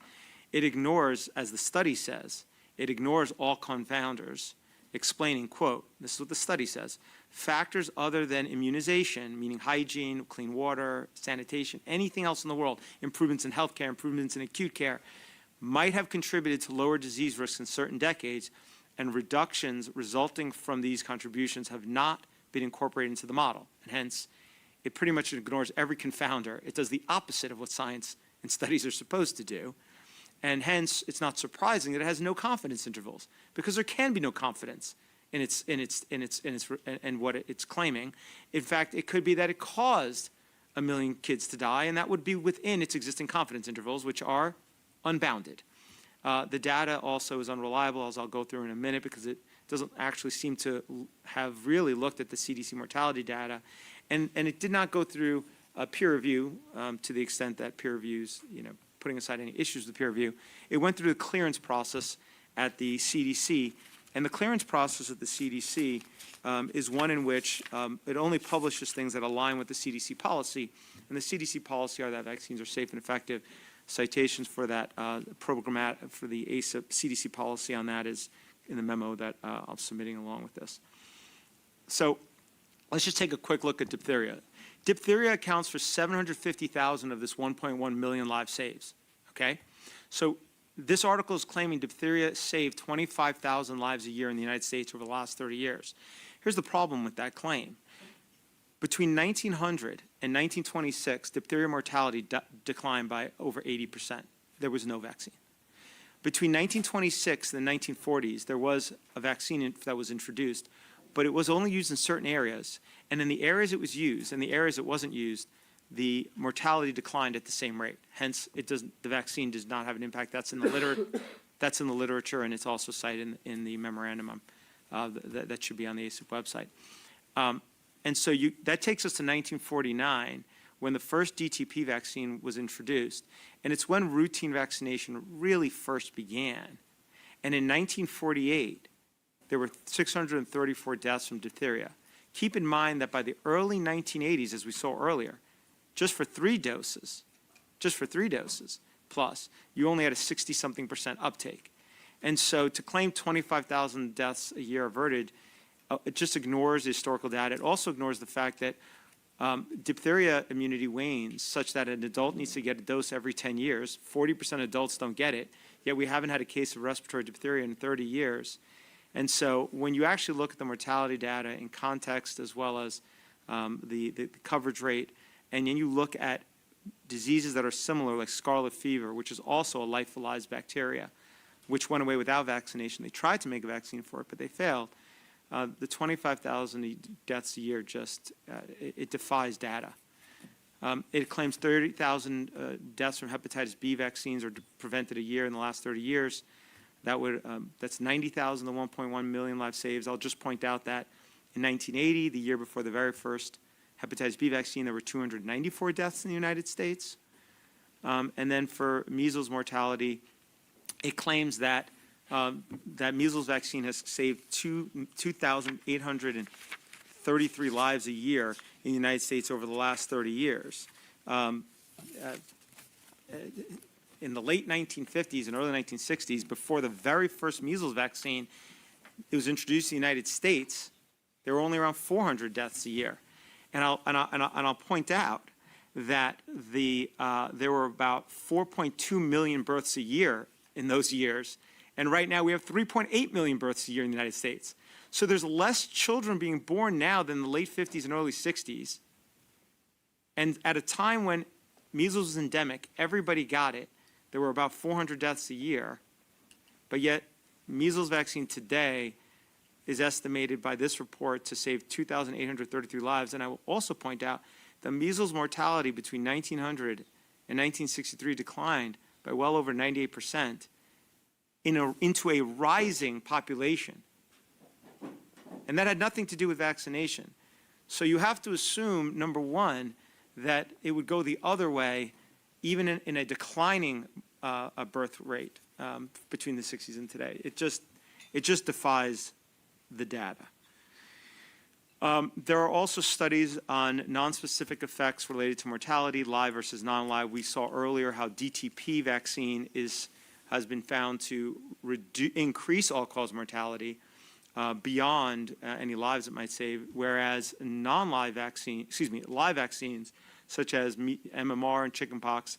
it ignores, as the study says, it ignores all confounders, explaining, quote, this is what the study says, factors other than immunization, meaning hygiene, clean water, sanitation, anything else in the world, improvements in healthcare, improvements in acute care, might have contributed to lower disease risks in certain decades, and reductions resulting from these contributions have not been incorporated into the model. And hence, it pretty much ignores every confounder. It does the opposite of what science and studies are supposed to do. And hence, it's not surprising that it has no confidence intervals, because there can be no confidence in what it's claiming. In fact, it could be that it caused 1 million kids to die, and that would be within its existing confidence intervals, which are unbounded. The data also is unreliable, as I'll go through in a minute, because it doesn't actually seem to have really looked at the CDC mortality data, and it did not go through a peer review to the extent that peer reviews, putting aside any issues with peer review. It went through the clearance process at the CDC, and the clearance process at the CDC is one in which it only publishes things that align with the CDC policy, and the CDC policy are that vaccines are safe and effective. Citations for that program for the ACIP CDC policy on that is in the memo that I'm submitting along with this. So let's just take a quick look at diphtheria. Diphtheria accounts for 750,000 of this 1.1 million live saves, okay? So this article is claiming diphtheria saved 25,000 lives a year in the United States over the last 30 years. Here's the problem with that claim. Between 1900 and 1926, diphtheria mortality declined by over 80%. There was no vaccine. Between 1926 and the 1940s, there was a vaccine that was introduced, but it was only used in certain areas. And in the areas it was used and the areas it wasn't used, the mortality declined at the same rate. Hence, the vaccine does not have an impact. That's in the literature, and it's also cited in the memorandum that should be on the ACIP website. And so that takes us to 1949, when the first DTP vaccine was introduced. And it's when routine vaccination really first began. And in 1948, there were 634 deaths from diphtheria. Keep in mind that by the early 1980s, as we saw earlier, just for 3 doses plus, you only had a 60-something% uptake. And so to claim 25,000 deaths a year averted, it just ignores the historical data. It also ignores the fact that diphtheria immunity wanes such that an adult needs to get a dose every 10 years. 40% of adults don't get it, yet we haven't had a case of respiratory diphtheria in 30 years. And so when you actually look at the mortality data in context as well as the coverage rate, and then you look at diseases that are similar, like scarlet fever, which is also a lyophilized bacteria, which went away without vaccination. They tried to make a vaccine for it, but they failed. The 25,000 deaths a year just, it defies data. It claims 30,000 deaths from hepatitis B vaccines are prevented a year in the last 30 years. That's 90,000 to 1.1 million lives saved. I'll just point out that in 1980, the year before the very first hepatitis B vaccine, there were 294 deaths in the United States. And then for measles mortality, it claims that that measles vaccine has saved 2,833 lives a year in the United States over the last 30 years. In the late 1950s and early 1960s, before the very first measles vaccine it was introduced in the United States, there were only around 400 deaths a year. And I'll point out that there were about 4.2 million births a year in those years, and right now we have 3.8 million births a year in the United States. So there's less children being born now than the late 50s and early 60s. And at a time when measles was endemic, everybody got it. There were about 400 deaths a year, but yet measles vaccine today is estimated by this report to save 2,833 lives. And I will also point out the measles mortality between 1900 and 1963 declined by well over 98% into a rising population. And that had nothing to do with vaccination. So you have to assume, number one, that it would go the other way, even in a declining birth rate between the 60s and today. It just defies the data. There are also studies on nonspecific effects related to mortality, live versus non-live. We saw earlier how DTP vaccine has been found to increase all-cause mortality beyond any lives it might save, whereas live vaccines such as MMR and chickenpox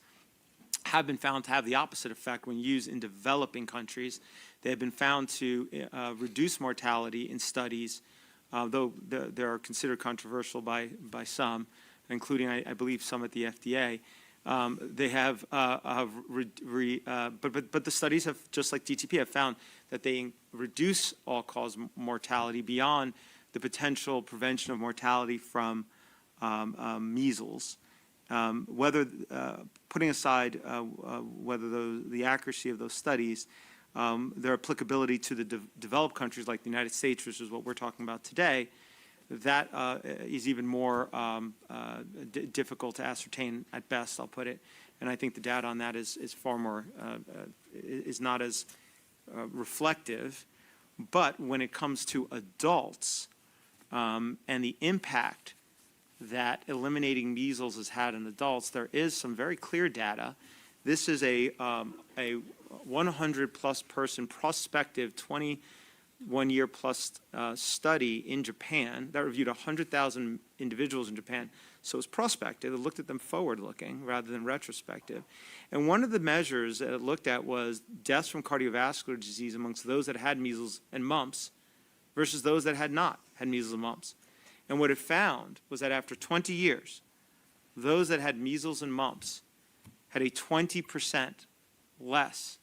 have been found to have the opposite effect when used in developing countries. They have been found to reduce mortality in studies, though they are considered controversial by some, including, I believe, some at the FDA. They have, but the studies have, just like DTP, have found that they reduce all-cause mortality beyond the potential prevention of mortality from measles. Putting aside whether the accuracy of those studies, their applicability to the developed countries like the United States, which is what we're talking about today, that is even more difficult to ascertain at best, I'll put it. And I think the data on that is far more, is not as reflective. But when it comes to adults and the impact that eliminating measles has had in adults, there is some very clear data. This is a 100-plus person prospective 21-year-plus study in Japan that reviewed 100,000 individuals in Japan. So it's prospective. It looked at them forward-looking rather than retrospective. And one of the measures that it looked at was deaths from cardiovascular disease amongst those that had measles and mumps versus those that had not had measles and mumps. And what it found was that after 20 years, those that had measles and mumps had a 20% less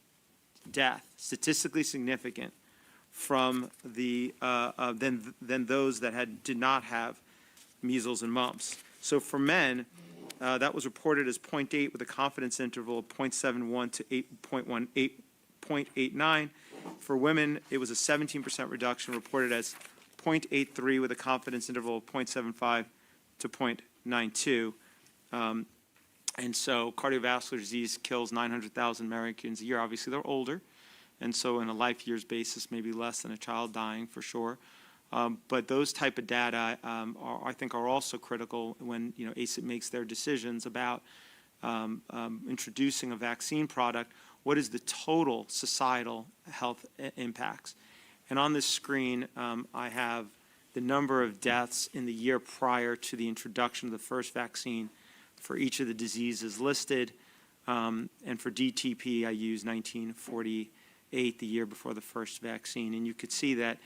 death, statistically significant, from than those that did not have measles and mumps. So for men, that was reported as 0.8 with a confidence interval of 0.71 to 0.89. For women, it was a 17% reduction, reported as 0.83 with a confidence interval of 0.75 to 0.92. And so cardiovascular disease kills 900,000 Americans a year. Obviously, they're older, and so in a life years basis, maybe less than a child dying for sure. But those type of data, I think, are also critical when ACIP makes their decisions about introducing a vaccine product. What is the total societal health impacts? And on this screen, I have the number of deaths in the year prior to the introduction of the first vaccine for each of the diseases listed. And for DTP, I use 1948, the year before the first vaccine. And you could see that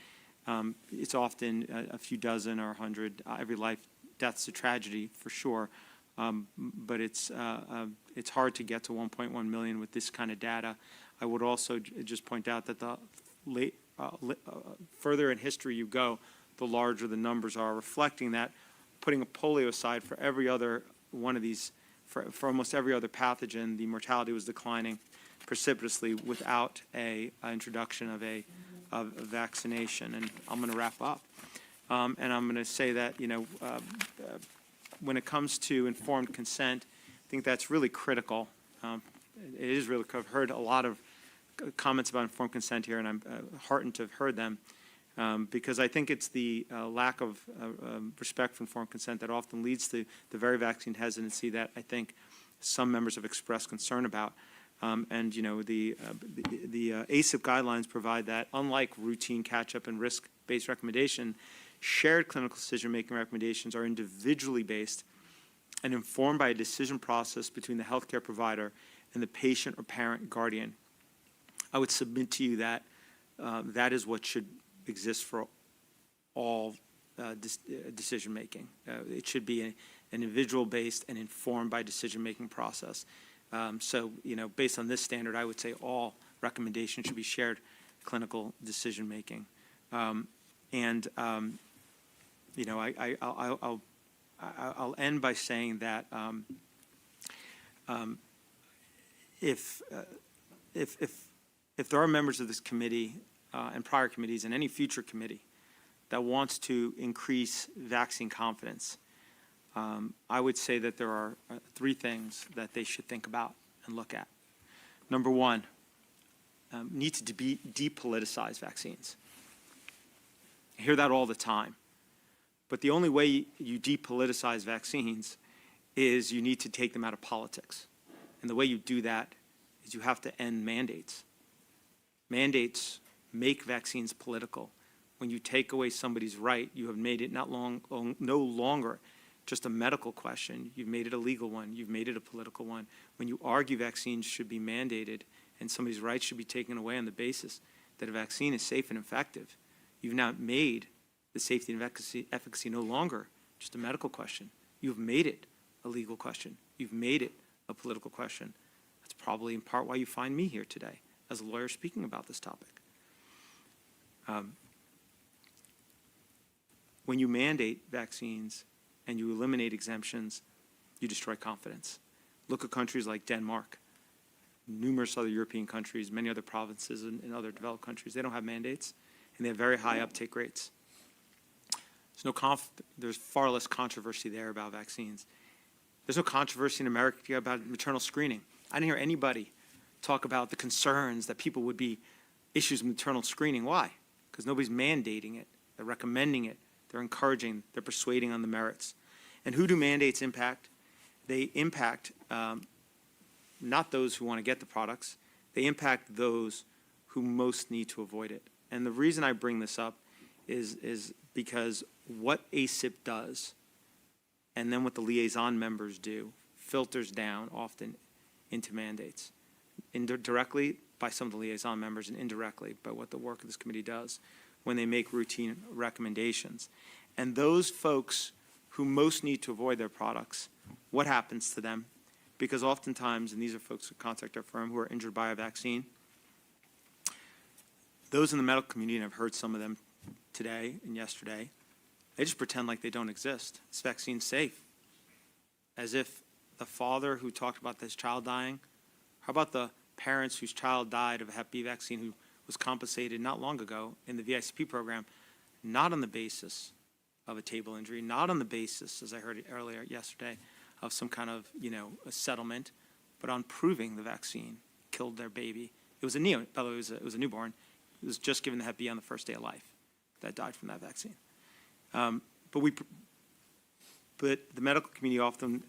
it's often a few dozen or 100. Every life death's a tragedy for sure. But it's hard to get to 1.1 million with this kind of data. I would also just point out that the further in history you go, the larger the numbers are, reflecting that, putting a polio aside, for every other one of these, for almost every other pathogen, the mortality was declining precipitously without a introduction of a vaccination. And I'm going to wrap up. And I'm going to say that, when it comes to informed consent, I think that's really critical. It is really critical. I've heard a lot of comments about informed consent here, and I'm heartened to have heard them, because I think it's the lack of respect for informed consent that often leads to the very vaccine hesitancy that I think some members have expressed concern about. And the ACIP guidelines provide that, unlike routine catch-up and risk-based recommendation, shared clinical decision-making recommendations are individually based and informed by a decision process between the healthcare provider and the patient or parent guardian. I would submit to you that that is what should exist for all decision-making. It should be an individual-based and informed by decision-making process. So, based on this standard, I would say all recommendations should be shared clinical decision-making. I'll end by saying that if there are members of this committee and prior committees and any future committee that wants to increase vaccine confidence, I would say that there are three things that they should think about and look at. Number one, needs to be depoliticize vaccines. I hear that all the time. But the only way you depoliticize vaccines is you need to take them out of politics. And the way you do that is you have to end mandates. Mandates make vaccines political. When you take away somebody's right, you have made it no longer just a medical question. You've made it a legal one. You've made it a political one. When you argue vaccines should be mandated and somebody's rights should be taken away on the basis that a vaccine is safe and effective, you've now made the safety and efficacy no longer just a medical question. You've made it a legal question. You've made it a political question. That's probably in part why you find me here today as a lawyer speaking about this topic. When you mandate vaccines and you eliminate exemptions, you destroy confidence. Look at countries like Denmark, numerous other European countries, many other provinces in other developed countries. They don't have mandates, and they have very high uptake rates. There's far less controversy there about vaccines. There's no controversy in America about maternal screening. I didn't hear anybody talk about the concerns that people would be issues with maternal screening. Why? Because nobody's mandating it. They're recommending it. They're encouraging. They're persuading on the merits. And who do mandates impact? They impact not those who want to get the products. They impact those who most need to avoid it. And the reason I bring this up is because what ACIP does and then what the liaison members do filters down often into mandates, directly by some of the liaison members and indirectly by what the work of this committee does when they make routine recommendations. And those folks who most need to avoid their products, what happens to them? Because oftentimes, and these are folks who contact our firm who are injured by a vaccine, those in the medical community, and I've heard some of them today and yesterday, they just pretend like they don't exist. This vaccine's safe. As if the father who talked about this child dying, how about the parents whose child died of a Hep B vaccine who was compensated not long ago in the VICP program, not on the basis of a table injury, not on the basis, as I heard it earlier yesterday, of some kind of, a settlement, but on proving the vaccine killed their baby. It was a newborn. It was just given the Hep B on the first day of life that died from that vaccine. But the medical community often,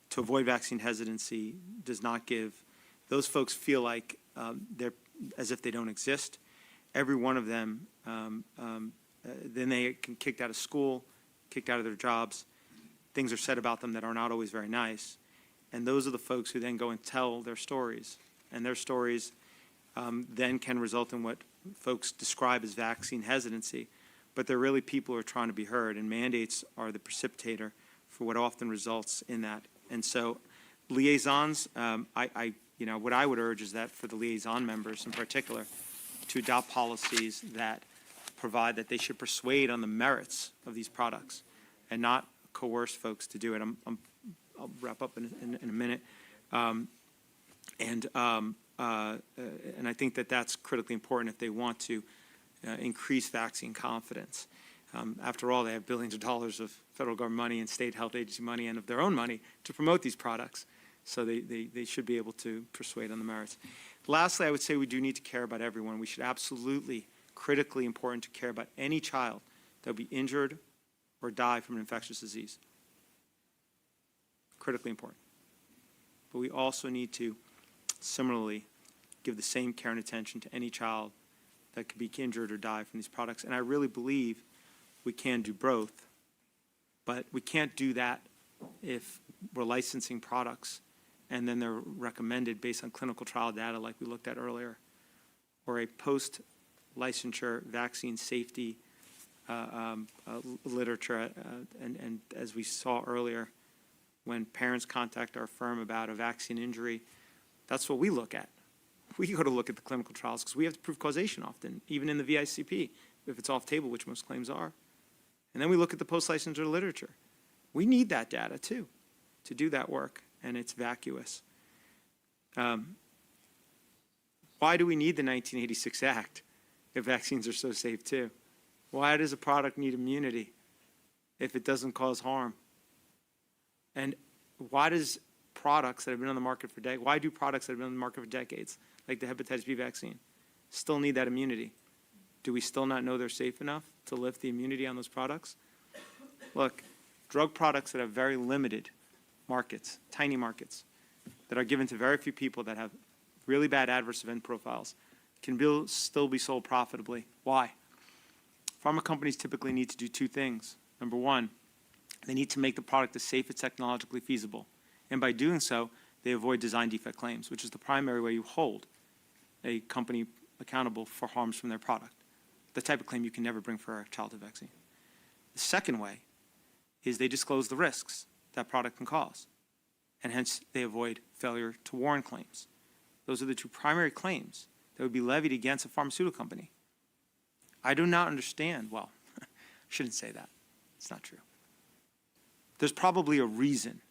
to avoid vaccine hesitancy, does not give. Those folks feel like they're as if they don't exist. Every one of them, then they get kicked out of school, kicked out of their jobs. Things are said about them that are not always very nice. And those are the folks who then go and tell their stories. And their stories then can result in what folks describe as vaccine hesitancy. But they're really people who are trying to be heard, and mandates are the precipitator for what often results in that. And so liaisons, what I would urge is that for the liaison members in particular, to adopt policies that provide that they should persuade on the merits of these products and not coerce folks to do it. I'll wrap up in a minute. And I think that that's critically important if they want to increase vaccine confidence. After all, they have billions of dollars of federal government money and state health agency money and of their own money to promote these products. So they should be able to persuade on the merits. Lastly, I would say we do need to care about everyone. We should absolutely, critically important to care about any child that will be injured or die from an infectious disease. Critically important. But we also need to similarly give the same care and attention to any child that could be injured or die from these products. And I really believe we can do both, but we can't do that if we're licensing products and then they're recommended based on clinical trial data like we looked at earlier, or a post-licensure vaccine safety literature. And as we saw earlier, when parents contact our firm about a vaccine injury, that's what we look at. We go to look at the clinical trials because we have to prove causation often, even in the VICP, if it's off table, which most claims are. And then we look at the post-licensure literature. We need that data too to do that work, and it's vacuous. Why do we need the 1986 Act if vaccines are so safe too? Why does a product need immunity if it doesn't cause harm? And why does products that have been on the market for why do products that have been on the market for decades, like the hepatitis B vaccine, still need that immunity? Do we still not know they're safe enough to lift the immunity on those products? Look, drug products that have very limited markets, tiny markets, that are given to very few people that have really bad adverse event profiles can still be sold profitably. Why? Pharma companies typically need to do two things. Number one, they need to make the product as safe as technologically feasible. And by doing so, they avoid design defect claims, which is the primary way you hold a company accountable for harms from their product, the type of claim you can never bring for a childhood vaccine. The second way is they disclose the risks that product can cause, and hence they avoid failure to warn claims. Those are the two primary claims that would be levied against a pharmaceutical company. I do not understand, well, I shouldn't say that. It's not true. There's probably a reason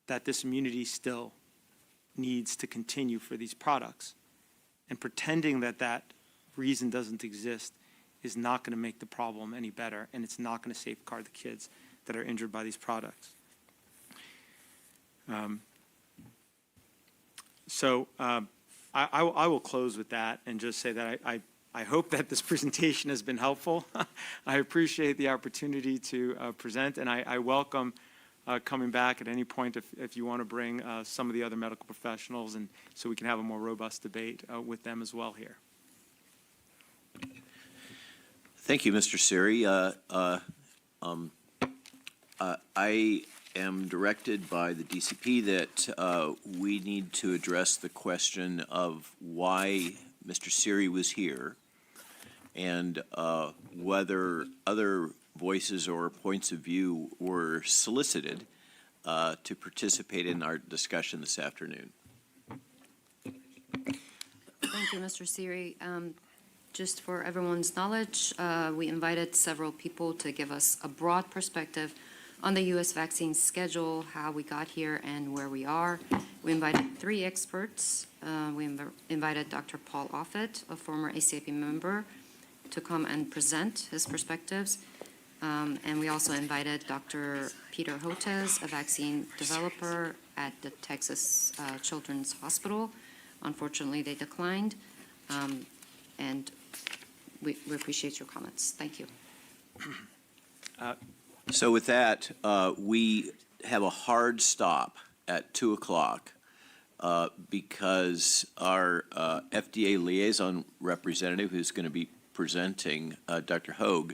that this immunity still needs to continue for these products. And pretending that that reason doesn't exist is not going to make the problem any better, and it's not going to safeguard the kids that are injured by these products. I will close with that and just say that I hope that this presentation has been helpful. I appreciate the opportunity to present, and I welcome coming back at any point if you want to bring some of the other medical professionals, and so we can have a more robust debate with them as well here. Thank you, Mr. Siri. I am directed by the DCP that we need to address the question of why Mr. Siri was here and whether other voices or points of view were solicited to participate in our discussion this afternoon. Thank you, Mr. Siri. Just for everyone's knowledge, we invited several people to give us a broad perspective on the U.S. vaccine schedule, how we got here, and where we are. We invited 3 experts. We invited Dr. Paul Offit, a former ACIP member, to come and present his perspectives. And we also invited Dr. Peter Hotez, a vaccine developer at the Texas Children's Hospital. Unfortunately, they declined. And we appreciate your comments. Thank you. So with that, we have a hard stop at 2 o'clock because our FDA liaison representative, who's going to be presenting, Dr. Hogue,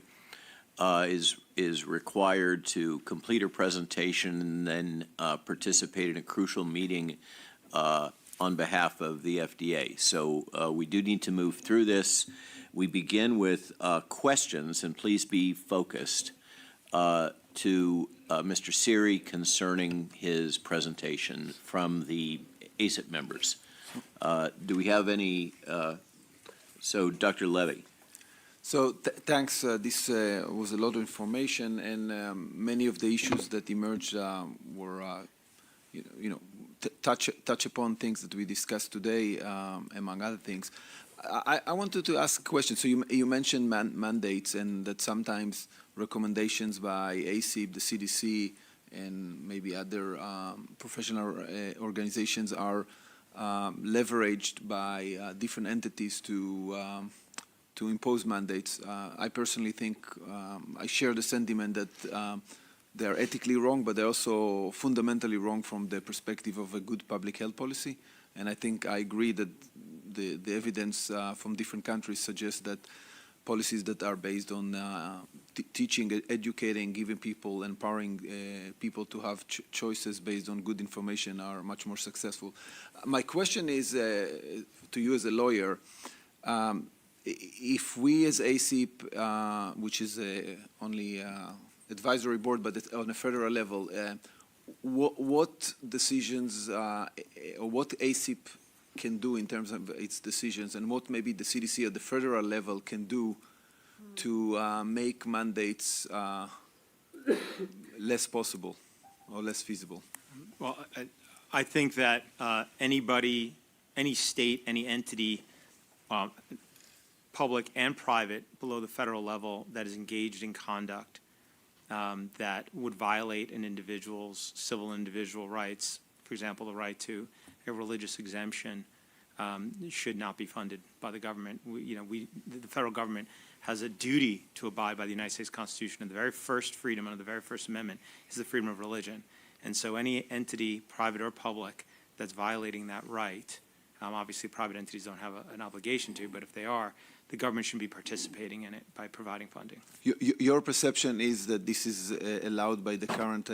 is required to complete her presentation and then participate in a crucial meeting on behalf of the FDA. So we do need to move through this. We begin with questions, and please be focused, to Mr. Siri concerning his presentation from the ACIP members. Do we have any? So, Dr. Levy. So thanks. This was a lot of information, and many of the issues that emerged were, touch upon things that we discussed today, among other things. I wanted to ask a question. So you mentioned mandates, and that sometimes recommendations by ACIP, the CDC, and maybe other professional organizations are leveraged by different entities to impose mandates. I personally think I share the sentiment that they're ethically wrong, but they're also fundamentally wrong from the perspective of a good public health policy. And I think I agree that the evidence from different countries suggests that policies that are based on teaching, educating, giving people, empowering people to have choices based on good information are much more successful. My question is to you as a lawyer, if we as ACIP, which is only advisory board, but on a federal level, what decisions or what ACIP can do in terms of its decisions, and what maybe the CDC at the federal level can do to make mandates less possible or less feasible? Well, I think that anybody, any state, any entity, public and private, below the federal level that is engaged in conduct that would violate an individual's civil individual rights, for example, the right to a religious exemption, should not be funded by the government. The federal government has a duty to abide by the United States Constitution, and the very first freedom under the very First Amendment is the freedom of religion. And so any entity, private or public, that's violating that right, obviously private entities don't have an obligation to, but if they are, the government should be participating in it by providing funding. Your perception is that this is allowed by the current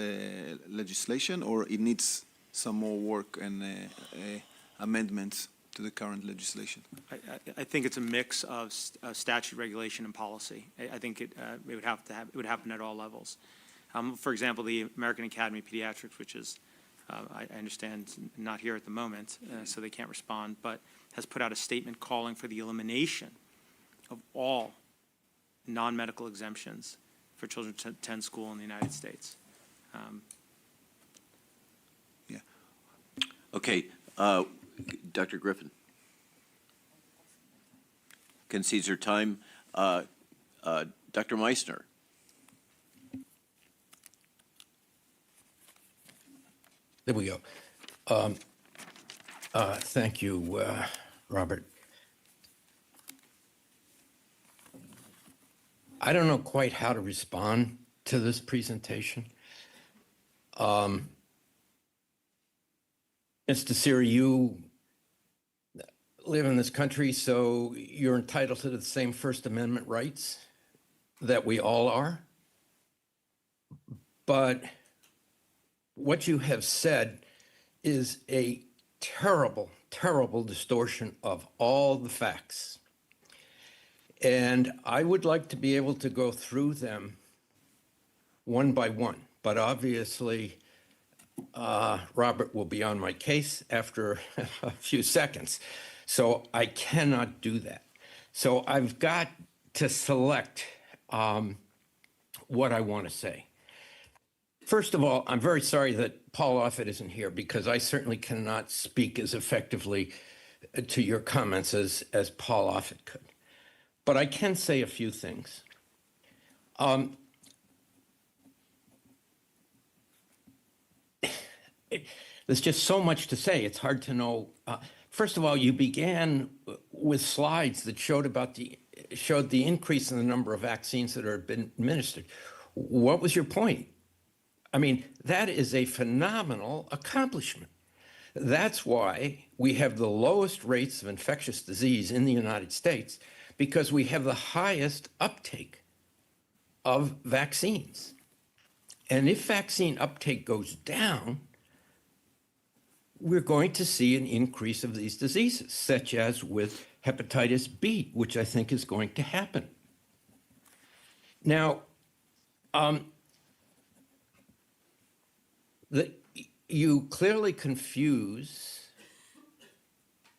legislation, or it needs some more work and amendments to the current legislation? I think it's a mix of statute, regulation, and policy. I think it would happen at all levels. For example, the American Academy of Pediatrics, which is, I understand, not here at the moment, so they can't respond, but has put out a statement calling for the elimination of all non-medical exemptions for children to attend school in the United States. Yeah. Okay, Dr. Griffin. Concedes her time. Dr. Meissner. There we go. Thank you, Robert. I don't know quite how to respond to this presentation. Mr. Siri, you live in this country, so you're entitled to the same First Amendment rights that we all are. But what you have said is a terrible, terrible distortion of all the facts. And I would like to be able to go through them one by one, but obviously Robert will be on my case after a few seconds. So I cannot do that. So I've got to select what I want to say. First of all, I'm very sorry that Paul Offit isn't here because I certainly cannot speak as effectively to your comments as Paul Offit could. But I can say a few things. There's just so much to say. It's hard to know. First of all, you began with slides that showed the increase in the number of vaccines that have been administered. What was your point? I mean, that is a phenomenal accomplishment. That's why we have the lowest rates of infectious disease in the United States, because we have the highest uptake of vaccines. And if vaccine uptake goes down, we're going to see an increase of these diseases, such as with hepatitis B, which I think is going to happen. Now, you clearly confuse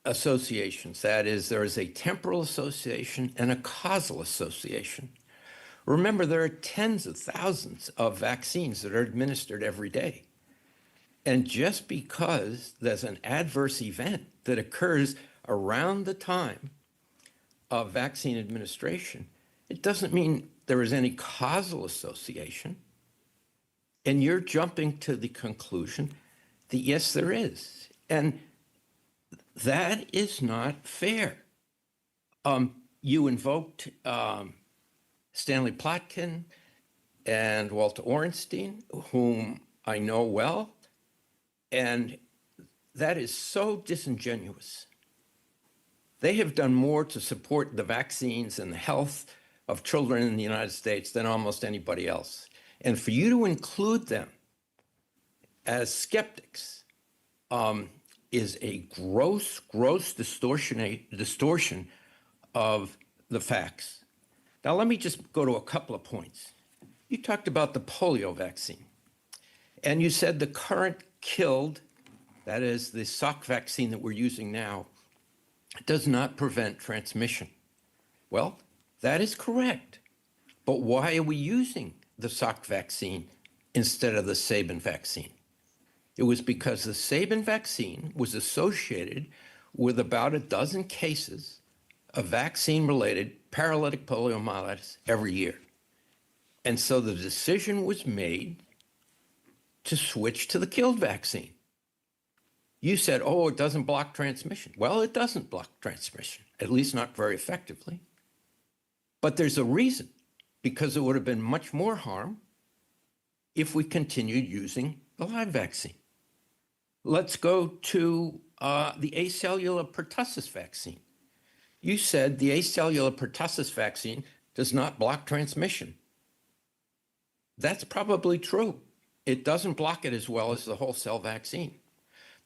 associations. That is, there is a temporal association and a causal association. Remember, there are tens of thousands of vaccines that are administered every day. And just because there's an adverse event that occurs around the time of vaccine administration, it doesn't mean there is any causal association. And you're jumping to the conclusion that, yes, there is. And that is not fair. You invoked Stanley Plotkin and Walter Orenstein, whom I know well, and that is so disingenuous. They have done more to support the vaccines and the health of children in the United States than almost anybody else. And for you to include them as skeptics is a gross distortion of the facts. Now, let me just go to a couple of points. You talked about the polio vaccine, and you said the current killed, that is the Salk vaccine that we're using now, does not prevent transmission. Well, that is correct. But why are we using the Salk vaccine instead of the Sabin vaccine? It was because the Sabin vaccine was associated with about a dozen cases of vaccine-related paralytic poliomyelitis every year. And so the decision was made to switch to the killed vaccine. You said, oh, it doesn't block transmission. Well, it doesn't block transmission, at least not very effectively. But there's a reason, because it would have been much more harm if we continued using the live vaccine. Let's go to the acellular pertussis vaccine. You said the acellular pertussis vaccine does not block transmission. That's probably true. It doesn't block it as well as the whole cell vaccine.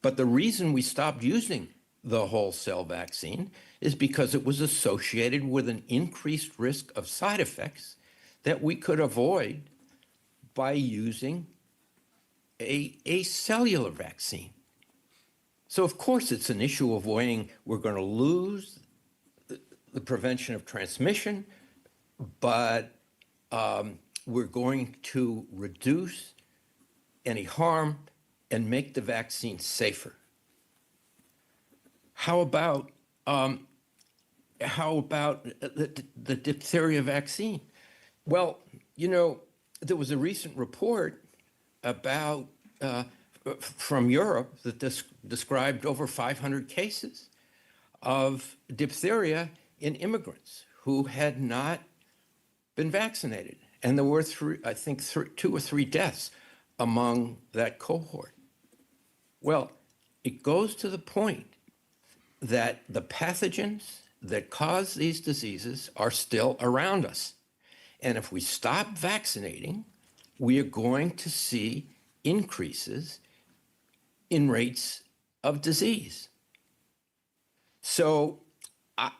But the reason we stopped using the whole cell vaccine is because it was associated with an increased risk of side effects that we could avoid by using a cellular vaccine. So of course it's an issue of weighing, we're going to lose the prevention of transmission, but we're going to reduce any harm and make the vaccine safer. How about the diphtheria vaccine? Well, you know, there was a recent report about from Europe that described over 500 cases of diphtheria in immigrants who had not been vaccinated. And there were, I think, 2 or 3 deaths among that cohort. Well, it goes to the point that the pathogens that cause these diseases are still around us. And if we stop vaccinating, we are going to see increases in rates of disease. So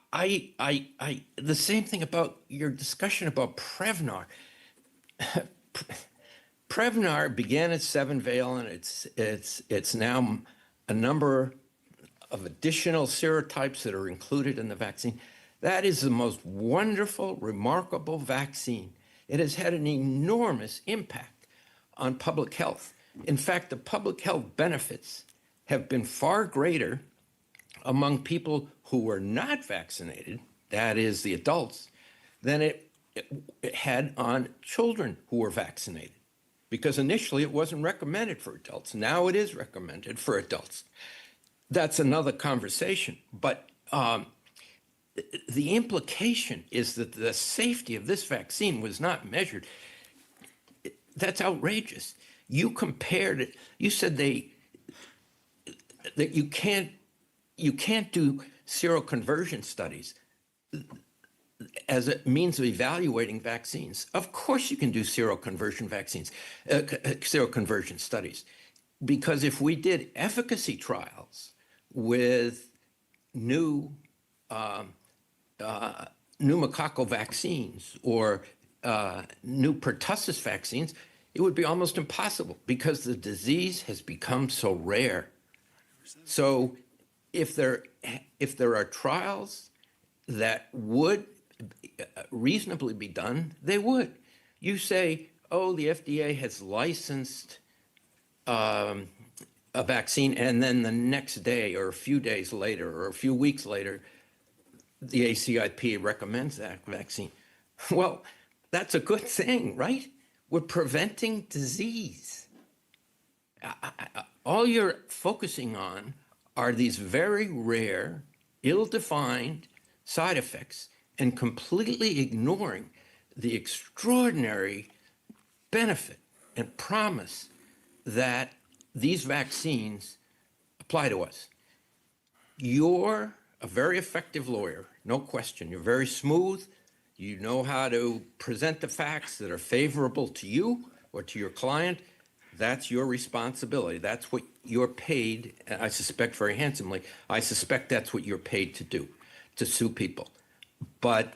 the same thing about your discussion about Prevnar. Prevnar began at 7-valent. It's now a number of additional serotypes that are included in the vaccine. That is the most wonderful, remarkable vaccine. It has had an enormous impact on public health. In fact, the public health benefits have been far greater among people who were not vaccinated, that is, the adults, than it had on children who were vaccinated. Because initially it wasn't recommended for adults. Now it is recommended for adults. That's another conversation. But the implication is that the safety of this vaccine was not measured. That's outrageous. You compared it, you said that you can't do seroconversion studies as a means of evaluating vaccines. Of course you can do seroconversion studies, because if we did efficacy trials with new pneumococcal vaccines or new pertussis vaccines, it would be almost impossible because the disease has become so rare. So if there are trials that would reasonably be done, they would. You say, oh, the FDA has licensed a vaccine, and then the next day or a few days later or a few weeks later, the ACIP recommends that vaccine. Well, that's a good thing, right? We're preventing disease. All you're focusing on are these very rare, ill-defined side effects and completely ignoring the extraordinary benefit and promise that these vaccines apply to us. You're a very effective lawyer, no question. You're very smooth. You know how to present the facts that are favorable to you or to your client. That's your responsibility. That's what you're paid, I suspect very handsomely. I suspect that's what you're paid to do, to sue people. But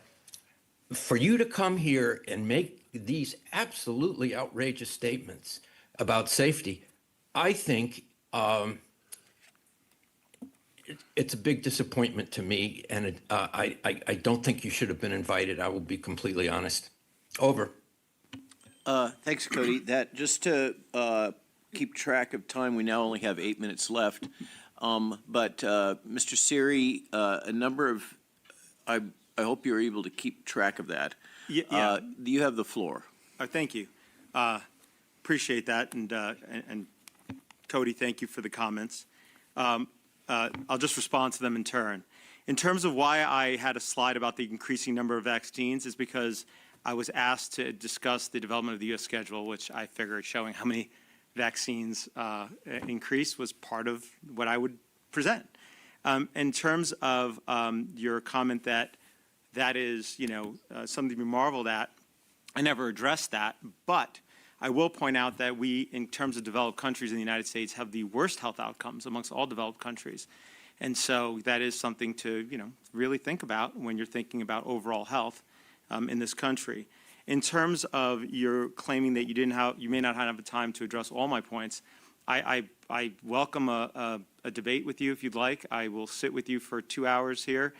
for you to come here and make these absolutely outrageous statements about safety, I think it's a big disappointment to me, and I don't think you should have been invited. I will be completely honest. Over. Thanks, Cody. That just to keep track of time, we now only have 8 minutes left. But Mr. Siri, a number of, I hope you're able to keep track of that. Yeah. You have the floor. Thank you. Appreciate that. And Cody, thank you for the comments. I'll just respond to them in turn. In terms of why I had a slide about the increasing number of vaccines is because I was asked to discuss the development of the U.S. schedule, which I figured showing how many vaccines increased was part of what I would present. In terms of your comment that is, something to be marveled at, I never addressed that, but I will point out that we, in terms of developed countries in the United States, have the worst health outcomes amongst all developed countries. And so that is something to, really think about when you're thinking about overall health in this country. In terms of your claiming that you may not have the time to address all my points, I welcome a debate with you if you'd like. I will sit with you for 2 hours here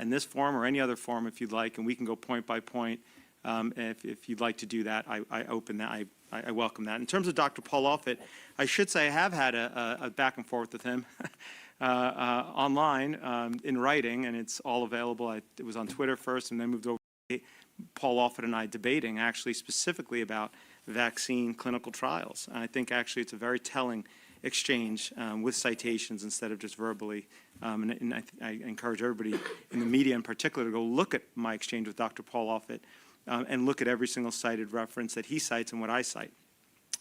in this forum or any other forum if you'd like, and we can go point by point. If you'd like to do that, I open that. I welcome that. In terms of Dr. Paul Offit, I should say I have had a back and forth with him online in writing, and it's all available. It was on Twitter first, and then moved over to Paul Offit and I debating actually specifically about vaccine clinical trials. And I think actually it's a very telling exchange with citations instead of just verbally. And I encourage everybody in the media in particular to go look at my exchange with Dr. Paul Offit and look at every single cited reference that he cites and what I cite.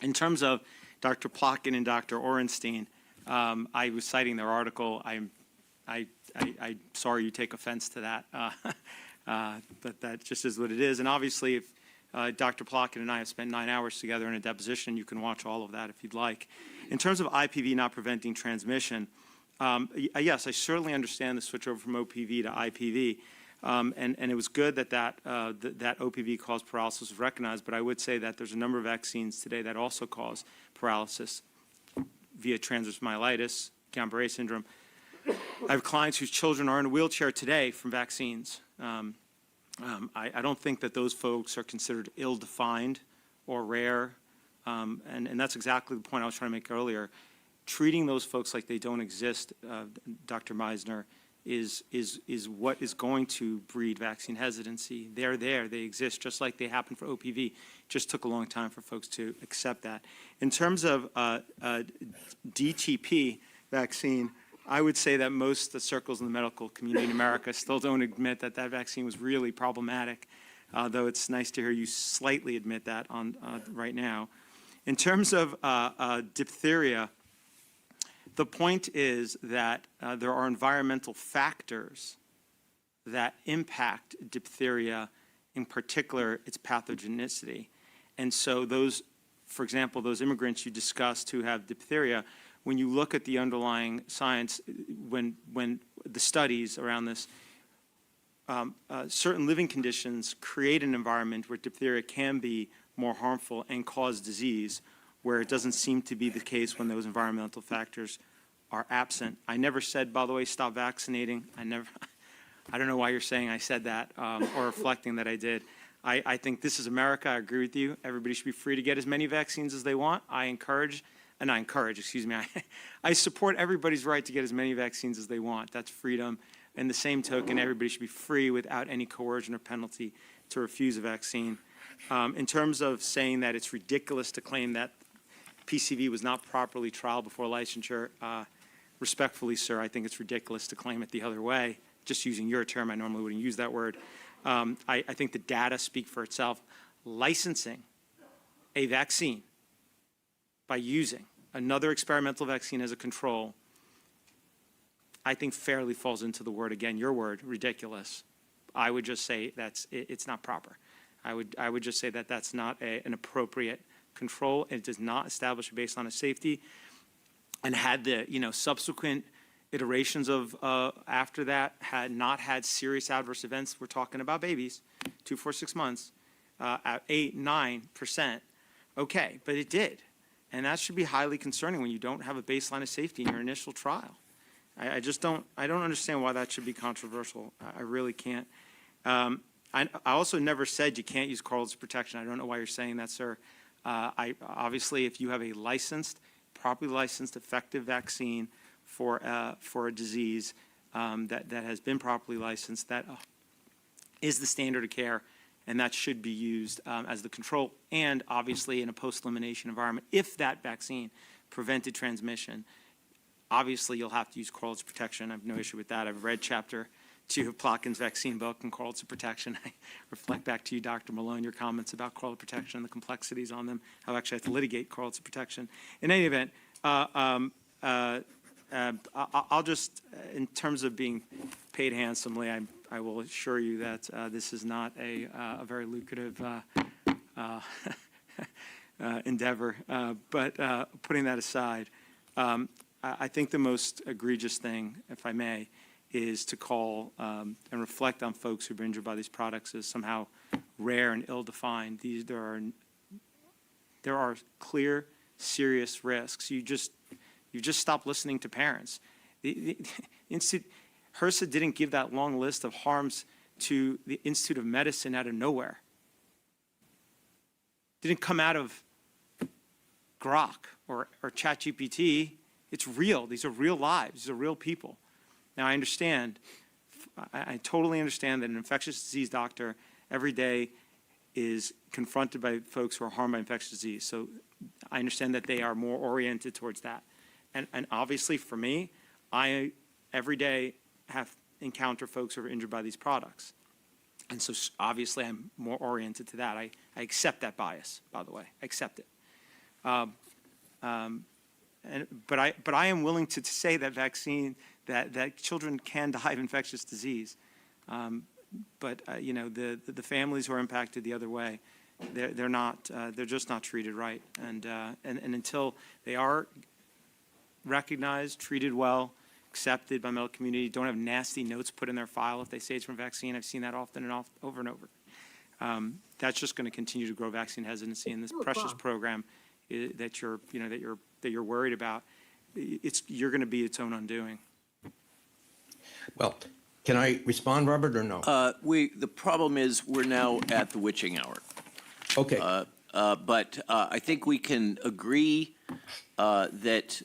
In terms of Dr. Plotkin and Dr. Orenstein, I was citing their article. I'm sorry you take offense to that, but that just is what it is. And obviously, if Dr. Plotkin and I have spent 9 hours together in a deposition, you can watch all of that if you'd like. In terms of IPV not preventing transmission, yes, I certainly understand the switch over from OPV to IPV. And it was good that that OPV caused paralysis was recognized, but I would say that there's a number of vaccines today that also cause paralysis via transverse myelitis, Guillain-Barré syndrome, I have clients whose children are in a wheelchair today from vaccines. I don't think that those folks are considered ill-defined or rare, and that's exactly the point I was trying to make earlier. Treating those folks like they don't exist, Dr. Meisner, is what is going to breed vaccine hesitancy. They're there, they exist, just like they happened for OPV. Just took a long time for folks to accept that. In terms of DTP vaccine, I would say that most of the circles in the medical community in America still don't admit that that vaccine was really problematic, though it's nice to hear you slightly admit that on right now. In terms of diphtheria, the point is that there are environmental factors that impact diphtheria, in particular its pathogenicity. And so those, for example, those immigrants you discussed who have diphtheria, when you look at the underlying science, when the studies around this, certain living conditions create an environment where diphtheria can be more harmful and cause disease, where it doesn't seem to be the case when those environmental factors are absent. I never said, by the way, stop vaccinating. I don't know why you're saying I said that or reflecting that I did. I think this is America. I agree with you. Everybody should be free to get as many vaccines as they want. I support everybody's right to get as many vaccines as they want. That's freedom. In the same token, everybody should be free without any coercion or penalty to refuse a vaccine. In terms of saying that it's ridiculous to claim that PCV was not properly trialed before licensure, respectfully, sir, I think it's ridiculous to claim it the other way. Just using your term, I normally wouldn't use that word. I think the data speak for itself. Licensing a vaccine by using another experimental vaccine as a control, I think fairly falls into the word, again, your word, ridiculous. I would just say it's not proper. I would just say that that's not an appropriate control. It does not establish a baseline of safety, and had the subsequent iterations of after that had not had serious adverse events. We're talking about babies, 2, 4, 6 months, at 8, 9%. Okay, but it did. And that should be highly concerning when you don't have a baseline of safety in your initial trial. I don't understand why that should be controversial. I really can't. I also never said you can't use correlates of protection. I don't know why you're saying that, sir. Obviously, if you have a properly licensed, effective vaccine for a disease that has been properly licensed, that is the standard of care, and that should be used as the control, and obviously in a post-elimination environment. If that vaccine prevented transmission, obviously you'll have to use correlates of protection. I have no issue with that. I've read Chapter 2 of Plotkin's vaccine book and correlates of protection. I reflect back to you, Dr. Malone, your comments about correlate protection and the complexities on them, how I actually have to litigate correlates of protection. In any event, I'll just, in terms of being paid handsomely, I will assure you that this is not a very lucrative endeavor. But putting that aside, I think the most egregious thing, if I may, is to call and reflect on folks who've been injured by these products as somehow rare and ill-defined. There are clear, serious risks. You just stop listening to parents. HRSA didn't give that long list of harms to the Institute of Medicine out of nowhere. Didn't come out of Grok or ChatGPT. It's real. These are real lives. These are real people. Now, I understand, I totally understand that an infectious disease doctor every day is confronted by folks who are harmed by infectious disease. So I understand that they are more oriented towards that. And obviously for me, I every day have encountered folks who are injured by these products. And so obviously I'm more oriented to that. I accept that bias, by the way. I accept it. But I am willing to say that that children can die of infectious disease. But the families who are impacted the other way, they're just not treated right. And until they are recognized, treated well, accepted by the medical community, don't have nasty notes put in their file if they say it's from vaccine. I've seen that often and over and over. That's just going to continue to grow vaccine hesitancy in this precious program that you're worried about. You're going to be its own undoing. Well, can I respond, Robert, or no? The problem is we're now at the witching hour. Okay. But I think we can agree that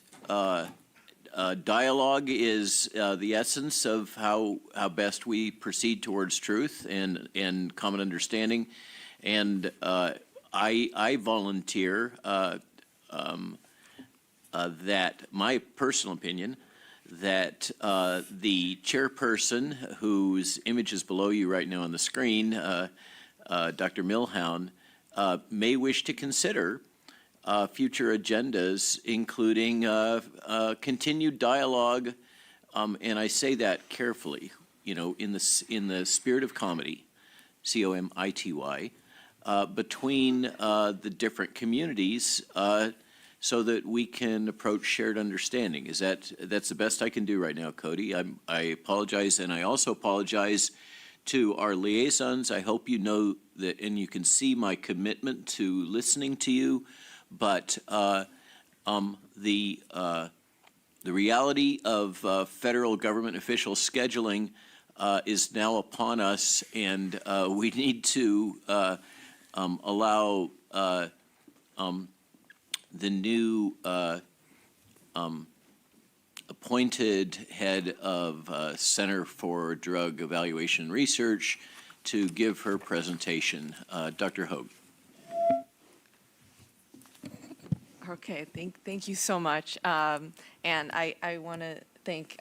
dialogue is the essence of how best we proceed towards truth and common understanding. And I volunteer that my personal opinion that the chairperson, whose image is below you right now on the screen, Dr. Milhound, may wish to consider future agendas, including continued dialogue, and I say that carefully, in the spirit of comedy, COMITY, between the different communities, so that we can approach shared understanding. That's the best I can do right now, Cody. I apologize, and I also apologize to our liaisons. I hope you know that, and you can see my commitment to listening to you, but the reality of federal government official scheduling is now upon us, and we need to allow the new appointed head of Center for Drug Evaluation and Research to give her presentation. Dr. Hogue. Okay, thank you so much. And I want to thank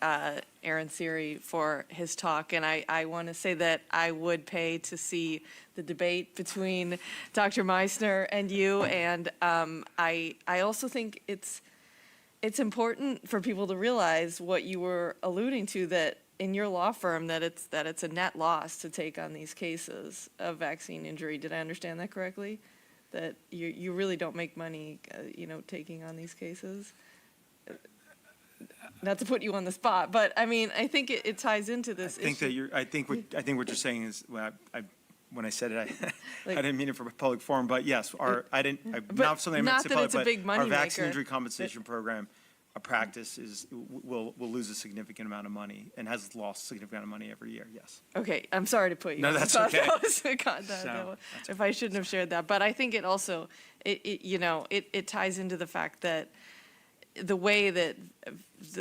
Erin Siri for his talk, and I want to say that I would pay to see the debate between Dr. Meissner and you, and I also think it's important for people to realize what you were alluding to, that in your law firm that it's a net loss to take on these cases of vaccine injury. Did I understand that correctly? That you really don't make money, taking on these cases? Not to put you on the spot, but I mean, I think it ties into this issue. I think what you're saying is, when I said it, I didn't mean it for a public forum, but yes, not something I meant to public, but our vaccine injury compensation program, a practice will lose a significant amount of money and has lost a significant amount of money every year. Yes. Okay, I'm sorry to put you. No, that's okay. If I shouldn't have shared that, but I think it also it ties into the fact that the way that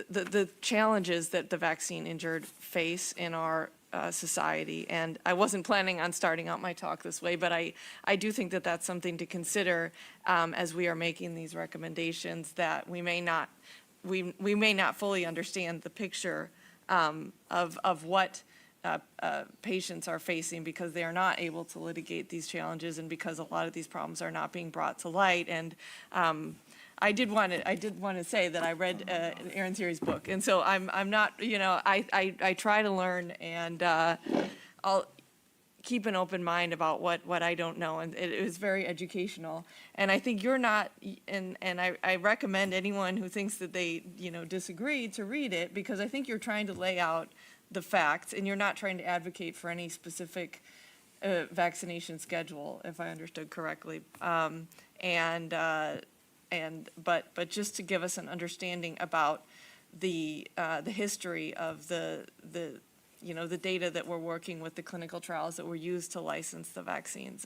the challenges that the vaccine injured face in our society, and I wasn't planning on starting out my talk this way, but I do think that that's something to consider as we are making these recommendations, that we may not fully understand the picture of what patients are facing because they are not able to litigate these challenges, and because a lot of these problems are not being brought to light. And I did want to say that I read Erin Siri's book, and so I'm not, I try to learn, and I'll keep an open mind about what I don't know, and it was very educational. And I think you're not, and I recommend anyone who thinks that they disagree to read it, because I think you're trying to lay out the facts, and you're not trying to advocate for any specific vaccination schedule, if I understood correctly. But just to give us an understanding about the history of the data that we're working with, the clinical trials that were used to license the vaccines,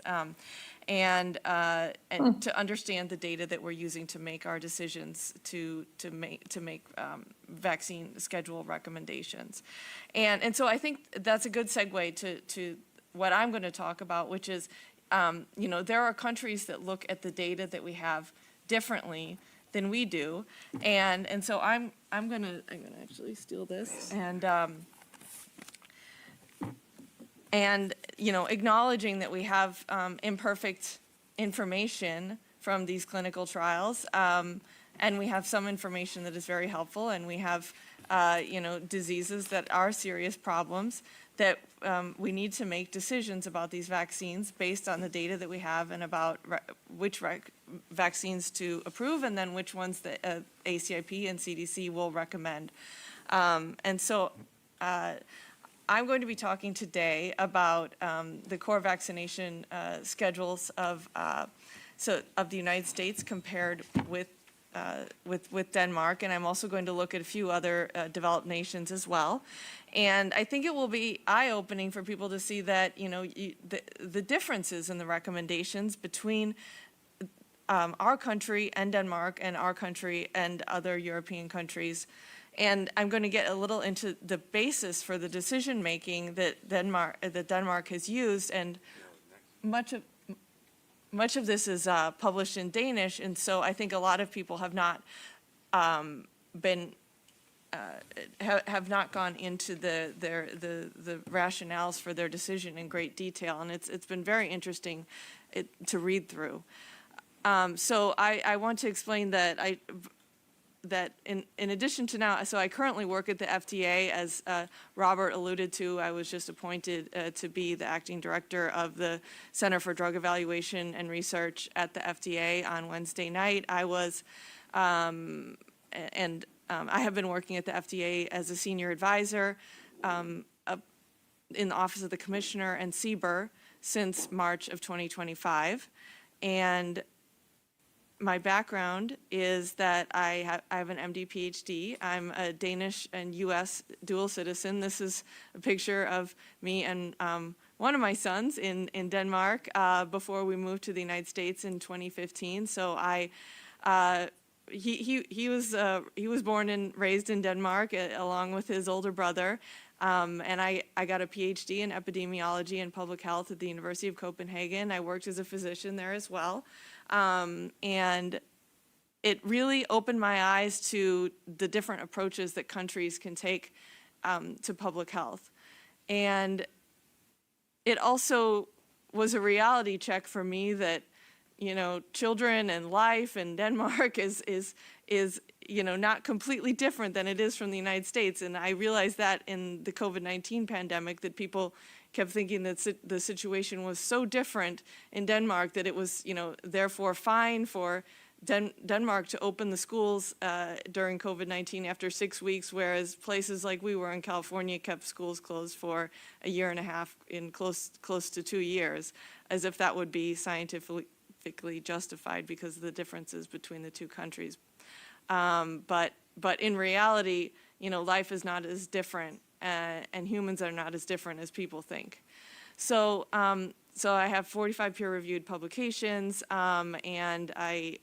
and to understand the data that we're using to make our decisions to make vaccine schedule recommendations, and so I think that's a good segue to what I'm going to talk about, which is there are countries that look at the data that we have differently than we do, and so I'm gonna actually steal this, and acknowledging that we have imperfect information from these clinical trials, and we have some information that is very helpful, and we have diseases that are serious problems, that we need to make decisions about these vaccines based on the data that we have, and about which vaccines to approve, and then which ones the ACIP and CDC will recommend. And so I'm going to be talking today about the core vaccination schedules of the United States compared with with Denmark, and I'm also going to look at a few other developed nations as well. And I think it will be eye-opening for people to see that, you know, the differences in the recommendations between our country and Denmark and our country and other European countries. And I'm going to get a little into the basis for the decision-making that Denmark has used, and much of this is published in Danish, and so I think a lot of people have not have not gone into the rationales for their decision in great detail, and it's been very interesting to read through. So I want to explain that in addition to now, so I currently work at the FDA, as Robert alluded to. I was just appointed to be the acting director of the Center for Drug Evaluation and Research at the FDA on Wednesday night. I was, I have been working at the FDA as a senior advisor in the Office of the Commissioner and CBER since March of 2025. And my background is that I have an MD PhD. I'm a Danish and US dual citizen. This is a picture of me and one of my sons in Denmark before we moved to the United States in 2015. So he was born and raised in Denmark along with his older brother. And I got a PhD in epidemiology and public health at the University of Copenhagen. I worked as a physician there as well. And it really opened my eyes to the different approaches that countries can take to public health. And it also was a reality check for me that, you know, children and life in Denmark is you know, not completely different than it is from the United States. And I realized that in the COVID-19 pandemic, that people kept thinking that the situation was so different in Denmark that it was, you know, therefore fine for Denmark to open the schools during COVID-19 after 6 weeks, whereas places like we were in California kept schools closed for a year and a half, in close to 2 years, as if that would be scientifically justified because of the differences between the two countries. But in reality, you know, life is not as different, and humans are not as different as people think. So I have 45 peer-reviewed publications, and I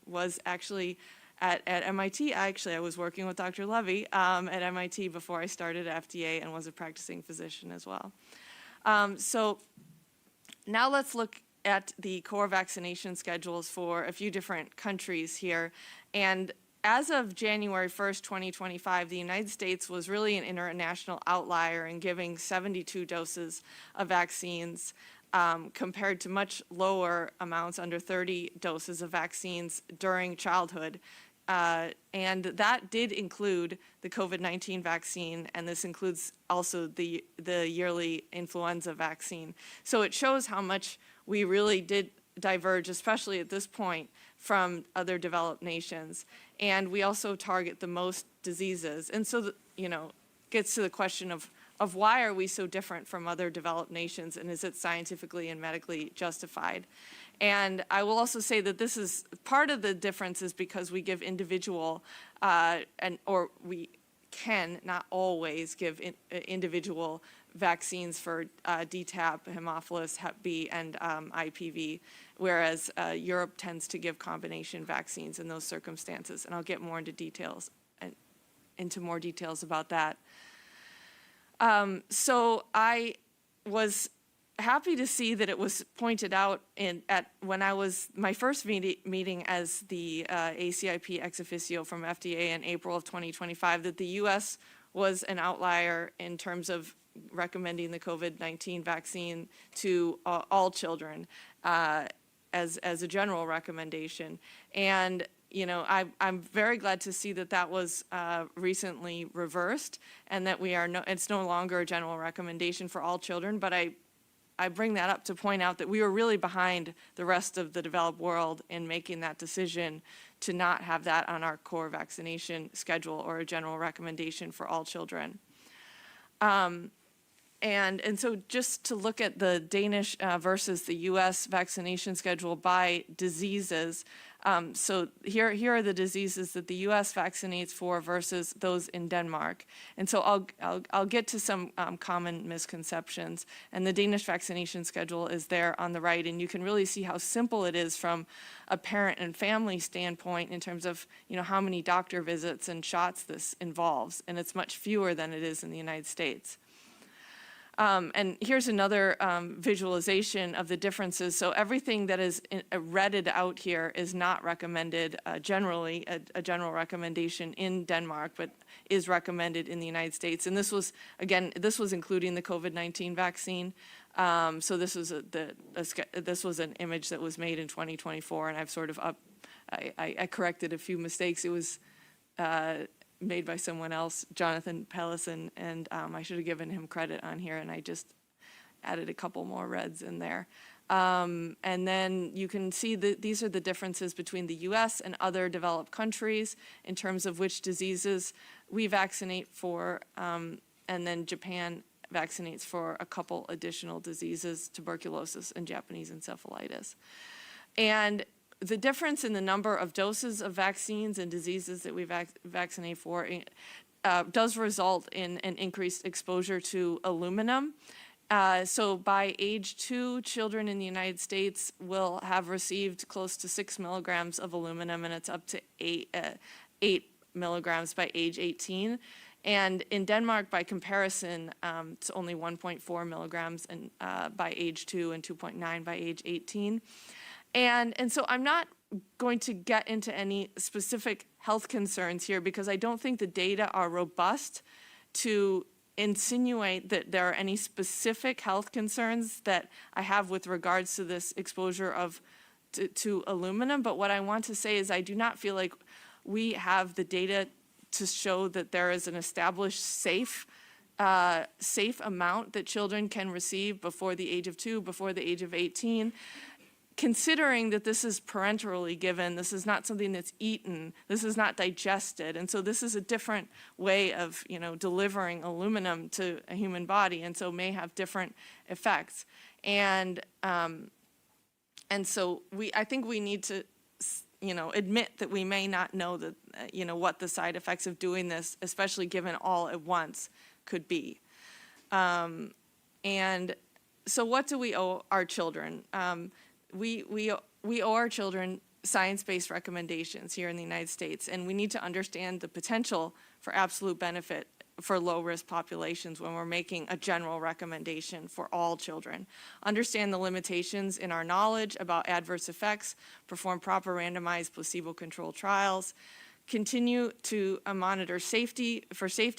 was actually at MIT. I was working with Dr. Levy at MIT before I started at FDA, and was a practicing physician as well. So now let's look at the core vaccination schedules for a few different countries here. And as of January 1st, 2025, the United States was really an international outlier in giving 72 doses of vaccines compared to much lower amounts, under 30 doses of vaccines during childhood. And that did include the COVID-19 vaccine, and this includes also the yearly influenza vaccine. So it shows how much we really did diverge, especially at this point, from other developed nations. And we also target the most diseases. And so, you know, gets to the question of why are we so different from other developed nations, and is it scientifically and medically justified? And I will also say that this is part of the difference is because we give individual, or we can not always give individual vaccines for DTaP, Haemophilus, Hep B, and IPV, whereas Europe tends to give combination vaccines in those circumstances. And I'll get more into more details about that. So I was happy to see that it was pointed out when I was my first meeting as the ACIP ex officio from FDA in April of 2025, that the U.S. was an outlier in terms of recommending the COVID-19 vaccine to all children as a general recommendation. And you know, I'm very glad to see that that was recently reversed, and that it's no longer a general recommendation for all children. But I bring that up to point out that we were really behind the rest of the developed world in making that decision to not have that on our core vaccination schedule or a general recommendation for all children. And so just to look at the Danish versus the US vaccination schedule by diseases, so here are the diseases that the US vaccinates for versus those in Denmark. And so I'll get to some common misconceptions. And the Danish vaccination schedule is there on the right, and you can really see how simple it is from a parent and family standpoint in terms of, you know, how many doctor visits and shots this involves, and it's much fewer than it is in the United States. And here's another visualization of the differences. So everything that is redded out here is not recommended generally, a general recommendation in Denmark, but is recommended in the United States. And this was, again, this was including the COVID-19 vaccine. So this was this was an image that was made in 2024, and I've sort of I corrected a few mistakes. It was made by someone else, Jonathan Pellison, and I should have given him credit on here, and I just added a couple more reds in there. And then you can see that these are the differences between the US and other developed countries in terms of which diseases we vaccinate for, and then Japan vaccinates for a couple additional diseases, tuberculosis and Japanese encephalitis. And the difference in the number of doses of vaccines and diseases that we vaccinate for does result in an increased exposure to aluminum. So by age 2, children in the United States will have received close to 6 milligrams of aluminum, and it's up to 8 milligrams by age 18. And in Denmark, by comparison, it's only 1.4 milligrams by age 2 and 2.9 by age 18. And so I'm not going to get into any specific health concerns here because I don't think the data are robust to insinuate that there are any specific health concerns that I have with regards to this exposure to aluminum. But what I want to say is I do not feel like we have the data to show that there is an established safe amount that children can receive before the age of 2, before the age of 18. Considering that this is parenterally given, this is not something that's eaten, this is not digested, and so this is a different way of, you know, delivering aluminum to a human body, and so may have different effects. And so I think we need to, you know, admit that we may not know that, you know, what the side effects of doing this, especially given all at once, could be. And so what do we owe our children? We owe our children science-based recommendations here in the United States, and we need to understand the potential for absolute benefit for low-risk populations when we're making a general recommendation for all children. Understand the limitations in our knowledge about adverse effects, perform proper randomized placebo-controlled trials, continue to monitor safety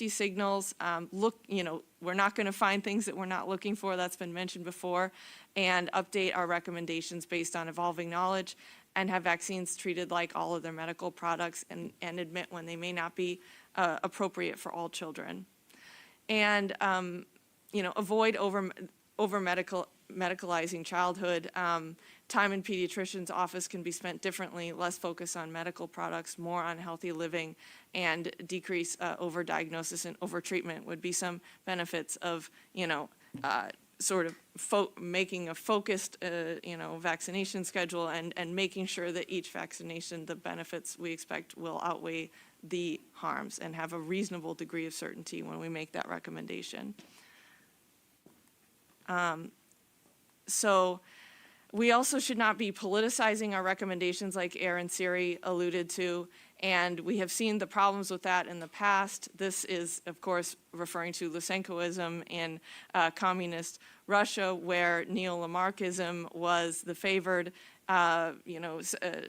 signals. Look, you know, we're not going to find things that we're not looking for. That's been mentioned before, and update our recommendations based on evolving knowledge, and have vaccines treated like all other medical products, and admit when they may not be appropriate for all children. And you know, avoid over medicalizing childhood. Time in pediatrician's office can be spent differently, less focus on medical products, more on healthy living, and decrease overdiagnosis and overtreatment would be some benefits of, you know, sort of making a focused, you know, vaccination schedule, and making sure that each vaccination, the benefits we expect will outweigh the harms, and have a reasonable degree of certainty when we make that recommendation. So we also should not be politicizing our recommendations like Erin Siri alluded to, and we have seen the problems with that in the past. This is, of course, referring to Lysenkoism in communist Russia, where neo-Lamarckism was the favored you know,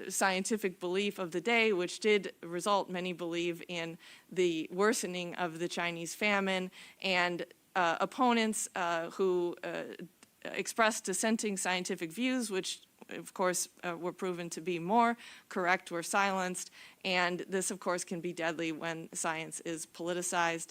scientific belief of the day, which did result, many believe, in the worsening of the Chinese famine, and opponents who expressed dissenting scientific views, which of course were proven to be more correct, were silenced, and this of course can be deadly when science is politicized,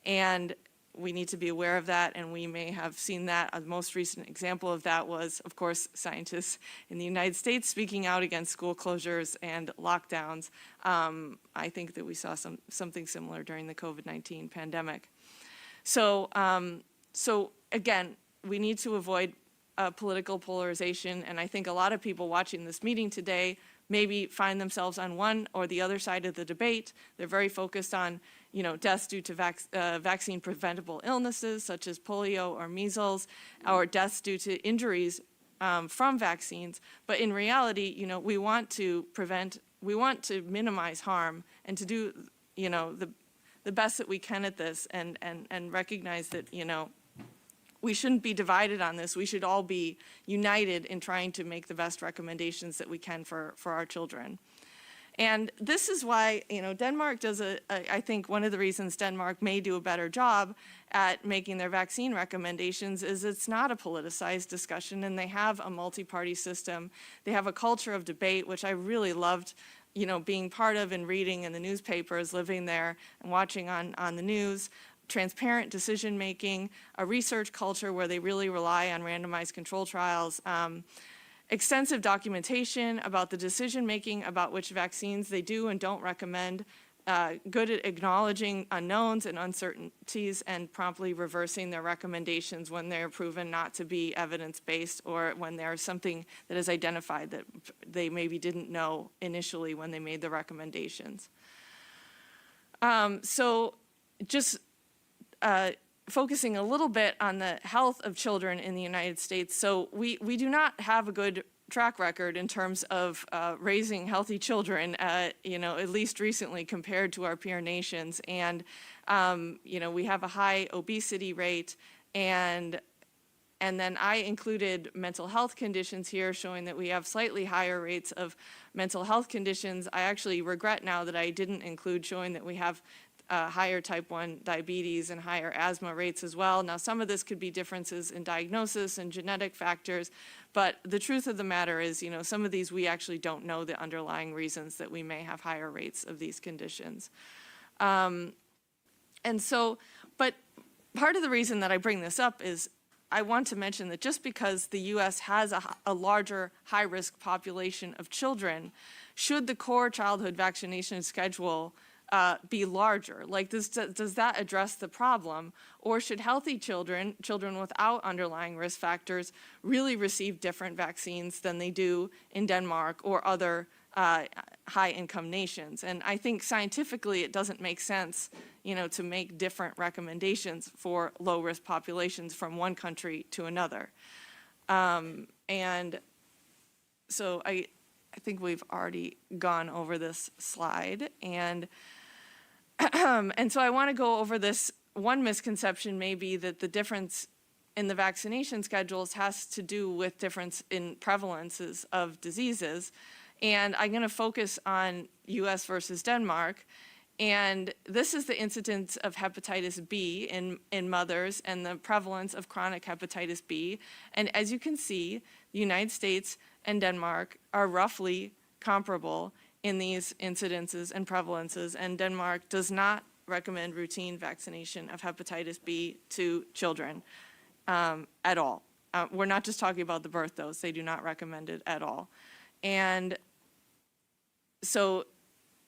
and we need to be aware of that, and we may have seen that. The most recent example of that was, of course, scientists in the United States speaking out against school closures and lockdowns. I think that we saw something similar during the COVID-19 pandemic. So So again, we need to avoid political polarization, and I think a lot of people watching this meeting today maybe find themselves on one or the other side of the debate. They're very focused on, deaths due to vaccine preventable illnesses such as polio or measles, or deaths due to injuries from vaccines. But in reality, we want to minimize harm and to do, the best that we can at this, and recognize that, we shouldn't be divided on this. We should all be united in trying to make the best recommendations that we can for our children. And this is why, Denmark does I think one of the reasons Denmark may do a better job at making their vaccine recommendations is it's not a politicized discussion, and they have a multi-party system. They have a culture of debate, which I really loved, being part of and reading in the newspapers, living there and watching on the news. Transparent decision-making, a research culture where they really rely on randomized control trials, extensive documentation about the decision-making about which vaccines they do and don't recommend, good at acknowledging unknowns and uncertainties and promptly reversing their recommendations when they're proven not to be evidence-based, or when there's something that is identified that they maybe didn't know initially when they made the recommendations. So just focusing a little bit on the health of children in the United States. So we do not have a good track record in terms of raising healthy children, at least recently compared to our peer nations. And, we have a high obesity rate, and then I included mental health conditions here, showing that we have slightly higher rates of mental health conditions. I actually regret now that I didn't include showing that we have higher type 1 diabetes and higher asthma rates as well. Now, some of this could be differences in diagnosis and genetic factors, but the truth of the matter is, some of these we actually don't know the underlying reasons that we may have higher rates of these conditions. And so, but part of the reason that I bring this up is I want to mention that just because the U.S. has a larger high-risk population of children, should the core childhood vaccination schedule be larger? Like, does that address the problem? Or should healthy children without underlying risk factors, really receive different vaccines than they do in Denmark or other high-income nations? And I think scientifically it doesn't make sense, to make different recommendations for low-risk populations from one country to another. And so I think we've already gone over this slide, and so I want to go over this. One misconception may be that the difference in the vaccination schedules has to do with difference in prevalences of diseases, and I'm going to focus on U.S. versus Denmark. And this is the incidence of hepatitis B in mothers and the prevalence of chronic hepatitis B. And as you can see, the United States and Denmark are roughly comparable in these incidences and prevalences, and Denmark does not recommend routine vaccination of hepatitis B to children at all. We're not just talking about the birth dose. They do not recommend it at all. And so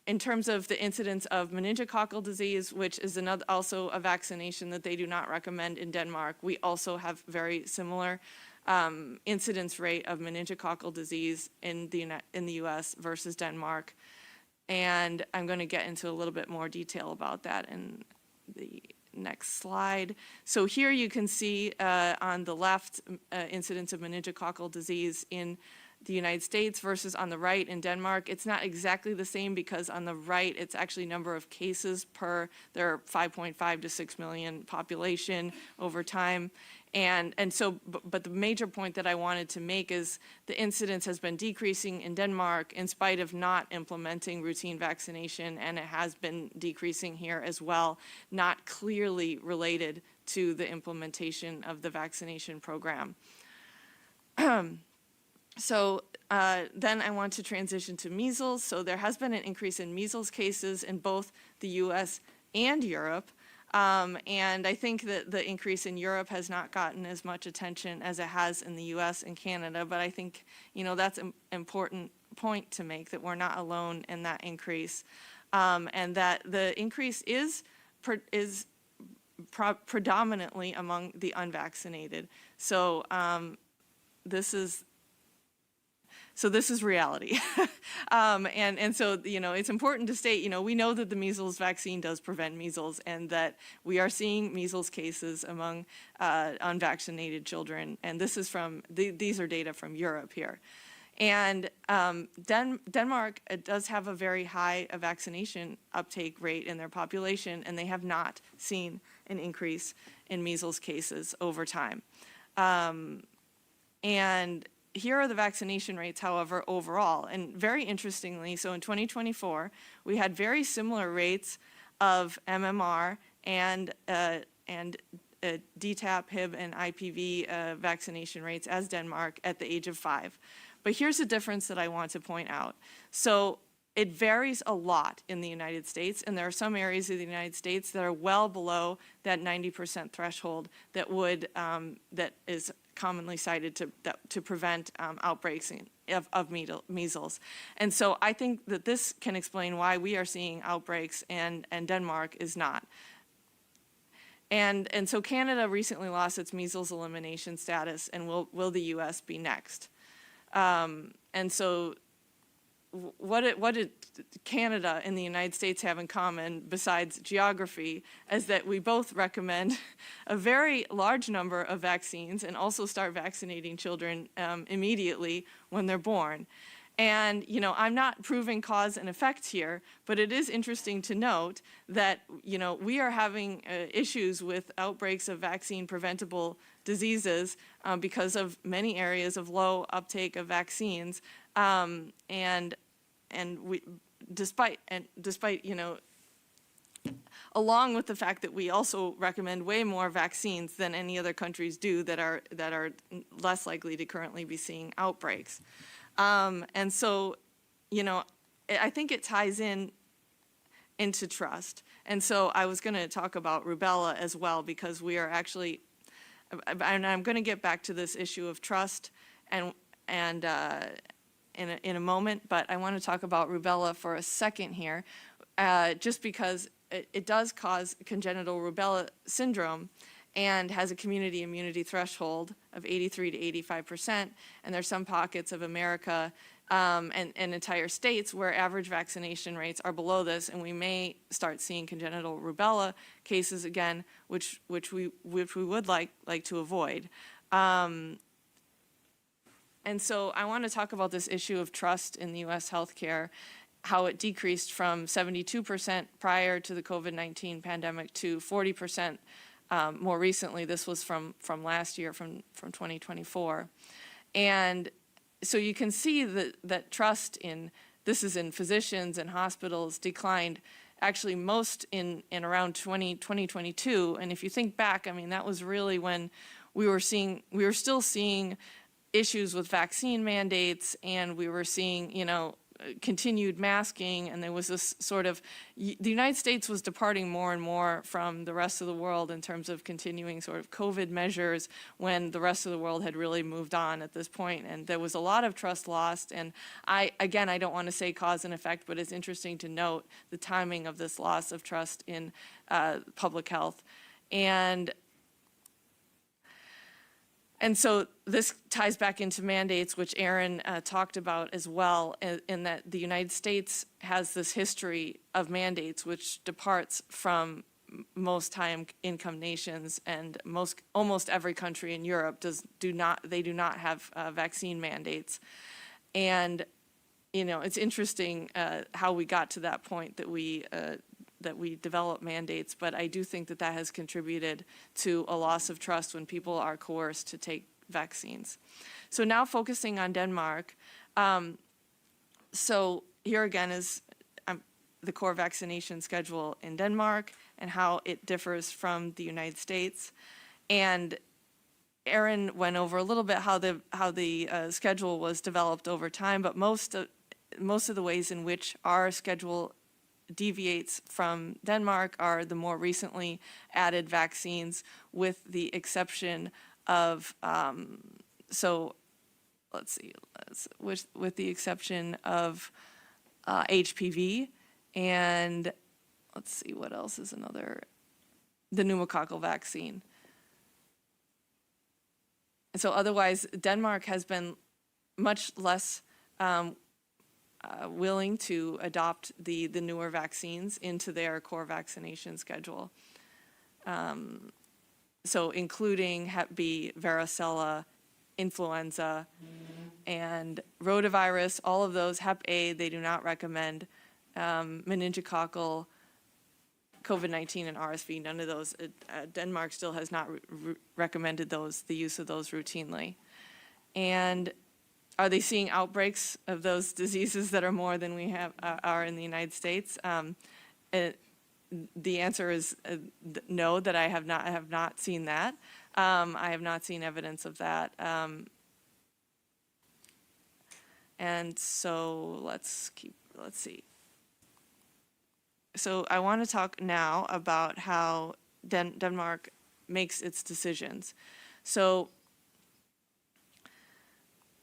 in terms of the incidence of meningococcal disease, which is also a vaccination that they do not recommend in Denmark, we also have very similar incidence rate of meningococcal disease in the U.S. versus Denmark. And I'm going to get into a little bit more detail about that in the next slide. So here you can see on the left incidence of meningococcal disease in the United States versus on the right in Denmark. It's not exactly the same because on the right it's actually number of cases per their 5.5 to 6 million population over time. And so, but the major point that I wanted to make is the incidence has been decreasing in Denmark in spite of not implementing routine vaccination, and it has been decreasing here as well, not clearly related to the implementation of the vaccination program. So then I want to transition to measles. So there has been an increase in measles cases in both the U.S. and Europe. And I think that the increase in Europe has not gotten as much attention as it has in the U.S. and Canada, but I think, that's an important point to make, that we're not alone in that increase, and that the increase is predominantly among the unvaccinated. So this is reality. And so, it's important to state, we know that the measles vaccine does prevent measles and that we are seeing measles cases among unvaccinated children. And this is these are data from Europe here. And Denmark does have a very high vaccination uptake rate in their population, and they have not seen an increase in measles cases over time. And here are the vaccination rates, however, overall. And very interestingly, so in 2024, we had very similar rates of MMR and DTaP, Hib, and IPV vaccination rates as Denmark at the age of 5. But here's a difference that I want to point out. So it varies a lot in the United States, and there are some areas of the United States that are well below that 90% threshold that that is commonly cited to prevent outbreaks of measles. And so I think that this can explain why we are seeing outbreaks and Denmark is not. And so Canada recently lost its measles elimination status, and will the U.S. be next? And so what did Canada and the United States have in common besides geography is that we both recommend a very large number of vaccines and also start vaccinating children immediately when they're born. And, I'm not proving cause and effect here, but it is interesting to note that, we are having issues with outbreaks of vaccine preventable diseases because of many areas of low uptake of vaccines. And we, despite, along with the fact that we also recommend way more vaccines than any other countries do that are less likely to currently be seeing outbreaks. And so, I think it ties into trust. And so I was going to talk about rubella as well, because we are actually, and I'm going to get back to this issue of trust and in a moment, but I want to talk about rubella for a second here, just because it does cause congenital rubella syndrome and has a community immunity threshold of 83 to 85%. And there's some pockets of America and entire states where average vaccination rates are below this, and we may start seeing congenital rubella cases again, which we would like to avoid. And so I want to talk about this issue of trust in the U.S. healthcare, how it decreased from 72% prior to the COVID-19 pandemic to 40% more recently. This was from last year, from 2024. And so you can see that trust this is in physicians and hospitals, declined actually most in around 2022. And if you think back, that was really when we were still seeing issues with vaccine mandates, and we were seeing, continued masking, and there was this sort of, the United States was departing more and more from the rest of the world in terms of continuing sort of COVID measures when the rest of the world had really moved on at this point, and there was a lot of trust lost. And I don't want to say cause and effect, but it's interesting to note the timing of this loss of trust in public health. And so this ties back into mandates, which Erin talked about as well, in that the United States has this history of mandates which departs from most high-income nations, and almost every country in Europe do not have vaccine mandates. And it's interesting how we got to that point that we develop mandates, but I do think that has contributed to a loss of trust when people are coerced to take vaccines. So now focusing on Denmark. So here again is the core vaccination schedule in Denmark and how it differs from the United States. And Erin went over a little bit how the schedule was developed over time, but most of the ways in which our schedule deviates from Denmark are the more recently added vaccines, with the exception of with the exception of HPV, and let's see what else is another. the pneumococcal vaccine. And so otherwise, Denmark has been much less willing to adopt the newer vaccines into their core vaccination schedule. So including Hep B, varicella, influenza, and rotavirus, all of those, Hep A, they do not recommend, meningococcal, COVID-19 and RSV, none of those. Denmark still has not recommended those, the use of those routinely. And are they seeing outbreaks of those diseases that are more than we have are in the United States? The answer is no, that I have not seen that. I have not seen evidence of that. And so let's see. So I want to talk now about how Denmark makes its decisions. So,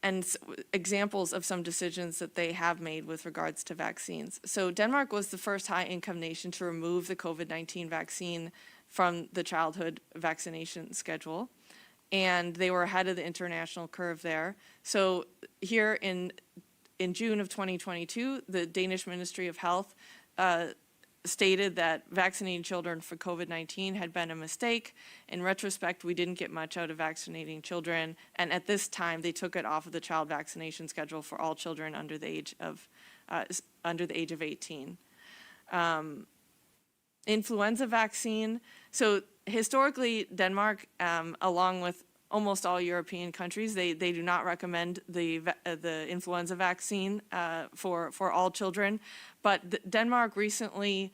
and examples of some decisions that they have made with regards to vaccines. So Denmark was the first high-income nation to remove the COVID-19 vaccine from the childhood vaccination schedule, and they were ahead of the international curve there. So here in June of 2022, the Danish Ministry of Health stated that vaccinating children for COVID-19 had been a mistake. In retrospect, we didn't get much out of vaccinating children, and at this time, they took it off of the child vaccination schedule for all children under the age of 18. Influenza vaccine. So historically, Denmark, along with almost all European countries, they do not recommend the influenza vaccine for all children, but Denmark recently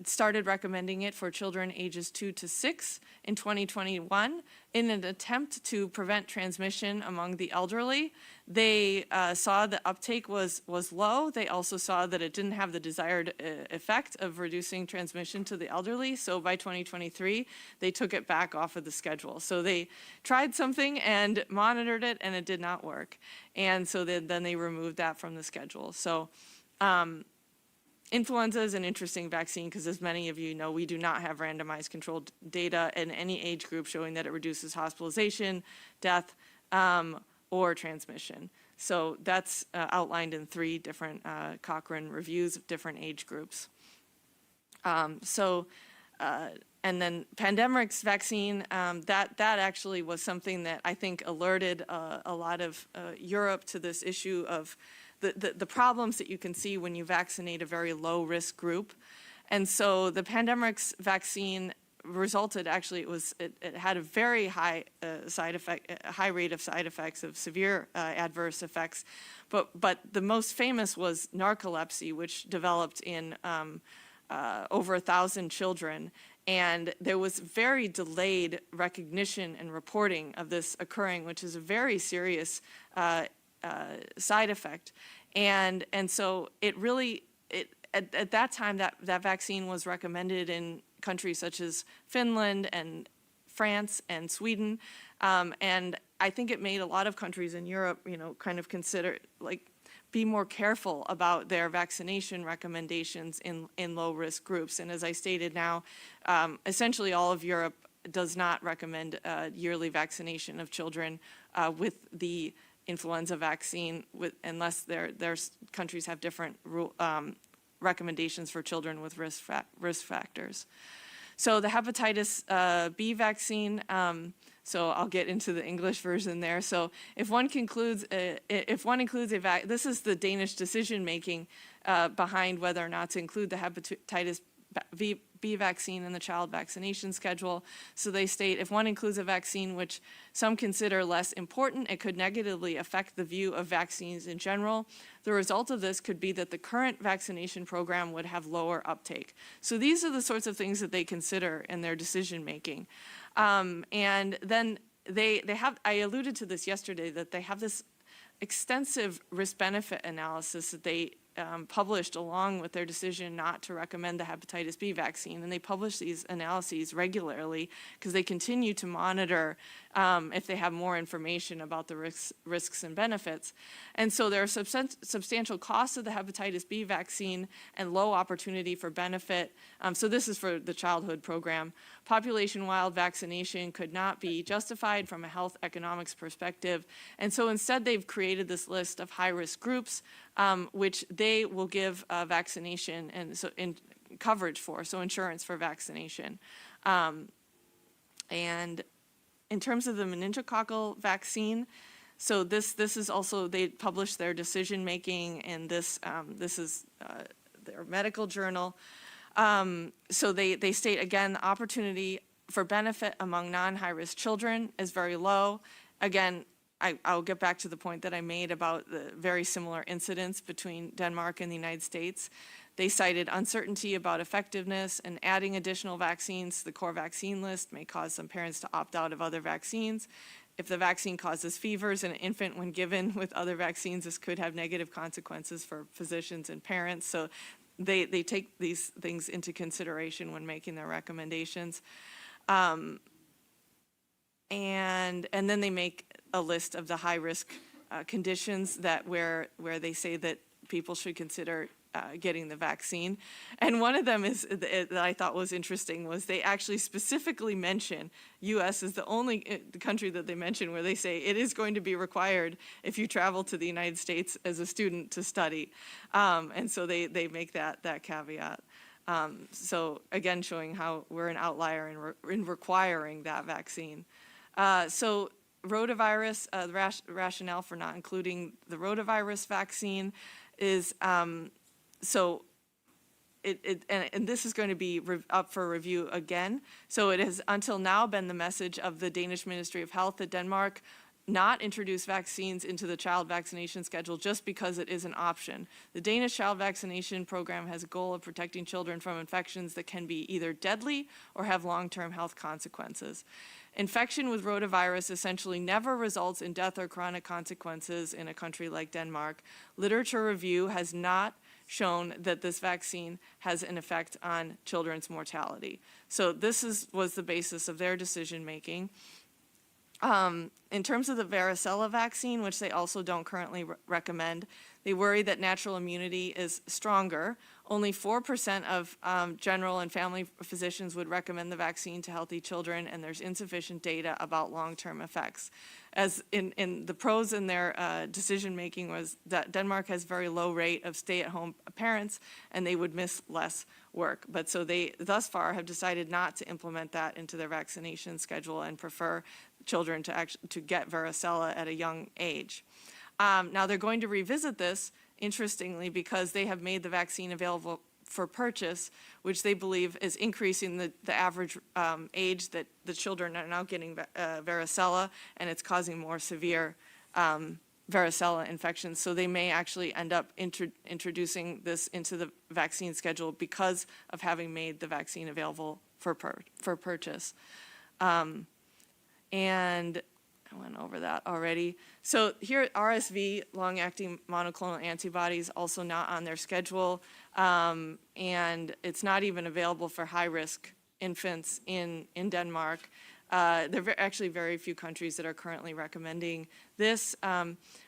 started recommending it for children ages 2 to 6 in 2021 in an attempt to prevent transmission among the elderly. They saw the uptake was low. They also saw that it didn't have the desired effect of reducing transmission to the elderly. So by 2023, they took it back off of the schedule. So they tried something and monitored it, and it did not work. And so then they removed that from the schedule. So influenza is an interesting vaccine because, as many of you know, we do not have randomized controlled data in any age group showing that it reduces hospitalization, death, or transmission. So that's outlined in 3 different Cochrane reviews of different age groups. And then pandemics vaccine, that actually was something that I think alerted a lot of Europe to this issue of the problems that you can see when you vaccinate a very low-risk group. And so the pandemics vaccine resulted, actually, it had a very high high rate of side effects, of severe adverse effects. But the most famous was narcolepsy, which developed in over 1,000 children. And there was very delayed recognition and reporting of this occurring, which is a very serious side effect. And so it really, at that time, that vaccine was recommended in countries such as Finland and France and Sweden. And I think it made a lot of countries in Europe, kind of consider, be more careful about their vaccination recommendations in low-risk groups. And as I stated now, essentially all of Europe does not recommend yearly vaccination of children with the influenza vaccine, unless their countries have different recommendations for children with risk factors. So the hepatitis B vaccine, so I'll get into the English version there. So if one includes this is the Danish decision making behind whether or not to include the hepatitis B vaccine in the child vaccination schedule. So they state, if one includes a vaccine which some consider less important, it could negatively affect the view of vaccines in general. The result of this could be that the current vaccination program would have lower uptake. So these are the sorts of things that they consider in their decision making. And then they have, I alluded to this yesterday, that they have this extensive risk-benefit analysis that they published along with their decision not to recommend the hepatitis B vaccine. And they publish these analyses regularly because they continue to monitor if they have more information about the risks and benefits. And so there are substantial costs of the hepatitis B vaccine and low opportunity for benefit. So this is for the childhood program. Population-wide vaccination could not be justified from a health economics perspective. And so instead they've created this list of high-risk groups, which they will give vaccination and so in coverage for, so insurance for vaccination. And in terms of the meningococcal vaccine, so this is also, they published their decision making, and this is their medical journal. So they state again, the opportunity for benefit among non-high-risk children is very low. Again, I'll get back to the point that I made about the very similar incidents between Denmark and the United States. They cited uncertainty about effectiveness, and adding additional vaccines to the core vaccine list may cause some parents to opt out of other vaccines. If the vaccine causes fevers in an infant when given with other vaccines, this could have negative consequences for physicians and parents. So they take these things into consideration when making their recommendations. And then they make a list of the high-risk conditions that where they say that people should consider getting the vaccine. And one of them is that I thought was interesting was they actually specifically mention U.S. is the only country that they mention where they say it is going to be required if you travel to the United States as a student to study. And so they make that caveat. So again, showing how we're an outlier in requiring that vaccine. So rotavirus, the rationale for not including the rotavirus vaccine is, and this is going to be up for review again. So it has until now been the message of the Danish Ministry of Health that Denmark not introduce vaccines into the child vaccination schedule just because it is an option. The Danish child vaccination program has a goal of protecting children from infections that can be either deadly or have long-term health consequences. Infection with rotavirus essentially never results in death or chronic consequences in a country like Denmark. Literature review has not shown that this vaccine has an effect on children's mortality. So this was the basis of their decision-making. In terms of the varicella vaccine, which they also don't currently recommend, they worry that natural immunity is stronger. Only 4% of general and family physicians would recommend the vaccine to healthy children, and there's insufficient data about long-term effects. As in the pros in their decision-making was that Denmark has very low rate of stay-at-home parents, and they would miss less work. But so they, thus far, have decided not to implement that into their vaccination schedule and prefer children to get varicella at a young age. Now they're going to revisit this, interestingly, because they have made the vaccine available for purchase, which they believe is increasing the average age that the children are now getting varicella, and it's causing more severe varicella infections. So they may actually end up introducing this into the vaccine schedule because of having made the vaccine available for purchase. And I went over that already. So here, RSV, long-acting monoclonal antibodies, also not on their schedule, and it's not even available for high-risk infants in Denmark. There are actually very few countries that are currently recommending this.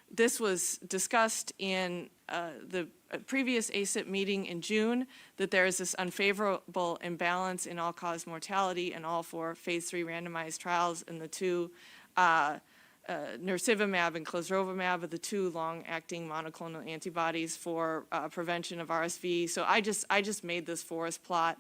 This was discussed in the previous ACIP meeting in June, that there is this unfavorable imbalance in all-cause mortality in all 4 phase 3 randomized trials in the 2 nirsevimab and clesrovimab are the 2 long-acting monoclonal antibodies for prevention of RSV. So I just made this forest plot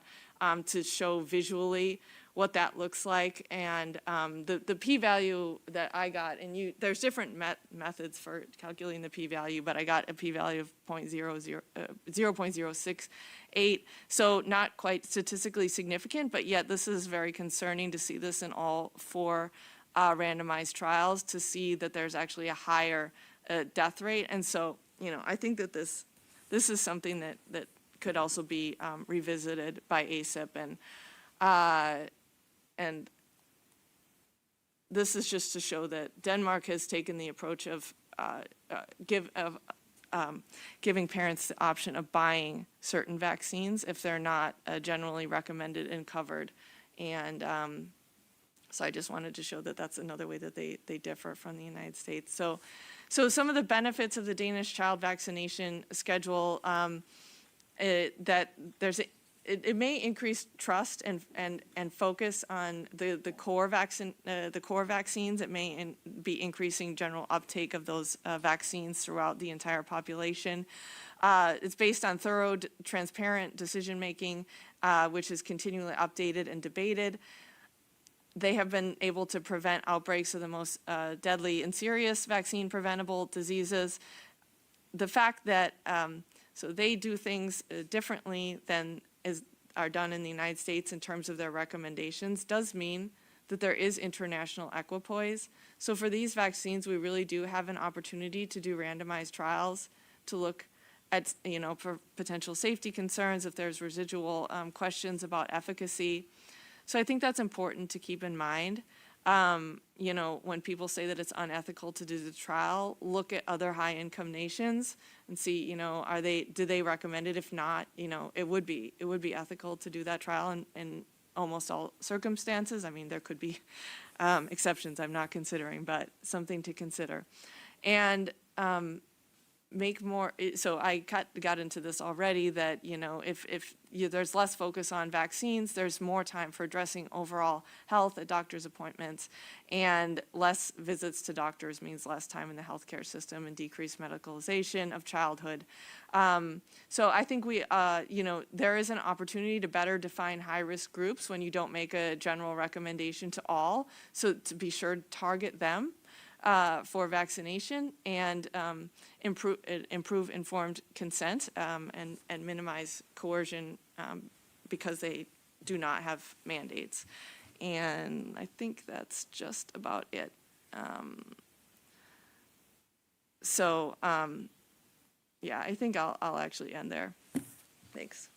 to show visually what that looks like, and the p-value that I got, and there's different methods for calculating the p-value, but I got a p-value of 0.068, so not quite statistically significant, but yet this is very concerning to see this in all 4 randomized trials, to see that there's actually a higher death rate. And so, I think that this is something that could also be revisited by ACIP, and this is just to show that Denmark has taken the approach of giving parents the option of buying certain vaccines if they're not generally recommended and covered. And so I just wanted to show that that's another way that they differ from the United States. So some of the benefits of the Danish child vaccination schedule, it may increase trust and focus on the core vaccines. It may be increasing general uptake of those vaccines throughout the entire population. It's based on thorough, transparent decision making, which is continually updated and debated. They have been able to prevent outbreaks of the most deadly and serious vaccine preventable diseases. The fact that so they do things differently than are done in the United States in terms of their recommendations does mean that there is international equipoise. So for these vaccines, we really do have an opportunity to do randomized trials to look at, for potential safety concerns, if there's residual questions about efficacy. So I think that's important to keep in mind. When people say that it's unethical to do the trial, look at other high-income nations and see, do they recommend it? If not, it would be ethical to do that trial in almost all circumstances. I mean, there could be exceptions I'm not considering, but something to consider. And make more, so I got into this already, that, if there's less focus on vaccines, there's more time for addressing overall health at doctor's appointments, and less visits to doctors means less time in the healthcare system and decreased medicalization of childhood. So I think there is an opportunity to better define high-risk groups when you don't make a general recommendation to all, so to be sure to target them for vaccination and improve informed consent and minimize coercion because they do not have mandates. And I think that's just about it. Yeah, I think I'll actually end there. Thanks.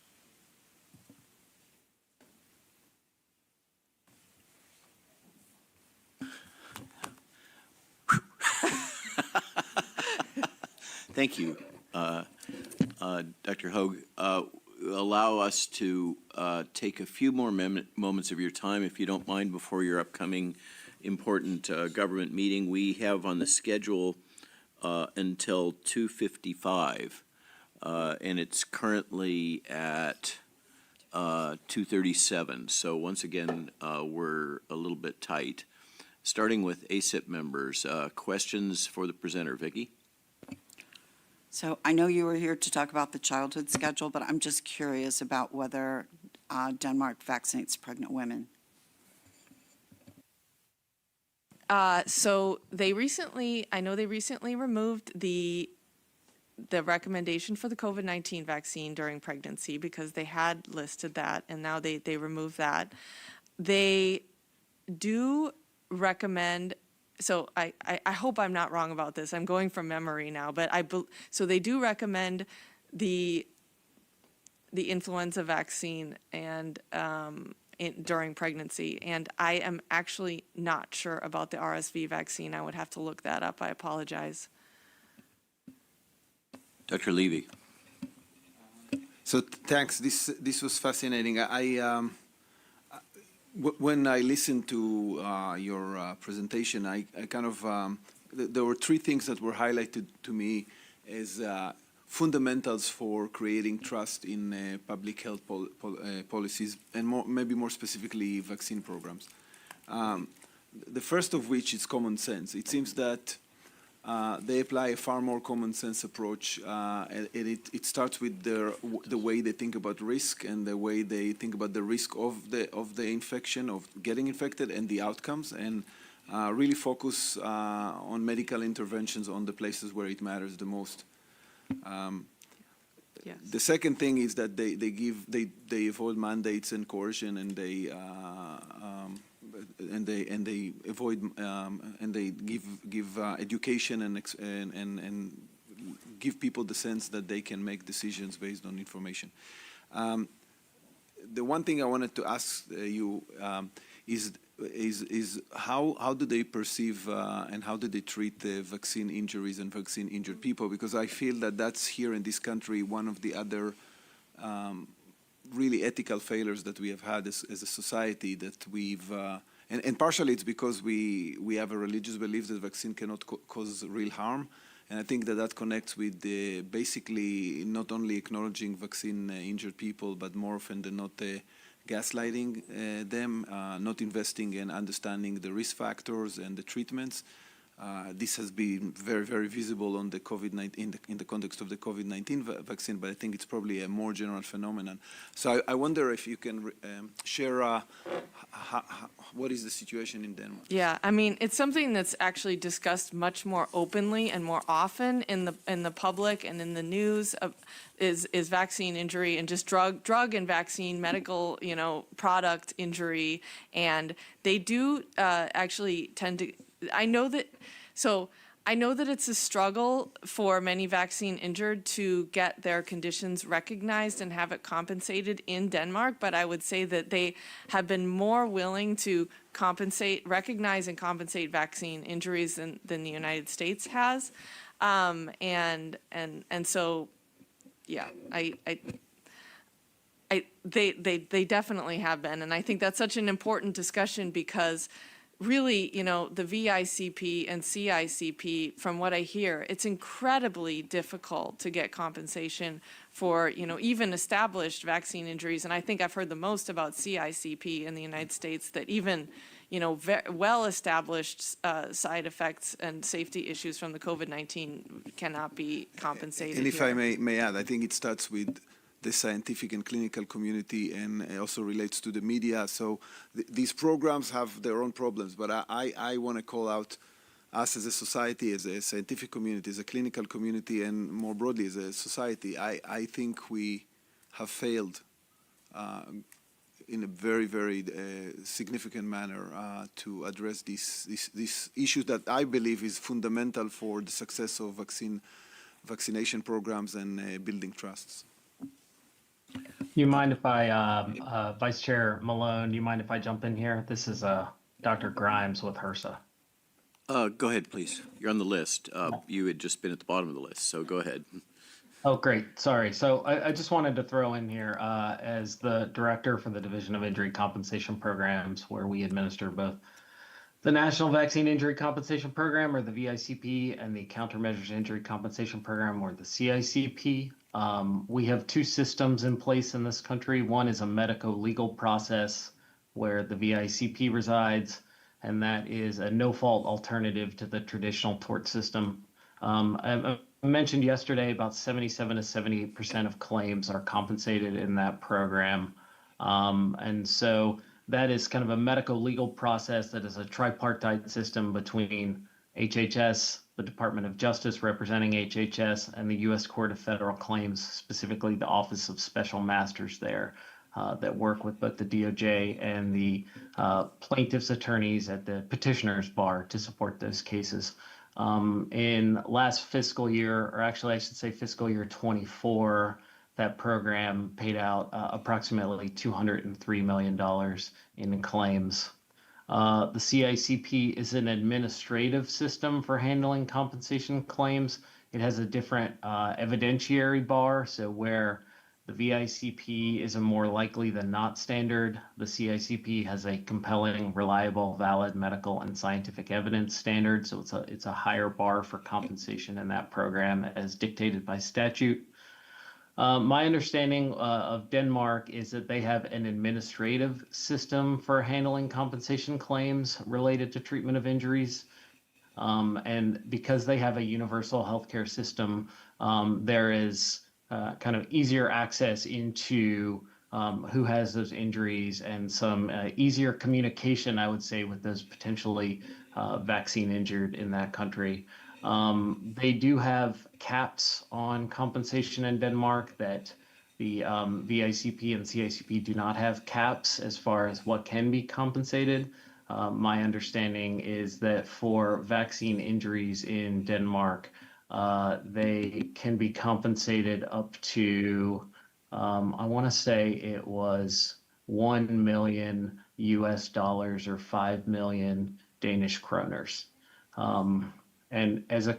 Thank you, Dr. Hogue. Allow us to take a few more moments of your time, if you don't mind, before your upcoming important government meeting. We have on the schedule until 2:55, and it's currently at 2:37. So once again, we're a little bit tight. Starting with ACIP members, questions for the presenter. Vicki? So I know you were here to talk about the childhood schedule, but I'm just curious about whether Denmark vaccinates pregnant women. So I know they recently removed the recommendation for the COVID-19 vaccine during pregnancy because they had listed that, and now they removed that. They do recommend, so I hope I'm not wrong about this. I'm going from memory now, but so they do recommend the influenza vaccine and during pregnancy, and I am actually not sure about the RSV vaccine. I would have to look that up. I apologize. Dr. Levy. So thanks. This was fascinating. When I listened to your presentation, I kind of there were three things that were highlighted to me as fundamentals for creating trust in public health policies, and maybe more specifically vaccine programs. The first of which is common sense. It seems that they apply a far more common sense approach, and it starts with the way they think about risk and the way they think about the risk of the infection, of getting infected, and the outcomes, and really focus on medical interventions on the places where it matters the most. Yes. The second thing is that they avoid mandates and coercion, and they avoid and they give education and give people the sense that they can make decisions based on information. The one thing I wanted to ask you is how do they perceive and how do they treat the vaccine injuries and vaccine injured people? Because I feel that that's here in this country one of the other really ethical failures that we have had as a society, that we've and partially it's because we have a religious belief that vaccine cannot cause real harm. And I think that connects with basically not only acknowledging vaccine injured people, but more often than not gaslighting them, not investing in understanding the risk factors and the treatments. This has been very, very visible on the COVID-19 in the context of the COVID-19 vaccine, but I think it's probably a more general phenomenon. So I wonder if you can share what is the situation in Denmark? Yeah, I mean, it's something that's actually discussed much more openly and more often in the public and in the news is vaccine injury and just drug and vaccine medical, product injury. And they do actually tend to, I know that it's a struggle for many vaccine injured to get their conditions recognized and have it compensated in Denmark, but I would say that they have been more willing to recognize and compensate vaccine injuries than the United States has. And so, yeah, they definitely have been. And I think that's such an important discussion because really, the VICP and CICP, from what I hear, it's incredibly difficult to get compensation for, even established vaccine injuries. And I think I've heard the most about CICP in the United States, that even, well-established side effects and safety issues from the COVID-19 cannot be compensated. And if I may add, I think it starts with the scientific and clinical community, and it also relates to the media. So these programs have their own problems, but I want to call out us as a society, as a scientific community, as a clinical community, and more broadly as a society. I think we have failed in a very, very significant manner to address these issues that I believe is fundamental for the success of vaccination programs and building trusts. You mind if I, Vice Chair Malone, do you mind if I jump in here? This is Dr. Grimes with HRSA. Go ahead, please. You're on the list. You had just been at the bottom of the list, so go ahead. Oh, great. Sorry. So I just wanted to throw in here as the director for the Division of Injury Compensation Programs, where we administer both the National Vaccine Injury Compensation Program, or the VICP, and the Countermeasures Injury Compensation Program, or the CICP. We have two systems in place in this country. One is a medico-legal process where the VICP resides, and that is a no-fault alternative to the traditional tort system. I mentioned yesterday about 77 to 78% of claims are compensated in that program. And so that is kind of a medico-legal process that is a tripartite system between HHS, the Department of Justice representing HHS, and the U.S. Court of Federal Claims, specifically the Office of Special Masters there, that work with both the DOJ and the plaintiff's attorneys at the petitioner's bar to support those cases. In last fiscal year, or actually I should say fiscal year 24, that program paid out approximately $203 million in claims. The CICP is an administrative system for handling compensation claims. It has a different evidentiary bar, so where the VICP is a more likely than not standard, the CICP has a compelling, reliable, valid medical and scientific evidence standard, so it's a higher bar for compensation in that program as dictated by statute. My understanding of Denmark is that they have an administrative system for handling compensation claims related to treatment of injuries. And because they have a universal healthcare system, there is kind of easier access into who has those injuries and some easier communication, I would say, with those potentially vaccine injured in that country. They do have caps on compensation in Denmark that the VICP and CICP do not have caps as far as what can be compensated. My understanding is that for vaccine injuries in Denmark, they can be compensated up to, I want to say it was $1 million US dollars or 5 million Danish kroners. And as a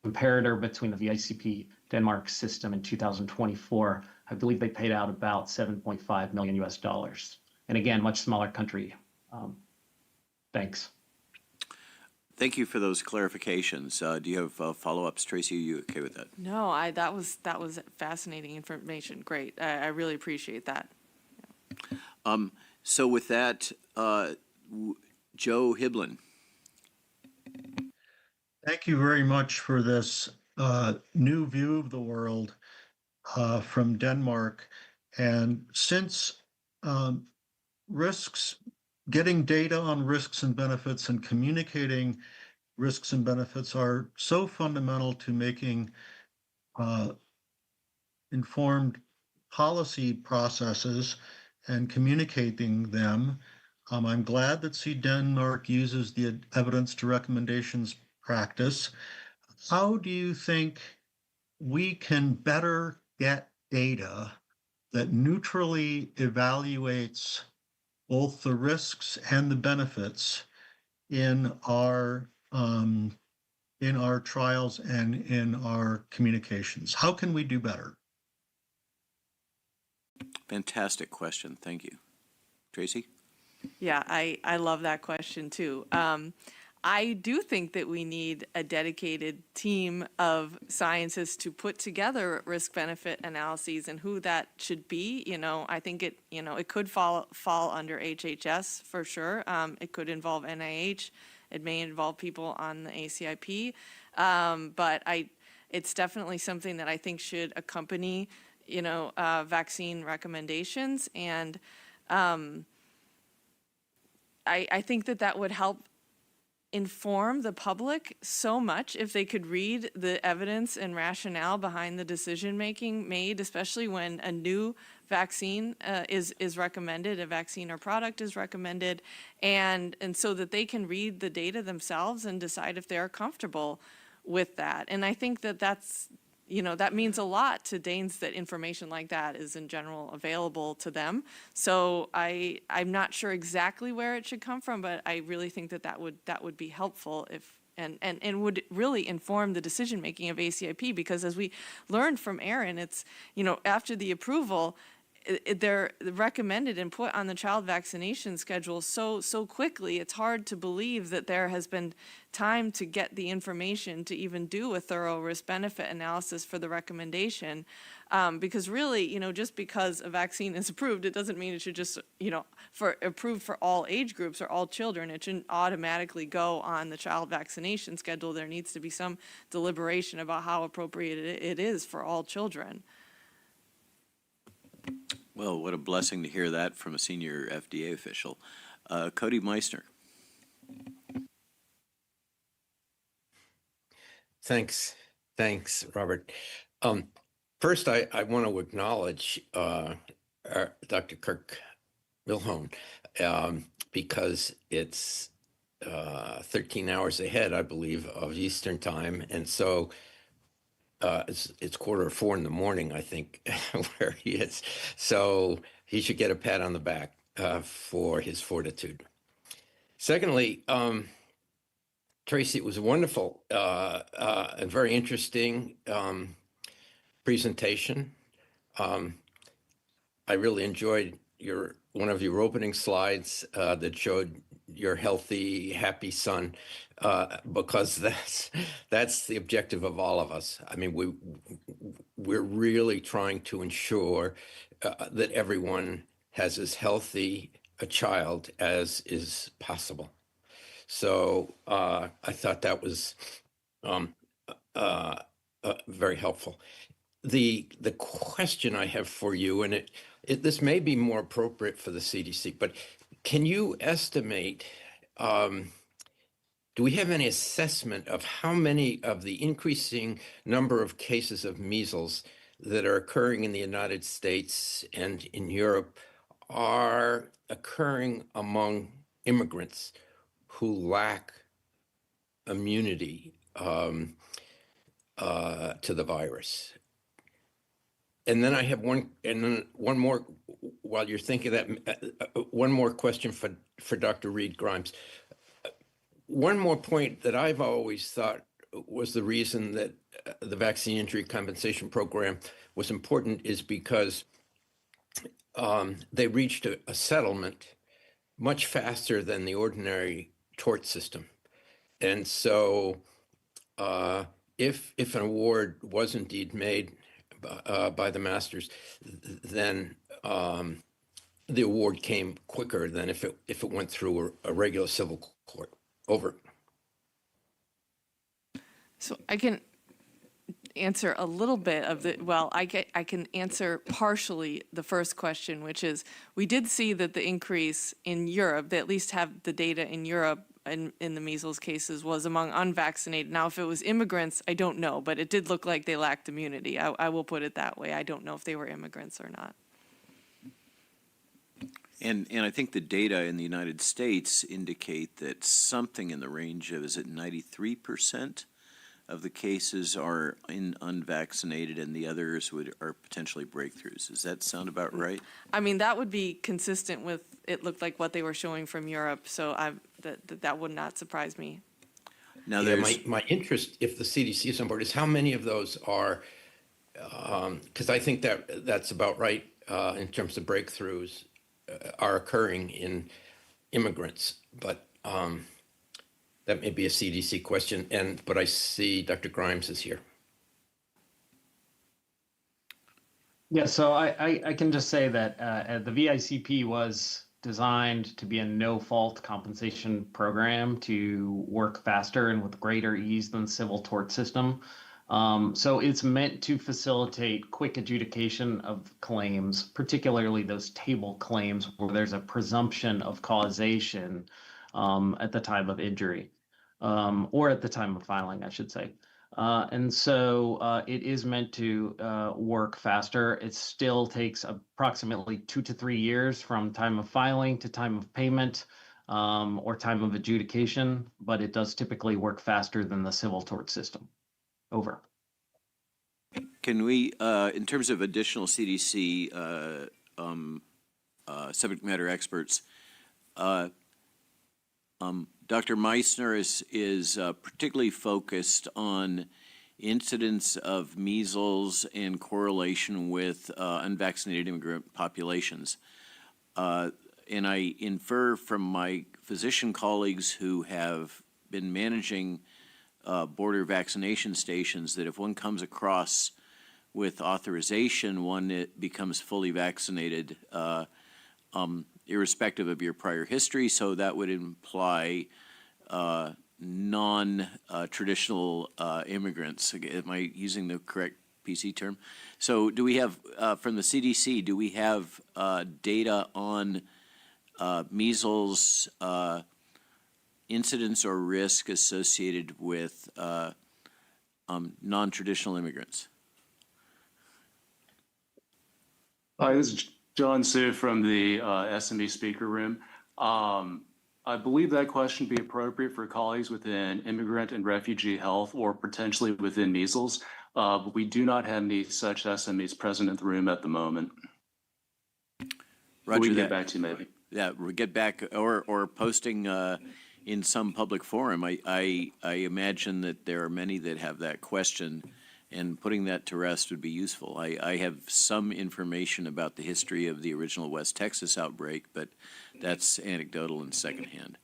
comparator between the VICP Denmark system in 2024, I believe they paid out about 7.5 million US dollars. And again, much smaller country. Thanks. Thank you for those clarifications. Do you have follow-ups, Tracy? Are you okay with that? No, that was fascinating information. Great. I really appreciate that. So with that, Joe Hiblin. Thank you very much for this new view of the world from Denmark. And since getting data on risks and benefits and communicating risks and benefits are so fundamental to making informed policy processes and communicating them, I'm glad that Denmark uses the evidence to recommendations practice. How do you think we can better get data that neutrally evaluates both the risks and the benefits in our trials and in our communications? How can we do better? Fantastic question. Thank you. Tracy? Yeah, I love that question too. I do think that we need a dedicated team of scientists to put together risk-benefit analyses, and who that should be. I think it could fall under HHS for sure. It could involve NIH. It may involve people on the ACIP. But it's definitely something that I think should accompany, vaccine recommendations. And I think that would help inform the public so much if they could read the evidence and rationale behind the decision making made, especially when a new vaccine is recommended, a vaccine or product is recommended, and so that they can read the data themselves and decide if they're comfortable with that. And I think that's that means a lot to Danes, that information like that is in general available to them. So I'm not sure exactly where it should come from, but I really think that would be helpful and would really inform the decision making of ACIP, because as we learned from Erin, it's after the approval, they're recommended and put on the child vaccination schedule so quickly. It's hard to believe that there has been time to get the information to even do a thorough risk-benefit analysis for the recommendation, because really, just because a vaccine is approved, it doesn't mean it should just, approved for all age groups or all children. It shouldn't automatically go on the child vaccination schedule. There needs to be some deliberation about how appropriate it is for all children. Well, what a blessing to hear that from a senior FDA official. Cody Meissner. Thanks, Robert. First, I want to acknowledge Dr. Kirk Wilhelm, because it's 13 hours ahead, I believe, of Eastern time, and so it's 3:45 in the morning, I think, where he is. So he should get a pat on the back for his fortitude. Secondly, Tracy, it was a wonderful and very interesting presentation. I really enjoyed one of your opening slides that showed your healthy, happy son, because that's the objective of all of us. I mean, we're really trying to ensure that everyone has as healthy a child as is possible. So I thought that was very helpful. The question I have for you, and this may be more appropriate for the CDC, but can you estimate, do we have any assessment of how many of the increasing number of cases of measles that are occurring in the United States and in Europe are occurring among immigrants who lack immunity to the virus? And then I have one more, while you're thinking that, one more question for Dr. Reed Grimes. One more point that I've always thought was the reason that the Vaccine Injury Compensation Program was important is because they reached a settlement much faster than the ordinary tort system. And so if an award was indeed made by the masters, then the award came quicker than if it went through a regular civil court. Over. So I can answer a little bit of the, well, I can answer partially the first question, which is we did see that the increase in Europe, they at least have the data in Europe in the measles cases, was among unvaccinated. Now, if it was immigrants, I don't know, but it did look like they lacked immunity. I will put it that way. I don't know if they were immigrants or not. And I think the data in the United States indicate that something in the range of, is it 93% of the cases are in unvaccinated and the others are potentially breakthroughs. Does that sound about right? I mean, that would be consistent with, it looked like what they were showing from Europe, so that would not surprise me. Now, my interest, if the CDC is on board, is how many of those are, because I think that's about right in terms of breakthroughs, are occurring in immigrants, but that may be a CDC question. But I see Dr. Grimes is here. Yeah, so I can just say that the VICP was designed to be a no-fault compensation program to work faster and with greater ease than the civil tort system. So it's meant to facilitate quick adjudication of claims, particularly those table claims where there's a presumption of causation at the time of injury, or at the time of filing, I should say. And so it is meant to work faster. It still takes approximately 2 to 3 years from time of filing to time of payment or time of adjudication, but it does typically work faster than the civil tort system. Over. Can we, in terms of additional CDC subject matter experts, Dr. Meissner is particularly focused on incidence of measles and correlation with unvaccinated immigrant populations. And I infer from my physician colleagues who have been managing border vaccination stations that if one comes across with authorization, one becomes fully vaccinated, irrespective of your prior history. So that would imply non-traditional immigrants. Am I using the correct PC term? So do we have, from the CDC, do we have data on measles incidence or risk associated with non-traditional immigrants? Hi, this is John Sue from the SME speaker room. I believe that question would be appropriate for colleagues within immigrant and refugee health or potentially within measles, but we do not have any such SMEs present in the room at the moment. Roger, we can get back to you maybe. Yeah, we'll get back, or posting in some public forum. I imagine that there are many that have that question, and putting that to rest would be useful. I have some information about the history of the original West Texas outbreak, but that's anecdotal and secondhand.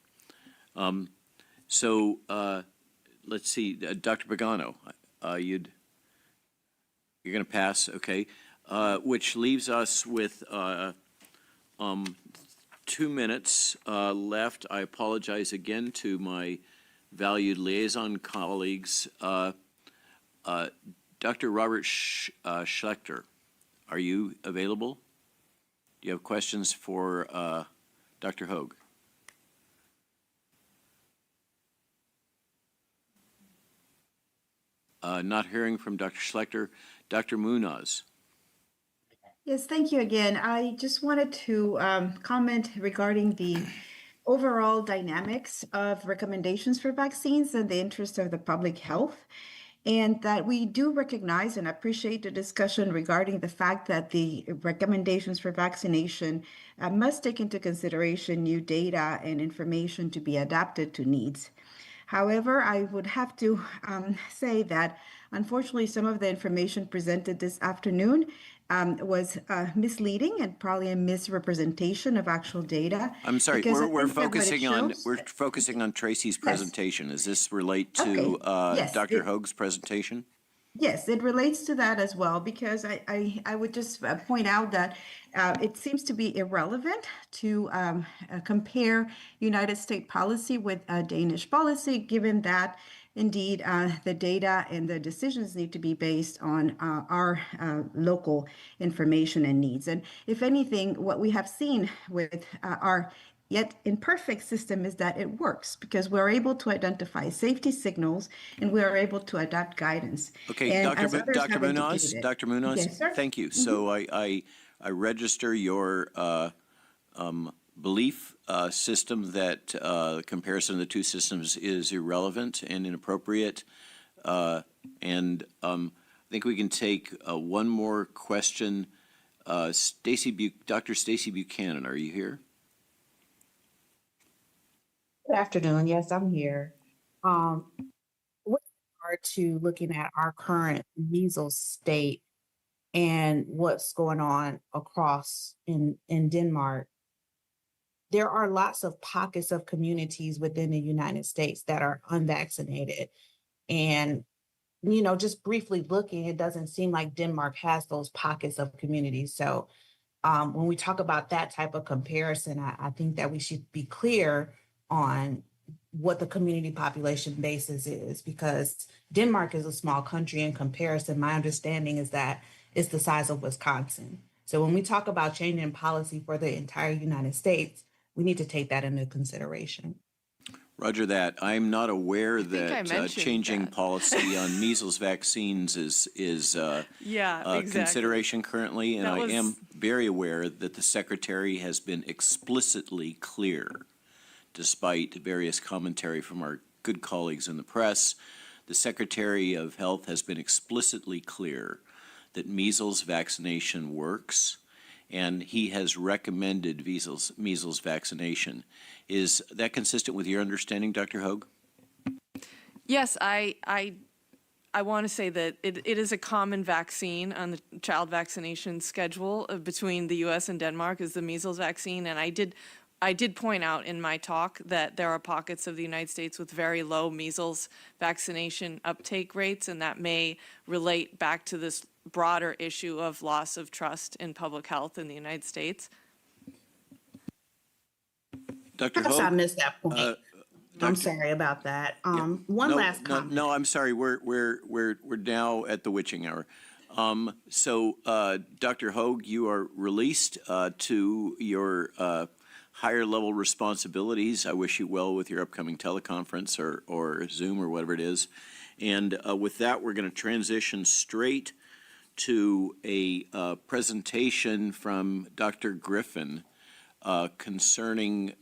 So let's see, Dr. Pagano, you're going to pass, okay? Which leaves us with 2 minutes left. I apologize again to my valued liaison colleagues. Dr. Robert Schlechter, are you available? Do you have questions for Dr. Hogue? Not hearing from Dr. Schlechter. Dr. Munoz. Yes, thank you again. I just wanted to comment regarding the overall dynamics of recommendations for vaccines in the interest of the public health. and that we do recognize and appreciate the discussion regarding the fact that the recommendations for vaccination must take into consideration new data and information to be adapted to needs. However, I would have to say that unfortunately some of the information presented this afternoon was misleading and probably a misrepresentation of actual data. I'm sorry, because I we're think that what it focusing on, shows- we're focusing on Tracy's presentation. Does this relate to Okay. Yes, Dr. it- Hogue's presentation? Yes, it relates to that as well, because I would just point out that it seems to be irrelevant to compare United States policy with Danish policy, given that indeed the data and the decisions need to be based on our local information and needs. And if anything, what we have seen with our yet imperfect system is that it works because we're able to identify safety signals and we are able to adapt guidance. Okay, And Dr. as others have Munoz, indicated- Dr. Munoz, Yes, sir. thank you. So I register your belief system that comparison of the two systems is irrelevant and inappropriate. And I think we can take one more question. Dr. Stacy Buchanan, are you here? Good afternoon. Yes, I'm here. With regard to looking at our current measles state and what's going on across in Denmark, there are lots of pockets of communities within the United States that are unvaccinated. And, you know, just briefly looking, it doesn't seem like Denmark has those pockets of communities. So when we talk about that type of comparison, I think that we should be clear on what the community population basis is, because Denmark is a small country in comparison. My understanding is that it's the size of Wisconsin. So when we talk about changing policy for the entire United States, we need to take that into consideration. Roger that. I'm not aware I that mentioned changing that. policy on measles vaccines is Yeah, a exactly. consideration currently, and That I am was- very aware that the Secretary has been explicitly clear, despite various commentary from our good colleagues in the press. The Secretary of Health has been explicitly clear that measles vaccination works, and he has recommended measles vaccination. Is that consistent with your understanding, Dr. Hogue? Yes, I want to say that it is a common vaccine on the child vaccination schedule between the U.S. and Denmark is the measles vaccine, and I did point out in my talk that there are pockets of the United States with very low measles vaccination uptake rates, and that may relate back to this broader issue of loss of trust in public health in the United States. Dr. Perhaps I Hogue? missed that point. I'm sorry about that. One last comment. No, I'm sorry. We're now at the witching hour. So, Dr. Hogue, you are released to your higher level responsibilities. I wish you well with your upcoming teleconference or Zoom or whatever it is. And with that, we're going to transition straight to a presentation from Dr. Griffin concerning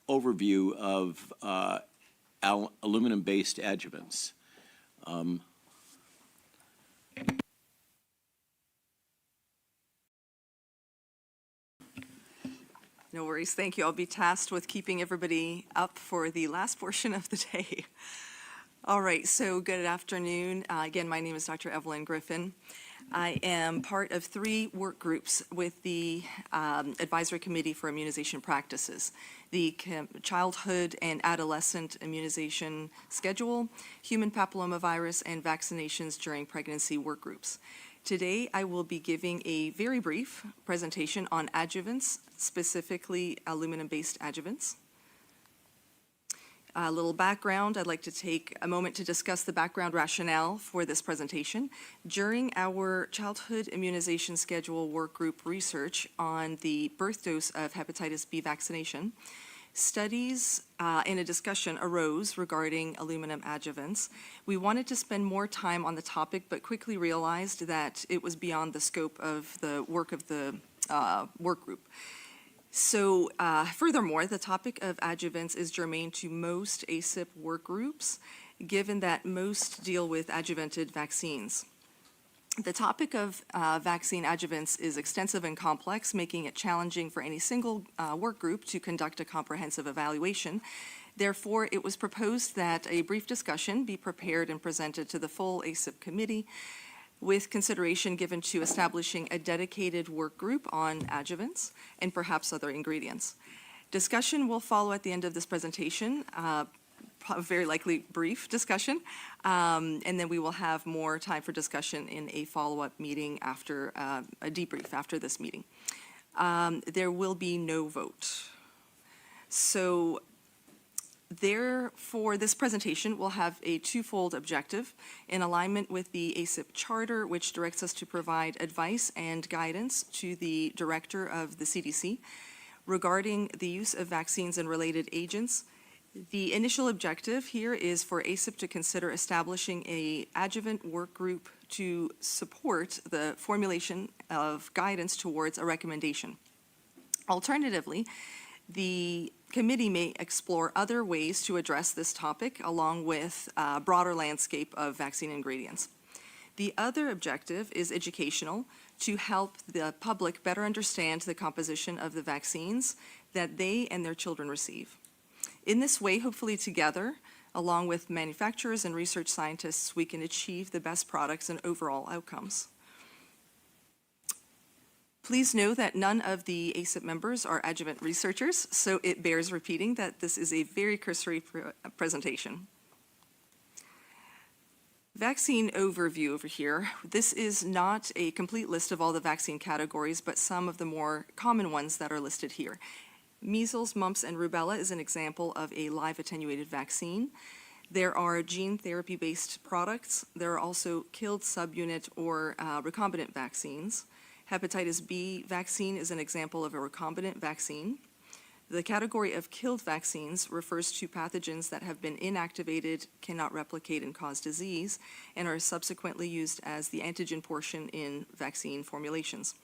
overview of aluminum-based adjuvants. No worries. Thank you. I'll be tasked with keeping everybody up for the last portion of the day. All right. So good afternoon. Again, my name is Dr. Evelyn Griffin. I am part of 3 work groups with the Advisory Committee for Immunization Practices, the Childhood and Adolescent Immunization Schedule, Human Papillomavirus, and Vaccinations During Pregnancy work groups. Today, I will be giving a very brief presentation on adjuvants, specifically aluminum-based adjuvants. A little background, I'd like to take a moment to discuss the background rationale for this presentation. During our childhood immunization schedule work group research on the birth dose of hepatitis B vaccination, studies and a discussion arose regarding aluminum adjuvants. We wanted to spend more time on the topic, but quickly realized that it was beyond the scope of the work of the work group. So furthermore, the topic of adjuvants is germane to most ACIP work groups, given that most deal with adjuvanted vaccines. The topic of vaccine adjuvants is extensive and complex, making it challenging for any single work group to conduct a comprehensive evaluation. Therefore, it was proposed that a brief discussion be prepared and presented to the full ACIP committee, with consideration given to establishing a dedicated work group on adjuvants and perhaps other ingredients. Discussion will follow at the end of this presentation, very likely brief discussion, and then we will have more time for discussion in a follow-up meeting after a debrief after this meeting. There will be no vote. So therefore, this presentation will have a twofold objective in alignment with the ACIP charter, which directs us to provide advice and guidance to the director of the CDC regarding the use of vaccines and related agents. The initial objective here is for ACIP to consider establishing an adjuvant work group to support the formulation of guidance towards a recommendation. Alternatively, the committee may explore other ways to address this topic along with a broader landscape of vaccine ingredients. The other objective is educational, to help the public better understand the composition of the vaccines that they and their children receive. In this way, hopefully together, along with manufacturers and research scientists, we can achieve the best products and overall outcomes. Please know that none of the ACIP members are adjuvant researchers, so it bears repeating that this is a very cursory presentation. Vaccine overview over here. This is not a complete list of all the vaccine categories, but some of the more common ones that are listed here. Measles, mumps, and rubella is an example of a live attenuated vaccine. There are gene therapy-based products. There are also killed subunit or recombinant vaccines. Hepatitis B vaccine is an example of a recombinant vaccine. The category of killed vaccines refers to pathogens that have been inactivated, cannot replicate and cause disease, and are subsequently used as the antigen portion in vaccine formulations.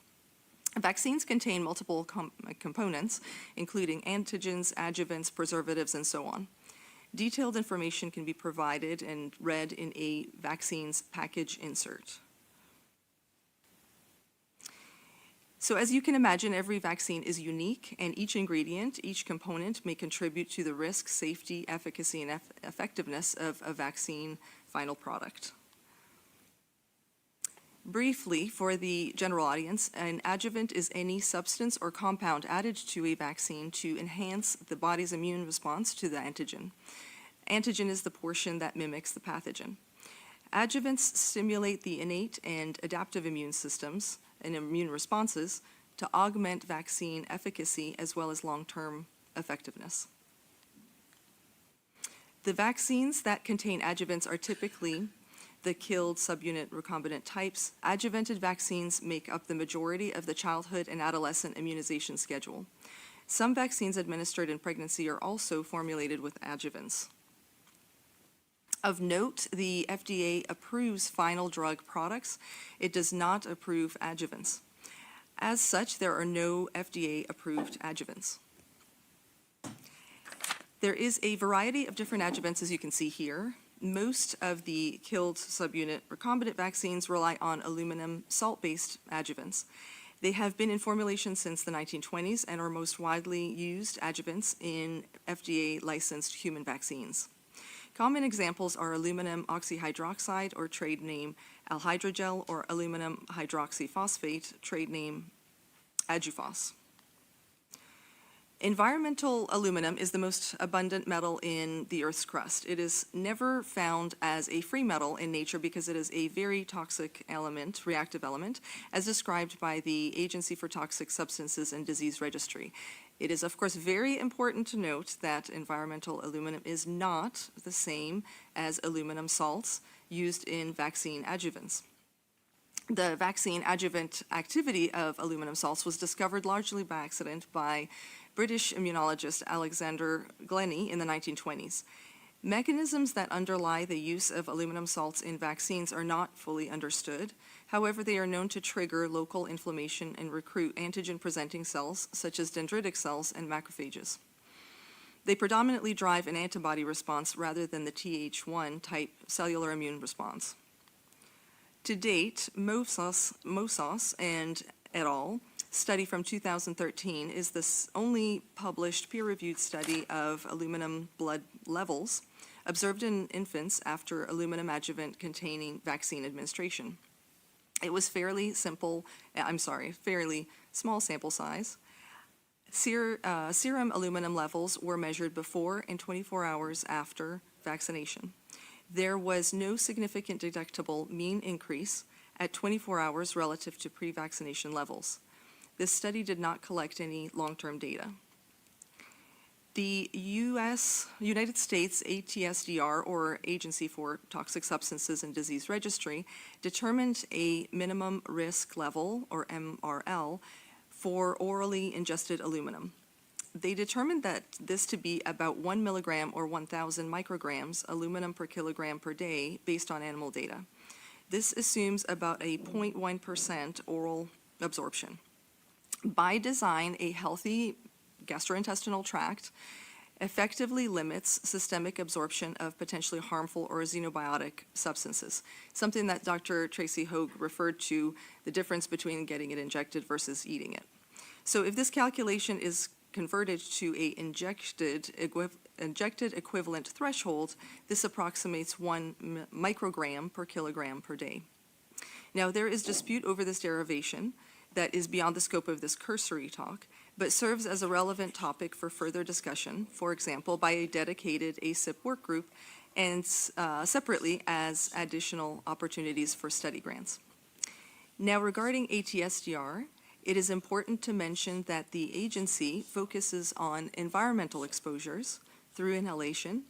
Vaccines contain multiple components, including antigens, adjuvants, preservatives, and so on. Detailed information can be provided and read in a vaccine's package insert. So as you can imagine, every vaccine is unique, and each ingredient, each component may contribute to the risk, safety, efficacy, and effectiveness of a vaccine final product. Briefly, for the general audience, an adjuvant is any substance or compound added to a vaccine to enhance the body's immune response to the antigen. Antigen is the portion that mimics the pathogen. Adjuvants stimulate the innate and adaptive immune systems and immune responses to augment vaccine efficacy as well as long-term effectiveness. The vaccines that contain adjuvants are typically the killed subunit recombinant types. Adjuvanted vaccines make up the majority of the childhood and adolescent immunization schedule. Some vaccines administered in pregnancy are also formulated with adjuvants. Of note, the FDA approves final drug products. It does not approve adjuvants. As such, there are no FDA-approved adjuvants. There is a variety of different adjuvants, as you can see here. Most of the killed subunit recombinant vaccines rely on aluminum salt-based adjuvants. They have been in formulation since the 1920s and are most widely used adjuvants in FDA-licensed human vaccines. Common examples are aluminum oxyhydroxide, or trade name alhydrogel, or aluminum hydroxyphosphate, trade name Adjufos. Environmental aluminum is the most abundant metal in the Earth's crust. It is never found as a free metal in nature because it is a very toxic element, reactive element, as described by the Agency for Toxic Substances and Disease Registry. It is, of course, very important to note that environmental aluminum is not the same as aluminum salts used in vaccine adjuvants. The vaccine adjuvant activity of aluminum salts was discovered largely by accident by British immunologist Alexander Glennie in the 1920s. Mechanisms that underlie the use of aluminum salts in vaccines are not fully understood. However, they are known to trigger local inflammation and recruit antigen-presenting cells, such as dendritic cells and macrophages. They predominantly drive an antibody response rather than the Th1 type cellular immune response. To date, Mosas and et al. Study from 2013 is the only published peer-reviewed study of aluminum blood levels observed in infants after aluminum adjuvant containing vaccine administration. It was fairly small sample size. Serum aluminum levels were measured before and 24 hours after vaccination. There was no significant detectable mean increase at 24 hours relative to pre-vaccination levels. This study did not collect any long-term data. The United States ATSDR, or Agency for Toxic Substances and Disease Registry, determined a minimum risk level, or MRL, for orally ingested aluminum. They determined that this to be about 1 milligram or 1,000 micrograms aluminum per kilogram per day based on animal data. This assumes about a 0.1% oral absorption. By design, a healthy gastrointestinal tract effectively limits systemic absorption of potentially harmful or xenobiotic substances, something that Dr. Tracy Hogue referred to, the difference between getting it injected versus eating it. So if this calculation is converted to a injected equivalent threshold, this approximates 1 microgram per kilogram per day. Now, there is dispute over this derivation that is beyond the scope of this cursory talk, but serves as a relevant topic for further discussion, for example, by a dedicated ACIP work group and separately as additional opportunities for study grants. Now, regarding ATSDR, it is important to mention that the agency focuses on environmental exposures through inhalation,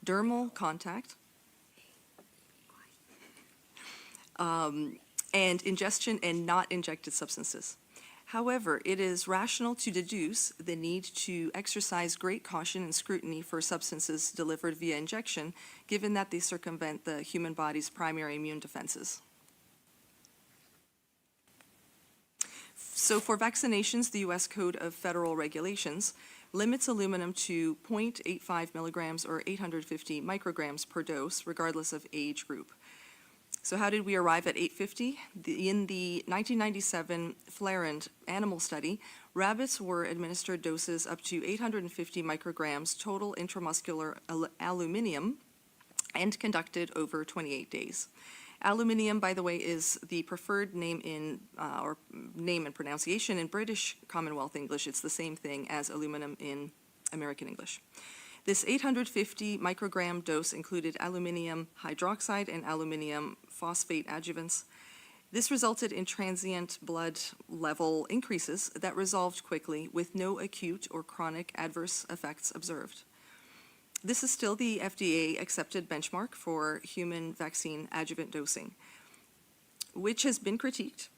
dermal contact, and ingestion and not injected substances. However, it is rational to deduce the need to exercise great caution and scrutiny for substances delivered via injection, given that they circumvent the human body's primary immune defenses. So for vaccinations, the U.S. Code of Federal Regulations limits aluminum to 0.85 milligrams or 850 micrograms per dose, regardless of age group. So how did we arrive at 850? In the 1997 Flarand animal study, rabbits were administered doses up to 850 micrograms total intramuscular aluminum and conducted over 28 days. Aluminium, by the way, is the preferred name in, or name and pronunciation in British Commonwealth English. It's the same thing as aluminum in American English. This 850 microgram dose included aluminium hydroxide and aluminium phosphate adjuvants. This resulted in transient blood level increases that resolved quickly with no acute or chronic adverse effects observed. This is still the FDA-accepted benchmark for human vaccine adjuvant dosing, which has been critiqued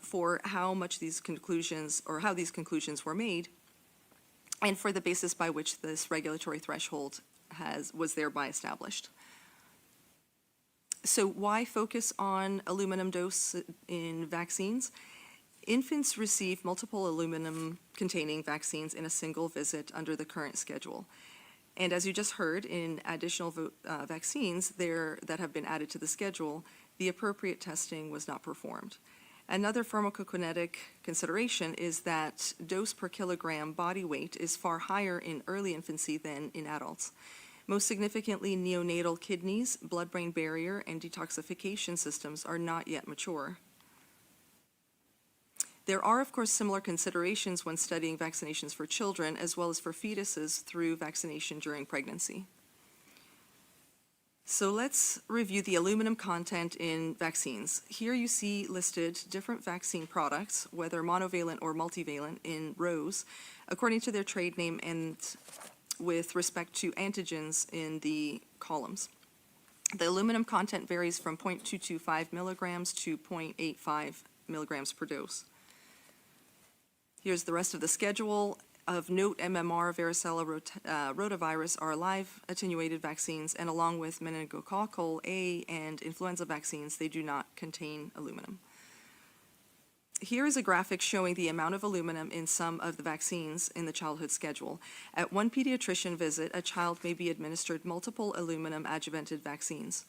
for how these conclusions were made, and for the basis by which this regulatory threshold was thereby established. So why focus on aluminum dose in vaccines? Infants receive multiple aluminum-containing vaccines in a single visit under the current schedule. And as you just heard, in additional vaccines that have been added to the schedule, the appropriate testing was not performed. Another pharmacokinetic consideration is that dose per kilogram body weight is far higher in early infancy than in adults. Most significantly, neonatal kidneys, blood-brain barrier, and detoxification systems are not yet mature. There are, of course, similar considerations when studying vaccinations for children as well as for fetuses through vaccination during pregnancy. So let's review the aluminum content in vaccines. Here you see listed different vaccine products, whether monovalent or multivalent, in rows, according to their trade name and with respect to antigens in the columns. The aluminum content varies from 0.225 milligrams to 0.85 milligrams per dose. Here's the rest of the schedule. Of note, MMR, varicella, rotavirus are live attenuated vaccines, and along with meningococcal A and influenza vaccines, they do not contain aluminum. Here is a graphic showing the amount of aluminum in some of the vaccines in the childhood schedule. At one pediatrician visit, a child may be administered multiple aluminum adjuvanted vaccines.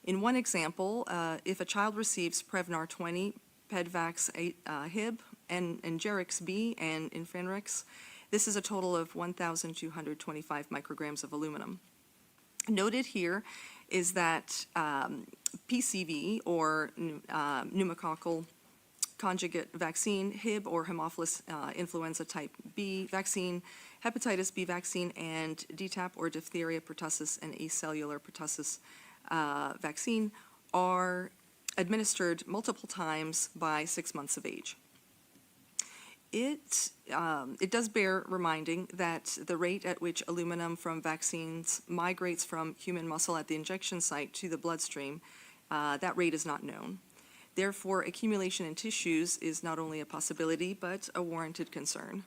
In one example, if a child receives Prevnar 20, Pedvax Hib, and Engerix B, and Infanrix, this is a total of 1,225 micrograms of aluminum. Noted here is that PCV, or pneumococcal conjugate vaccine, Hib or Haemophilus influenza type B vaccine, hepatitis B vaccine, and DTaP or diphtheria pertussis and acellular pertussis vaccine are administered multiple times by 6 months of age. It does bear reminding that the rate at which aluminum from vaccines migrates from human muscle at the injection site to the bloodstream, that rate is not known. Therefore, accumulation in tissues is not only a possibility, but a warranted concern.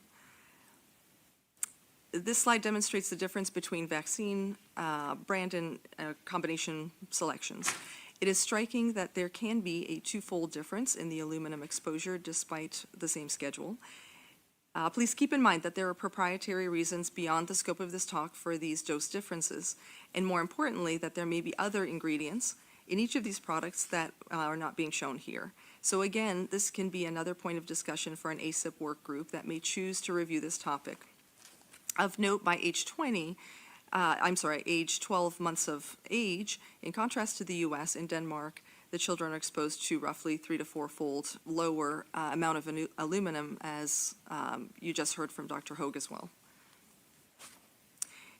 This slide demonstrates the difference between vaccine brand and combination selections. It is striking that there can be a twofold difference in the aluminum exposure despite the same schedule. Please keep in mind that there are proprietary reasons beyond the scope of this talk for these dose differences, and more importantly, that there may be other ingredients in each of these products that are not being shown here. So again, this can be another point of discussion for an ACIP work group that may choose to review this topic. Of note, by age 12 months of age, in contrast to the US and Denmark, the children are exposed to roughly 3 to 4-fold lower amount of aluminum, as you just heard from Dr. Hogue as well.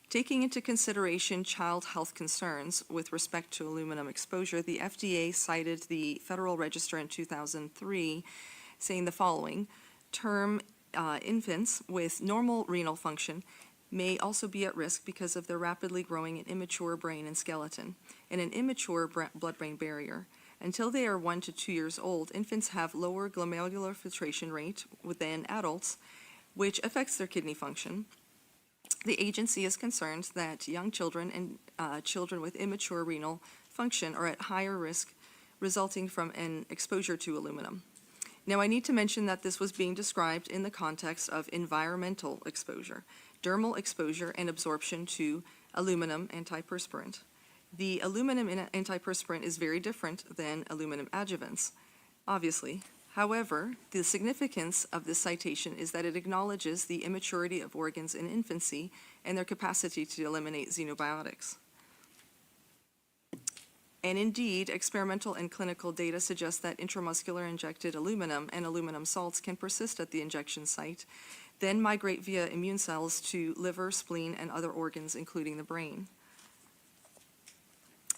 Taking into consideration child health concerns with respect to aluminum exposure, the FDA cited the Federal Register in 2003, saying the following: term infants with normal renal function may also be at risk because of their rapidly growing and immature brain and skeleton, and an immature blood-brain barrier. Until they are 1 to 2 years old, infants have lower glomerular filtration rate than adults, which affects their kidney function. The agency is concerned that young children and children with immature renal function are at higher risk resulting from an exposure to aluminum. Now, I need to mention that this was being described in the context of environmental exposure, dermal exposure, and absorption to aluminum antiperspirant. The aluminum antiperspirant is very different than aluminum adjuvants, obviously. However, the significance of this citation is that it acknowledges the immaturity of organs in infancy and their capacity to eliminate xenobiotics. And indeed, experimental and clinical data suggest that intramuscular injected aluminum and aluminum salts can persist at the injection site, then migrate via immune cells to liver, spleen, and other organs, including the brain.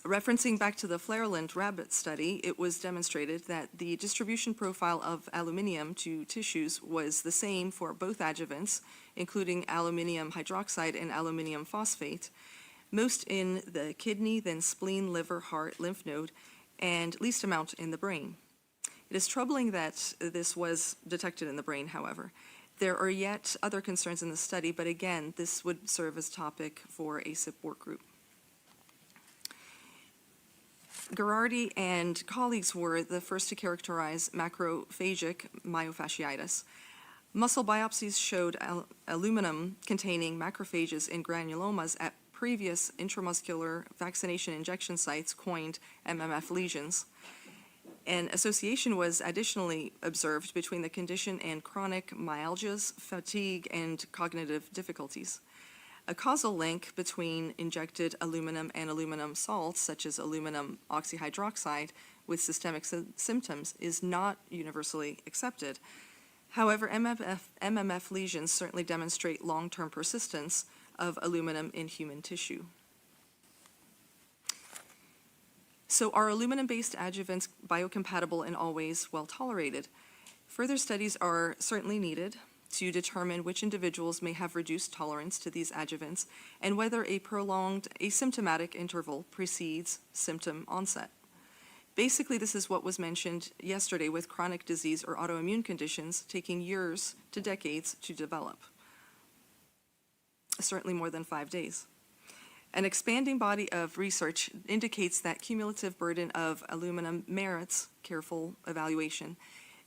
Referencing back to the Flareland rabbit study, it was demonstrated that the distribution profile of aluminium to tissues was the same for both adjuvants, including aluminium hydroxide and aluminium phosphate, most in the kidney, then spleen, liver, heart, lymph node, and least amount in the brain. It is troubling that this was detected in the brain, however. There are yet other concerns in the study, but again, this would serve as topic for ACIP work group. Gherardi and colleagues were the first to characterize macrophagic myofasciitis. Muscle biopsies showed aluminum-containing macrophages in granulomas at previous intramuscular vaccination injection sites coined MMF lesions. An association was additionally observed between the condition and chronic myalgias, fatigue, and cognitive difficulties. A causal link between injected aluminum and aluminum salts, such as aluminum oxyhydroxide, with systemic symptoms is not universally accepted. However, MMF lesions certainly demonstrate long-term persistence of aluminum in human tissue. So are aluminum-based adjuvants biocompatible and always well-tolerated? Further studies are certainly needed to determine which individuals may have reduced tolerance to these adjuvants and whether a prolonged asymptomatic interval precedes symptom onset. Basically, this is what was mentioned yesterday with chronic disease or autoimmune conditions taking years to decades to develop, certainly more than 5 days. An expanding body of research indicates that cumulative burden of aluminum merits careful evaluation.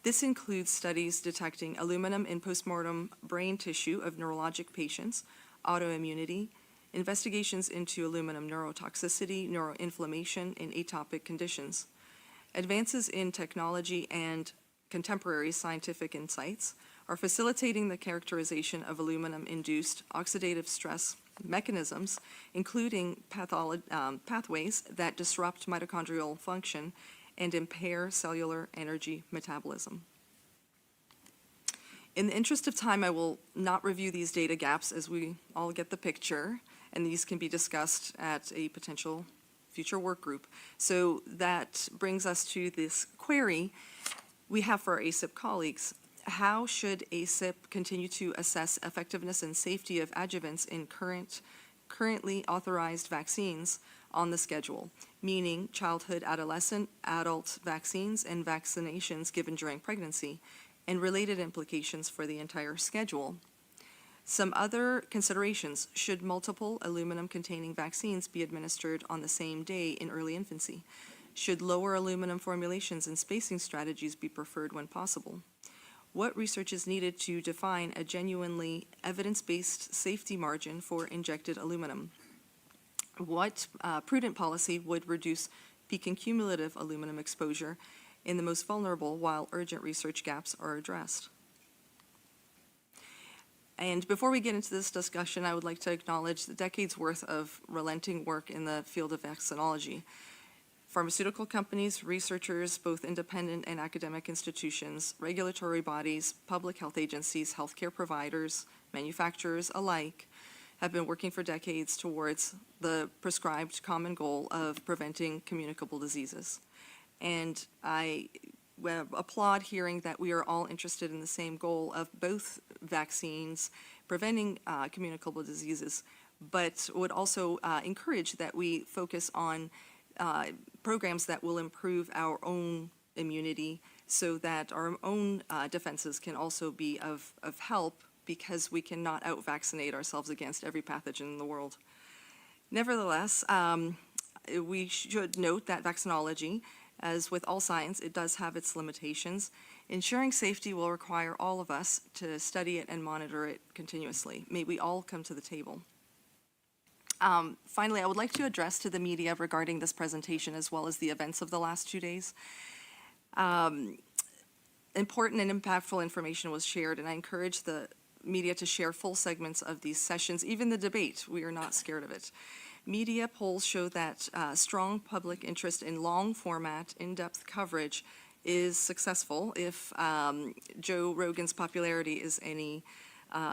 This includes studies detecting aluminum in postmortem brain tissue of neurologic patients, autoimmunity, investigations into aluminum neurotoxicity, neuroinflammation, and atopic conditions. Advances in technology and contemporary scientific insights are facilitating the characterization of aluminum-induced oxidative stress mechanisms, including pathways that disrupt mitochondrial function and impair cellular energy metabolism. In the interest of time, I will not review these data gaps as we all get the picture, and these can be discussed at a potential future work group. So that brings us to this query we have for our ACIP colleagues. How should ACIP continue to assess effectiveness and safety of adjuvants in currently authorized vaccines on the schedule, meaning childhood, adolescent, adult vaccines, and vaccinations given during pregnancy, and related implications for the entire schedule? Some other considerations: should multiple aluminum-containing vaccines be administered on the same day in early infancy? Should lower aluminum formulations and spacing strategies be preferred when possible? What research is needed to define a genuinely evidence-based safety margin for injected aluminum? What prudent policy would reduce peak and cumulative aluminum exposure in the most vulnerable while urgent research gaps are addressed? And before we get into this discussion, I would like to acknowledge the decades' worth of relenting work in the field of vaccinology. Pharmaceutical companies, researchers, both independent and academic institutions, regulatory bodies, public health agencies, healthcare providers, manufacturers alike have been working for decades towards the prescribed common goal of preventing communicable diseases. And I applaud hearing that we are all interested in the same goal of both vaccines preventing communicable diseases, but would also encourage that we focus on programs that will improve our own immunity so that our own defenses can also be of help, because we cannot out-vaccinate ourselves against every pathogen in the world. Nevertheless, we should note that vaccinology, as with all science, it does have its limitations. Ensuring safety will require all of us to study it and monitor it continuously. May we all come to the table. Finally, I would like to address to the media regarding this presentation as well as the events of the last 2 days. Important and impactful information was shared, and I encourage the media to share full segments of these sessions, even the debate. We are not scared of it. Media polls show that strong public interest in long format, in-depth coverage is successful if Joe Rogan's popularity is any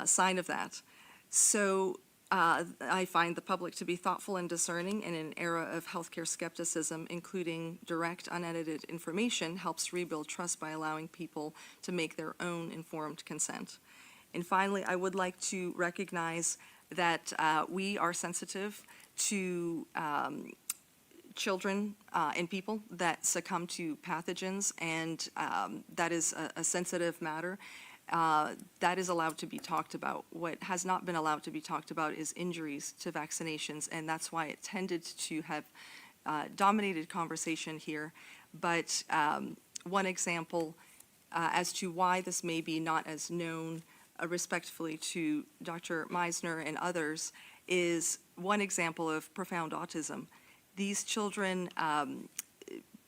sign of that. So I find the public to be thoughtful and discerning in an era of healthcare skepticism. Including direct, unedited information helps rebuild trust by allowing people to make their own informed consent. And finally, I would like to recognize that we are sensitive to children and people that succumb to pathogens, and that is a sensitive matter. That is allowed to be talked about. What has not been allowed to be talked about is injuries to vaccinations, and that's why it tended to have dominated conversation here. But one example as to why this may be not as known respectfully to Dr. Meisner and others is one example of profound autism. These children,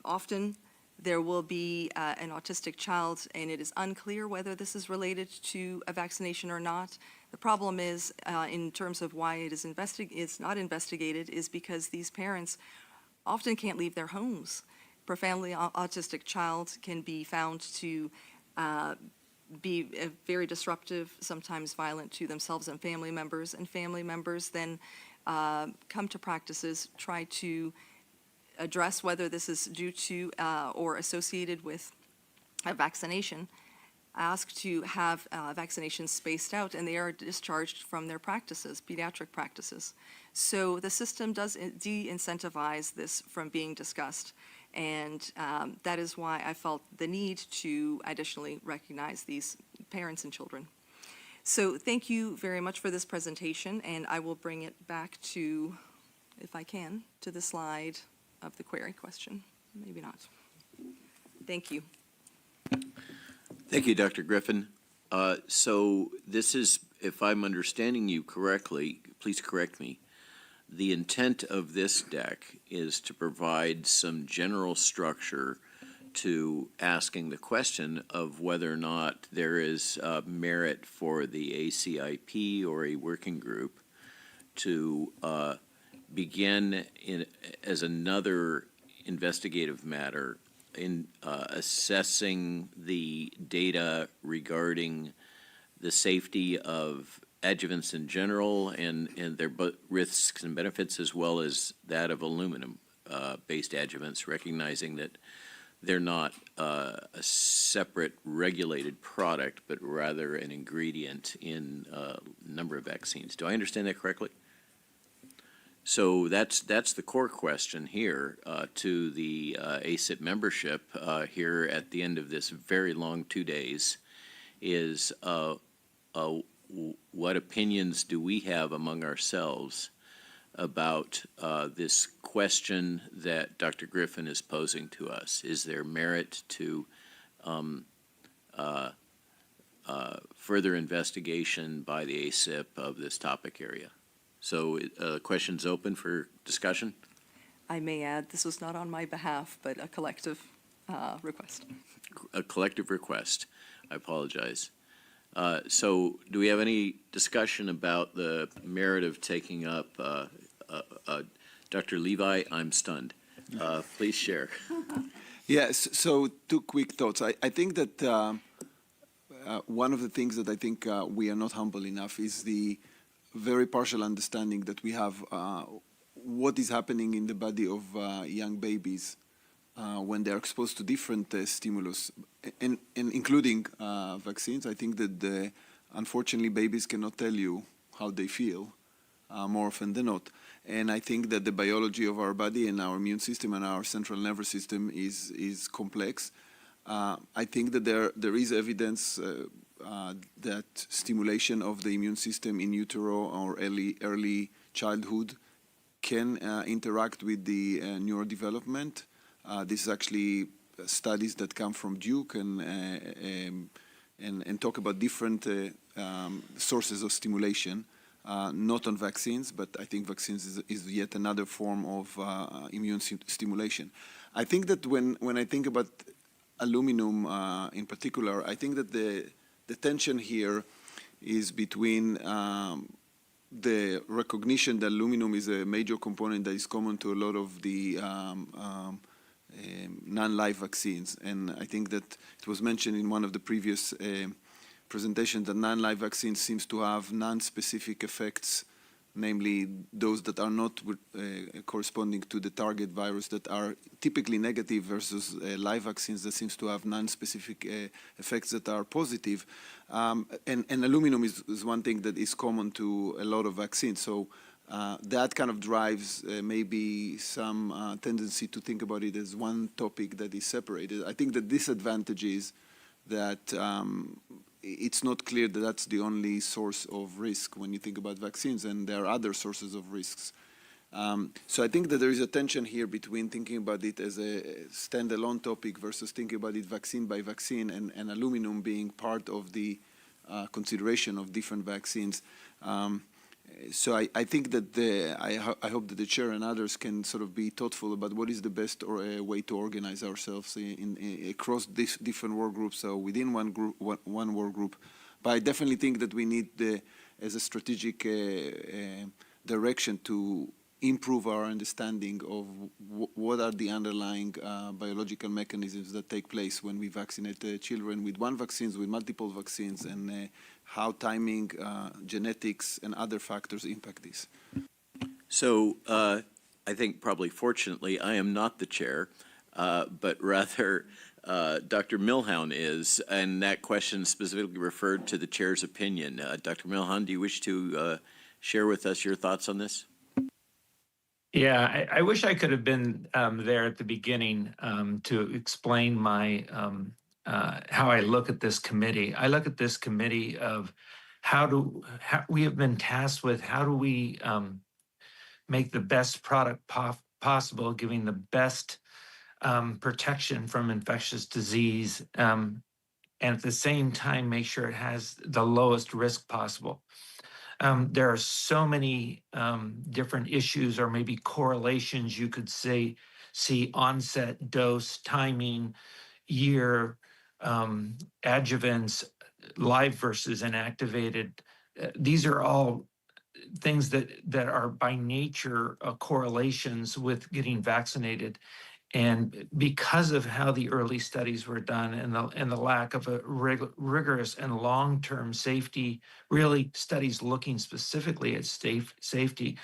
often there will be an autistic child, and it is unclear whether this is related to a vaccination or not. The problem is, in terms of why it is it's not investigated, is because these parents often can't leave their homes. Profoundly autistic child can be found to be very disruptive, sometimes violent to themselves and family members then come to practices, try to address whether this is due to or associated with a vaccination, ask to have vaccinations spaced out, and they are discharged from their practices, pediatric practices. So the system does de-incentivize this from being discussed, and that is why I felt the need to additionally recognize these parents and children. So thank you very much for this presentation, and I will bring it back to, if I can, to the slide of the query question. Maybe not. Thank you. Thank you, Dr. Griffin. So this is, if I'm understanding you correctly, please correct me, the intent of this deck is to provide some general structure to asking the question of whether or not there is merit for the ACIP or a working group to begin as another investigative matter in assessing the data regarding the safety of adjuvants in general and their risks and benefits, as well as that of aluminum-based adjuvants, recognizing that they're not a separate regulated product, but rather an ingredient in a number of vaccines. Do I understand that correctly? So that's the core question here to the ACIP membership here at the end of this very long 2 days is what opinions do we have among ourselves about this question that Dr. Griffin is posing to us? Is there merit to further investigation by the ACIP of this topic area? So questions open for discussion? I may add, this was not on my behalf, but a collective request. A collective request. I apologize. So do we have any discussion about the merit of taking up Dr. Levi? I'm stunned. Please share. Yes, so two quick thoughts. I think that one of the things that I think we are not humble enough is the very partial understanding that we have what is happening in the body of young babies when they're exposed to different stimulus, and including vaccines. I think that unfortunately babies cannot tell you how they feel more often than not. And I think that the biology of our body and our immune system and our central nervous system is complex. I think that there is evidence that stimulation of the immune system in utero or early childhood can interact with the neurodevelopment. This is actually studies that come from Duke and talk about different sources of stimulation, not on vaccines, but I think vaccines is yet another form of immune stimulation. I think that when I think about aluminum in particular, I think that the tension here is between the recognition that aluminum is a major component that is common to a lot of the non-live vaccines. And I think that it was mentioned in one of the previous presentations that non-live vaccines seems to have non-specific effects, namely those that are not corresponding to the target virus that are typically negative versus live vaccines that seems to have non-specific effects that are positive. And aluminum is one thing that is common to a lot of vaccines. So that kind of drives maybe some tendency to think about it as one topic that is separated. I think the disadvantage is that it's not clear that that's the only source of risk when you think about vaccines, and there are other sources of risks. So I think that there is a tension here between thinking about it as a standalone topic versus thinking about it vaccine by vaccine, and aluminum being part of the consideration of different vaccines. So I think that I hope that the chair and others can sort of be thoughtful about what is the best way to organize ourselves across these different work groups, so within one group, one work group. But I definitely think that we need, as a strategic direction, to improve our understanding of what are the underlying biological mechanisms that take place when we vaccinate children with one vaccines, with multiple vaccines, and how timing, genetics, and other factors impact this. So I think probably fortunately I am not the chair, but rather Dr. Milhound is, and that question specifically referred to the chair's opinion. Dr. Milhound, do you wish to share with us your thoughts on this? Yeah, I wish I could have been there at the beginning to explain my how I look at this committee. I look at this committee of how we have been tasked with how do we make the best product possible, giving the best protection from infectious disease and at the same time make sure it has the lowest risk possible. There are so many different issues or maybe correlations you could see onset, dose, timing, year, adjuvants, live versus inactivated. These are all things that are by nature correlations with getting vaccinated. And because of how the early studies were done and the lack of a rigorous and long-term safety, really studies looking specifically at safety,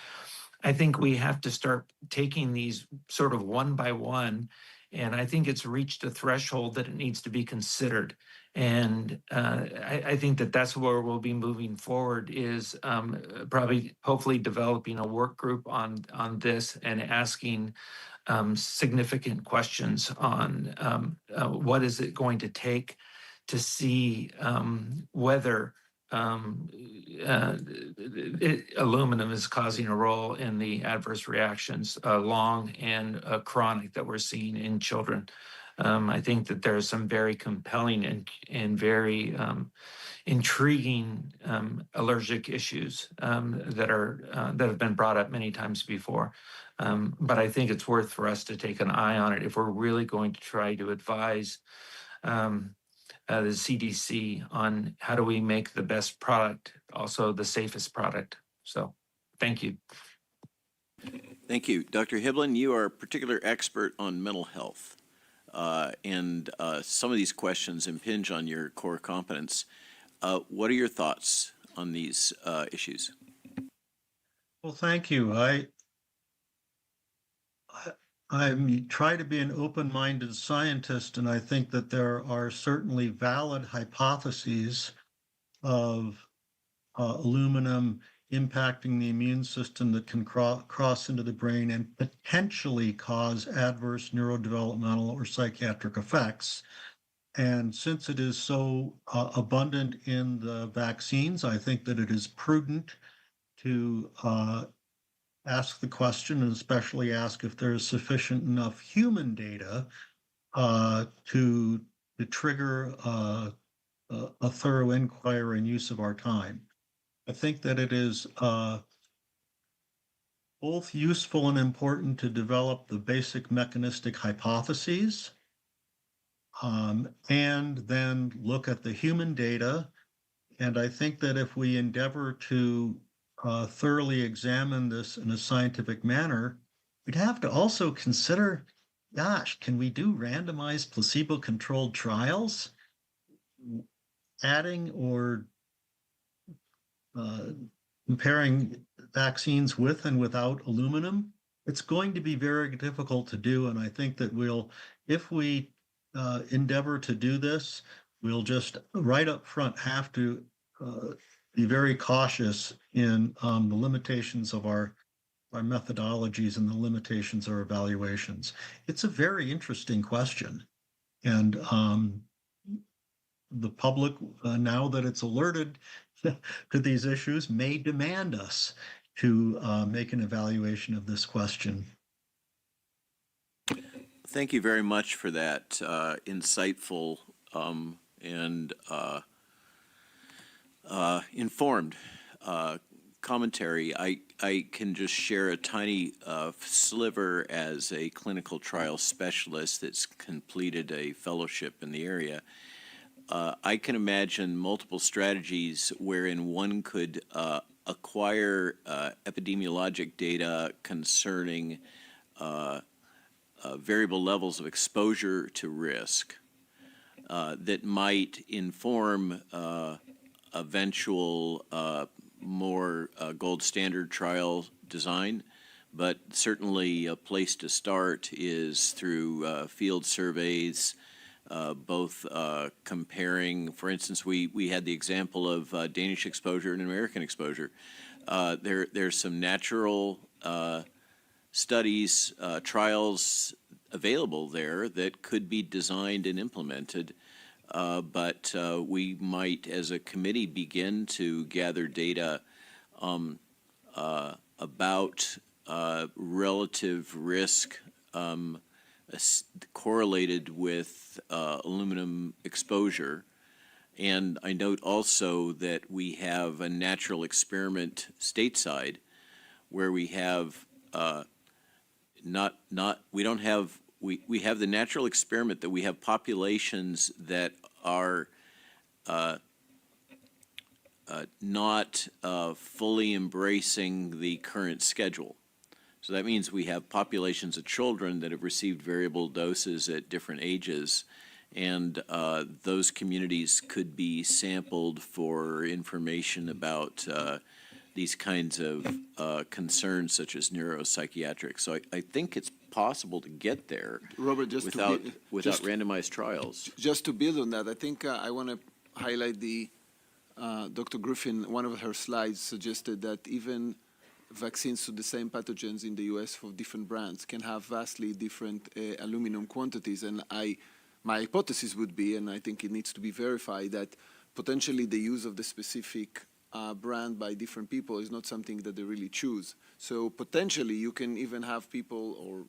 I think we have to start taking these sort of one by one. And I think it's reached a threshold that it needs to be considered. And I think that that's where we'll be moving forward is probably hopefully developing a work group on this and asking significant questions on what is it going to take to see whether aluminum is causing a role in the adverse reactions, long and chronic, that we're seeing in children. I think that there's some very compelling and very intriguing allergic issues that have been brought up many times before. But I think it's worth for us to take an eye on it if we're really going to try to advise the CDC on how do we make the best product, also the safest product. So thank you. Thank you. Dr. Hiblin, you are a particular expert on mental health. And some of these questions impinge on your core competence. What are your thoughts on these issues? Well, thank you. I try to be an open-minded scientist, and I think that there are certainly valid hypotheses of aluminum impacting the immune system that can cross into the brain and potentially cause adverse neurodevelopmental or psychiatric effects. And since it is so abundant in the vaccines, I think that it is prudent to ask the question, and especially ask if there is sufficient enough human data to trigger a thorough inquiry and use of our time. I think that it is both useful and important to develop the basic mechanistic hypotheses and then look at the human data. And I think that if we endeavor to thoroughly examine this in a scientific manner, we'd have to also consider, gosh, can we do randomized placebo-controlled trials? Adding or comparing vaccines with and without aluminum, it's going to be very difficult to do. And I think that if we endeavor to do this, we'll just right up front have to be very cautious in the limitations of our methodologies and the limitations of our evaluations. It's a very interesting question. And the public, now that it's alerted to these issues, may demand us to make an evaluation of this question. Thank you very much for that insightful and informed commentary. I can just share a tiny sliver as a clinical trial specialist that's completed a fellowship in the area. I can imagine multiple strategies wherein one could acquire epidemiologic data concerning variable levels of exposure to risk that might inform eventual more gold standard trial design. But certainly a place to start is through field surveys, both comparing, for instance, we had the example of Danish exposure and American exposure. There's some natural studies, trials available there that could be designed and implemented, but we might, as a committee, begin to gather data about relative risk correlated with aluminum exposure And I note also that we have a natural experiment stateside where we have we have the natural experiment that we have populations that are not fully embracing the current schedule. So that means we have populations of children that have received variable doses at different ages, and those communities could be sampled for information about these kinds of concerns such as neuropsychiatric. So I think it's possible to get there, Robert, without randomized trials. Just to build on that, I think I want to highlight Dr. Griffin, one of her slides suggested that even vaccines to the same pathogens in the US for different brands can have vastly different aluminum quantities. And my hypothesis would be, and I think it needs to be verified, that potentially the use of the specific brand by different people is not something that they really choose. So potentially you can even have people or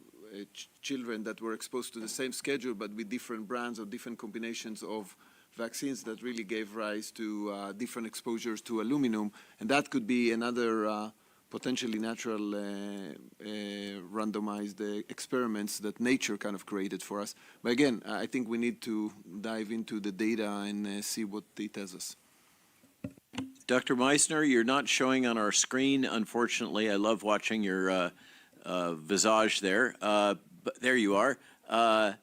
children that were exposed to the same schedule but with different brands or different combinations of vaccines that really gave rise to different exposures to aluminum, and that could be another potentially natural randomized experiments that nature kind of created for us. But again, I think we need to dive into the data and see what it tells us. Dr. Meissner, you're not showing on our screen, unfortunately. I love watching your visage there, but there you are. What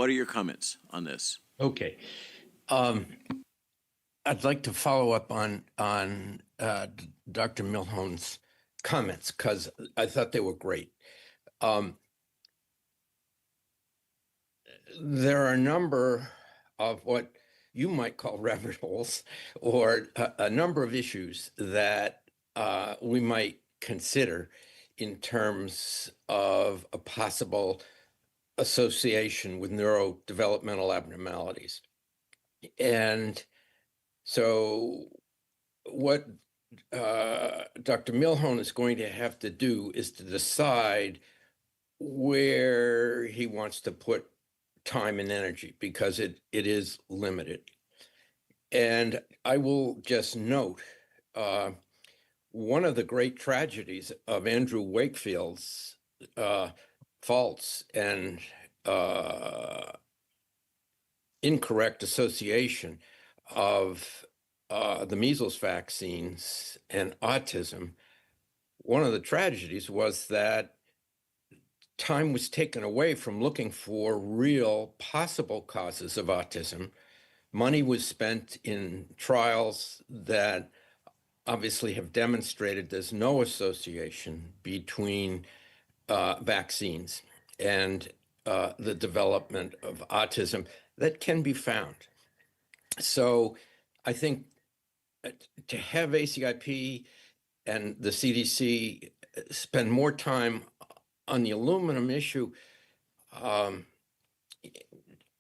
are your comments on this? Okay. I'd like to follow up on Dr. Milhone's comments because I thought they were great. There are a number of what you might call rabbit holes or a number of issues that we might consider in terms of a possible association with neurodevelopmental abnormalities. And so what Dr. Milhone is going to have to do is to decide where he wants to put time and energy because it is limited. And I will just note one of the great tragedies of Andrew Wakefield's false and incorrect association of the measles vaccines and autism. One of the tragedies was that time was taken away from looking for real possible causes of autism. Money was spent in trials that obviously have demonstrated there's no association between vaccines and the development of autism that can be found. So I think to have ACIP and the CDC spend more time on the aluminum issue, I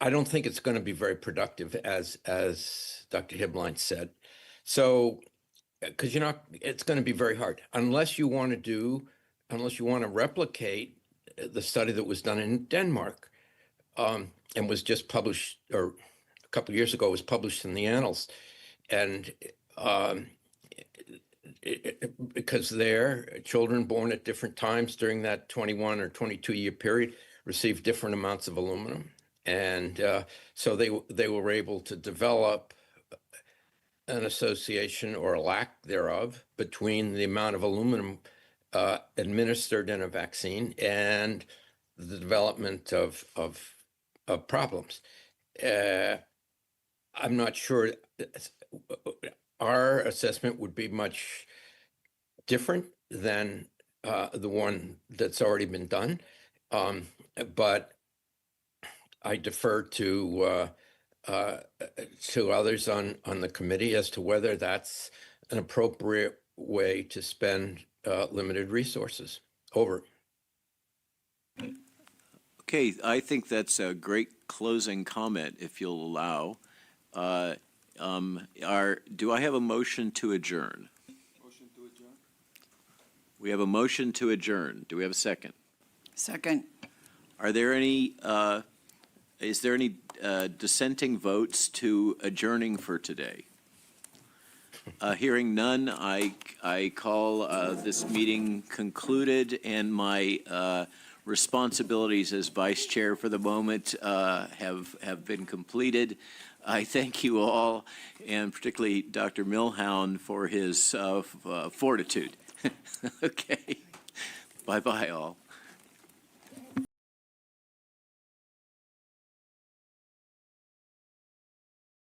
don't think it's going to be very productive, as Dr. Hibline said. So, because it's going to be very hard unless you want to replicate the study that was done in Denmark and was just published, or a couple of years ago was published in the Annals, and because there, children born at different times during that 21 or 22-year period received different amounts of aluminum, and so they were able to develop an association or a lack thereof between the amount of aluminum administered in a vaccine and the development of problems. I'm not sure our assessment would be much different than the one that's already been done, but I defer to others on the committee as to whether that's an appropriate way to spend limited resources. Over. Okay, I think that's a great closing comment, if you'll allow. Do I have a motion to adjourn? Motion to adjourn. We have a motion to adjourn. Do we have a second? Second. Are there any, is there any dissenting votes to adjourning for today? Hearing none, I call this meeting concluded, and my responsibilities as vice chair for the moment have been completed. I thank you all, and particularly Dr. Milhound for his fortitude. Okay. Bye-bye, all.